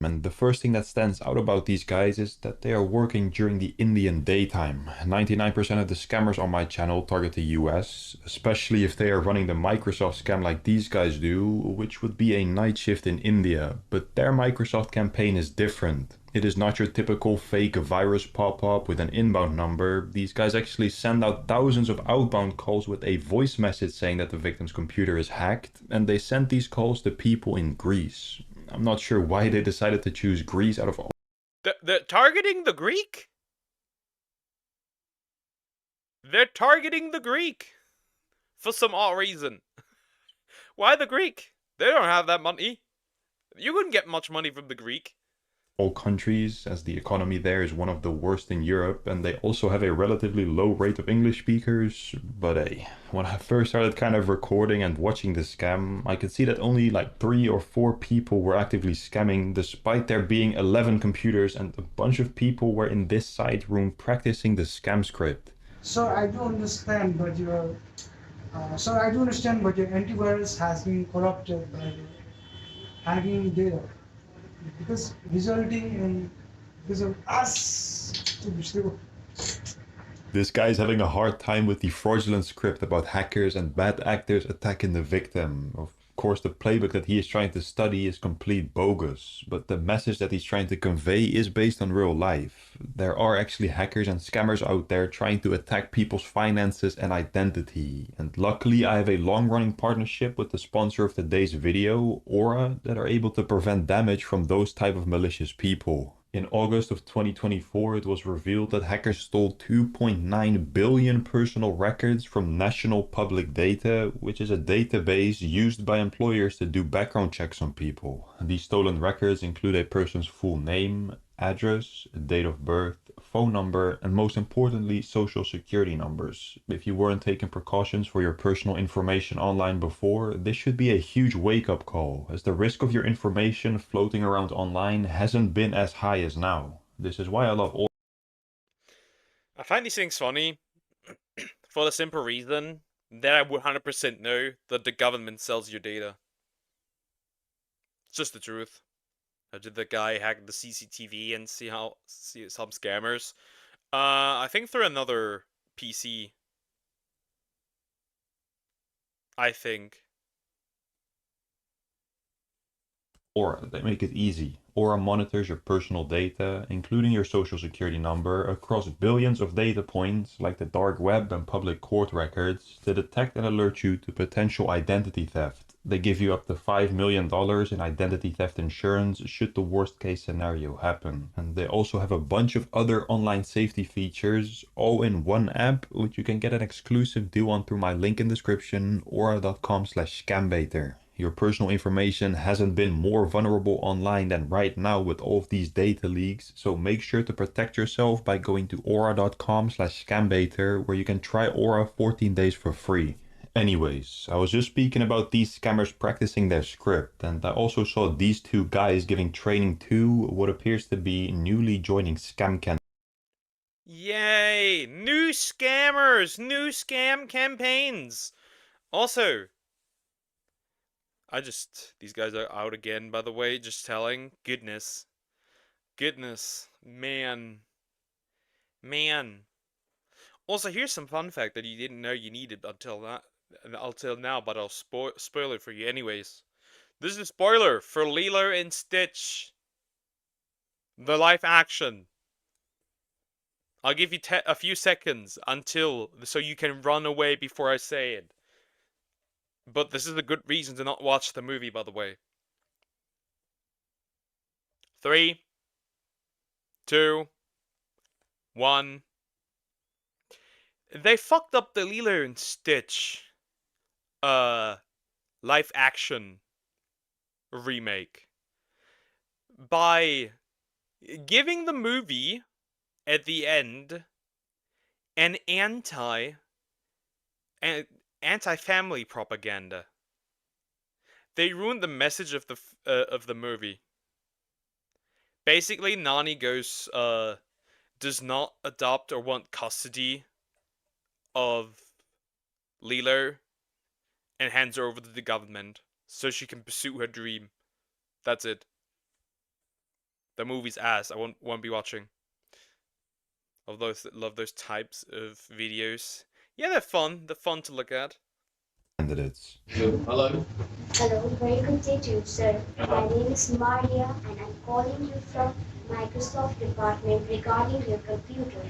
And the first thing that stands out about these guys is that they are working during the Indian daytime. 99% of the scammers on my channel target the US, especially if they are running the Microsoft scam like these guys do, which would be a night shift in India. But their Microsoft campaign is different. It is not your typical fake virus pop-up with an inbound number. These guys actually send out thousands of outbound calls with a voice message saying that the victim's computer is hacked, and they send these calls to people in Greece. I'm not sure why they decided to choose Greece out of all. They're targeting the Greek? They're targeting the Greek. For some odd reason. Why the Greek? They don't have that money. You wouldn't get much money from the Greek. all countries, as the economy there is one of the worst in Europe, and they also have a relatively low rate of English speakers. But hey, when I first started kind of recording and watching the scam, I could see that only like 3 or 4 people were actively scamming, despite there being 11 computers and a bunch of people were in this side room practicing the scam script. Sir, I do understand, but your antivirus has been corrupted by hacking data, because resulting in because of us. This guy's having a hard time with the fraudulent script about hackers and bad actors attacking the victim. Of course, the playbook that he is trying to study is complete bogus, but the message that he's trying to convey is based on real life. There are actually hackers and scammers out there trying to attack people's finances and identity. And luckily, I have a long-running partnership with the sponsor of today's video, Aura, that are able to prevent damage from those type of malicious people. In August of 2024, it was revealed that hackers stole 2.9 billion personal records from National Public Data, which is a database used by employers to do background checks on people. These stolen records include a person's full name, address, date of birth, phone number, and most importantly, social security numbers. If you weren't taking precautions for your personal information online before, this should be a huge wake-up call, as the risk of your information floating around online hasn't been as high as now. This is why I love all. I find these things funny for the simple reason that I would 100% know that the government sells your data. It's just the truth. How did the guy hack the CCTV and see some scammers? I think through another PC. I think. Aura, they make it easy. Aura monitors your personal data, including your social security number, across billions of data points like the dark web and public court records to detect and alert you to potential identity theft. They give you up to $5 million in identity theft insurance should the worst case scenario happen. And they also have a bunch of other online safety features, all in one app, which you can get an exclusive deal on through my link in description, aura.com/scambaiter. Your personal information hasn't been more vulnerable online than right now with all of these data leaks, so make sure to protect yourself by going to aura.com/scambaiter, where you can try Aura 14 days for free. Anyways, I was just speaking about these scammers practicing their script, and I also saw these two guys giving training to what appears to be newly joining scam candidates. Yay! New scammers! New scam campaigns! Also, these guys are out again, by the way, just telling. Goodness. Man. Also, here's some fun fact that you didn't know you needed until now, but I'll spoil it for you anyways. This is a spoiler for Lilo and Stitch. The live action. I'll give you a few seconds so you can run away before I say it. But this is a good reason to not watch the movie, by the way. 3, 2, 1. They fucked up the Lilo and Stitch live action remake by giving the movie at the end an anti-family propaganda. They ruined the message of the movie. Basically, Nani does not adopt or want custody of Lilo and hands her over to the government so she can pursue her dream. That's it. The movie's ass. I won't be watching. Love those types of videos. Yeah, they're fun. They're fun to look at. Candidates. Hello. Hello, very good day to you, sir. My name is Maria, and I'm calling you from Microsoft department regarding your computer.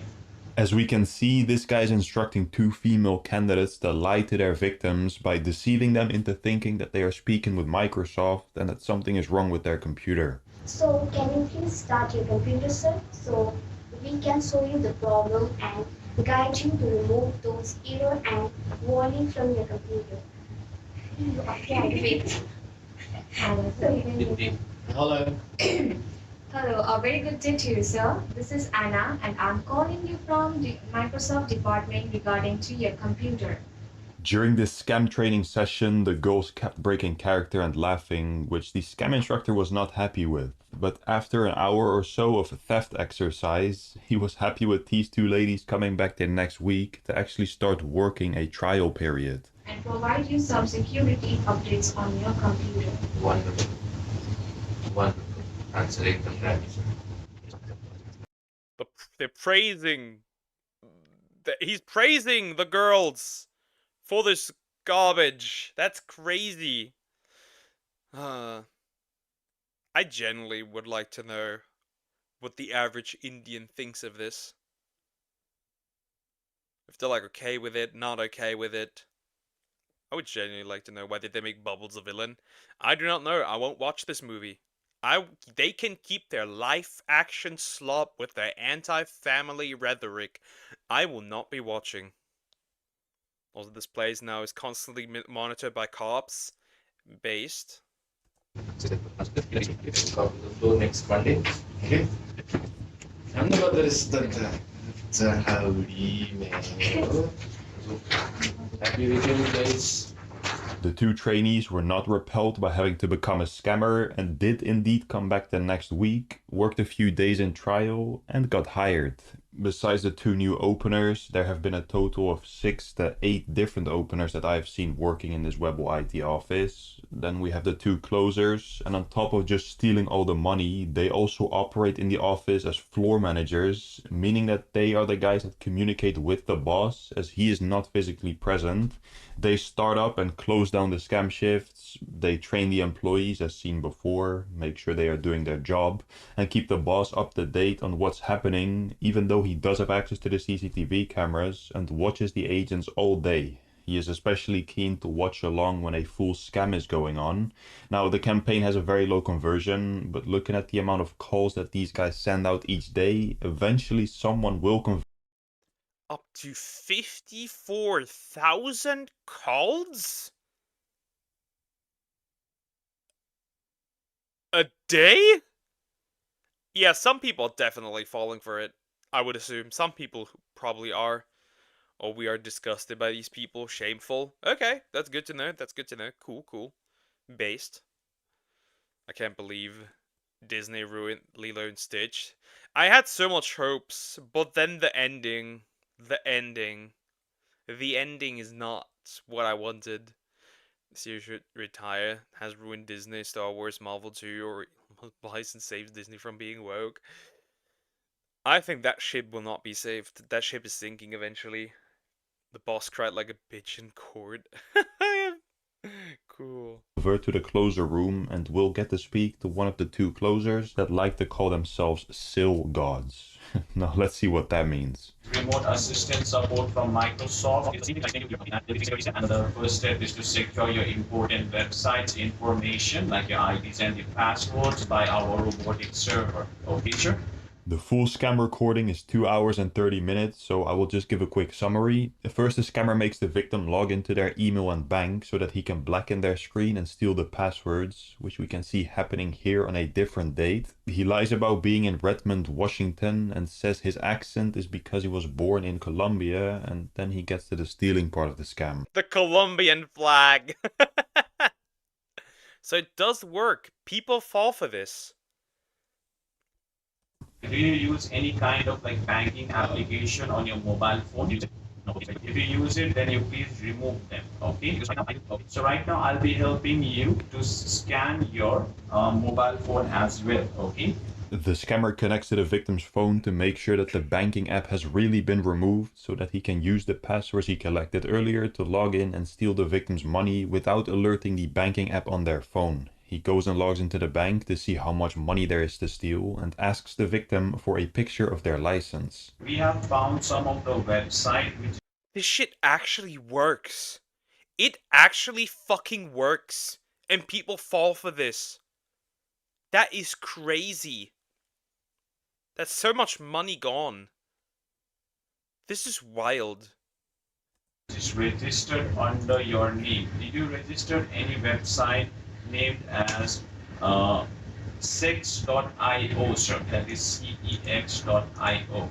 As we can see, this guy is instructing 2 female candidates to lie to their victims by deceiving them into thinking that they are speaking with Microsoft and that something is wrong with their computer. So, can you please start your computer, sir? So, we can show you the problem and guide you to remove those error and warning from your computer. Hello. Hello, a very good day to you, sir. This is Anna, and I'm calling you from the Microsoft department regarding to your computer. During this scam training session, the girls kept breaking character and laughing, which the scam instructor was not happy with. But after an hour or so of theft exercise, he was happy with these two ladies coming back the next week to actually start working a trial period. And provide you some security updates on your computer. Wonderful. Wonderful. Answering the friends. They're praising. He's praising the girls for this garbage. That's crazy. I genuinely would like to know what the average Indian thinks of this. If they're like okay with it, not okay with it. I would genuinely like to know why did they make Bubbles a villain. I do not know. I won't watch this movie. They can keep their live action slop with their anti-family rhetoric. I will not be watching. Also, this place now is constantly monitored by cops. Based. Next Monday. Okay. And the mother is the howdy man. Happy weekend, guys. The two trainees were not repelled by having to become a scammer and did indeed come back the next week, worked a few days in trial, and got hired. Besides the two new openers, there have been a total of 6 to 8 different openers that I've seen working in this Webble IT office. Then we have the 2 closers, and on top of just stealing all the money, they also operate in the office as floor managers, meaning that they are the guys that communicate with the boss as he is not physically present. They start up and close down the scam shifts, they train the employees as seen before, make sure they are doing their job, and keep the boss up to date on what's happening, even though he does have access to the CCTV cameras and watches the agents all day. He is especially keen to watch along when a full scam is going on. Now, the campaign has a very low conversion, but looking at the amount of calls that these guys send out each day, eventually someone will convert. Up to 54,000 calls? A day? Yeah, some people are definitely falling for it. I would assume some people probably are. Or we are disgusted by these people. Shameful. Okay, that's good to know. That's good to know. Cool, cool. Based. I can't believe Disney ruined Lilo and Stitch. I had so much hopes, but then the ending is not what I wanted. The series should retire. Has ruined Disney, Star Wars, Marvel 2, or license saves Disney from being woke. I think that ship will not be saved. That ship is sinking eventually. The boss cried like a bitch in court. Cool. To the closer room and will get to speak to one of the 2 closers that like to call themselves SIL gods. Now let's see what that means. Remote assistant support from Microsoft. And the first step is to secure your important website's information, like your IDs and the passwords, by our robotic server. Okay, sure? The full scam recording is 2 hours and 30 minutes, so I will just give a quick summary. First, the scammer makes the victim log into their email and bank so that he can blacken their screen and steal the passwords, which we can see happening here on a different date. He lies about being in Redmond, Washington, and says his accent is because he was born in Colombia, and then he gets to the stealing part of the scam. The Colombian flag! So it does work. People fall for this. Do you use any kind of like banking application on your mobile phone? If you use it, then you please remove them. Okay. So right now I'll be helping you to scan your mobile phone as well. Okay. The scammer connects to the victim's phone to make sure that the banking app has really been removed so that he can use the passwords he collected earlier to log in and steal the victim's money without alerting the banking app on their phone. He goes and logs into the bank to see how much money there is to steal and asks the victim for a picture of their license. We have found some of the website which... This shit actually works. It actually fucking works. And people fall for this. That is crazy. That's so much money gone. This is wild. Is registered under your name. Did you register any website named as cex.io, sir. That is cex.io.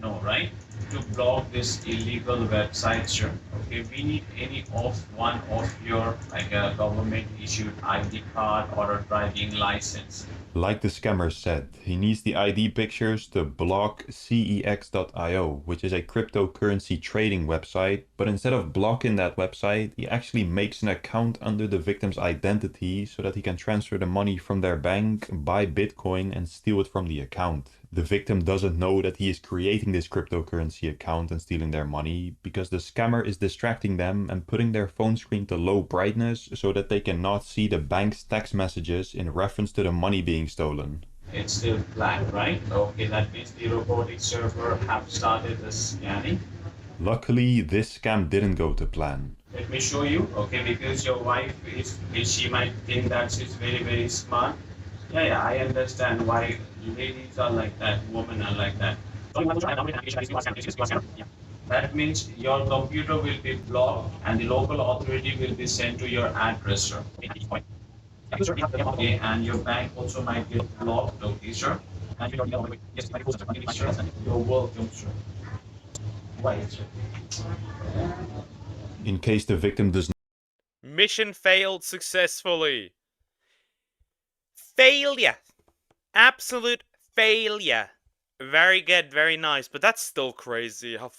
No, right? To block this illegal website, sir. Okay, we need any of one of your like a government issued ID card or a driving license. Like the scammer said, he needs the ID pictures to block cex.io, which is a cryptocurrency trading website, but instead of blocking that website, he actually makes an account under the victim's identity so that he can transfer the money from their bank, buy Bitcoin, and steal it from the account. The victim doesn't know that he is creating this cryptocurrency account and stealing their money because the scammer is distracting them and putting their phone screen to low brightness so that they cannot see the bank's text messages in reference to the money being stolen. It's still black, right? Okay, that means the robotic server have started the scanning. Luckily, this scam didn't go to plan. Let me show you, okay, because your wife she might think that she's very, very smart. Yeah, I understand why ladies are like that, women are like that. That means your computer will be blocked and the local authority will be sent to your address, sir. Okay, and your bank also might get blocked, okay, sir? And you're welcome, sir. Why, sir? In case the victim does Mission failed successfully. Failure. Absolute failure. Very good, very nice. But that's still crazy how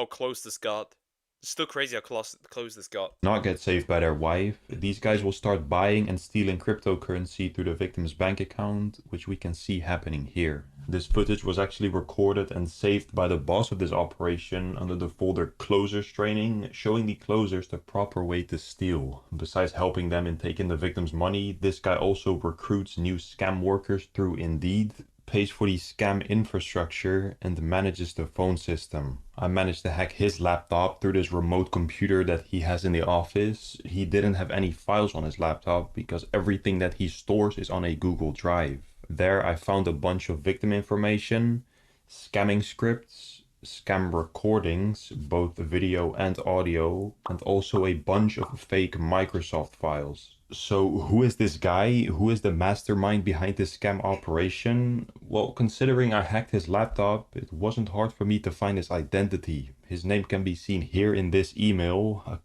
close this got. It's still crazy how close this got. not get saved by their wife, these guys will start buying and stealing cryptocurrency through the victim's bank account, which we can see happening here. This footage was actually recorded and saved by the boss of this operation under the folder Closers Training, showing the closers the proper way to steal. Besides helping them in taking the victim's money, this guy also recruits new scam workers through Indeed, pays for the scam infrastructure, and manages the phone system. I managed to hack his laptop through this remote computer that he has in the office. He didn't have any files on his laptop because everything that he stores is on a Google Drive. There I found a bunch of victim information, scamming scripts, scam recordings, both video and audio, and also a bunch of fake Microsoft files. So who is this guy? Who is the mastermind behind this scam operation? Well, considering I hacked his laptop, it wasn't hard for me to find his identity. His name can be seen here in this email,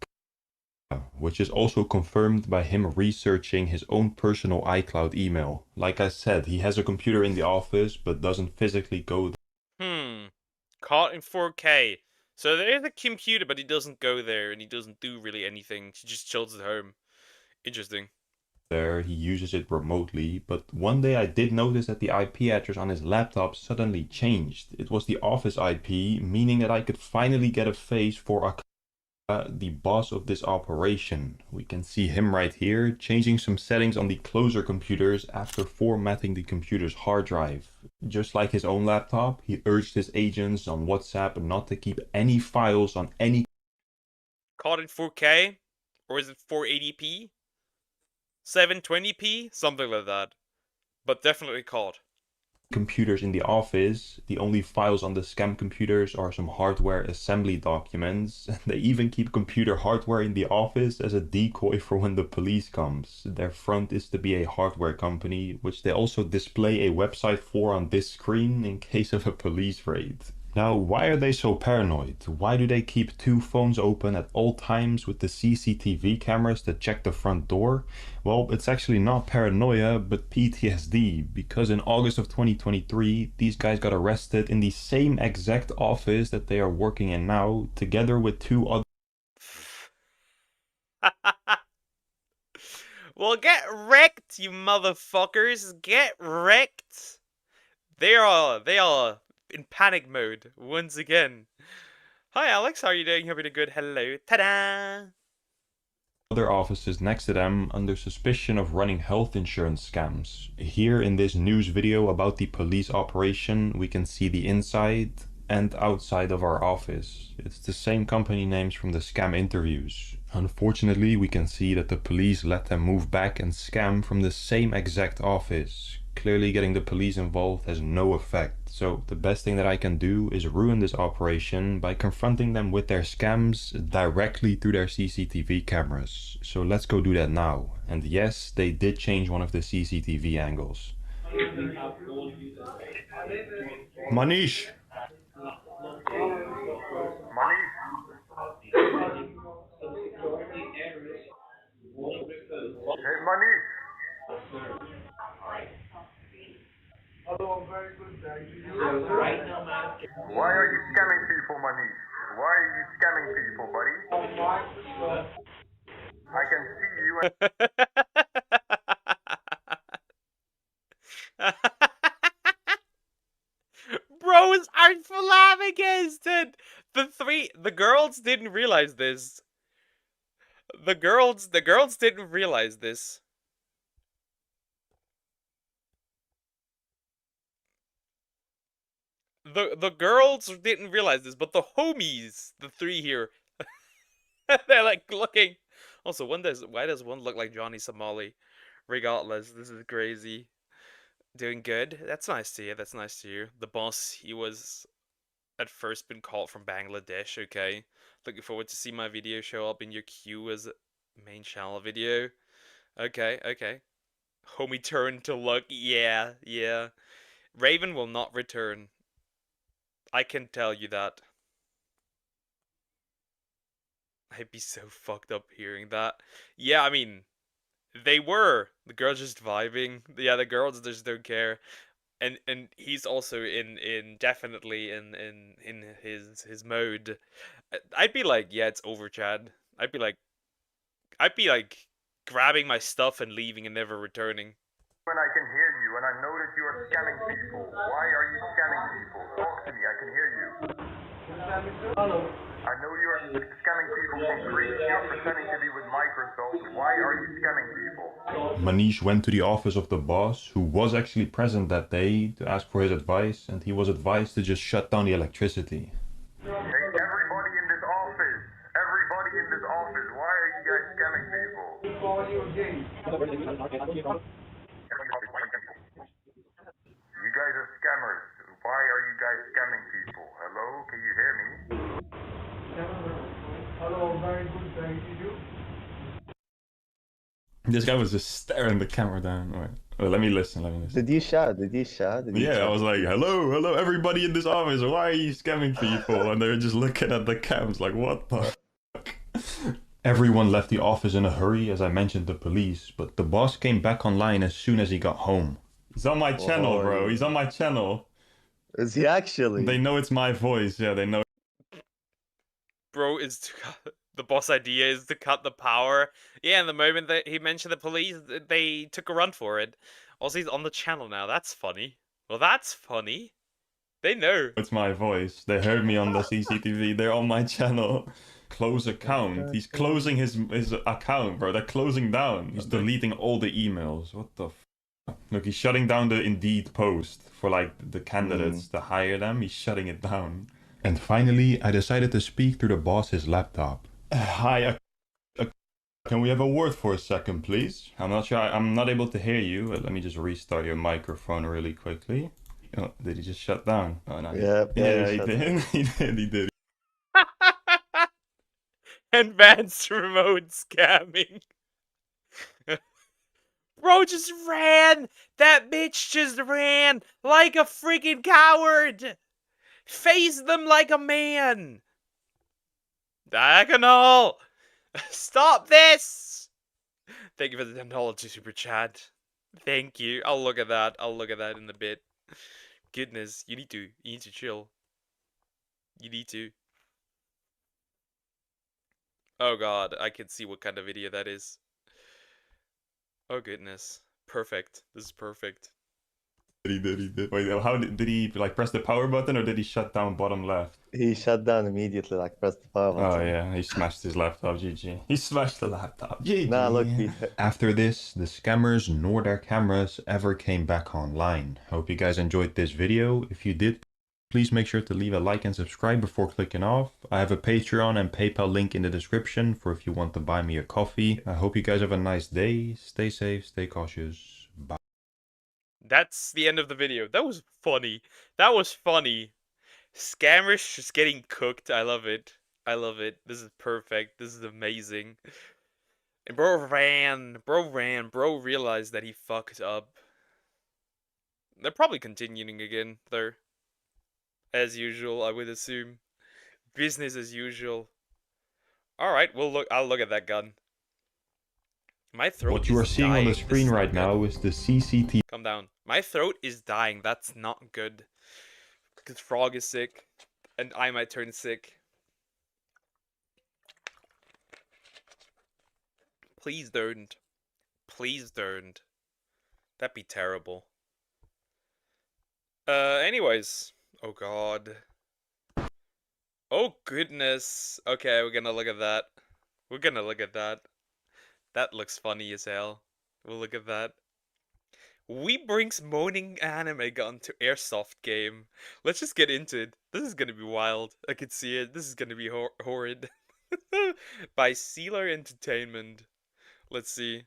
which is also confirmed by him researching his own personal iCloud email. Like I said, he has a computer in the office, but doesn't physically go there. Caught in 4K. So there is a computer, but he doesn't go there, and he doesn't do really anything. He just chills at home. Interesting. There, he uses it remotely, but one day I did notice that the IP address on his laptop suddenly changed. It was the office IP, meaning that I could finally get a face for the boss of this operation. We can see him right here, changing some settings on the closer computers after formatting the computer's hard drive. Just like his own laptop, he urged his agents on WhatsApp not to keep any files on any... Caught in 4K? Or is it 480p? 720p? Something like that. But definitely caught. computers in the office. The only files on the scam computers are some hardware assembly documents. They even keep computer hardware in the office as a decoy for when the police comes. Their front is to be a hardware company, which they also display a website for on this screen in case of a police raid. Now, why are they so paranoid? Why do they keep two phones open at all times with the CCTV cameras to check the front door? Well, it's actually not paranoia, but PTSD, because in August of 2023, these guys got arrested in the same exact office that they are working in now, together with two other... Well, get wrecked, you motherfuckers! Get wrecked! They are in panic mode once again. Hi Alex, how are you doing? Hope you're doing good. Hello. Ta-da! Other offices next to them under suspicion of running health insurance scams. Here in this news video about the police operation, we can see the inside and outside of our office. It's the same company names from the scam interviews. Unfortunately, we can see that the police let them move back and scam from the same exact office. Clearly getting the police involved has no effect, so the best thing that I can do is ruin this operation by confronting them with their scams directly through their CCTV cameras. So let's go do that now. And yes, they did change one of the CCTV angles. Manish. Hey, Manish. Hello, I'm very good, thank you. Why are you scamming people, Manish? Why are you scamming people, buddy? I can see you. Bros are flabbergasted. The girls didn't realize this. The girls didn't realize this. The girls didn't realize this, but the homies, the three here, they're like looking. Also, why does one look like Johnny Somali? Regardless, this is crazy. Doing good. That's nice to hear. That's nice to hear. The boss, he was at first been called from Bangladesh. Okay, looking forward to see my video show up in your queue as a main channel video. Okay, okay. Homie turn to look. Yeah, yeah. Raven will not return. I can tell you that. I'd be so fucked up hearing that. Yeah, I mean, they were. The girls just vibing. Yeah, the girls just don't care. And he's also definitely in his mode. I'd be like, yeah, it's over, Chad. I'd be like grabbing my stuff and leaving and never returning. When I can hear you, and I know that you are scamming people. Why are you scamming people? Talk to me, I can hear you. Hello. I know you are scamming people for free. You're pretending to be with Microsoft. Why are you scamming people? Manish went to the office of the boss, who was actually present that day, to ask for his advice, and he was advised to just shut down the electricity. Hey, everybody in this office. Everybody in this office. Why are you guys scamming people? You guys are scammers. Why are you guys scamming people? Hello, can you hear me? Hello, very good, thank you. This guy was just staring the camera down. Alright. Well, let me listen. Did you shout? Did you shout? I was like, hello, everybody in this office, why are you scamming people? And they're just looking at the cams like, what the fuck? Everyone left the office in a hurry, as I mentioned the police, but the boss came back online as soon as he got home. He's on my channel, bro. He's on my channel. Is he actually? They know it's my voice. Yeah, they know. Bro, the boss idea is to cut the power. Yeah, and the moment that he mentioned the police, they took a run for it. Also, he's on the channel now. That's funny. Well, that's funny. They know. It's my voice. They heard me on the CCTV. They're on my channel. Close account. He's closing his account, bro. They're closing down. He's deleting all the emails. What the f? Look, he's shutting down the Indeed post for like the candidates to hire them. He's shutting it down. And finally, I decided to speak through the boss's laptop. Hi, can we have a word for a second, please? I'm not sure. I'm not able to hear you. Let me just restart your microphone really quickly. Oh, did he just shut down? Oh, no. Yeah, he did. He did. Advanced remote scamming. Bro just ran! That bitch just ran like a freaking coward! Face them like a man! Diagonal! Stop this! Thank you for the $10 super chat. Thank you. I'll look at that. I'll look at that in a bit. Goodness, you need to chill. You need to. Oh god, I can see what kind of video that is. Oh goodness. Perfect. This is perfect. He did. Wait, how did he like press the power button or did he shut down bottom left? He shut down immediately, like pressed the power button. Oh yeah, he smashed his laptop, GG. He smashed the laptop, GG. Nah, look, After this, the scammers nor their cameras ever came back online. Hope you guys enjoyed this video. If you did, please make sure to leave a like and subscribe before clicking off. I have a Patreon and PayPal link in the description for if you want to buy me a coffee. I hope you guys have a nice day. Stay safe, stay cautious. Bye. That's the end of the video. That was funny. That was funny. Scammers just getting cooked. I love it. I love it. This is perfect. This is amazing. And bro ran. Bro realized that he fucked up. They're probably continuing again, though. As usual, I would assume. Business as usual. Alright, I'll look at that gun. My throat What you are is seeing on the dying. This screen is not right good. now is the CCTV. Calm down. My throat is dying. That's not good. Because Frog is sick. And I might turn sick. Please don't. Please don't. That'd be terrible. Anyways. Oh god. Oh goodness. Okay, we're gonna look at that. We're gonna look at that. That looks funny as hell. We'll look at that. We brings moaning anime gun to airsoft game. Let's just get into it. This is gonna be wild. I can see it. This is gonna be horrid. By Sealer Entertainment. Let's see.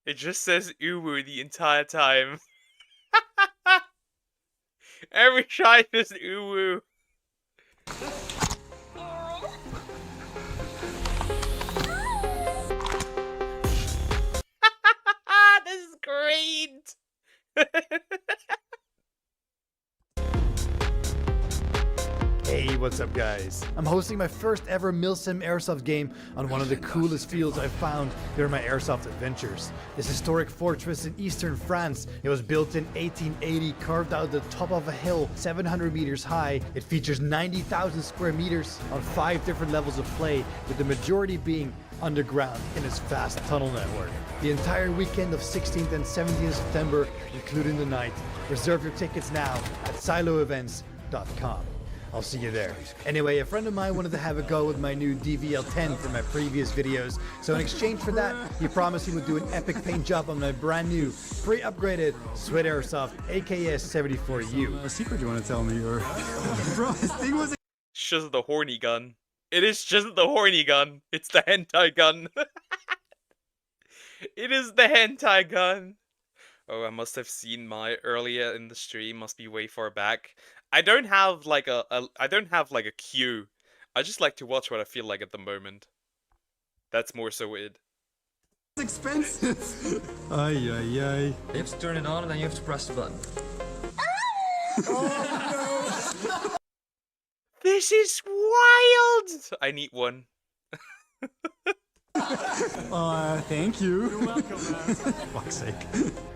It just says Uwu the entire time. Every shot is Uwu. This is great. Hey, what's up guys? I'm hosting my first ever Milsim Airsoft game on one of the coolest fields I've found during my airsoft adventures. This historic fortress in eastern France. It was built in 1880, carved out the top of a hill 700 meters high. It features 90,000 square meters on 5 different levels of play, with the majority being underground in its vast tunnel network. The entire weekend of 16th and 17th September, including the night. Reserve your tickets now at siloevents.com. I'll see you there. Anyway, a friend of mine wanted to have a go with my new DVL-10 from my previous videos, so in exchange for that, he promised he would do an epic paint job on my brand new, pre-upgraded Sweat Airsoft AKS 74U. A secret you want to tell me, or... Bro, this thing was... It's just the horny gun. It is just the horny gun. It's the hentai gun. It is the hentai gun. Oh, I must have seen my earlier in the stream. Must be way far back. I don't have like a queue. I just like to watch what I feel like at the moment. That's more so it. It's expensive. Ay, ay, ay. You have to turn it on and then you have to press the button. Oh no! This is wild! I need one. Thank you. You're welcome, man. Fuck's sake.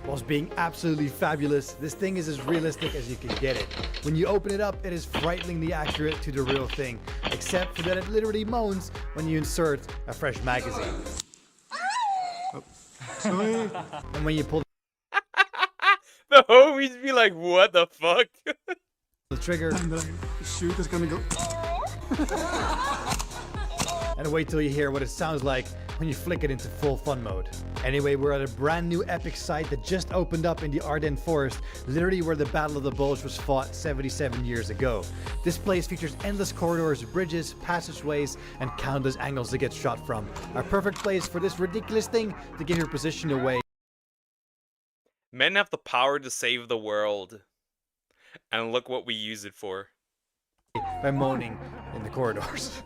Whilst being absolutely fabulous, this thing is as realistic as you can get it. When you open it up, it is frighteningly accurate to the real thing, except for that it literally moans when you insert a fresh magazine. Sorry. And when you pull The homies be like, what the fuck? the trigger, The shoot is gonna go... and wait till you hear what it sounds like when you flick it into full fun mode. Anyway, we're at a brand new epic site that just opened up in the Ardennes Forest, literally where the Battle of the Bulge was fought 77 years ago. This place features endless corridors, bridges, passageways, and countless angles to get shot from. A perfect place for this ridiculous thing to give your position away. Men have the power to save the world. And look what we use it for. By moaning in the corridors.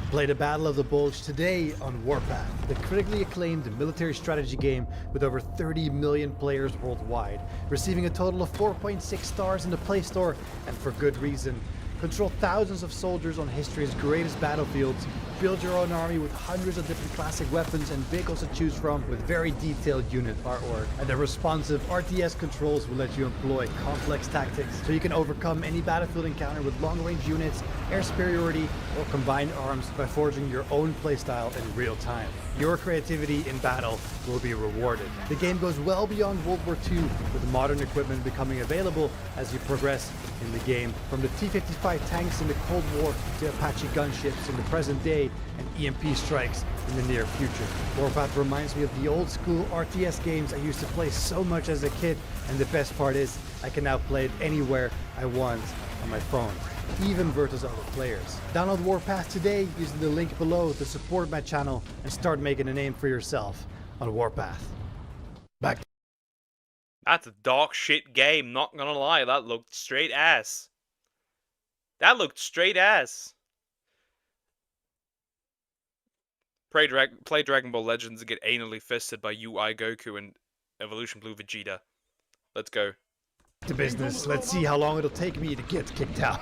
Play the Battle of the Bulge today on Warpath, the critically acclaimed military strategy game with over 30 million players worldwide, receiving a total of 4.6 stars in the Play Store, and for good reason. Control thousands of soldiers on history's greatest battlefields, build your own army with hundreds of different classic weapons and vehicles to choose from with very detailed unit artwork, and the responsive RTS controls will let you employ complex tactics so you can overcome any battlefield encounter with long-range units, air superiority, or combined arms by forging your own playstyle in real time. Your creativity in battle will be rewarded. The game goes well beyond World War II, with modern equipment becoming available as you progress in the game, from the T-55 tanks in the Cold War to Apache gunships in the present day and EMP strikes in the near future. Warpath reminds me of the old school RTS games I used to play so much as a kid, and the best part is I can now play it anywhere I want on my phone, even versus other players. Download Warpath today using the link below to support my channel and start making a name for yourself on Warpath. Back. That's a dog shit game, not gonna lie. That looked straight ass. That looked straight ass. play Dragon Ball Legends and get anally fisted by UI Goku and Evolution Blue Vegeta. Let's go. To business. Let's see how long it'll take me to get kicked out.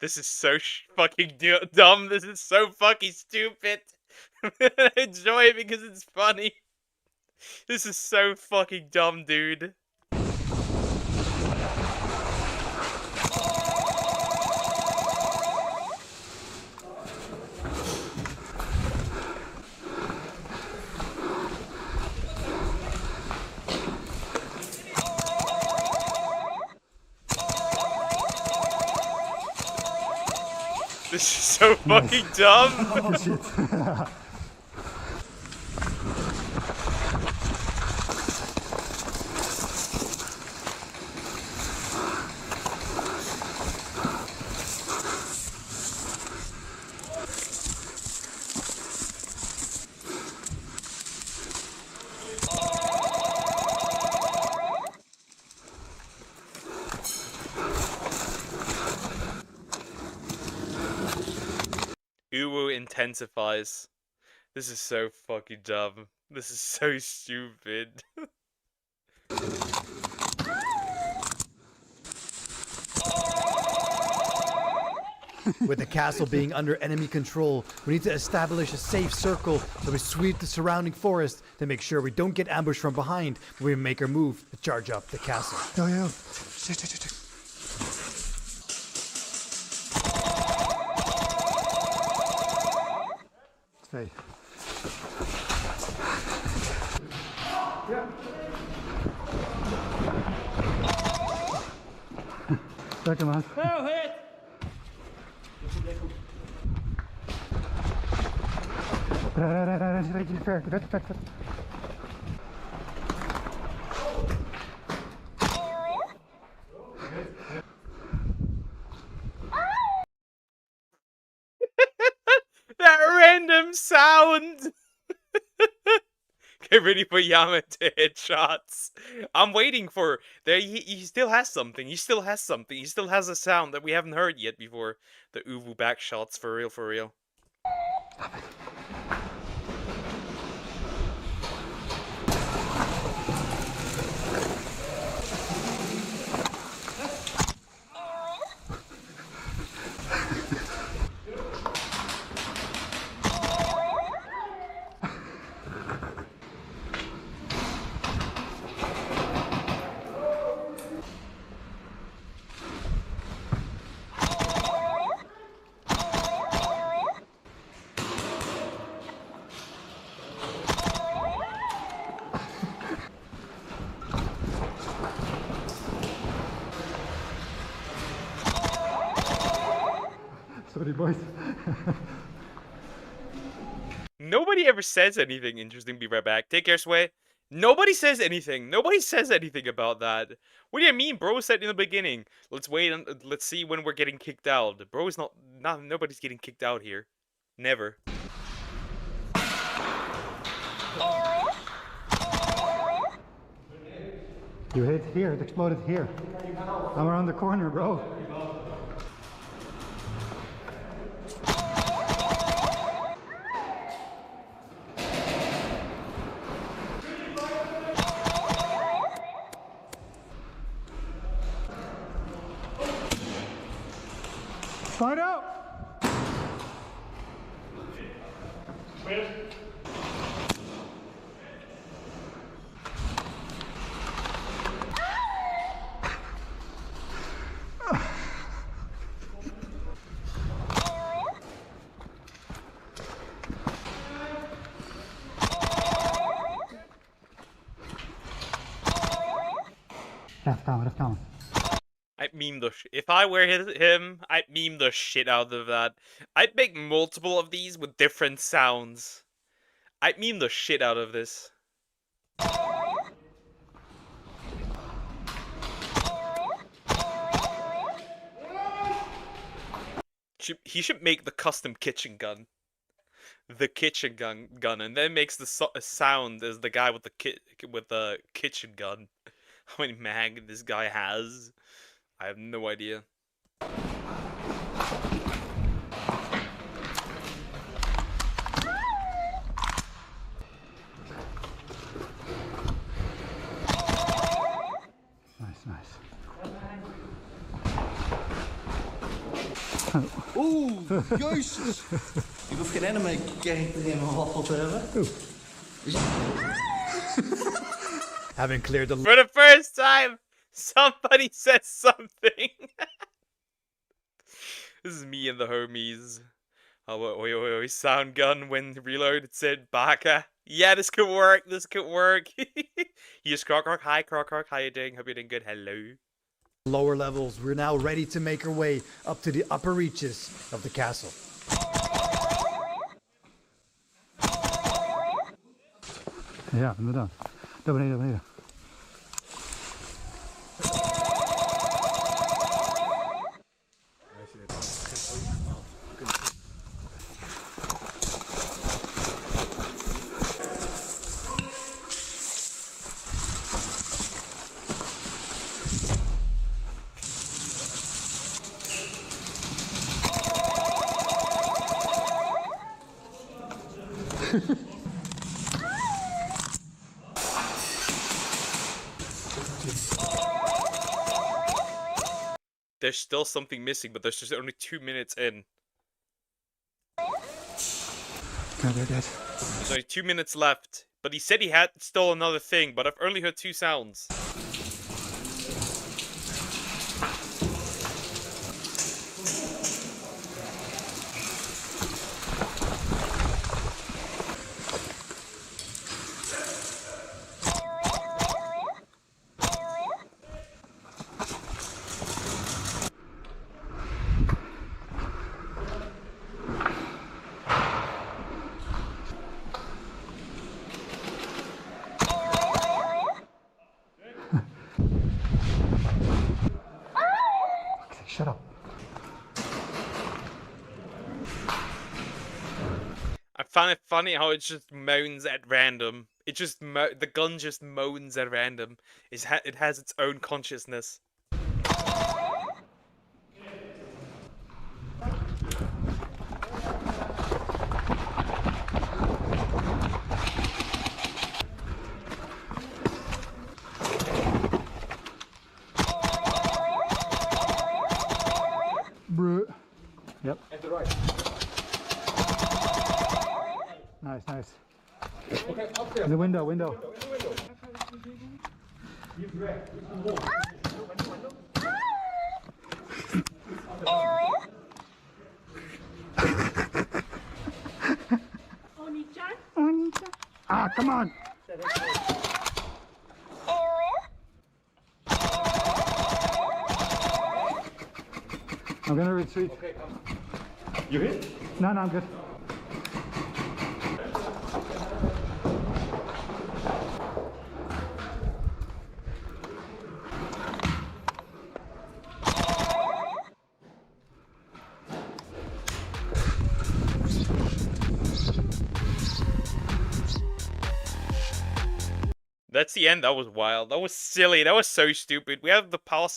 This is so fucking dumb. This is so fucking stupid. I enjoy it because it's funny. This is so fucking dumb, dude. This is so fucking dumb. Oh shit. Uwu intensifies. This is so fucking dumb. This is so stupid. With the castle being under enemy control, we need to establish a safe circle so we sweep the surrounding forest to make sure we don't get ambushed from behind when we make our move to charge up the castle. Yo. Hey. Second last. That random sound! Get ready for Yama to hit shots. I'm waiting for... There, he still has something. He still has something. He still has a sound that we haven't heard yet before the Uwu back shots. For real, for real. Sorry, boys. Nobody ever says anything interesting. Be right back. Take care, Sway. Nobody says anything. Nobody says anything about that. What do you mean? Bro said in the beginning. Let's wait and let's see when we're getting kicked out. Bro is not nobody's getting kicked out here. Never. You hit here, it exploded here. I'm around the corner, bro. Find out! Left down. I'd meme the if I were him, I'd meme the shit out of that. I'd make multiple of these with different sounds. I'd meme the shit out of this. He should make the custom kitchen gun. The kitchen gun, and then makes the sound as the guy with the kitchen gun. How many mag this guy has? I have no idea. Nice. Oeh, jezus! Ik hoef geen anime kijken te nemen of whatever. Having cleared the... For the first time, somebody said something. This is me and the homies. Oh, sound gun when reload, it said Baka. Yeah, this could work, Here's Croc. Hi, Croc. How you doing? Hope you're doing good. Hello. Lower levels, we're now ready to make our way up to the upper reaches of the castle. Ja, inderdaad. Daar beneden. There's still something missing, but there's just only 2 minutes in. No, they're dead. There's only 2 minutes left. But he said he had still another thing, but I've only heard 2 sounds. Shut up. I find it funny how it just moans at random. It just the gun just moans at random. It has its own consciousness. Bruh. Yep. At the right. Nice. Okay, up there. In the window. In the window. You grab. Ah, come on. I'm gonna retreat. Okay, you hit? No, I'm good. That's the end. That was wild. That was silly. That was so stupid. We have the power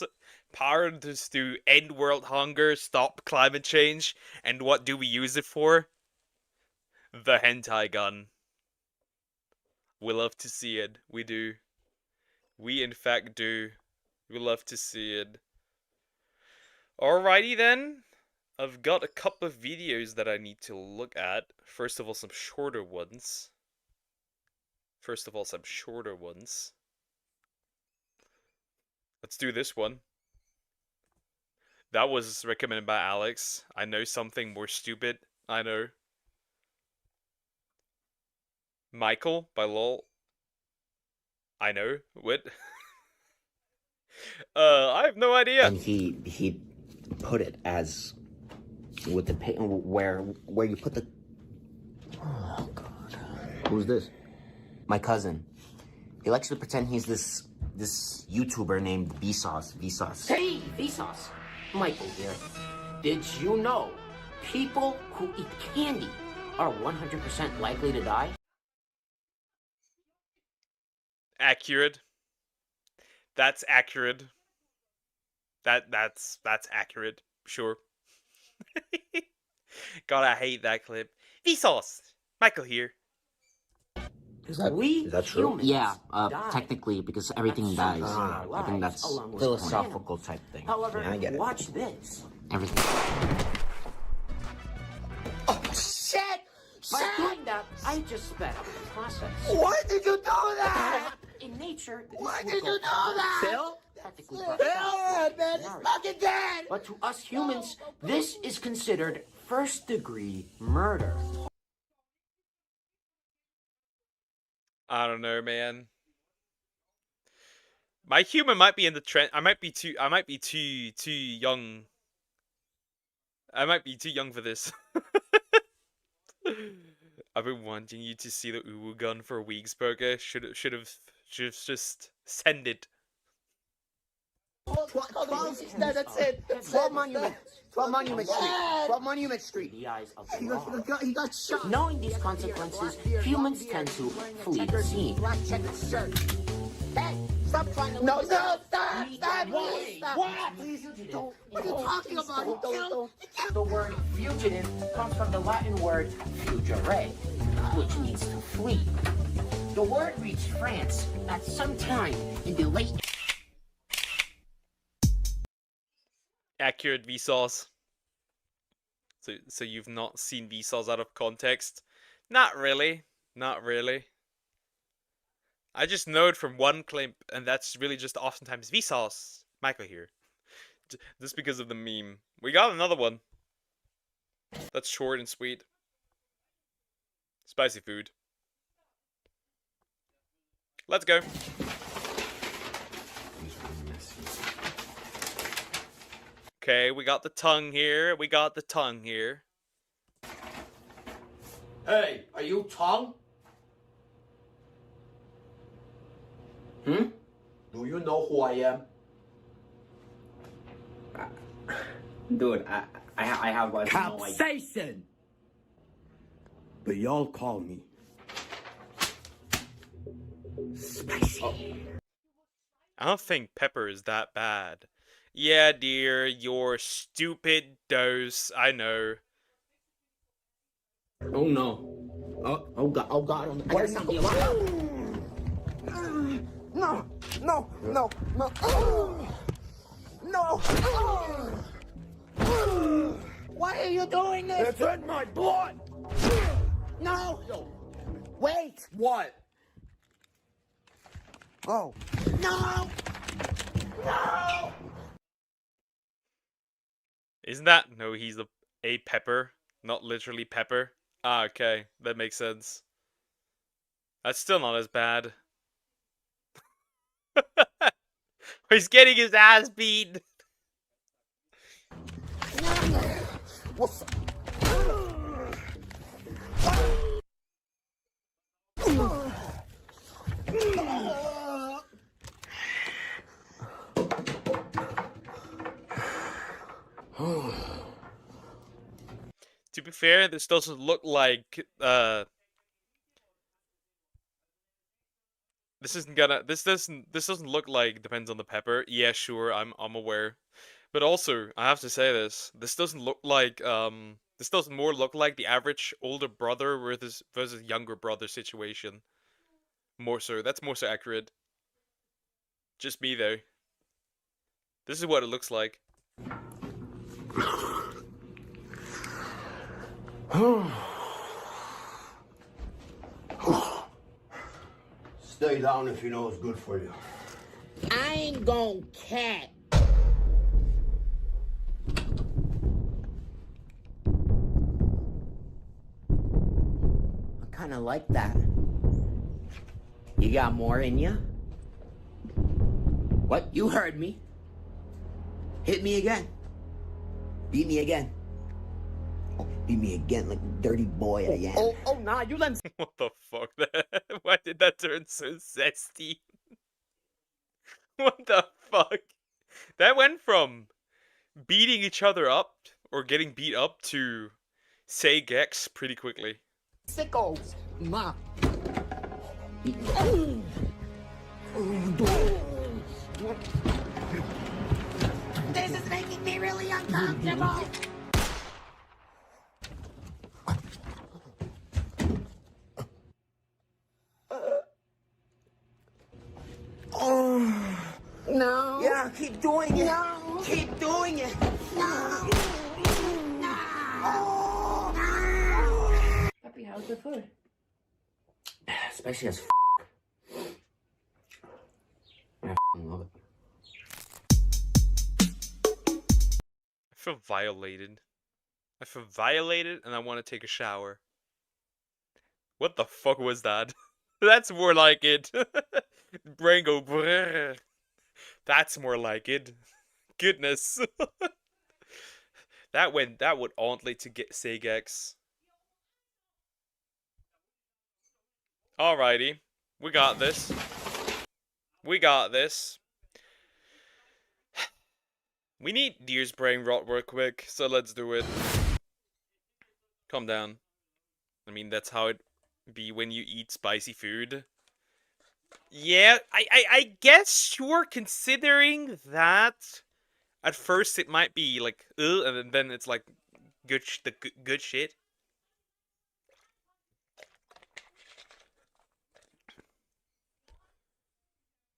to end world hunger, stop climate change, and what do we use it for? The hentai gun. We love to see it. We do. We in fact do. We love to see it. Alrighty then. I've got a couple of videos that I need to look at. First of all, some shorter ones. Let's do this one. That was recommended by Alex. I know something more stupid. I know. Michael by LOL. I know. What? I have no idea. And he put it as with the where you put the. Oh God. Who's this? My cousin. He likes to pretend he's this YouTuber named Vsauce. Hey, Vsauce. Michael here. Did you know people who eat candy are 100% likely to die? Accurate. That's accurate. That's accurate. Sure. God, I hate that clip. Vsauce! Michael here. Is that true? Yeah, technically, because everything dies. I think that's philosophical type thing. However, Yeah, I get it. watch this. Everything. Shit! By doing that, I just sped up the process. Why did you do that? In nature, Why did you do that? Phil? Technically, Phil, man, it's fucking dead! but to us humans, this is considered first-degree murder. I don't know, man. My human might be in the trend. I might be too young. I might be too young for this. I've been wanting you to see the Uwu gun for weeks, Burger. Should have just send it. 12, that's it. 12 Monument. 12 Monument Street. 12 Monument Street. The eyes of the law. He got shot. Knowing these consequences, humans tend to flee the scene. Check the shirt. Hey, stop trying to... No, stop! Please, stop! What? Please, don't. What are you talking about? The word fugitive comes from the Latin word fugere, which means to flee. The word reached France at some time in the late... Accurate Vsauce. So you've not seen Vsauce out of context? Not really. Not really. I just know it from one clip, and that's really just oftentimes Vsauce. Michael here. Just because of the meme. We got another one. That's short and sweet. Spicy food. Let's go. Okay, we got the tongue here. We got the tongue here. Hey, are you Tom? Hmm? Do you know who I am? Dude, I have no idea. Capsaicin! But y'all call me spicy. I don't think pepper is that bad. Yeah, dear, your stupid dose. I know. Oh no. Oh god, oh god. I got something No, no, no, no. No. Why are you doing this? It's in my blood. No. Wait. What? Oh. No. No. Isn't that? No, he's a pepper, not literally pepper. Ah, okay, that makes sense. That's still not as bad. He's getting his ass beat. What's To be fair, this doesn't look like this doesn't look like depends on the pepper. Yeah, sure, I'm aware. But also, I have to say this doesn't look like this doesn't more look like the average older brother versus younger brother situation. More so. That's more so accurate. Just me though. This is what it looks like. Stay down if you know it's good for you. I ain't gon' cat. I kinda like that. You got more in ya? What? You heard me. Hit me again. Beat me again. Oh, beat me again like a dirty boy I am. Oh, nah, you let What the fuck? Why did that turn so zesty? What the fuck? That went from beating each other up or getting beat up to say Gex pretty quickly. Sickos, ma. This is making me really uncomfortable. No. Yeah, keep doing it. No. Keep doing it. No. No. Puppy, how's the food? Spicy as I love it. I feel violated. I feel violated and I want to take a shower. What the fuck was that? That's more like it. Brain go brrr. That's more like it. Goodness. that would only to get Segex. Alrighty. We got this. We got this. We need Deer's brain rot real quick, so let's do it. Calm down. I mean, that's how it be when you eat spicy food. Yeah, I guess sure, considering that at first it might be like, ugh, and then it's like good shit.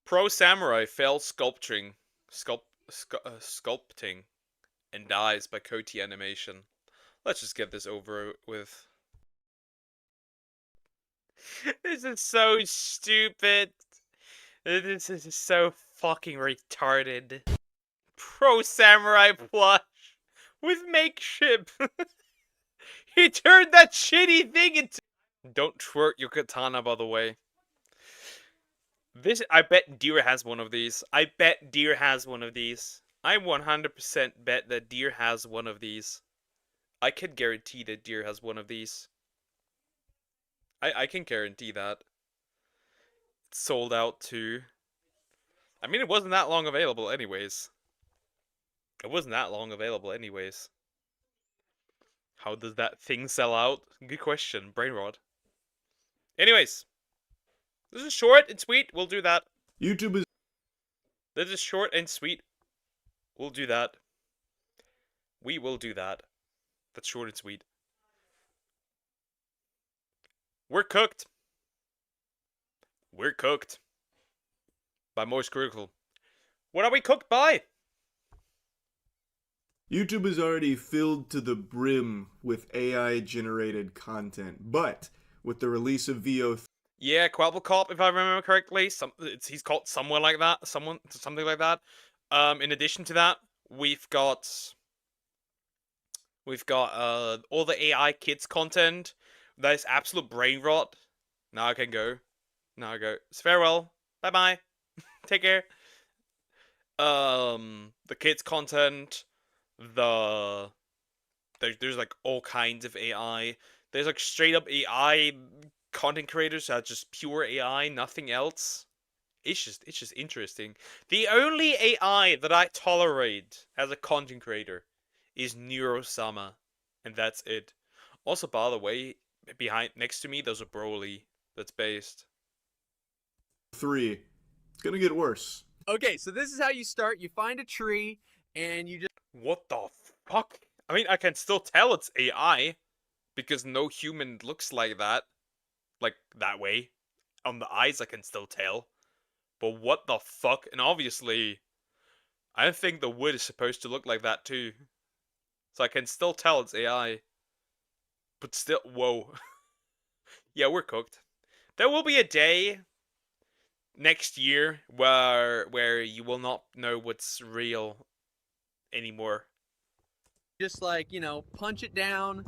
Pro Samurai fails sculpting and dies by Coty animation. Let's just get this over with. This is so stupid. This is so fucking retarded. Pro Samurai plush with makeshift. He turned that shitty thing into. Don't twerk your katana, by the way. I bet Deer has one of these. I bet Deer has one of these. I 100% bet that Deer has one of these. I can guarantee that Deer has one of these. I can guarantee that. It's sold out too. I mean, it wasn't that long available anyways. It wasn't that long available anyways. How does that thing sell out? Good question. Brain rot. Anyways. This is short and sweet. We'll do that. YouTube is... This is short and sweet. We'll do that. We will do that. That's short and sweet. We're cooked. We're cooked. By Most Critical. What are we cooked by? YouTube is already filled to the brim with AI-generated content, but with the release of VO3... Yeah, Quabblecop, if I remember correctly. He's called somewhere like that. Something like that. In addition to that, we've got all the AI kids content. That is absolute brain rot. Now I can go. Now I go. It's farewell. Bye bye. Take care. The kids content. There's like all kinds of AI. There's like straight up AI content creators that are just pure AI, nothing else. It's just interesting. The only AI that I tolerate as a content creator is Neurosama, and that's it. Also, by the way, next to me there's a Broly that's based. 3. It's gonna get worse. Okay, so this is how you start. You find a tree, and you just... What the fuck? I mean, I can still tell it's AI, because no human looks like that. Like, that way. On the eyes, I can still tell. But what the fuck? And obviously, I don't think the wood is supposed to look like that too. So I can still tell it's AI. But still, whoa. Yeah, we're cooked. There will be a day next year where you will not know what's real anymore. Just like, punch it down.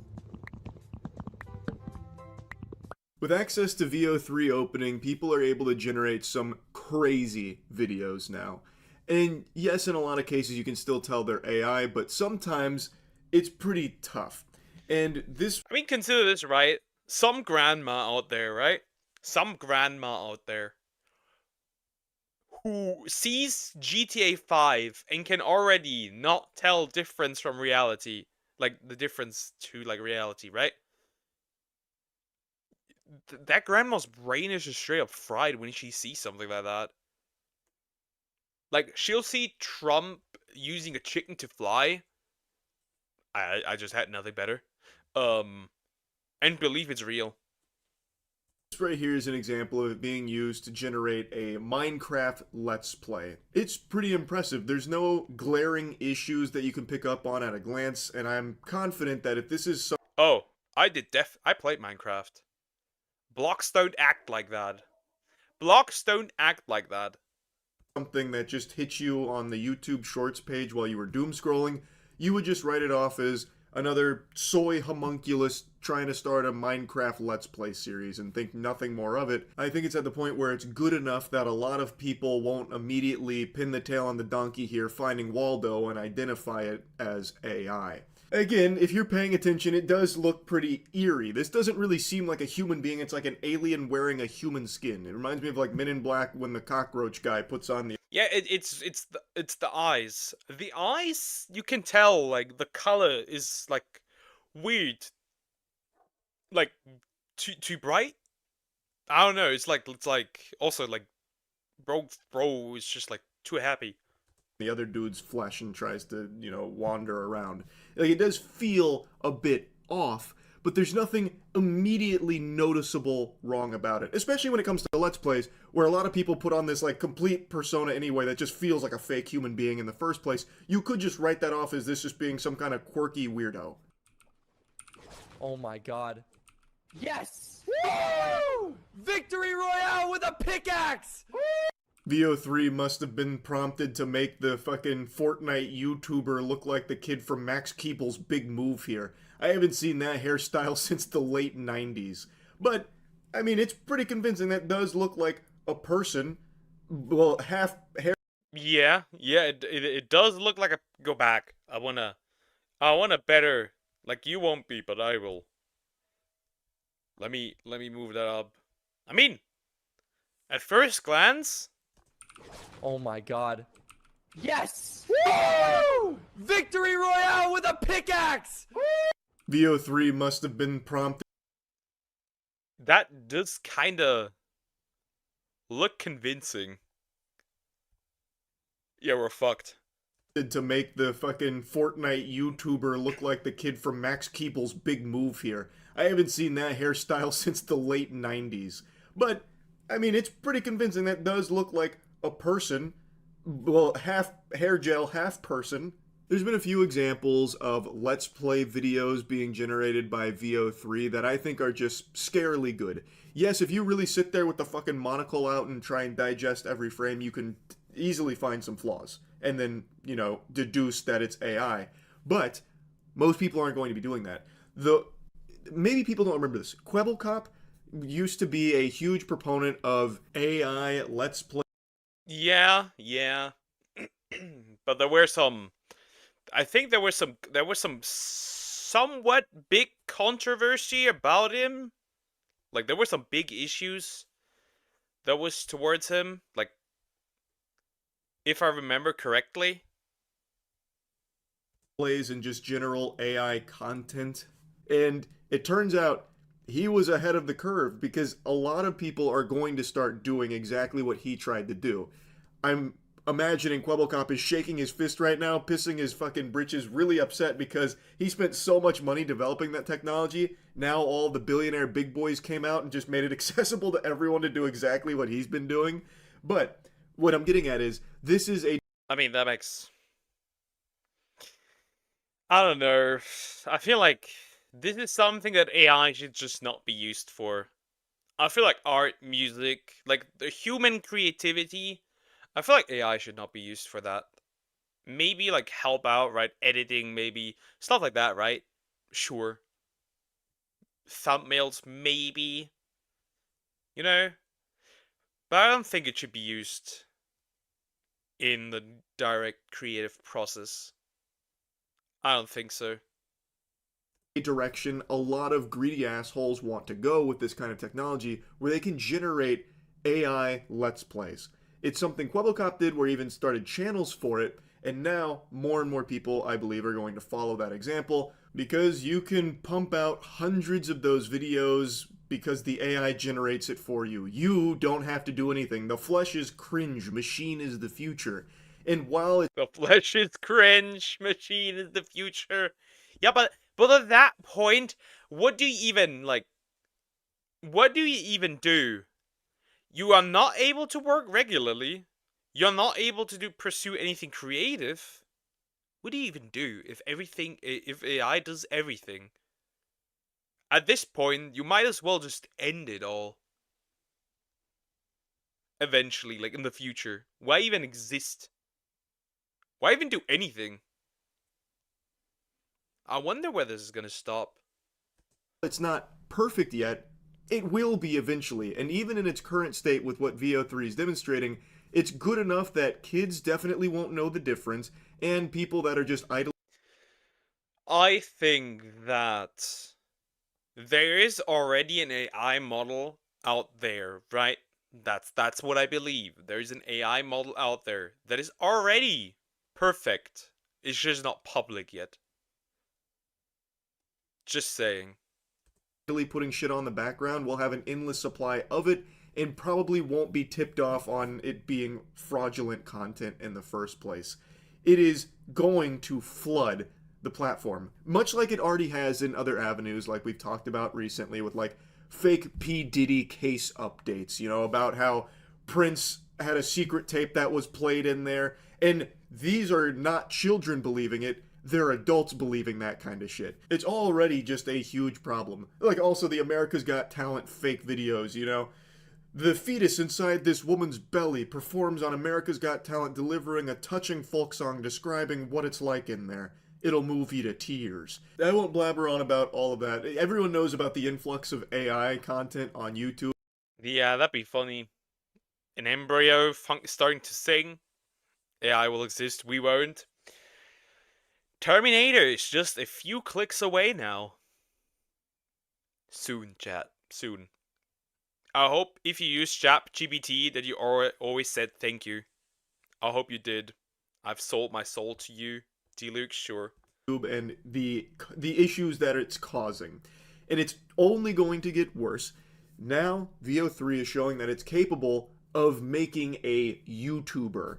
With access to VO3 opening, people are able to generate some crazy videos now. And yes, in a lot of cases you can still tell they're AI, but sometimes it's pretty tough. And this... I mean, consider this, right? Some grandma out there, right? Some grandma out there who sees GTA 5 and can already not tell difference from reality. like the difference to like reality, right? That grandma's brain is just straight up fried when she sees something like that. Like, she'll see Trump using a chicken to fly. I just had nothing better. And believe it's real. This right here is an example of it being used to generate a Minecraft Let's Play. It's pretty impressive. There's no glaring issues that you can pick up on at a glance, and I'm confident that if this is so... Oh, I played Minecraft. Blocks don't act like that. Blocks don't act like that. Something that just hit you on the YouTube Shorts page while you were doom scrolling, you would just write it off as another soy homunculus trying to start a Minecraft Let's Play series and think nothing more of it. I think it's at the point where it's good enough that a lot of people won't immediately pin the tail on the donkey here, finding Waldo, and identify it as AI. Again, if you're paying attention, it does look pretty eerie. This doesn't really seem like a human being. It's like an alien wearing a human skin. It reminds me of like Men in Black when the cockroach guy puts on the... Yeah, it's the eyes. The eyes, you can tell, like, the color is, like, weird. Like, too bright? I don't know, it's like, also, like, bro is just, like, too happy. The other dude's flesh and tries to, you know, wander around. Like, it does feel a bit off, but there's nothing immediately noticeable wrong about it. Especially when it comes to Let's Plays, where a lot of people put on this, like, complete persona anyway that just feels like a fake human being in the first place. You could just write that off as this just being some kind of quirky weirdo. Oh my god. Yes! Woo! Victory Royale with a pickaxe! VO3 must have been prompted to make the fucking Fortnite YouTuber look like the kid from Max Keeble's Big Move here. I haven't seen that hairstyle since the late 90s. But, I mean, it's pretty convincing. That does look like a person. Well, half hair. Yeah, it does look like a... Go back. I wanna better... Like, you won't be, but I will. Let me move that up. I mean, at first glance... Oh my god. Yes! Woo! Victory Royale with a pickaxe! VO3 must have been prompted. That does kinda look convincing. Yeah, we're fucked. To make the fucking Fortnite YouTuber look like the kid from Max Keeble's Big Move here. I haven't seen that hairstyle since the late 90s. But, I mean, it's pretty convincing. That does look like a person. Well, half hair gel, half person. There's been a few examples of Let's Play videos being generated by VO3 that I think are just scarily good. Yes, if you really sit there with the fucking monocle out and try and digest every frame, you can easily find some flaws. And then, you know, deduce that it's AI. But most people aren't going to be doing that. Maybe people don't remember this. Kwebbelkop used to be a huge proponent of AI Let's Play. Yeah. But there were some... I think there was some somewhat big controversy about him. Like, there were some big issues that was towards him. Like, if I remember correctly. Plays and just general AI content. And it turns out he was ahead of the curve because a lot of people are going to start doing exactly what he tried to do. I'm imagining Kwebbelkop is shaking his fist right now, pissing his fucking britches, really upset because he spent so much money developing that technology. Now all the billionaire big boys came out and just made it accessible to everyone to do exactly what he's been doing. But what I'm getting at is, this is a... I mean, that makes... I don't know. I feel like this is something that AI should just not be used for. I feel like art, music, like the human creativity, I feel like AI should not be used for that. Maybe like help out, right? Editing, maybe. Stuff like that, right? Sure. Thumbnails, maybe. You know? But I don't think it should be used in the direct creative process. I don't think so. Direction a lot of greedy assholes want to go with this kind of technology, where they can generate AI Let's Plays. It's something Kwebbelkop did, where he even started channels for it, and now more and more people, I believe, are going to follow that example. because you can pump out hundreds of those videos because the AI generates it for you. You don't have to do anything. The flesh is cringe, machine is the future. And while the flesh is cringe, machine is the future. Yeah, but at that point, what do you even do? You are not able to work regularly. You're not able to pursue anything creative. What do you even do if AI does everything? At this point, you might as well just end it all. Eventually, like in the future. Why even exist? Why even do anything? I wonder where this is gonna stop. It's not perfect yet. It will be eventually, and even in its current state with what VO3 is demonstrating, it's good enough that kids definitely won't know the difference, and people that are just idle. I think that there is already an AI model out there, right? That's what I believe. There's an AI model out there that is already perfect. It's just not public yet. Just saying. Putting shit on the background, we'll have an endless supply of it and probably won't be tipped off on it being fraudulent content in the first place. It is going to flood the platform, much like it already has in other avenues, like we've talked about recently with like fake P. Diddy case updates, you know, about how Prince had a secret tape that was played in there, and these are not children believing it, they're adults believing that kind of shit. It's already just a huge problem. Like also the America's Got Talent fake videos, you know? The fetus inside this woman's belly performs on America's Got Talent delivering a touching folk song describing what it's like in there. It'll move you to tears. I won't blabber on about all of that. Everyone knows about the influx of AI content on YouTube. Yeah, that'd be funny. An embryo starting to sing. AI will exist, we won't. Terminator is just a few clicks away now. Soon, chat. Soon. I hope if you use ChatGPT that you always said thank you. I hope you did. I've sold my soul to you. Deluxe, sure. And the issues that it's causing. And it's only going to get worse. Now, VO3 is showing that it's capable of making a YouTuber.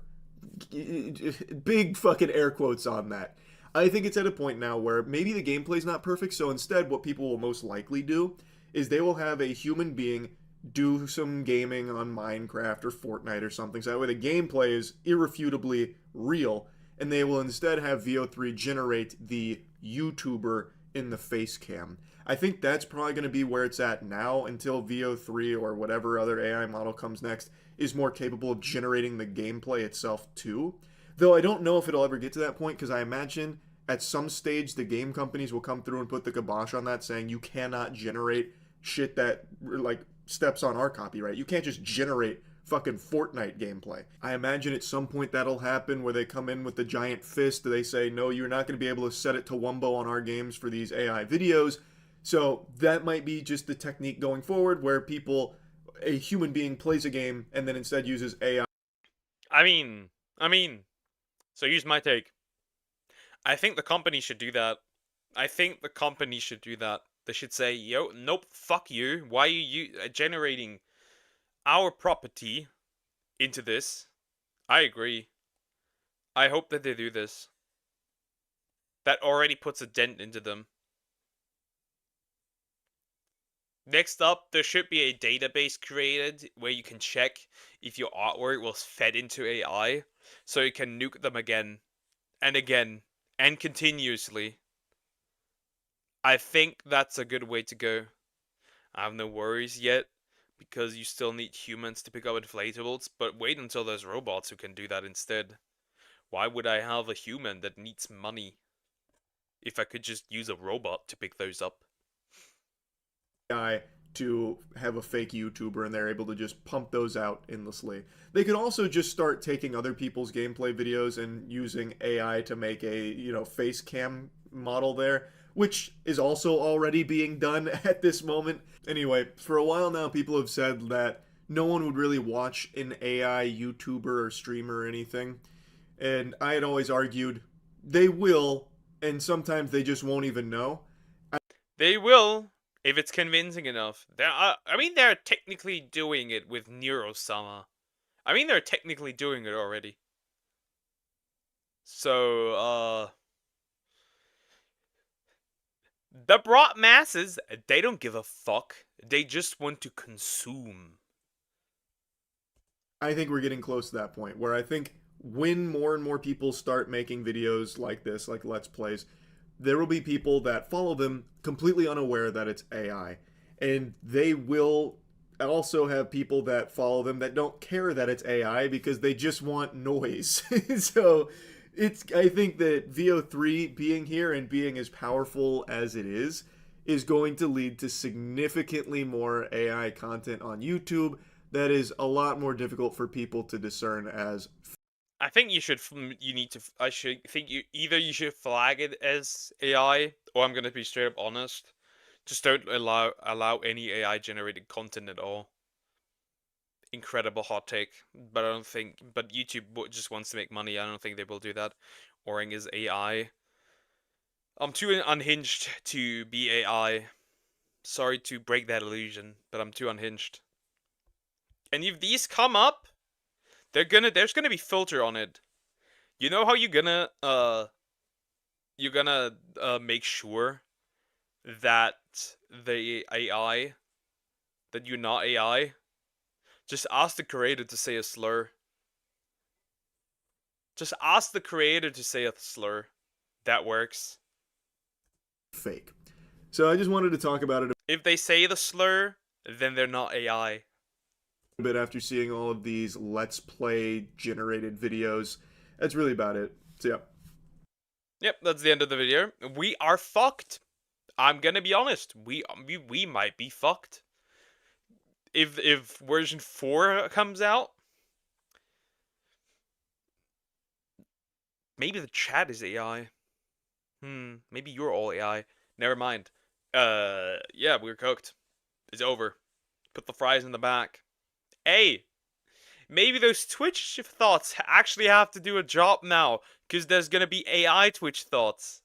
Big fucking air quotes on that. I think it's at a point now where maybe the gameplay's not perfect, so instead what people will most likely do is they will have a human being do some gaming on Minecraft or Fortnite or something, so that way the gameplay is irrefutably real, and they will instead have VO3 generate the YouTuber in the face cam. I think that's probably going to be where it's at now until VO3 or whatever other AI model comes next is more capable of generating the gameplay itself too. Though I don't know if it'll ever get to that point, because I imagine at some stage the game companies will come through and put the kibosh on that, saying you cannot generate shit that like steps on our copyright. You can't just generate fucking Fortnite gameplay. I imagine at some point that'll happen where they come in with the giant fist. They say, no, you're not going to be able to set it to Wumbo on our games for these AI videos. So that might be just the technique going forward, where a human being plays a game and then instead uses AI. I mean, so here's my take. I think the company should do that. They should say, yo, nope, fuck you. Why are you generating our property into this? I agree. I hope that they do this. That already puts a dent into them. Next up, there should be a database created where you can check if your artwork was fed into AI, so you can nuke them again, and again, and continuously. I think that's a good way to go. I have no worries yet, because you still need humans to pick up inflatables, but wait until there's robots who can do that instead. Why would I have a human that needs money if I could just use a robot to pick those up? AI to have a fake YouTuber, and they're able to just pump those out endlessly. They could also just start taking other people's gameplay videos and using AI to make a, face cam model there, which is also already being done at this moment. Anyway, for a while now, people have said that no one would really watch an AI YouTuber or streamer or anything. And I had always argued they will, and sometimes they just won't even know. They will, if it's convincing enough. They're technically doing it with Neurosama. They're technically doing it already. So, the broad masses, they don't give a fuck. They just want to consume. I think we're getting close to that point where I think when more and more people start making videos like this, like Let's Plays, there will be people that follow them completely unaware that it's AI. And they will also have people that follow them that don't care that it's AI because they just want noise. So I think that VO3 being here and being as powerful as it is going to lead to significantly more AI content on YouTube that is a lot more difficult for people to discern as. I think you should. You need to. I should think you either you should flag it as AI, or I'm gonna be straight up honest. Just don't allow any AI generated content at all. Incredible hot take, but I don't think. But YouTube just wants to make money. I don't think they will do that. Oring is AI. I'm too unhinged to be AI. Sorry to break that illusion, but I'm too unhinged. And if these come up, there's gonna be filter on it. You know how you're gonna make sure that the AI that you're not AI. Just ask the creator to say a slur. Just ask the creator to say a slur. That works. Fake. So I just wanted to talk about it If they say the slur, then they're not AI. A bit after seeing all of these Let's Play generated videos. That's really about it. So yeah. Yep, that's the end of the video. We are fucked. I'm gonna be honest. We might be fucked. If version 4 comes out, maybe the chat is AI. Maybe you're all AI. Never mind. Yeah, we're cooked. It's over. Put the fries in the back. Hey, maybe those Twitch thoughts actually have to do a job now, because there's gonna be AI Twitch thoughts.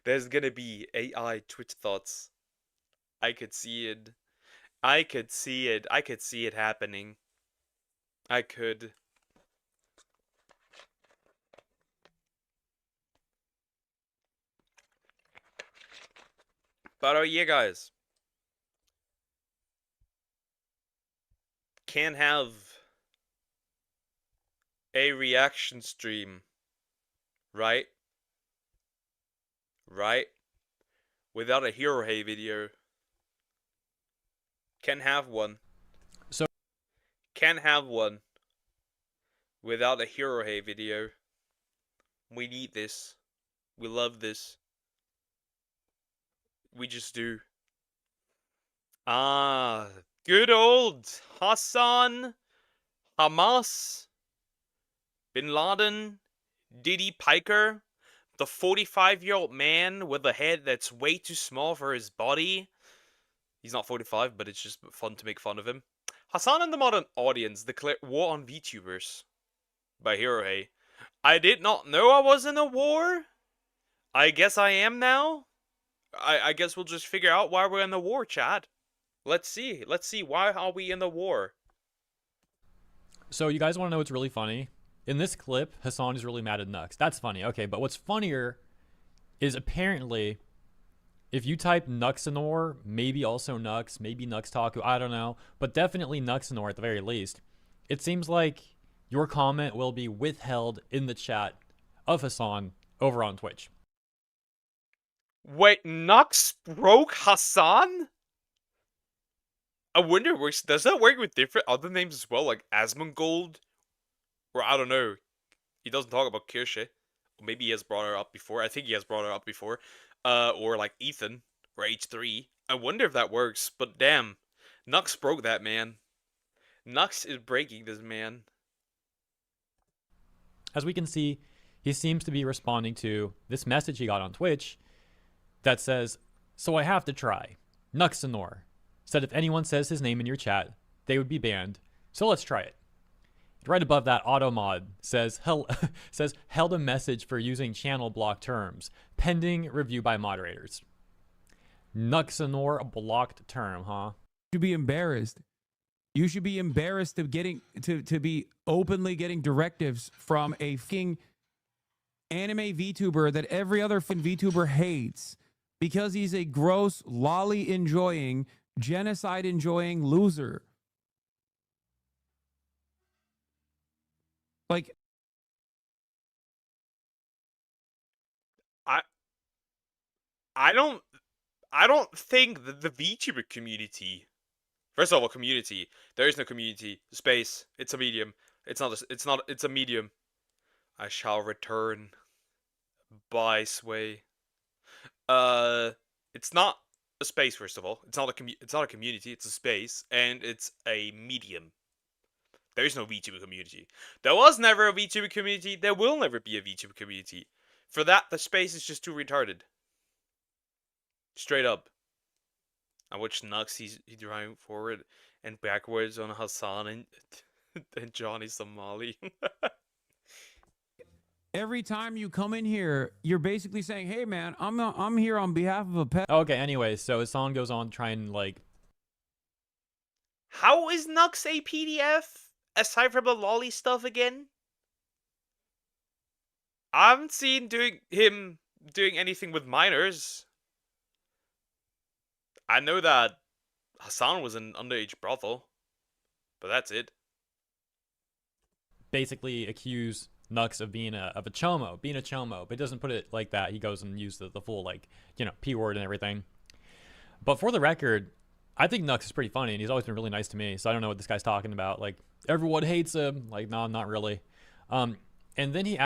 There's gonna be AI Twitch thoughts. I could see it. I could see it. I could see it happening. I could. But oh yeah, guys. Can't have a reaction stream, right? Right? Without a Hero Hey video. Can't have one. So can't have one without a Hero Hey video. We need this. We love this. We just do. Ah, good old Hassan, Hamas, Bin Laden, Diddy Piker, the 45-year-old man with a head that's way too small for his body. He's not 45, but it's just fun to make fun of him. Hassan and the Modern Audience declare war on VTubers by Hero Hey. I did not know I was in a war. I guess I am now. I guess we'll just figure out why we're in the war, Chad. Let's see. Let's see. Why are we in the war? So you guys want to know what's really funny? In this clip, Hassan is really mad at Nux. That's funny. Okay, but what's funnier is apparently if you type Nuxanor, maybe also Nux, maybe Nuxtaku, I don't know, but definitely Nuxanor at the very least, it seems like your comment will be withheld in the chat of Hassan over on Twitch. Wait, Nux broke Hassan? I wonder, does that work with different other names as well, like Asmongold? Or I don't know. He doesn't talk about Kirsche. Or maybe he has brought her up before. I think he has brought her up before. Or like Ethan, or H3. I wonder if that works, but damn. Nux broke that man. Nux is breaking this man. As we can see, he seems to be responding to this message he got on Twitch that says, "So I have to try. Nuxanor said if anyone says his name in your chat, they would be banned. So let's try it." Right above that, AutoMod says says held a message for using channel block terms, pending review by moderators. Nuxanor, a blocked term, huh? You should be embarrassed. You should be embarrassed of getting to be openly getting directives from a fucking anime VTuber that every other VTuber hates because he's a gross, lolly enjoying, genocide enjoying loser. Like, I don't think that the VTuber community. First of all, community. There is no community. Space. It's a medium. It's not. It's a medium. I shall return. By sway. It's not a space. First of all, it's not a It's not a community. It's a space, and it's a medium. There is no VTuber community. There was never a VTuber community. There will never be a VTuber community. For that, the space is just too retarded. Straight up. I watched Nux. He's driving forward and backwards on Hassan and Johnny Somali. every time you come in here, you're basically saying, "Hey, man, I'm here on behalf of a pet." Okay, anyway, so Hassan goes on to try and, like... How is Nux a PDF? Aside from the lolly stuff again? I haven't seen him doing anything with minors. I know that Hassan was an underage brothel, but that's it. Basically accuse Nux of being a chomo, but he doesn't put it like that. He goes and uses the full, like, you know, P word and everything. But for the record, I think Nux is pretty funny, and he's always been really nice to me, so I don't know what this guy's talking about. Like, everyone hates him. Like, no, not really. And then he...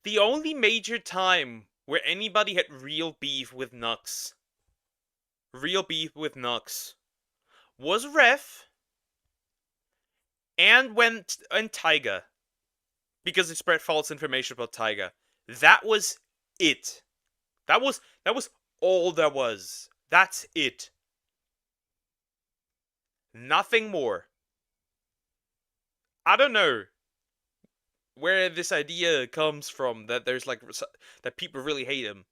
The only major time where anybody had real beef with Nux was Ref and Taiga, because it spread false information about Taiga. That was it. That was all there was. That's it. Nothing more. I don't know where this idea comes from that there's like that people really hate him.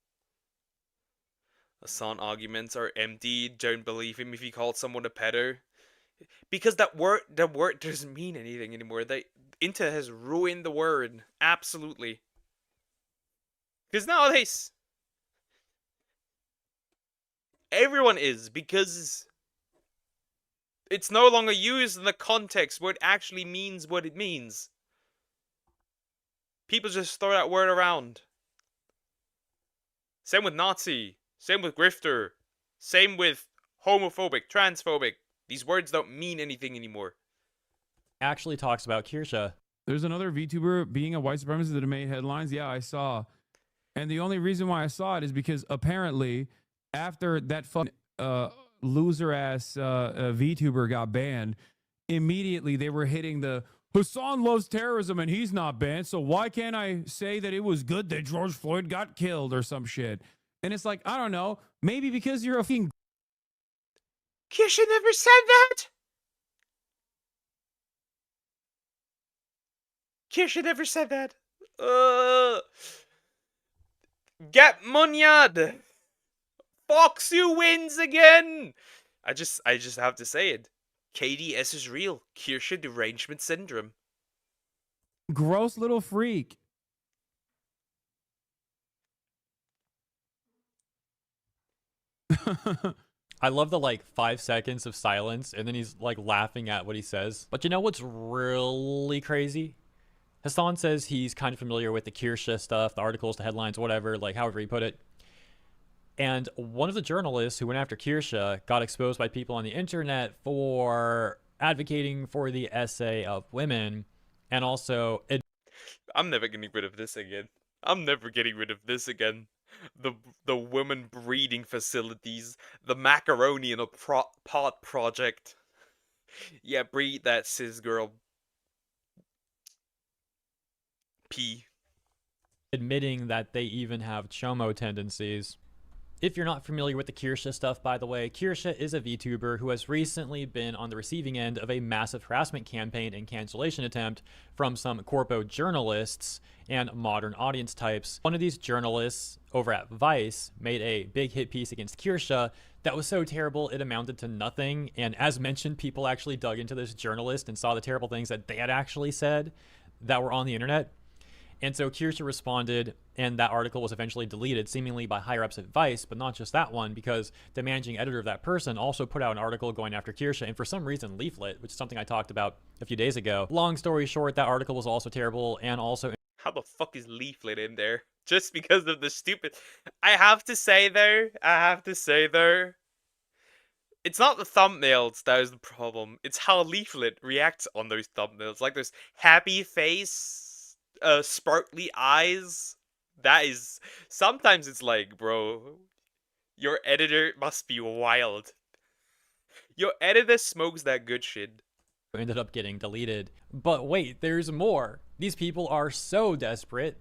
Hassan arguments are empty. Don't believe him if he called someone a pedo, because that word doesn't mean anything anymore. Inter has ruined the word absolutely. Because nowadays everyone is, because it's no longer used in the context where it actually means what it means. People just throw that word around. Same with Nazi. Same with grifter. Same with homophobic, transphobic. These words don't mean anything anymore. Actually talks about Kirsha. There's another VTuber being a white supremacist that made headlines. Yeah, I saw. And the only reason why I saw it is because apparently after that fun loser-ass VTuber got banned, immediately they were hitting the Hassan loves terrorism and he's not banned, so why can't I say that it was good that George Floyd got killed or some shit? And it's like, I don't know, maybe because you're a fucking... Kirsha never said that! Kirsha never said that. Get Munyad! Foxu wins again! I just have to say it. KDS is real. Kirsha derangement syndrome. Gross little freak. I love the, like, 5 seconds of silence, and then he's, like, laughing at what he says. But you know what's really crazy? Hassan says he's kind of familiar with the Kirsha stuff, the articles, the headlines, whatever, like, however he put it. And one of the journalists who went after Kirsha got exposed by people on the internet for advocating for the essay of women, and also... I'm never getting rid of this again. I'm never getting rid of this again. The women breeding facilities, the macaroni in a pot project. Yeah, breed that cis girl. P. Admitting that they even have chomo tendencies. If you're not familiar with the Kirsche stuff, by the way, Kirsche is a VTuber who has recently been on the receiving end of a massive harassment campaign and cancellation attempt from some corpo journalists and modern audience types. One of these journalists over at Vice made a big hit piece against Kirsche that was so terrible it amounted to nothing. And as mentioned, people actually dug into this journalist and saw the terrible things that they had actually said that were on the internet. And so Kirsche responded, and that article was eventually deleted, seemingly by higher-ups at Vice, but not just that one, because the managing editor of that person also put out an article going after Kirsche, and for some reason Leaflet, which is something I talked about a few days ago. Long story short, that article was also terrible, and also... How the fuck is Leaflet in there? Just because of the stupid... I have to say though, it's not the thumbnails that is the problem. It's how Leaflet reacts on those thumbnails. Like those happy face... sparkly eyes. That is, sometimes it's like, bro, your editor must be wild. Your editor smokes that good shit. Ended up getting deleted. But wait, there's more. These people are so desperate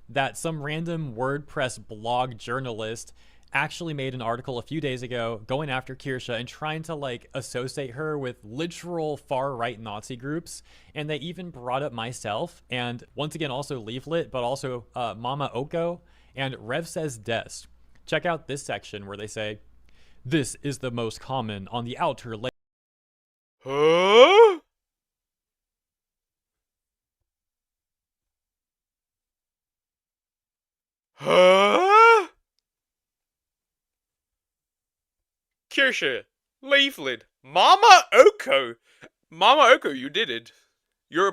that some random WordPress blog journalist actually made an article a few days ago going after Kirsche and trying to like associate her with literal far-right Nazi groups, and they even brought up myself and once again also Leaflet, but also Mama Oko and Rev Says Des. Check out this section where they say, "This is the most common on the outer layer." Huh? Huh? Kirsche, Leaflet, Mama Oko. Mama Oko, you did it. You're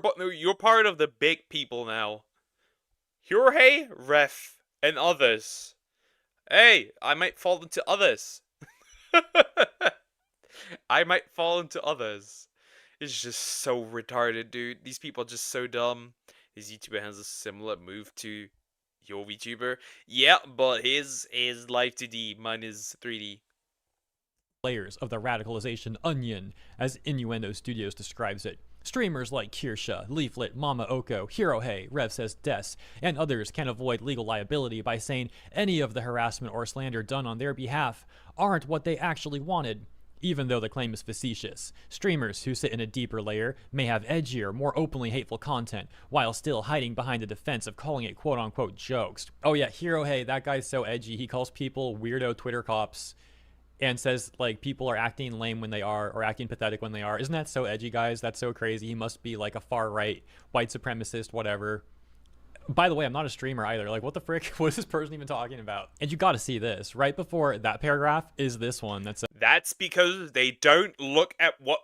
part of the big people now. Jorge, Ref, and others. Hey, I might fall into others. I might fall into others. It's just so retarded, dude. These people are just so dumb. His YouTuber has a similar move to your VTuber. Yeah, but his is live 2D, mine is 3D. Layers of the radicalization onion, as Innuendo Studios describes it. Streamers like Kirsche, Leaflet, Mama Oko, Hirohei, Rev Says Des, and others can avoid legal liability by saying any of the harassment or slander done on their behalf aren't what they actually wanted, even though the claim is facetious. Streamers who sit in a deeper layer may have edgier, more openly hateful content, while still hiding behind the defense of calling it quote-unquote jokes. Oh yeah, Hirohei, that guy's so edgy, he calls people weirdo Twitter cops and says like people are acting lame when they are or acting pathetic when they are. Isn't that so edgy, guys? That's so crazy. He must be like a far right white supremacist, whatever. By the way, I'm not a streamer either. Like, what the frick? What is this person even talking about? And you gotta see this. Right before that paragraph is this one that says, "That's because they don't look at what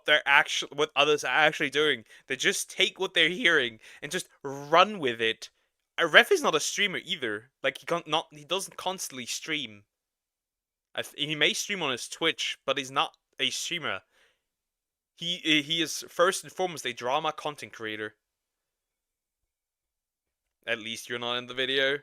others are actually doing. They just take what they're hearing and just run with it." A Ref is not a streamer either. Like he doesn't constantly stream. He may stream on his Twitch, but he's not a streamer. He is first and foremost a drama content creator. At least you're not in the video.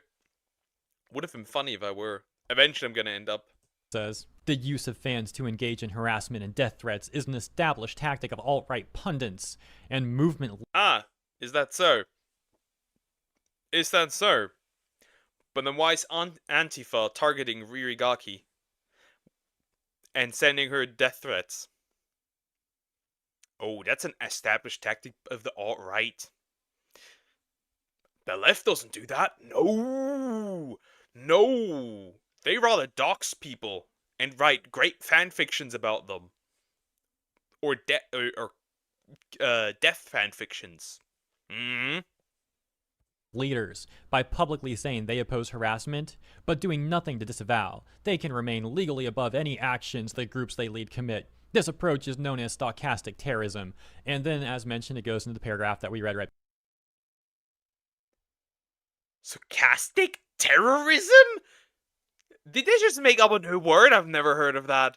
Would have been funny if I were. Eventually I'm gonna end up. Says, "The use of fans to engage in harassment and death threats is an established tactic of alt-right pundits and movement." Ah, is that so? Is that so? But then why is Antifa targeting Ririgaki? And sending her death threats? Oh, that's an established tactic of the alt-right. The left doesn't do that. No! No! They rather dox people and write great fan fictions about them. Or death fan fictions. Mm-hmm. Leaders by publicly saying they oppose harassment, but doing nothing to disavow. They can remain legally above any actions the groups they lead commit. This approach is known as stochastic terrorism. And then, as mentioned, it goes into the paragraph that we read right. Stochastic terrorism? Did they just make up a new word? I've never heard of that.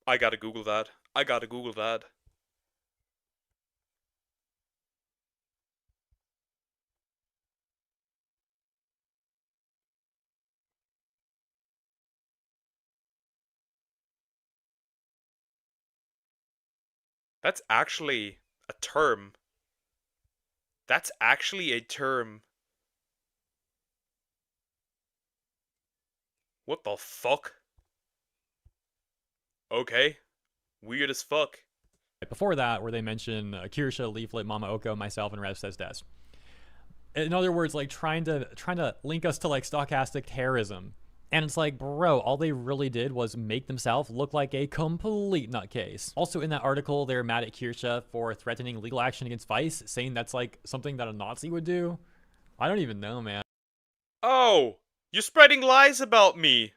I gotta Google that. I gotta Google that. That's actually a term. That's actually a term. What the fuck? Okay. Weird as fuck. Before that, where they mention Kirsha, Leaflet, Mama Oko, myself, and Rev says Des. In other words, like trying to link us to like stochastic terrorism. And it's like, bro, all they really did was make themselves look like a complete nutcase. Also in that article, they're mad at Kirsha for threatening legal action against Vice, saying that's like something that a Nazi would do. I don't even know, man. Oh, you're spreading lies about me.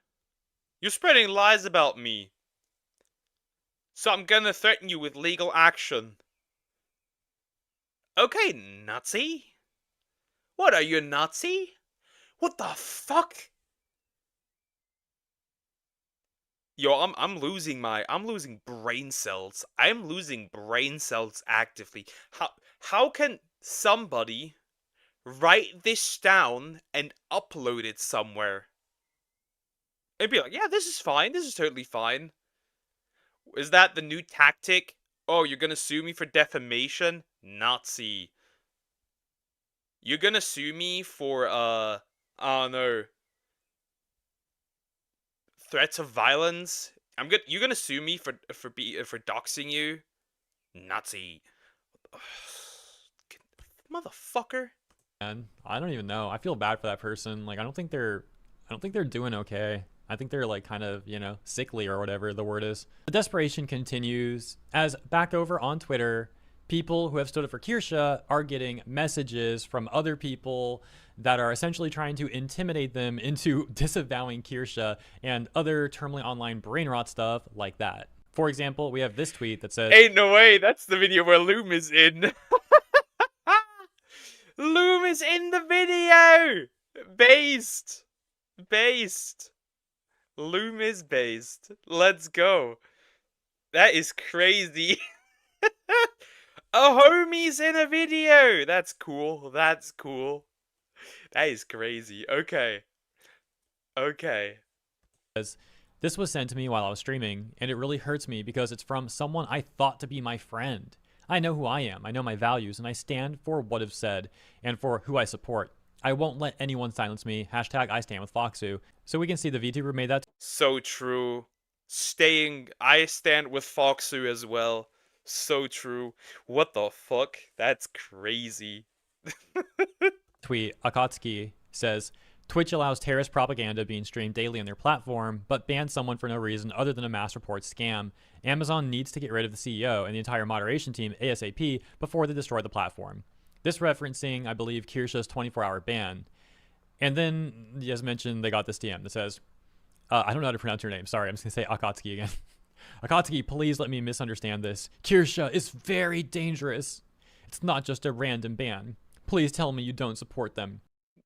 You're spreading lies about me. So I'm gonna threaten you with legal action. Okay, Nazi? What, are you a Nazi? What the fuck? Yo, I'm losing brain cells. I'm losing brain cells actively. How can somebody write this down and upload it somewhere? And be like, yeah, this is fine. This is totally fine. Is that the new tactic? Oh, you're gonna sue me for defamation? Nazi. You're gonna sue me for, I don't know, threats of violence? You're gonna sue me for doxing you? Nazi. Motherfucker. Man, I don't even know. I feel bad for that person. Like I don't think they're doing okay. I think they're like kind of, you know, sickly or whatever the word is. The desperation continues as back over on Twitter, people who have stood up for Kirsha are getting messages from other people that are essentially trying to intimidate them into disavowing Kirsha and other terminally online brain rot stuff like that. For example, we have this tweet that says, Ain't no way, that's the video where Loom is in. Loom is in the video! Based. Loom is based. Let's go. That is crazy. A homie's in a video! That's cool. That is crazy. Okay. This was sent to me while I was streaming, and it really hurts me because it's from someone I thought to be my friend. I know who I am, I know my values, and I stand for what I've said, and for who I support. I won't let anyone silence me. Hashtag I stand with Foxu. So we can see the VTuber made that. So true. I stand with Foxu as well. So true. What the fuck? That's crazy. Tweet, Akatsuki says, Twitch allows terrorist propaganda being streamed daily on their platform, but bans someone for no reason other than a mass report scam. Amazon needs to get rid of the CEO and the entire moderation team ASAP before they destroy the platform. This referencing, I believe, Kirsha's 24-hour ban. And then, as mentioned, they got this DM that says, I don't know how to pronounce your name. Sorry, I'm just going to say Akatsuki again. Akatsuki, please let me misunderstand this. Kirsha is very dangerous. It's not just a random ban. Please tell me you don't support them.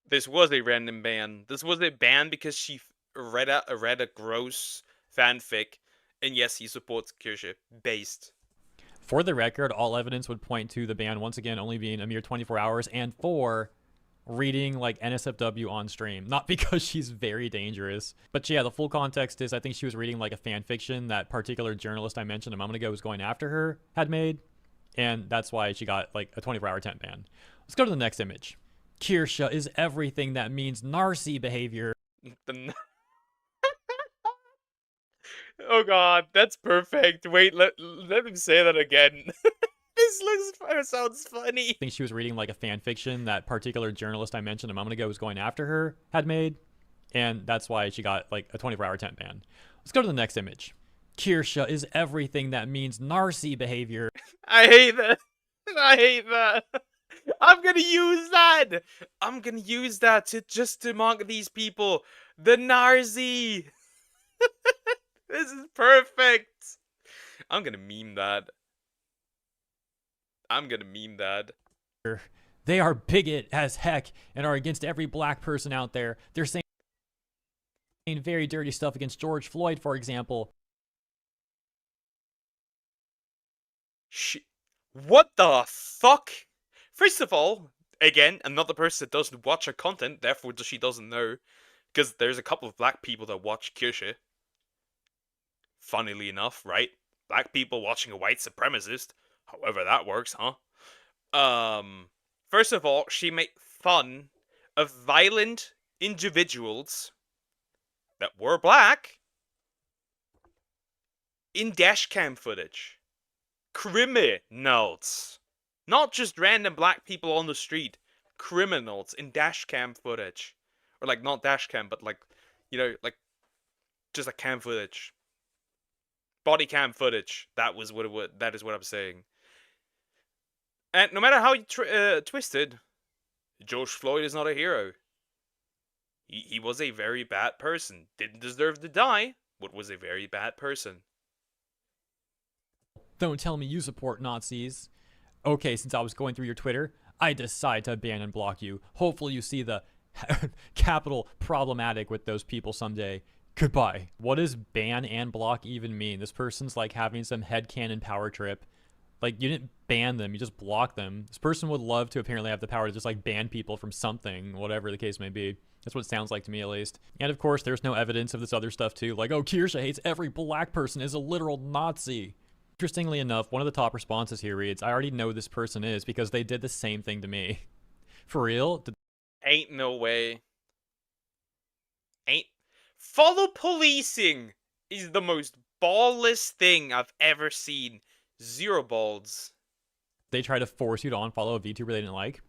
This was a random ban. This was a ban because she read a gross fanfic. And yes, he supports Kirsha. Based. For the record, all evidence would point to the ban once again only being a mere 24 hours and for reading like NSFW on stream. Not because she's very dangerous. But yeah, the full context is I think she was reading like a fan fiction that particular journalist I mentioned a moment ago was going after her had made. And that's why she got like a 24-hour tent ban. Let's go to the next image. Kirsha is everything that means Narcy behavior. Oh god, that's perfect. Wait, let him say that again. Sounds funny. I think she was reading like a fan fiction that particular journalist I mentioned a moment ago was going after her had made. And that's why she got like a 24-hour tent ban. Let's go to the next image. Kirsha is everything that means Narcy behavior. I hate that. I'm gonna use that to mock these people. The Narzi. This is perfect. I'm gonna meme that. They are bigot as heck and are against every black person out there. They're saying very dirty stuff against George Floyd, for example. What the fuck? First of all, again, another person that doesn't watch her content, therefore she doesn't know. Because there's a couple of black people that watch Kirsha. Funnily enough, right? Black people watching a white supremacist. However that works, huh? First of all, she made fun of violent individuals that were black in dashcam footage. Criminals. Not just random black people on the street. Criminals in dashcam footage. Or like, not dashcam, but like, you know, like, just like cam footage. Body cam footage. That is what I'm saying. And no matter how you twisted, George Floyd is not a hero. He was a very bad person. Didn't deserve to die, but was a very bad person. Don't tell me you support Nazis. Okay, since I was going through your Twitter, I decide to ban and block you. Hopefully you see the capital problematic with those people someday. Goodbye. What does ban and block even mean? This person's like having some headcanon power trip. Like, you didn't ban them, you just blocked them. This person would love to apparently have the power to just like ban people from something, whatever the case may be. That's what it sounds like to me, at least. And of course, there's no evidence of this other stuff too. Like, oh, Kirsha hates every black person is a literal Nazi. Interestingly enough, one of the top responses here reads, I already know this person is because they did the same thing to me. For real? Ain't no way. Follow policing is the most ballless thing I've ever seen. Zero balls. They try to force you to unfollow a VTuber they didn't like.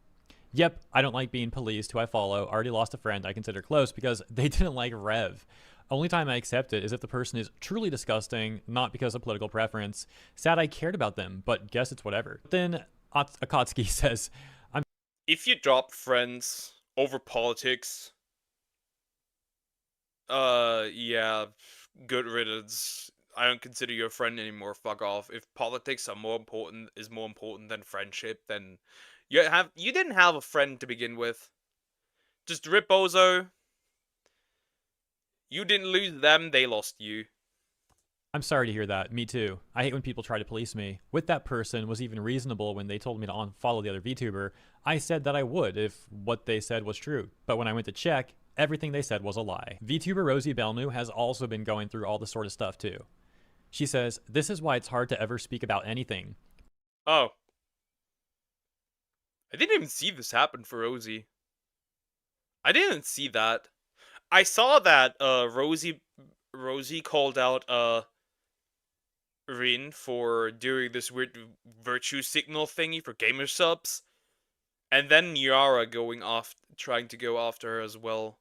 Yep, I don't like being policed who I follow. Already lost a friend I consider close because they didn't like Rev. Only time I accept it is if the person is truly disgusting, not because of political preference. Sad I cared about them, but guess it's whatever. Then Akatsuki says, if you drop friends over politics, yeah, good riddance. I don't consider you a friend anymore. Fuck off. If politics is more important than friendship, then you didn't have a friend to begin with. Just rip Bozo. You didn't lose them, they lost you. I'm sorry to hear that. Me too. I hate when people try to police me. With that person was even reasonable when they told me to unfollow the other VTuber. I said that I would if what they said was true. But when I went to check, everything they said was a lie. VTuber Rosie Belmu has also been going through all this sort of stuff too. She says, this is why it's hard to ever speak about anything. Oh. I didn't even see this happen for Rosie. I didn't see that. I saw that Rosie called out Rin for doing this weird virtue signal thingy for gamer subs. And then Yara trying to go after her as well.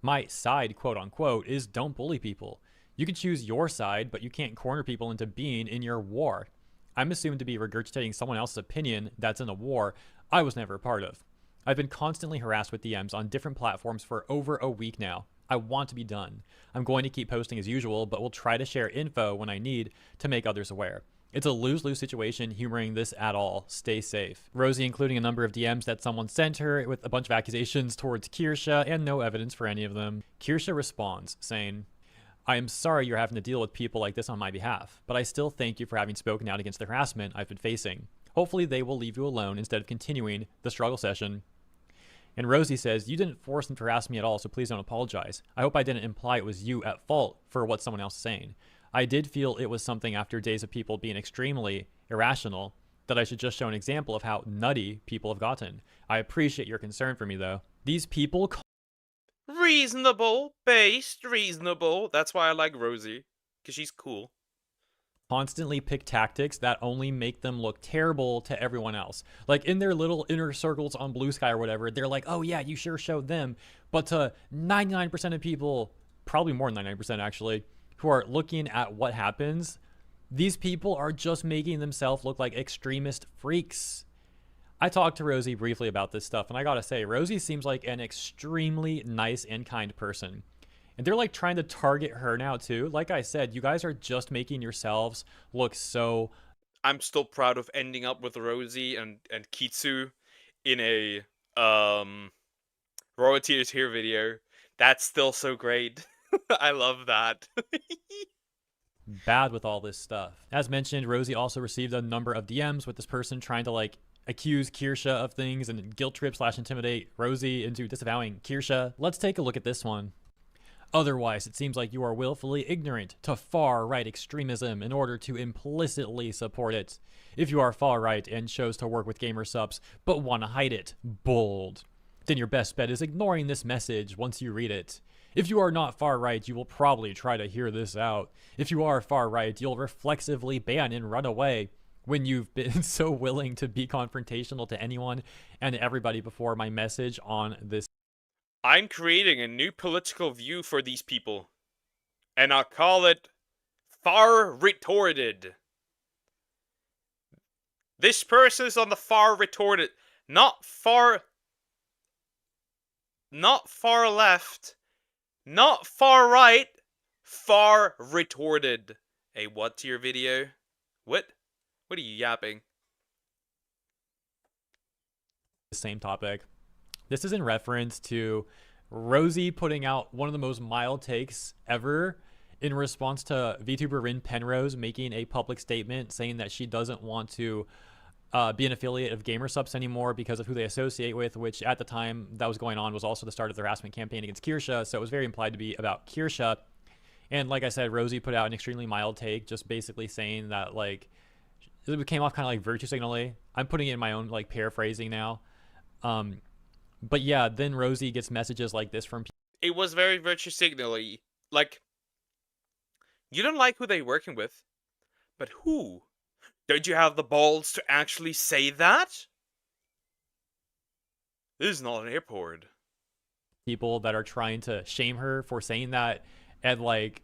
My side, quote unquote, is don't bully people. You can choose your side, but you can't corner people into being in your war. I'm assumed to be regurgitating someone else's opinion that's in a war I was never a part of. I've been constantly harassed with DMs on different platforms for over a week now. I want to be done. I'm going to keep posting as usual, but will try to share info when I need to make others aware. It's a lose-lose situation humoring this at all. Stay safe. Rosie including a number of DMs that someone sent her with a bunch of accusations towards Kirsha and no evidence for any of them. Kirsha responds, saying, I am sorry you're having to deal with people like this on my behalf, but I still thank you for having spoken out against the harassment I've been facing. Hopefully they will leave you alone instead of continuing the struggle session. And Rosie says, you didn't force them to harass me at all, so please don't apologize. I hope I didn't imply it was you at fault for what someone else is saying. I did feel it was something after days of people being extremely irrational that I should just show an example of how nutty people have gotten. I appreciate your concern for me, though. These people... Reasonable. Based. Reasonable. That's why I like Rosie. Because she's cool. Constantly pick tactics that only make them look terrible to everyone else. Like in their little inner circles on Blue Sky or whatever, they're like, oh yeah, you sure showed them. But to 99% of people, probably more than 99% actually, who are looking at what happens, these people are just making themselves look like extremist freaks. I talked to Rosie briefly about this stuff, and I gotta say, Rosie seems like an extremely nice and kind person. And they're like trying to target her now too. Like I said, you guys are just making yourselves look so... I'm still proud of ending up with Rosie and Kitsu in a Royalty is Here video. That's still so great. I love that. Bad with all this stuff. As mentioned, Rosie also received a number of DMs with this person trying to like accuse Kirsha of things and guilt trip / intimidate Rosie into disavowing Kirsha. Let's take a look at this one. Otherwise, it seems like you are willfully ignorant to far-right extremism in order to implicitly support it. If you are far-right and chose to work with gamer subs but want to hide it, bold. then your best bet is ignoring this message once you read it. If you are not far right, you will probably try to hear this out. If you are far right, you'll reflexively ban and run away when you've been so willing to be confrontational to anyone and everybody before my message on this. I'm creating a new political view for these people, and I'll call it far retorted. This person is on the far retorted, not far left, not far right, far retorted. A what tier video? What are you yapping? Same topic. This is in reference to Rosie putting out one of the most mild takes ever in response to VTuber Rin Penrose making a public statement saying that she doesn't want to be an affiliate of GamerSupps anymore because of who they associate with, which at the time that was going on was also the start of the harassment campaign against Kirsha, so it was very implied to be about Kirsha. And like I said, Rosie put out an extremely mild take, just basically saying that, like, it came off kind of like virtue signally. I'm putting it in my own, like, paraphrasing now. But yeah, then Rosie gets messages like this from people. It was very virtue signally. Like, you don't like who they're working with, but who? Don't you have the balls to actually say that? This is not an airport. People that are trying to shame her for saying that, and like,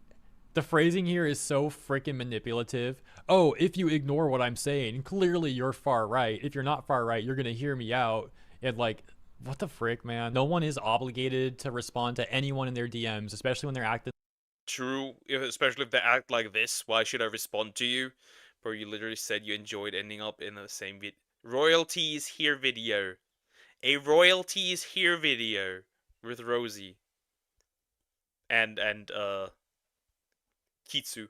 the phrasing here is so freaking manipulative. Oh, if you ignore what I'm saying, clearly you're far right. If you're not far right, you're gonna hear me out. And like, what the frick, man? No one is obligated to respond to anyone in their DMs, especially when they're acting. True, especially if they act like this. Why should I respond to you? Bro, you literally said you enjoyed ending up in the same vid. Royalties here video. A royalties here video with Rosie. And Kitsu.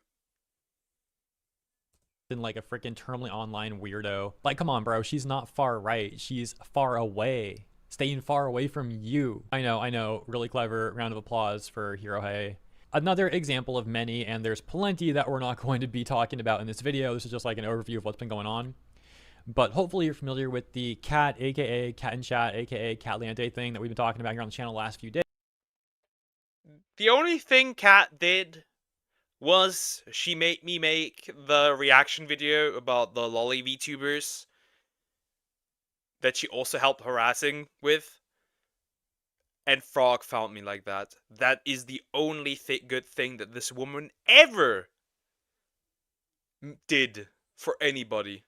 Like a freaking terminally online weirdo. Like, come on, bro. She's not far right. She's far away. Staying far away from you. I know. Really clever. Round of applause for Hirohei. Another example of many, and there's plenty that we're not going to be talking about in this video. This is just like an overview of what's been going on. But hopefully you're familiar with the cat, aka cat in chat, aka Cat Leante thing that we've been talking about here on the channel the last few days. The only thing Cat did was she made me make the reaction video about the lolly VTubers that she also helped harassing with. And Frog found me like that. That is the only good thing that this woman ever did for anybody.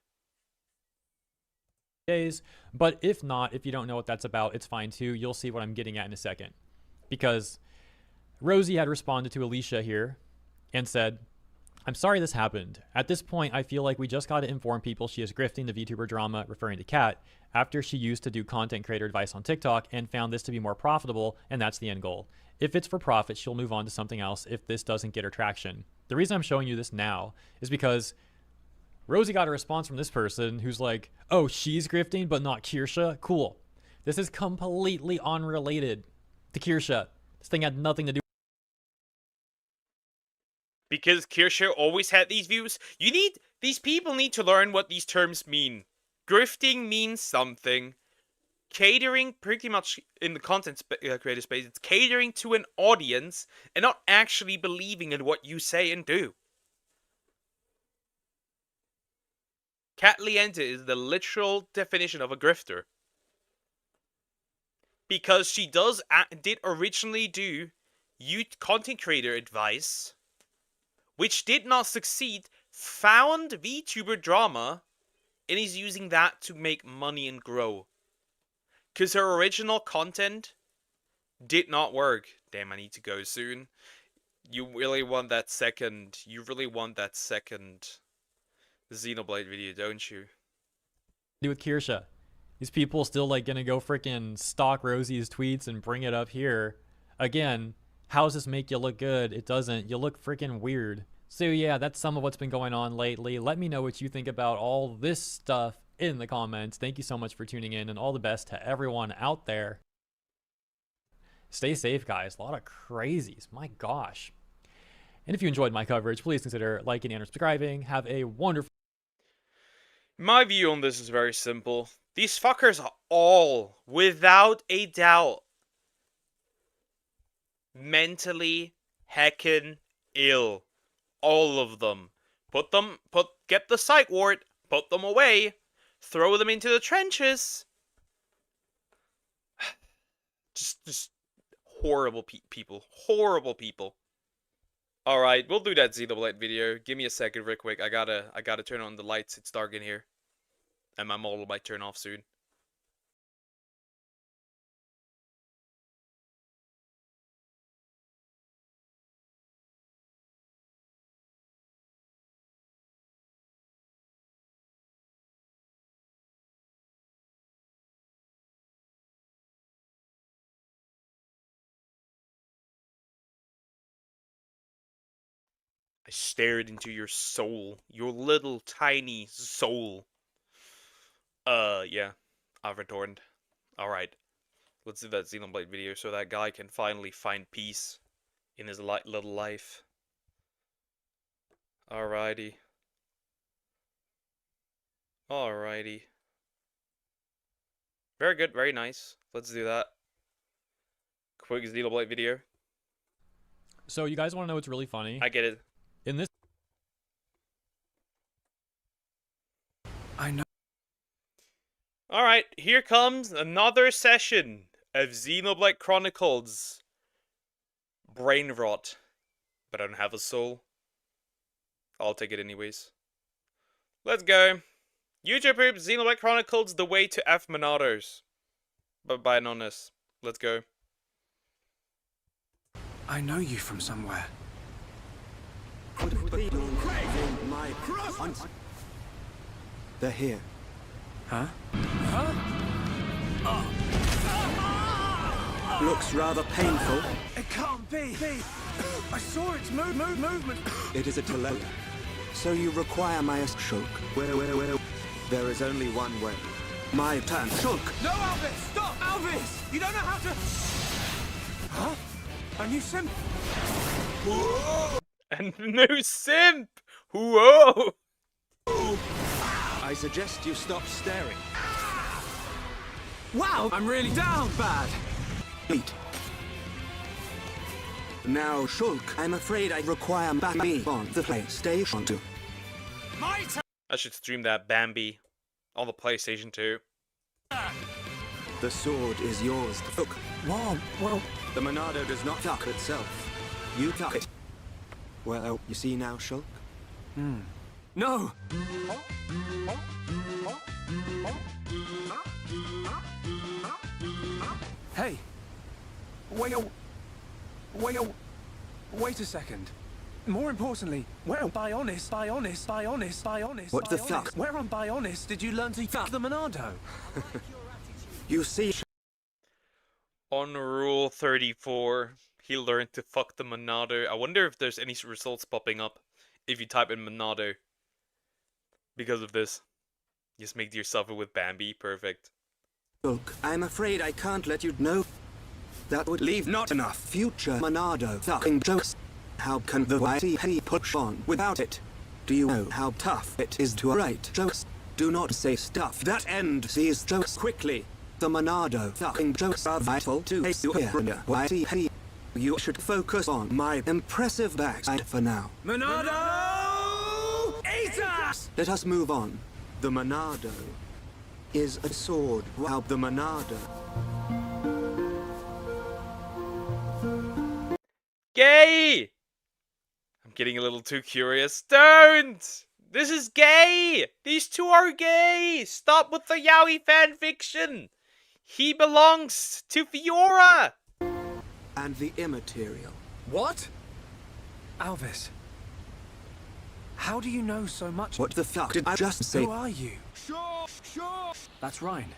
But if not, if you don't know what that's about, it's fine too. You'll see what I'm getting at in a second. Because Rosie had responded to Alicia here and said, I'm sorry this happened. At this point, I feel like we just got to inform people she is grifting the VTuber drama, referring to Kat, after she used to do content creator advice on TikTok and found this to be more profitable, and that's the end goal. If it's for profit, she'll move on to something else if this doesn't get her traction. The reason I'm showing you this now is because Rosie got a response from this person who's like, oh, she's grifting but not Kirsha? Cool. This is completely unrelated to Kirsha. This thing had nothing to do. Because Kirsha always had these views. These people need to learn what these terms mean. Grifting means something. Catering, pretty much in the content creator space, it's catering to an audience and not actually believing in what you say and do. Cat Leente is the literal definition of a grifter. Because she did originally do youth content creator advice, which did not succeed, found VTuber drama, and is using that to make money and grow. Because her original content did not work. Damn, I need to go soon. You really want that second Xenoblade video, don't you? Do with Kirsha. These people still like gonna go freaking stalk Rosie's tweets and bring it up here. Again, how does this make you look good? It doesn't. You look freaking weird. So yeah, that's some of what's been going on lately. Let me know what you think about all this stuff in the comments. Thank you so much for tuning in, and all the best to everyone out there. Stay safe, guys. A lot of crazies. My gosh. And if you enjoyed my coverage, please consider liking and subscribing. Have a wonderful... My view on this is very simple. These fuckers are all, without a doubt, mentally heckin' ill. All of them. Get the psych ward, put them away, throw them into the trenches. Just horrible people. Horrible people. Alright, we'll do that Xenoblade video. Give me a second real quick. I gotta turn on the lights. It's dark in here. And my model might turn off soon. I stared into your soul. Your little tiny soul. Yeah. I've returned. Alright. Let's do that Xenoblade video so that guy can finally find peace in his little life. Alrighty. Alrighty. Very good, very nice. Let's do that. Quick Xenoblade video. So you guys want to know what's really funny? I get it. In this... I know. Alright, here comes another session of Xenoblade Chronicles. Brain rot. But I don't have a soul. I'll take it anyways. Let's go. YouTuber Xenoblade Chronicles The Way to F Monados. By Anonymous. Let's go. I know you from somewhere. They're here. Huh? Looks rather painful. It can't be. I saw its movement. It is a teleporter. So you require my Shulk. Where? There is only one way. My turn. Shulk! No, Alvis! Stop! Alvis! You don't know how to... Huh? A new simp? A new simp! Whoa! I suggest you stop staring. Wow, I'm really down bad. Eat. Now, Shulk, I'm afraid I require Bambi on the PlayStation 2. My turn! I should stream that Bambi on the PlayStation 2. The sword is yours. Look. Whoa, well... The Monado does not tuck itself. You tuck it. Well, you see now, Shulk? No! Hey! Wait a second. More importantly, where on Bionis? What the fuck? Where on Bionis did you learn to fuck the Monado? You see... On Rule 34, he learned to fuck the Monado. I wonder if there's any results popping up if you type in Monado. Because of this. Just make yourself with Bambi. Perfect. Look, I'm afraid I can't let you know. That would leave not enough future Monado fucking jokes. How can the YT push on without it? Do you know how tough it is to write jokes? Do not say stuff that end these jokes quickly. The Monado fucking jokes are vital to a superior YT. You should focus on my impressive backside for now. Monado! Eat us! Let us move on. The Monado is a sword, while the Monado... Gay! I'm getting a little too curious. Don't! This is gay! These two are gay! Stop with the yaoi fanfiction! He belongs to Fiora! And the immaterial. What? Alvis. How do you know so much? What the fuck did I just say? Who are you? Sure. That's Ryan.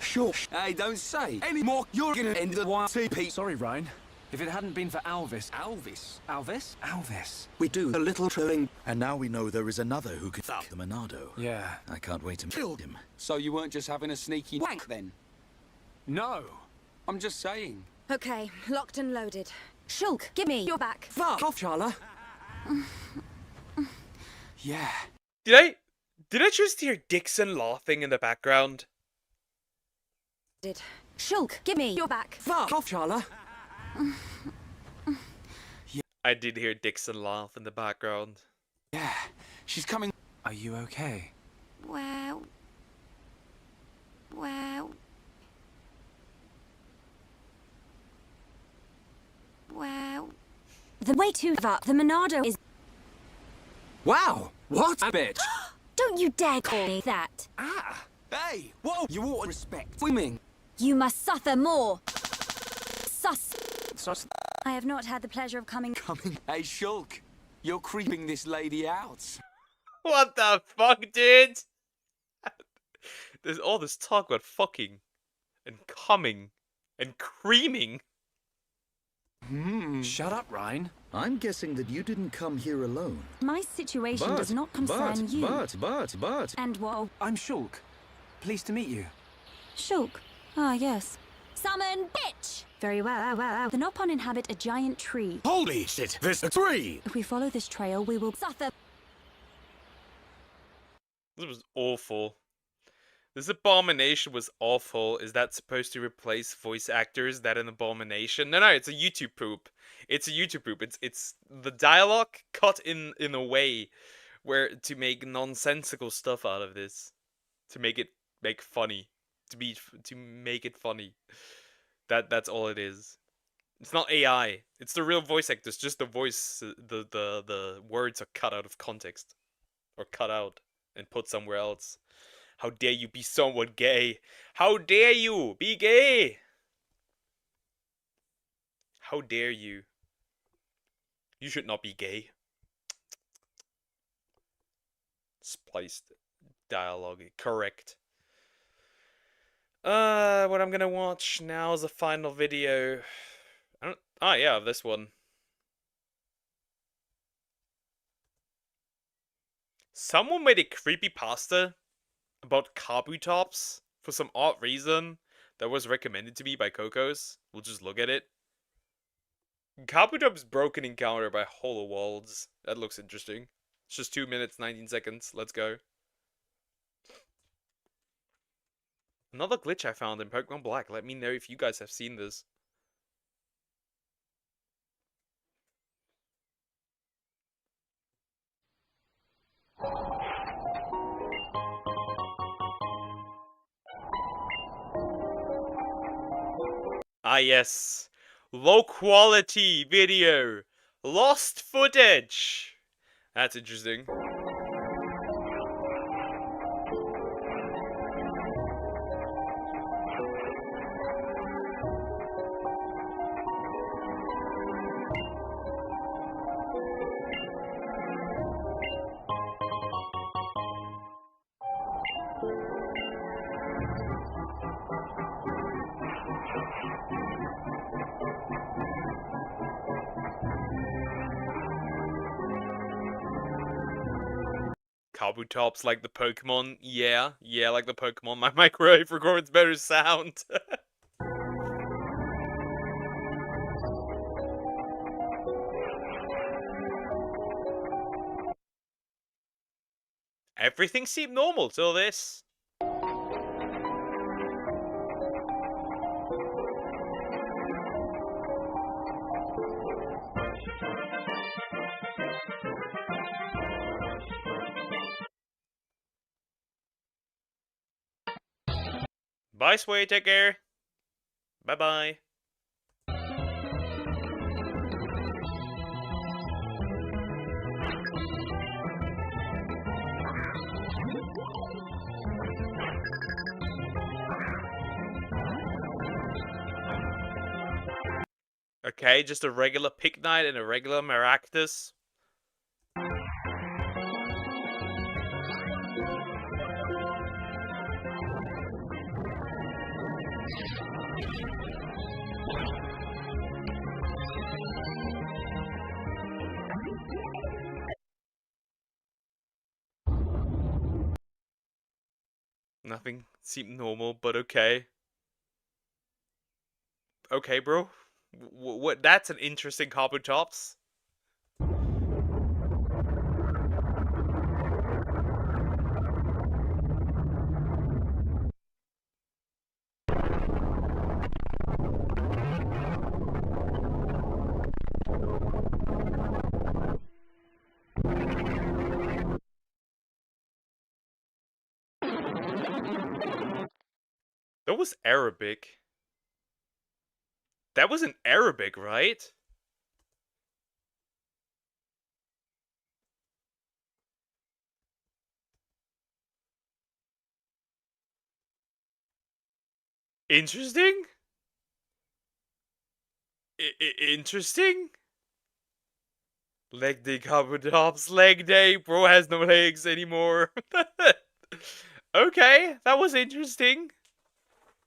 Sure. Hey, don't say any more. You're gonna end the YTP. Sorry, Ryan. If it hadn't been for Alvis. Alvis. We do a little trolling. And now we know there is another who can fuck the Monado. Yeah. I can't wait to kill him. So you weren't just having a sneaky wank then? No. I'm just saying. Okay, locked and loaded. Shulk, give me your back. Fuck off, Charla. Yeah. Did I just hear Dixon laughing in the background? Shulk, give me your back. Fuck off, Charla. I did hear Dixon laugh in the background. Yeah, she's coming. Are you okay? Wow. Wow. Wow. The way to the Monado is... Wow, what a bitch. Don't you dare call me that. Ah, hey, whoa, you ought to respect women. You must suffer more. Sus. I have not had the pleasure of coming... Hey, Shulk, you're creeping this lady out. What the fuck, dude? There's all this talk about fucking and coming and creaming. Shut up, Ryan. I'm guessing that you didn't come here alone. My situation does not concern you. But. And whoa. I'm Shulk. Pleased to meet you. Shulk. Ah, yes. Summon, bitch! Very well. The Nopon inhabit a giant tree. Holy shit, there's a tree! If we follow this trail, we will suffer. This was awful. This abomination was awful. Is that supposed to replace voice actors? That an abomination? No, it's a YouTube poop. It's a YouTube poop. It's the dialogue cut in a way where to make nonsensical stuff out of this, to make it funny, to make it funny. That's all it is. It's not AI. It's the real voice actors. Just the voice, the words are cut out of context, or cut out and put somewhere else. How dare you be somewhat gay? How dare you be gay? How dare you? You should not be gay. Spliced dialogue, correct. What I'm gonna watch now is a final video. Yeah, this one. Someone made a creepypasta about Kabutops for some odd reason that was recommended to me by Cocos. We'll just look at it. Kabutops broken encounter by Hollow Walls. That looks interesting. It's just 2 minutes, 19 seconds. Let's go. Another glitch I found in Pokemon Black. Let me know if you guys have seen this. Ah yes, low quality video, lost footage. That's interesting. Kabutops like the Pokemon. Yeah, like the Pokemon. My microwave records better sound. Everything seemed normal till this. Bye, Sway. Take care. Bye-bye. Okay, just a regular Pignite and a regular Maractus. Nothing seemed normal, but okay. Okay, bro. What? That's an interesting Kabutops. That was Arabic. That was in Arabic, right? Interesting? Interesting? Leg day, cupboard hops, leg day. Bro has no legs anymore. Okay, that was interesting.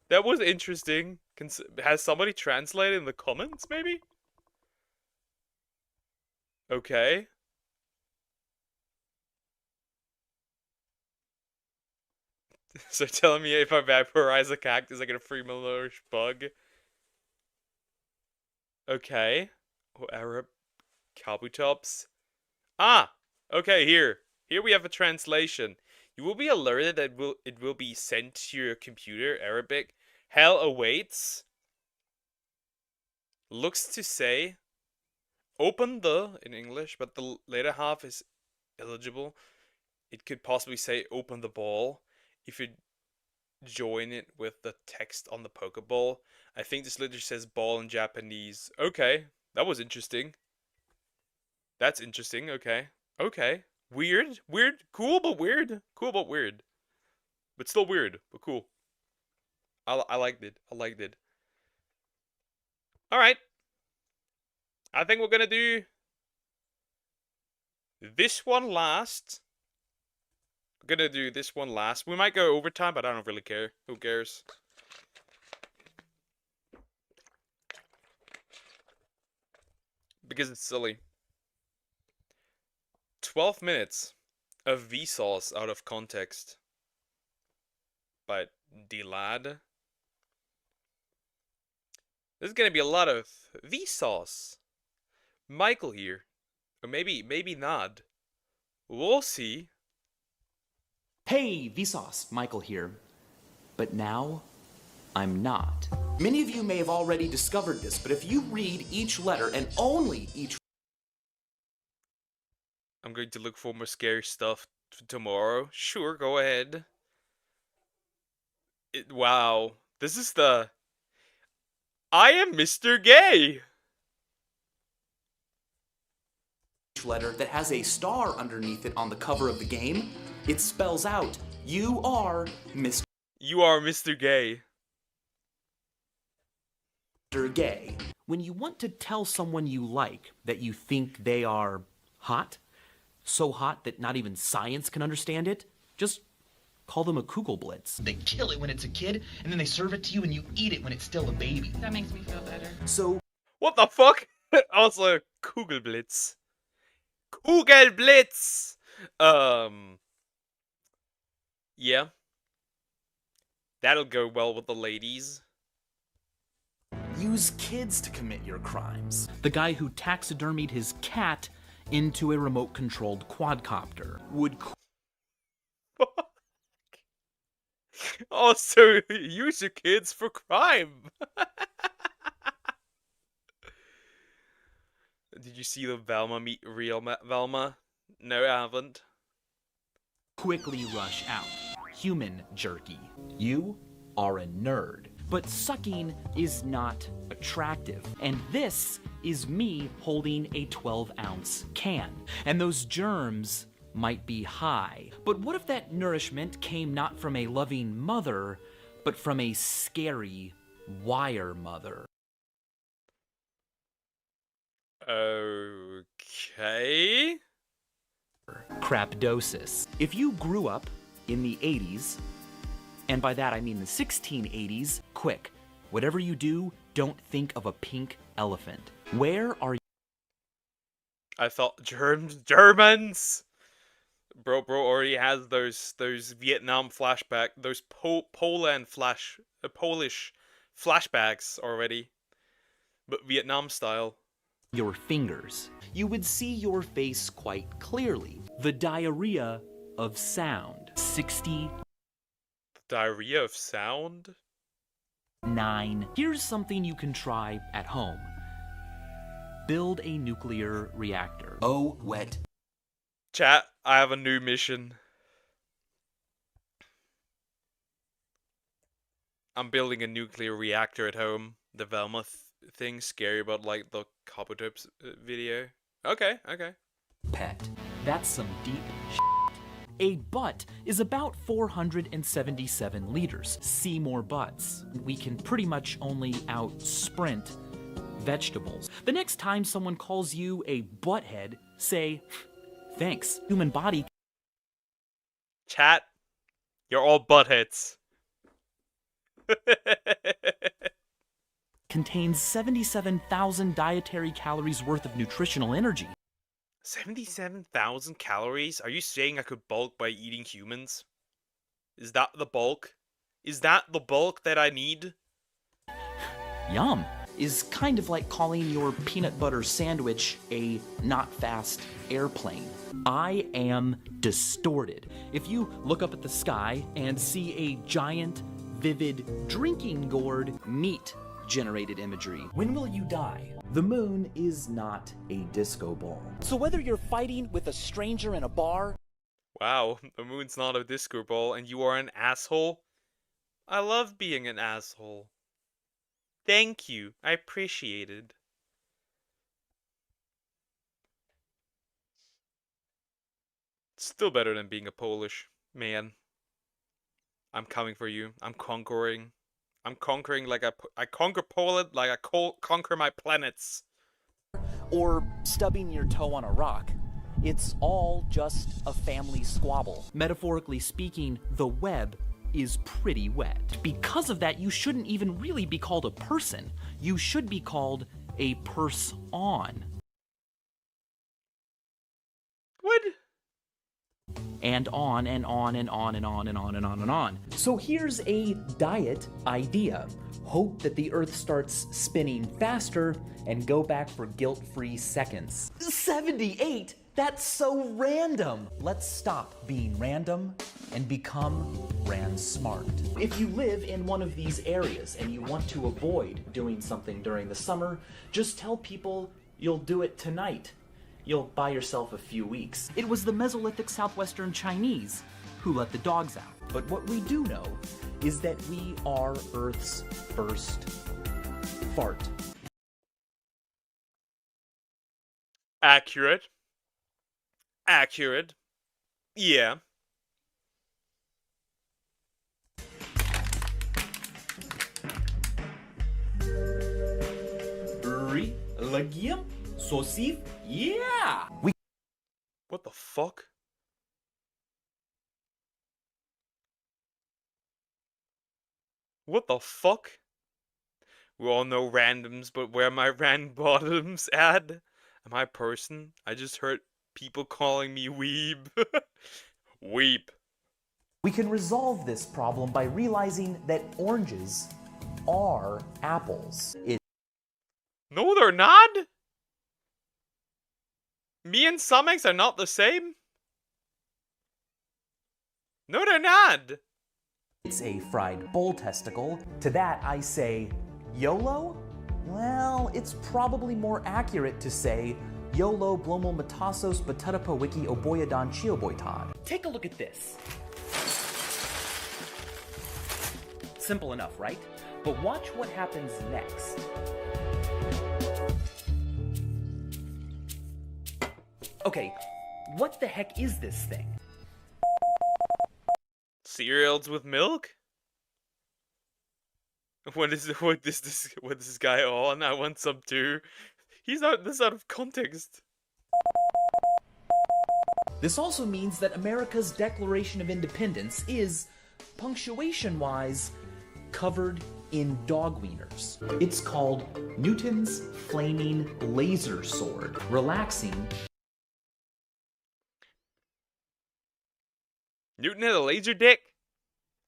That was interesting. Has somebody translated in the comments, maybe? Okay. So telling me if I vaporize a cactus, I get a free malnourished bug. Okay. Oh, Arab Kabutops. Ah! Okay, here. Here we have a translation. You will be alerted that it will be sent to your computer, Arabic. Hell awaits. Looks to say, open the, in English, but the later half is illegible. It could possibly say, open the ball. If you join it with the text on the Pokeball. I think this literally says ball in Japanese. Okay, that was interesting. That's interesting, okay. Okay. Weird, cool but weird. Cool but weird. But still weird, but cool. I liked it. I liked it. Alright. I think we're gonna do this one last. We're gonna do this one last. We might go overtime, but I don't really care. Who cares? Because it's silly. 12 minutes of Vsauce out of context. But D-Lad. There's gonna be a lot of Vsauce. Michael here. Or maybe not. We'll see. Hey, Vsauce, Michael here. But now, I'm not. Many of you may have already discovered this, but if you read each letter and only each... I'm going to look for more scary stuff tomorrow. Sure, go ahead. Wow. This is the... I am Mr. Gay! letter that has a star underneath it on the cover of the game, it spells out, you are Mr. You are Mr. Gay. Gay. When you want to tell someone you like that you think they are hot, so hot that not even science can understand it, just call them a Kugelblitz. They kill it when it's a kid, and then they serve it to you and you eat it when it's still a baby. That makes me feel better. So... What the fuck? Also, Kugelblitz. Kugelblitz! Yeah. That'll go well with the ladies. Use kids to commit your crimes. The guy who taxidermied his cat into a remote-controlled quadcopter would... Also, use your kids for crime. Did you see the Velma meet real Velma? No, I haven't. Quickly rush out. Human jerky. You are a nerd. But sucking is not attractive. And this is me holding a 12-ounce can. And those germs might be high. But what if that nourishment came not from a loving mother, but from a scary wire mother? Okay. Crapdosis. If you grew up in the 80s, and by that I mean the 1680s, quick, whatever you do, don't think of a pink elephant. Where are you? I thought Germans. Bro already has those Vietnam flashback, those Polish flashbacks already, but Vietnam style. Your fingers. You would see your face quite clearly. The diarrhea of sound. 60. Diarrhea of sound? 9. Here's something you can try at home. Build a nuclear reactor. Oh, wet. Chat, I have a new mission. I'm building a nuclear reactor at home. The Velma thing, scary about like the copper tips video. Okay, okay. Pet. That's some deep shit. A butt is about 477 liters. See more butts. We can pretty much only out-sprint vegetables. The next time someone calls you a butthead, say, thanks. Human body. Chat, you're all buttheads. Contains 77,000 dietary calories worth of nutritional energy. 77,000 calories? Are you saying I could bulk by eating humans? Is that the bulk? Is that the bulk that I need? Yum. Is kind of like calling your peanut butter sandwich a not fast airplane. I am distorted. If you look up at the sky and see a giant, vivid drinking gourd, meat generated imagery. When will you die? The moon is not a disco ball. So whether you're fighting with a stranger in a bar... Wow, the moon's not a disco ball and you are an asshole? I love being an asshole. Thank you, I appreciate it. Still better than being a Polish man. I'm coming for you. I'm conquering. I'm conquering like I conquer Poland like I conquer my planets. Or stubbing your toe on a rock. It's all just a family squabble. Metaphorically speaking, the web is pretty wet. Because of that, you shouldn't even really be called a person. You should be called a purse-on. What? And on and on and on and on and on and on and on. So here's a diet idea. Hope that the Earth starts spinning faster and go back for guilt-free seconds. 78? That's so random. Let's stop being random and become smart. If you live in one of these areas and you want to avoid doing something during the summer, just tell people you'll do it tonight. You'll buy yourself a few weeks. It was the Mesolithic Southwestern Chinese who let the dogs out. But what we do know is that we are Earth's first fart. Accurate. Accurate. Yeah. Legium? Saucif? Yeah! What the fuck? What the fuck? We all know randoms, but where are my rand bottoms at? Am I a person? I just heard people calling me weeb. Weep. We can resolve this problem by realizing that oranges are apples. No, they're not! Me and Sumex are not the same? No, they're not! It's a fried bull testicle. To that I say, YOLO? Well, it's probably more accurate to say, YOLO Blomo Metasos Batutapa Wiki Oboyadan Chioboytad. Take a look at this. Simple enough, right? But watch what happens next. Okay, what the heck is this thing? Cereals with milk? What is this guy on? I want some too. This is out of context. This also means that America's Declaration of Independence is, punctuation-wise, covered in dog wieners. It's called Newton's Flaming Laser Sword. Relaxing. Newton had a laser dick?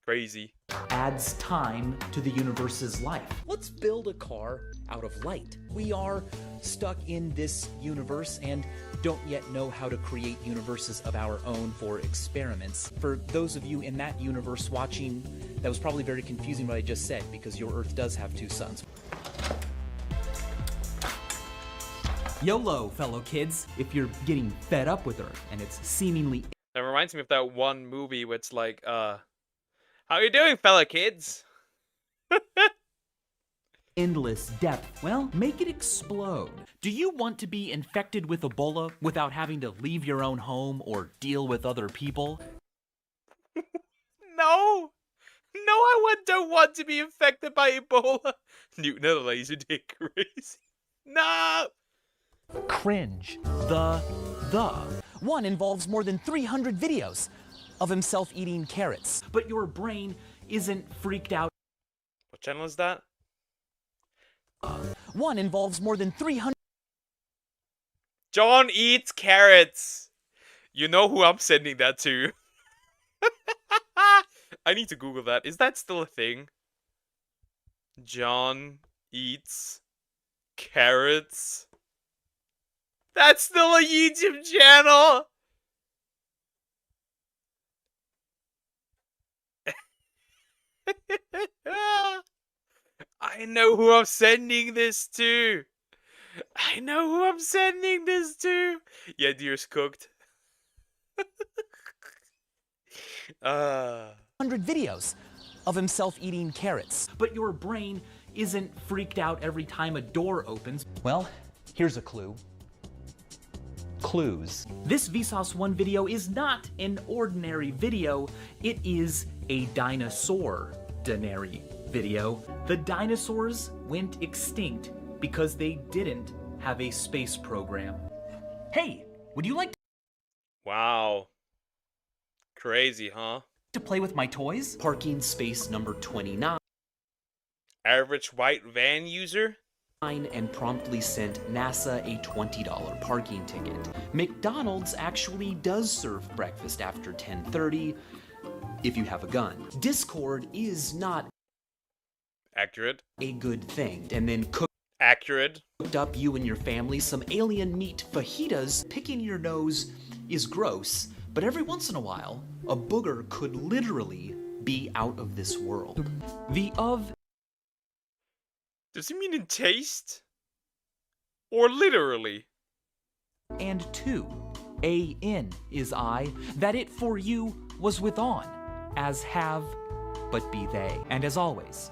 Crazy. Adds time to the universe's life. Let's build a car out of light. We are stuck in this universe and don't yet know how to create universes of our own for experiments. For those of you in that universe watching, that was probably very confusing what I just said, because your Earth does have two suns. YOLO, fellow kids, if you're getting fed up with Earth and it's seemingly... That reminds me of that one movie where it's like, how you doing, fella kids? endless depth. Well, make it explode. Do you want to be infected with Ebola without having to leave your own home or deal with other people? No! No, don't want to be infected by Ebola. Newton and laser dick crazy. No! Cringe. The. One involves more than 300 videos of himself eating carrots. But your brain isn't freaked out. What channel is that? One involves more than 300. John eats carrots. You know who I'm sending that to. I need to Google that. Is that still a thing? John eats carrots. That's still a YouTube channel. I know who I'm sending this to. I know who I'm sending this to. Yeah, deer's cooked. 100 videos of himself eating carrots. But your brain isn't freaked out every time a door opens. Well, here's a clue. Clues. This Vsauce 1 video is not an ordinary video. It is a dinosaur-denary video. The dinosaurs went extinct because they didn't have a space program. Hey, would you like Wow. Crazy, huh? to play with my toys? Parking space number 29. Average white van user? And promptly sent NASA a $20 parking ticket. McDonald's actually does serve breakfast after 10:30 if you have a gun. Discord is not accurate. A good thing. And then cooked up you and your family some alien meat fajitas. Picking your nose is gross, but every once in a while, a booger could literally be out of this world. The of Does he mean in taste? Or literally? and two, A-N is I, that it for you was with on, as have, but be they. And as always,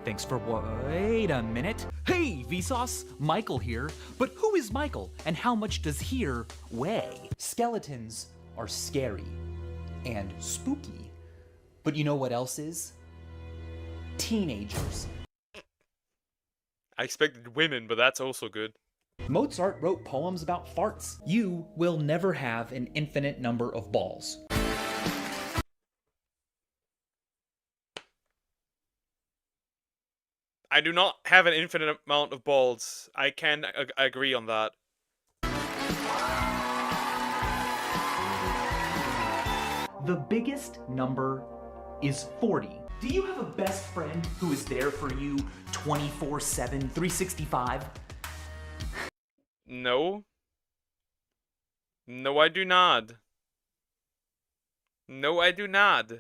thanks for wait a minute. Hey, Vsauce, Michael here. But who is Michael, and how much does here weigh? Skeletons are scary and spooky. But you know what else is? Teenagers. I expected women, but that's also good. Mozart wrote poems about farts. You will never have an infinite number of balls. I do not have an infinite amount of balls. I can agree on that. The biggest number is 40. Do you have a best friend who is there for you 24/7, 365? No. No, I do not. No, I do not.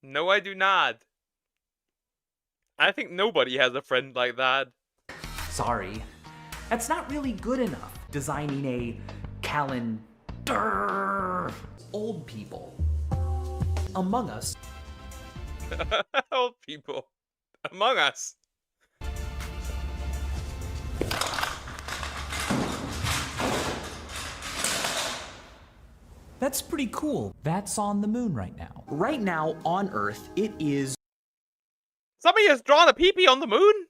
No, I do not. I think nobody has a friend like that. Sorry, that's not really good enough. Designing a calendar. Old people. Among Us. Old people. Among Us. That's pretty cool. That's on the moon right now. Right now, on Earth, it is... Somebody has drawn a pee-pee on the moon?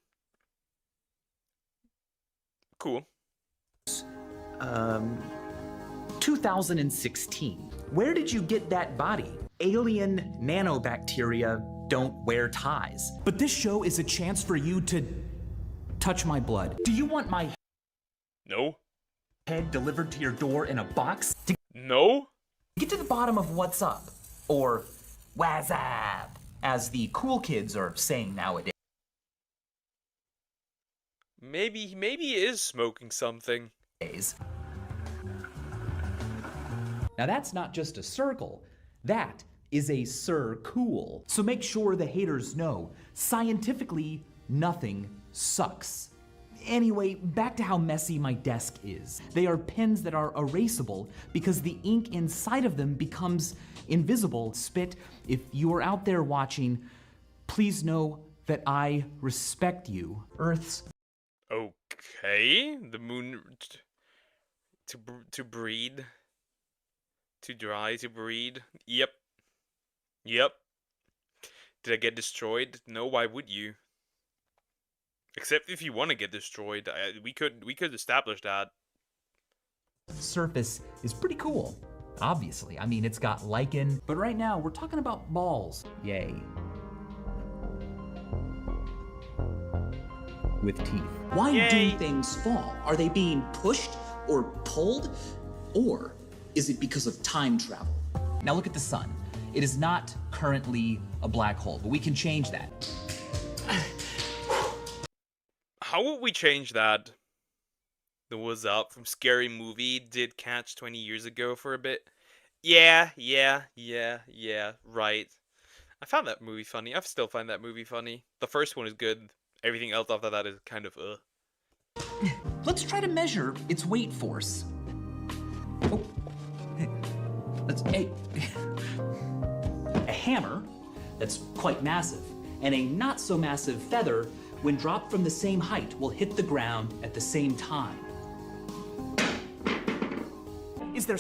Cool. 2016. Where did you get that body? Alien nanobacteria don't wear ties. But this show is a chance for you to touch my blood. Do you want my No. head delivered to your door in a box? To No. get to the bottom of what's up. Or what's up, as the cool kids are saying nowadays. Maybe he is smoking something. Now that's not just a circle, that is a circle. So make sure the haters know, scientifically, nothing sucks. Anyway, back to how messy my desk is. They are pens that are erasable because the ink inside of them becomes invisible. Spit, if you are out there watching, Please know that I respect you. Earth's... Okay, the moon to breed, to dry, to breed. Yep. Yep. Did I get destroyed? No, why would you? Except if you want to get destroyed, we could establish that. surface is pretty cool. Obviously, I mean, it's got lichen, but right now we're talking about balls. Yay. With teeth. Why Yay. do things fall? Are they being pushed or pulled? Or is it because of time travel? Now look at the sun. It is not currently a black hole, but we can change that. How would we change that? The What's Up from Scary Movie did catch 20 years ago for a bit. Yeah, right. I found that movie funny. I still find that movie funny. The first one is good. Everything else after that is kind of Let's try to measure its weight force. Oh. A hammer that's quite massive and a not so massive feather, when dropped from the same height, will hit the ground at the same time. Is there...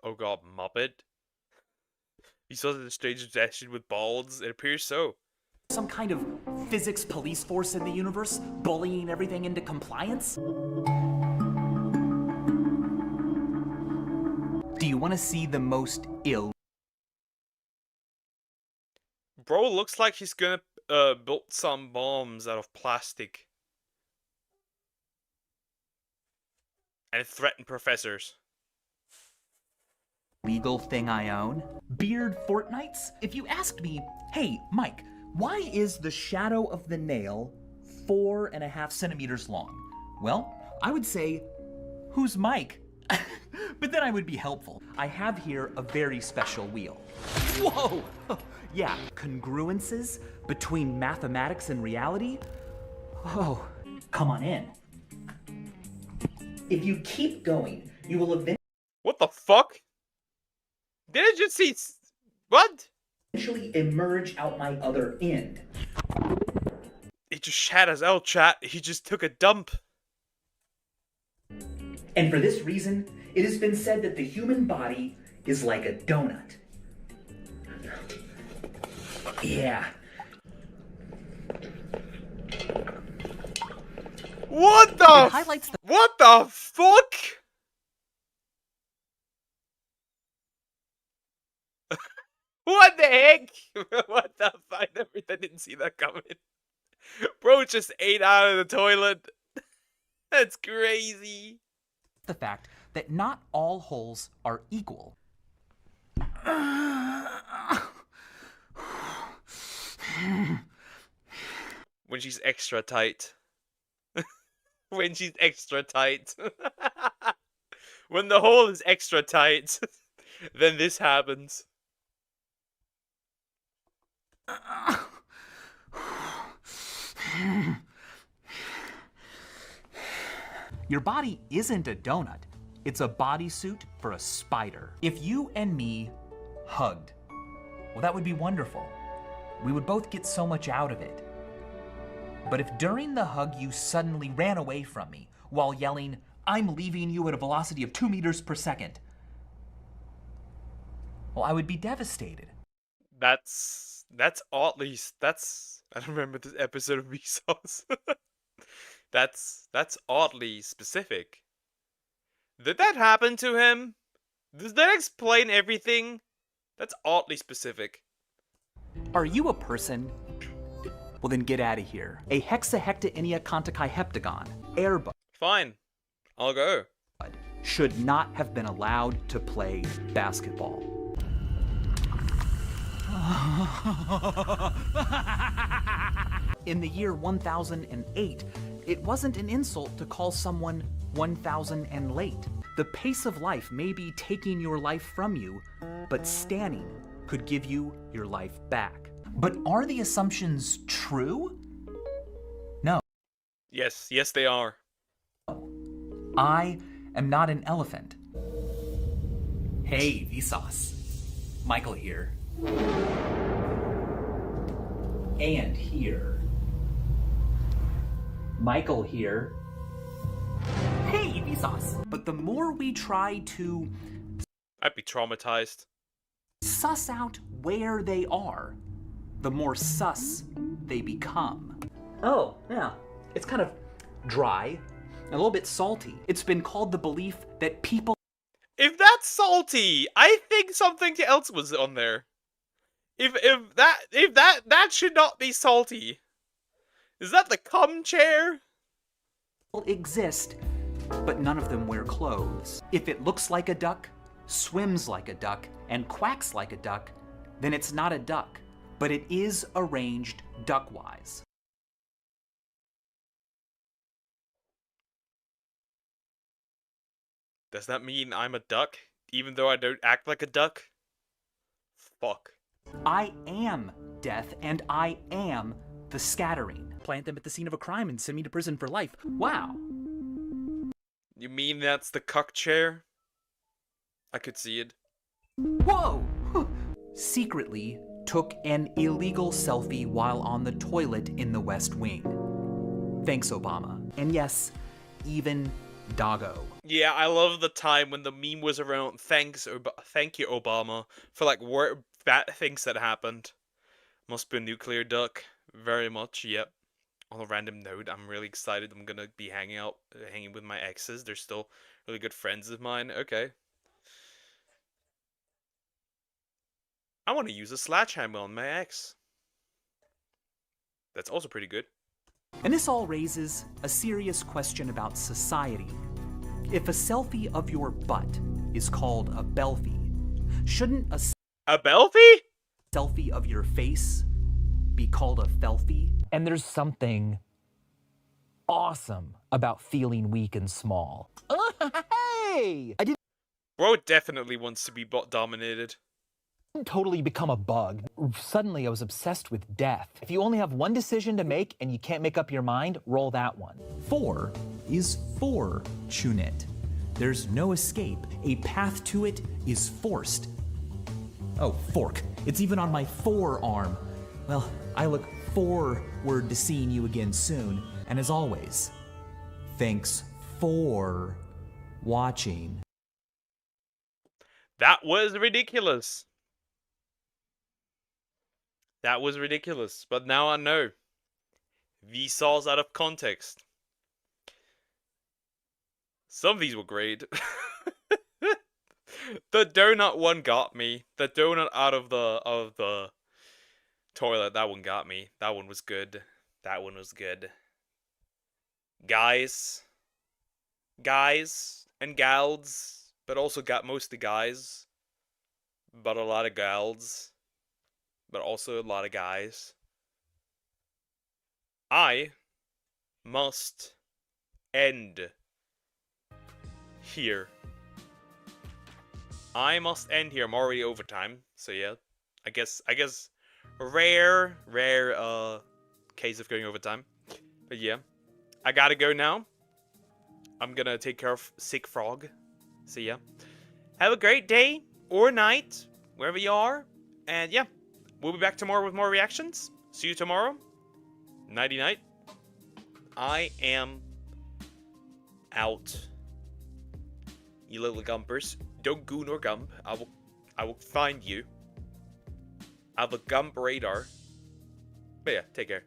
Oh god, Muppet? He saw the strange obsession with balls. It appears so. some kind of physics police force in the universe, bullying everything into compliance? Do you want to see the most ill? Bro looks like he's gonna build some bombs out of plastic. And threaten professors. Legal thing I own? Beard Fortnites? If you asked me, hey, Mike, why is the shadow of the nail 4.5 centimeters long? Well, I would say, who's Mike? But then I would be helpful. I have here a very special wheel. Whoa! Yeah, congruences between mathematics and reality? Oh, come on in. If you keep going, you will eventually... What the fuck? Did I just see... What? Eventually emerge out my other end. He just shat us out, chat. He just took a dump. And for this reason, it has been said that the human body is like a donut. Yeah. What the What the fuck? What the heck? What the fuck? I didn't see that coming. Bro just ate out of the toilet. That's crazy. The fact that not all holes are equal. When she's extra tight. When she's extra tight. When the hole is extra tight, then this happens. Your body isn't a donut. It's a bodysuit for a spider. If you and me hugged, well, that would be wonderful. We would both get so much out of it. But if during the hug you suddenly ran away from me while yelling, "I'm leaving you at a velocity of 2 meters per second," well, I would be devastated. That's oddly, I don't remember this episode of Vsauce. That's oddly specific. Did that happen to him? Does that explain everything? That's oddly specific. Are you a person? Well, then get out of here. A hexahectaennia heptagon, airbud. Fine. I'll go. Should not have been allowed to play basketball. In the year 1008, it wasn't an insult to call someone 1000 and late. The pace of life may be taking your life from you, but standing could give you your life back. But are the assumptions true? No. Yes, they are. I am not an elephant. Hey, Vsauce. Michael here. And here. Michael here. Hey, Vsauce! But the more we try to I'd be traumatized. suss out where they are, the more sus they become. Oh, yeah. It's kind of dry, a little bit salty. It's been called the belief that people... If that's salty, I think something else was on there. If that should not be salty. Is that the cum chair? exist, but none of them wear clothes. If it looks like a duck, swims like a duck, and quacks like a duck, then it's not a duck, but it is arranged duck-wise. Does that mean I'm a duck, even though I don't act like a duck? Fuck. I am death, and I am the scattering. Plant them at the scene of a crime and send me to prison for life. Wow. You mean that's the cuck chair? I could see it. Whoa! Secretly took an illegal selfie while on the toilet in the West Wing. Thanks, Obama. And yes, even Doggo. Yeah, I love the time when the meme was around. Thank you, Obama, for like bad things that happened. Must be a nuclear duck. Very much, yep. On a random note, I'm really excited. I'm gonna be hanging with my exes. They're still really good friends of mine. Okay. I want to use a sledgehammer on my ex. That's also pretty good. And this all raises a serious question about society. If a selfie of your butt is called a belfie, shouldn't a belfie? Selfie of your face be called a felfie? And there's something awesome about feeling weak and small. Hey! I didn't Bro definitely wants to be bot dominated. totally become a bug. Suddenly I was obsessed with death. If you only have one decision to make and you can't make up your mind, roll that one. 4 is fortunate. There's no escape. A path to it is forced. Oh, fork. It's even on my forearm. Well, I look forward to seeing you again soon. And as always, thanks for watching. That was ridiculous. That was ridiculous, but now I know. Vsauce out of context. Some of these were great. The donut one got me. The donut out of the toilet, that one got me. That one was good. That one was good. Guys and gals, but also got mostly guys, but a lot of gals, but also a lot of guys. I must end here. I must end here. I'm already over time, so yeah. I guess rare case of going over time. But yeah. I gotta go now. I'm gonna take care of Sick Frog. So yeah. Have a great day or night, wherever you are. And yeah. We'll be back tomorrow with more reactions. See you tomorrow. Nighty night. I am out. You little gumpers. Don't goon or gump. I will find you. I have a gump radar. But yeah, take care.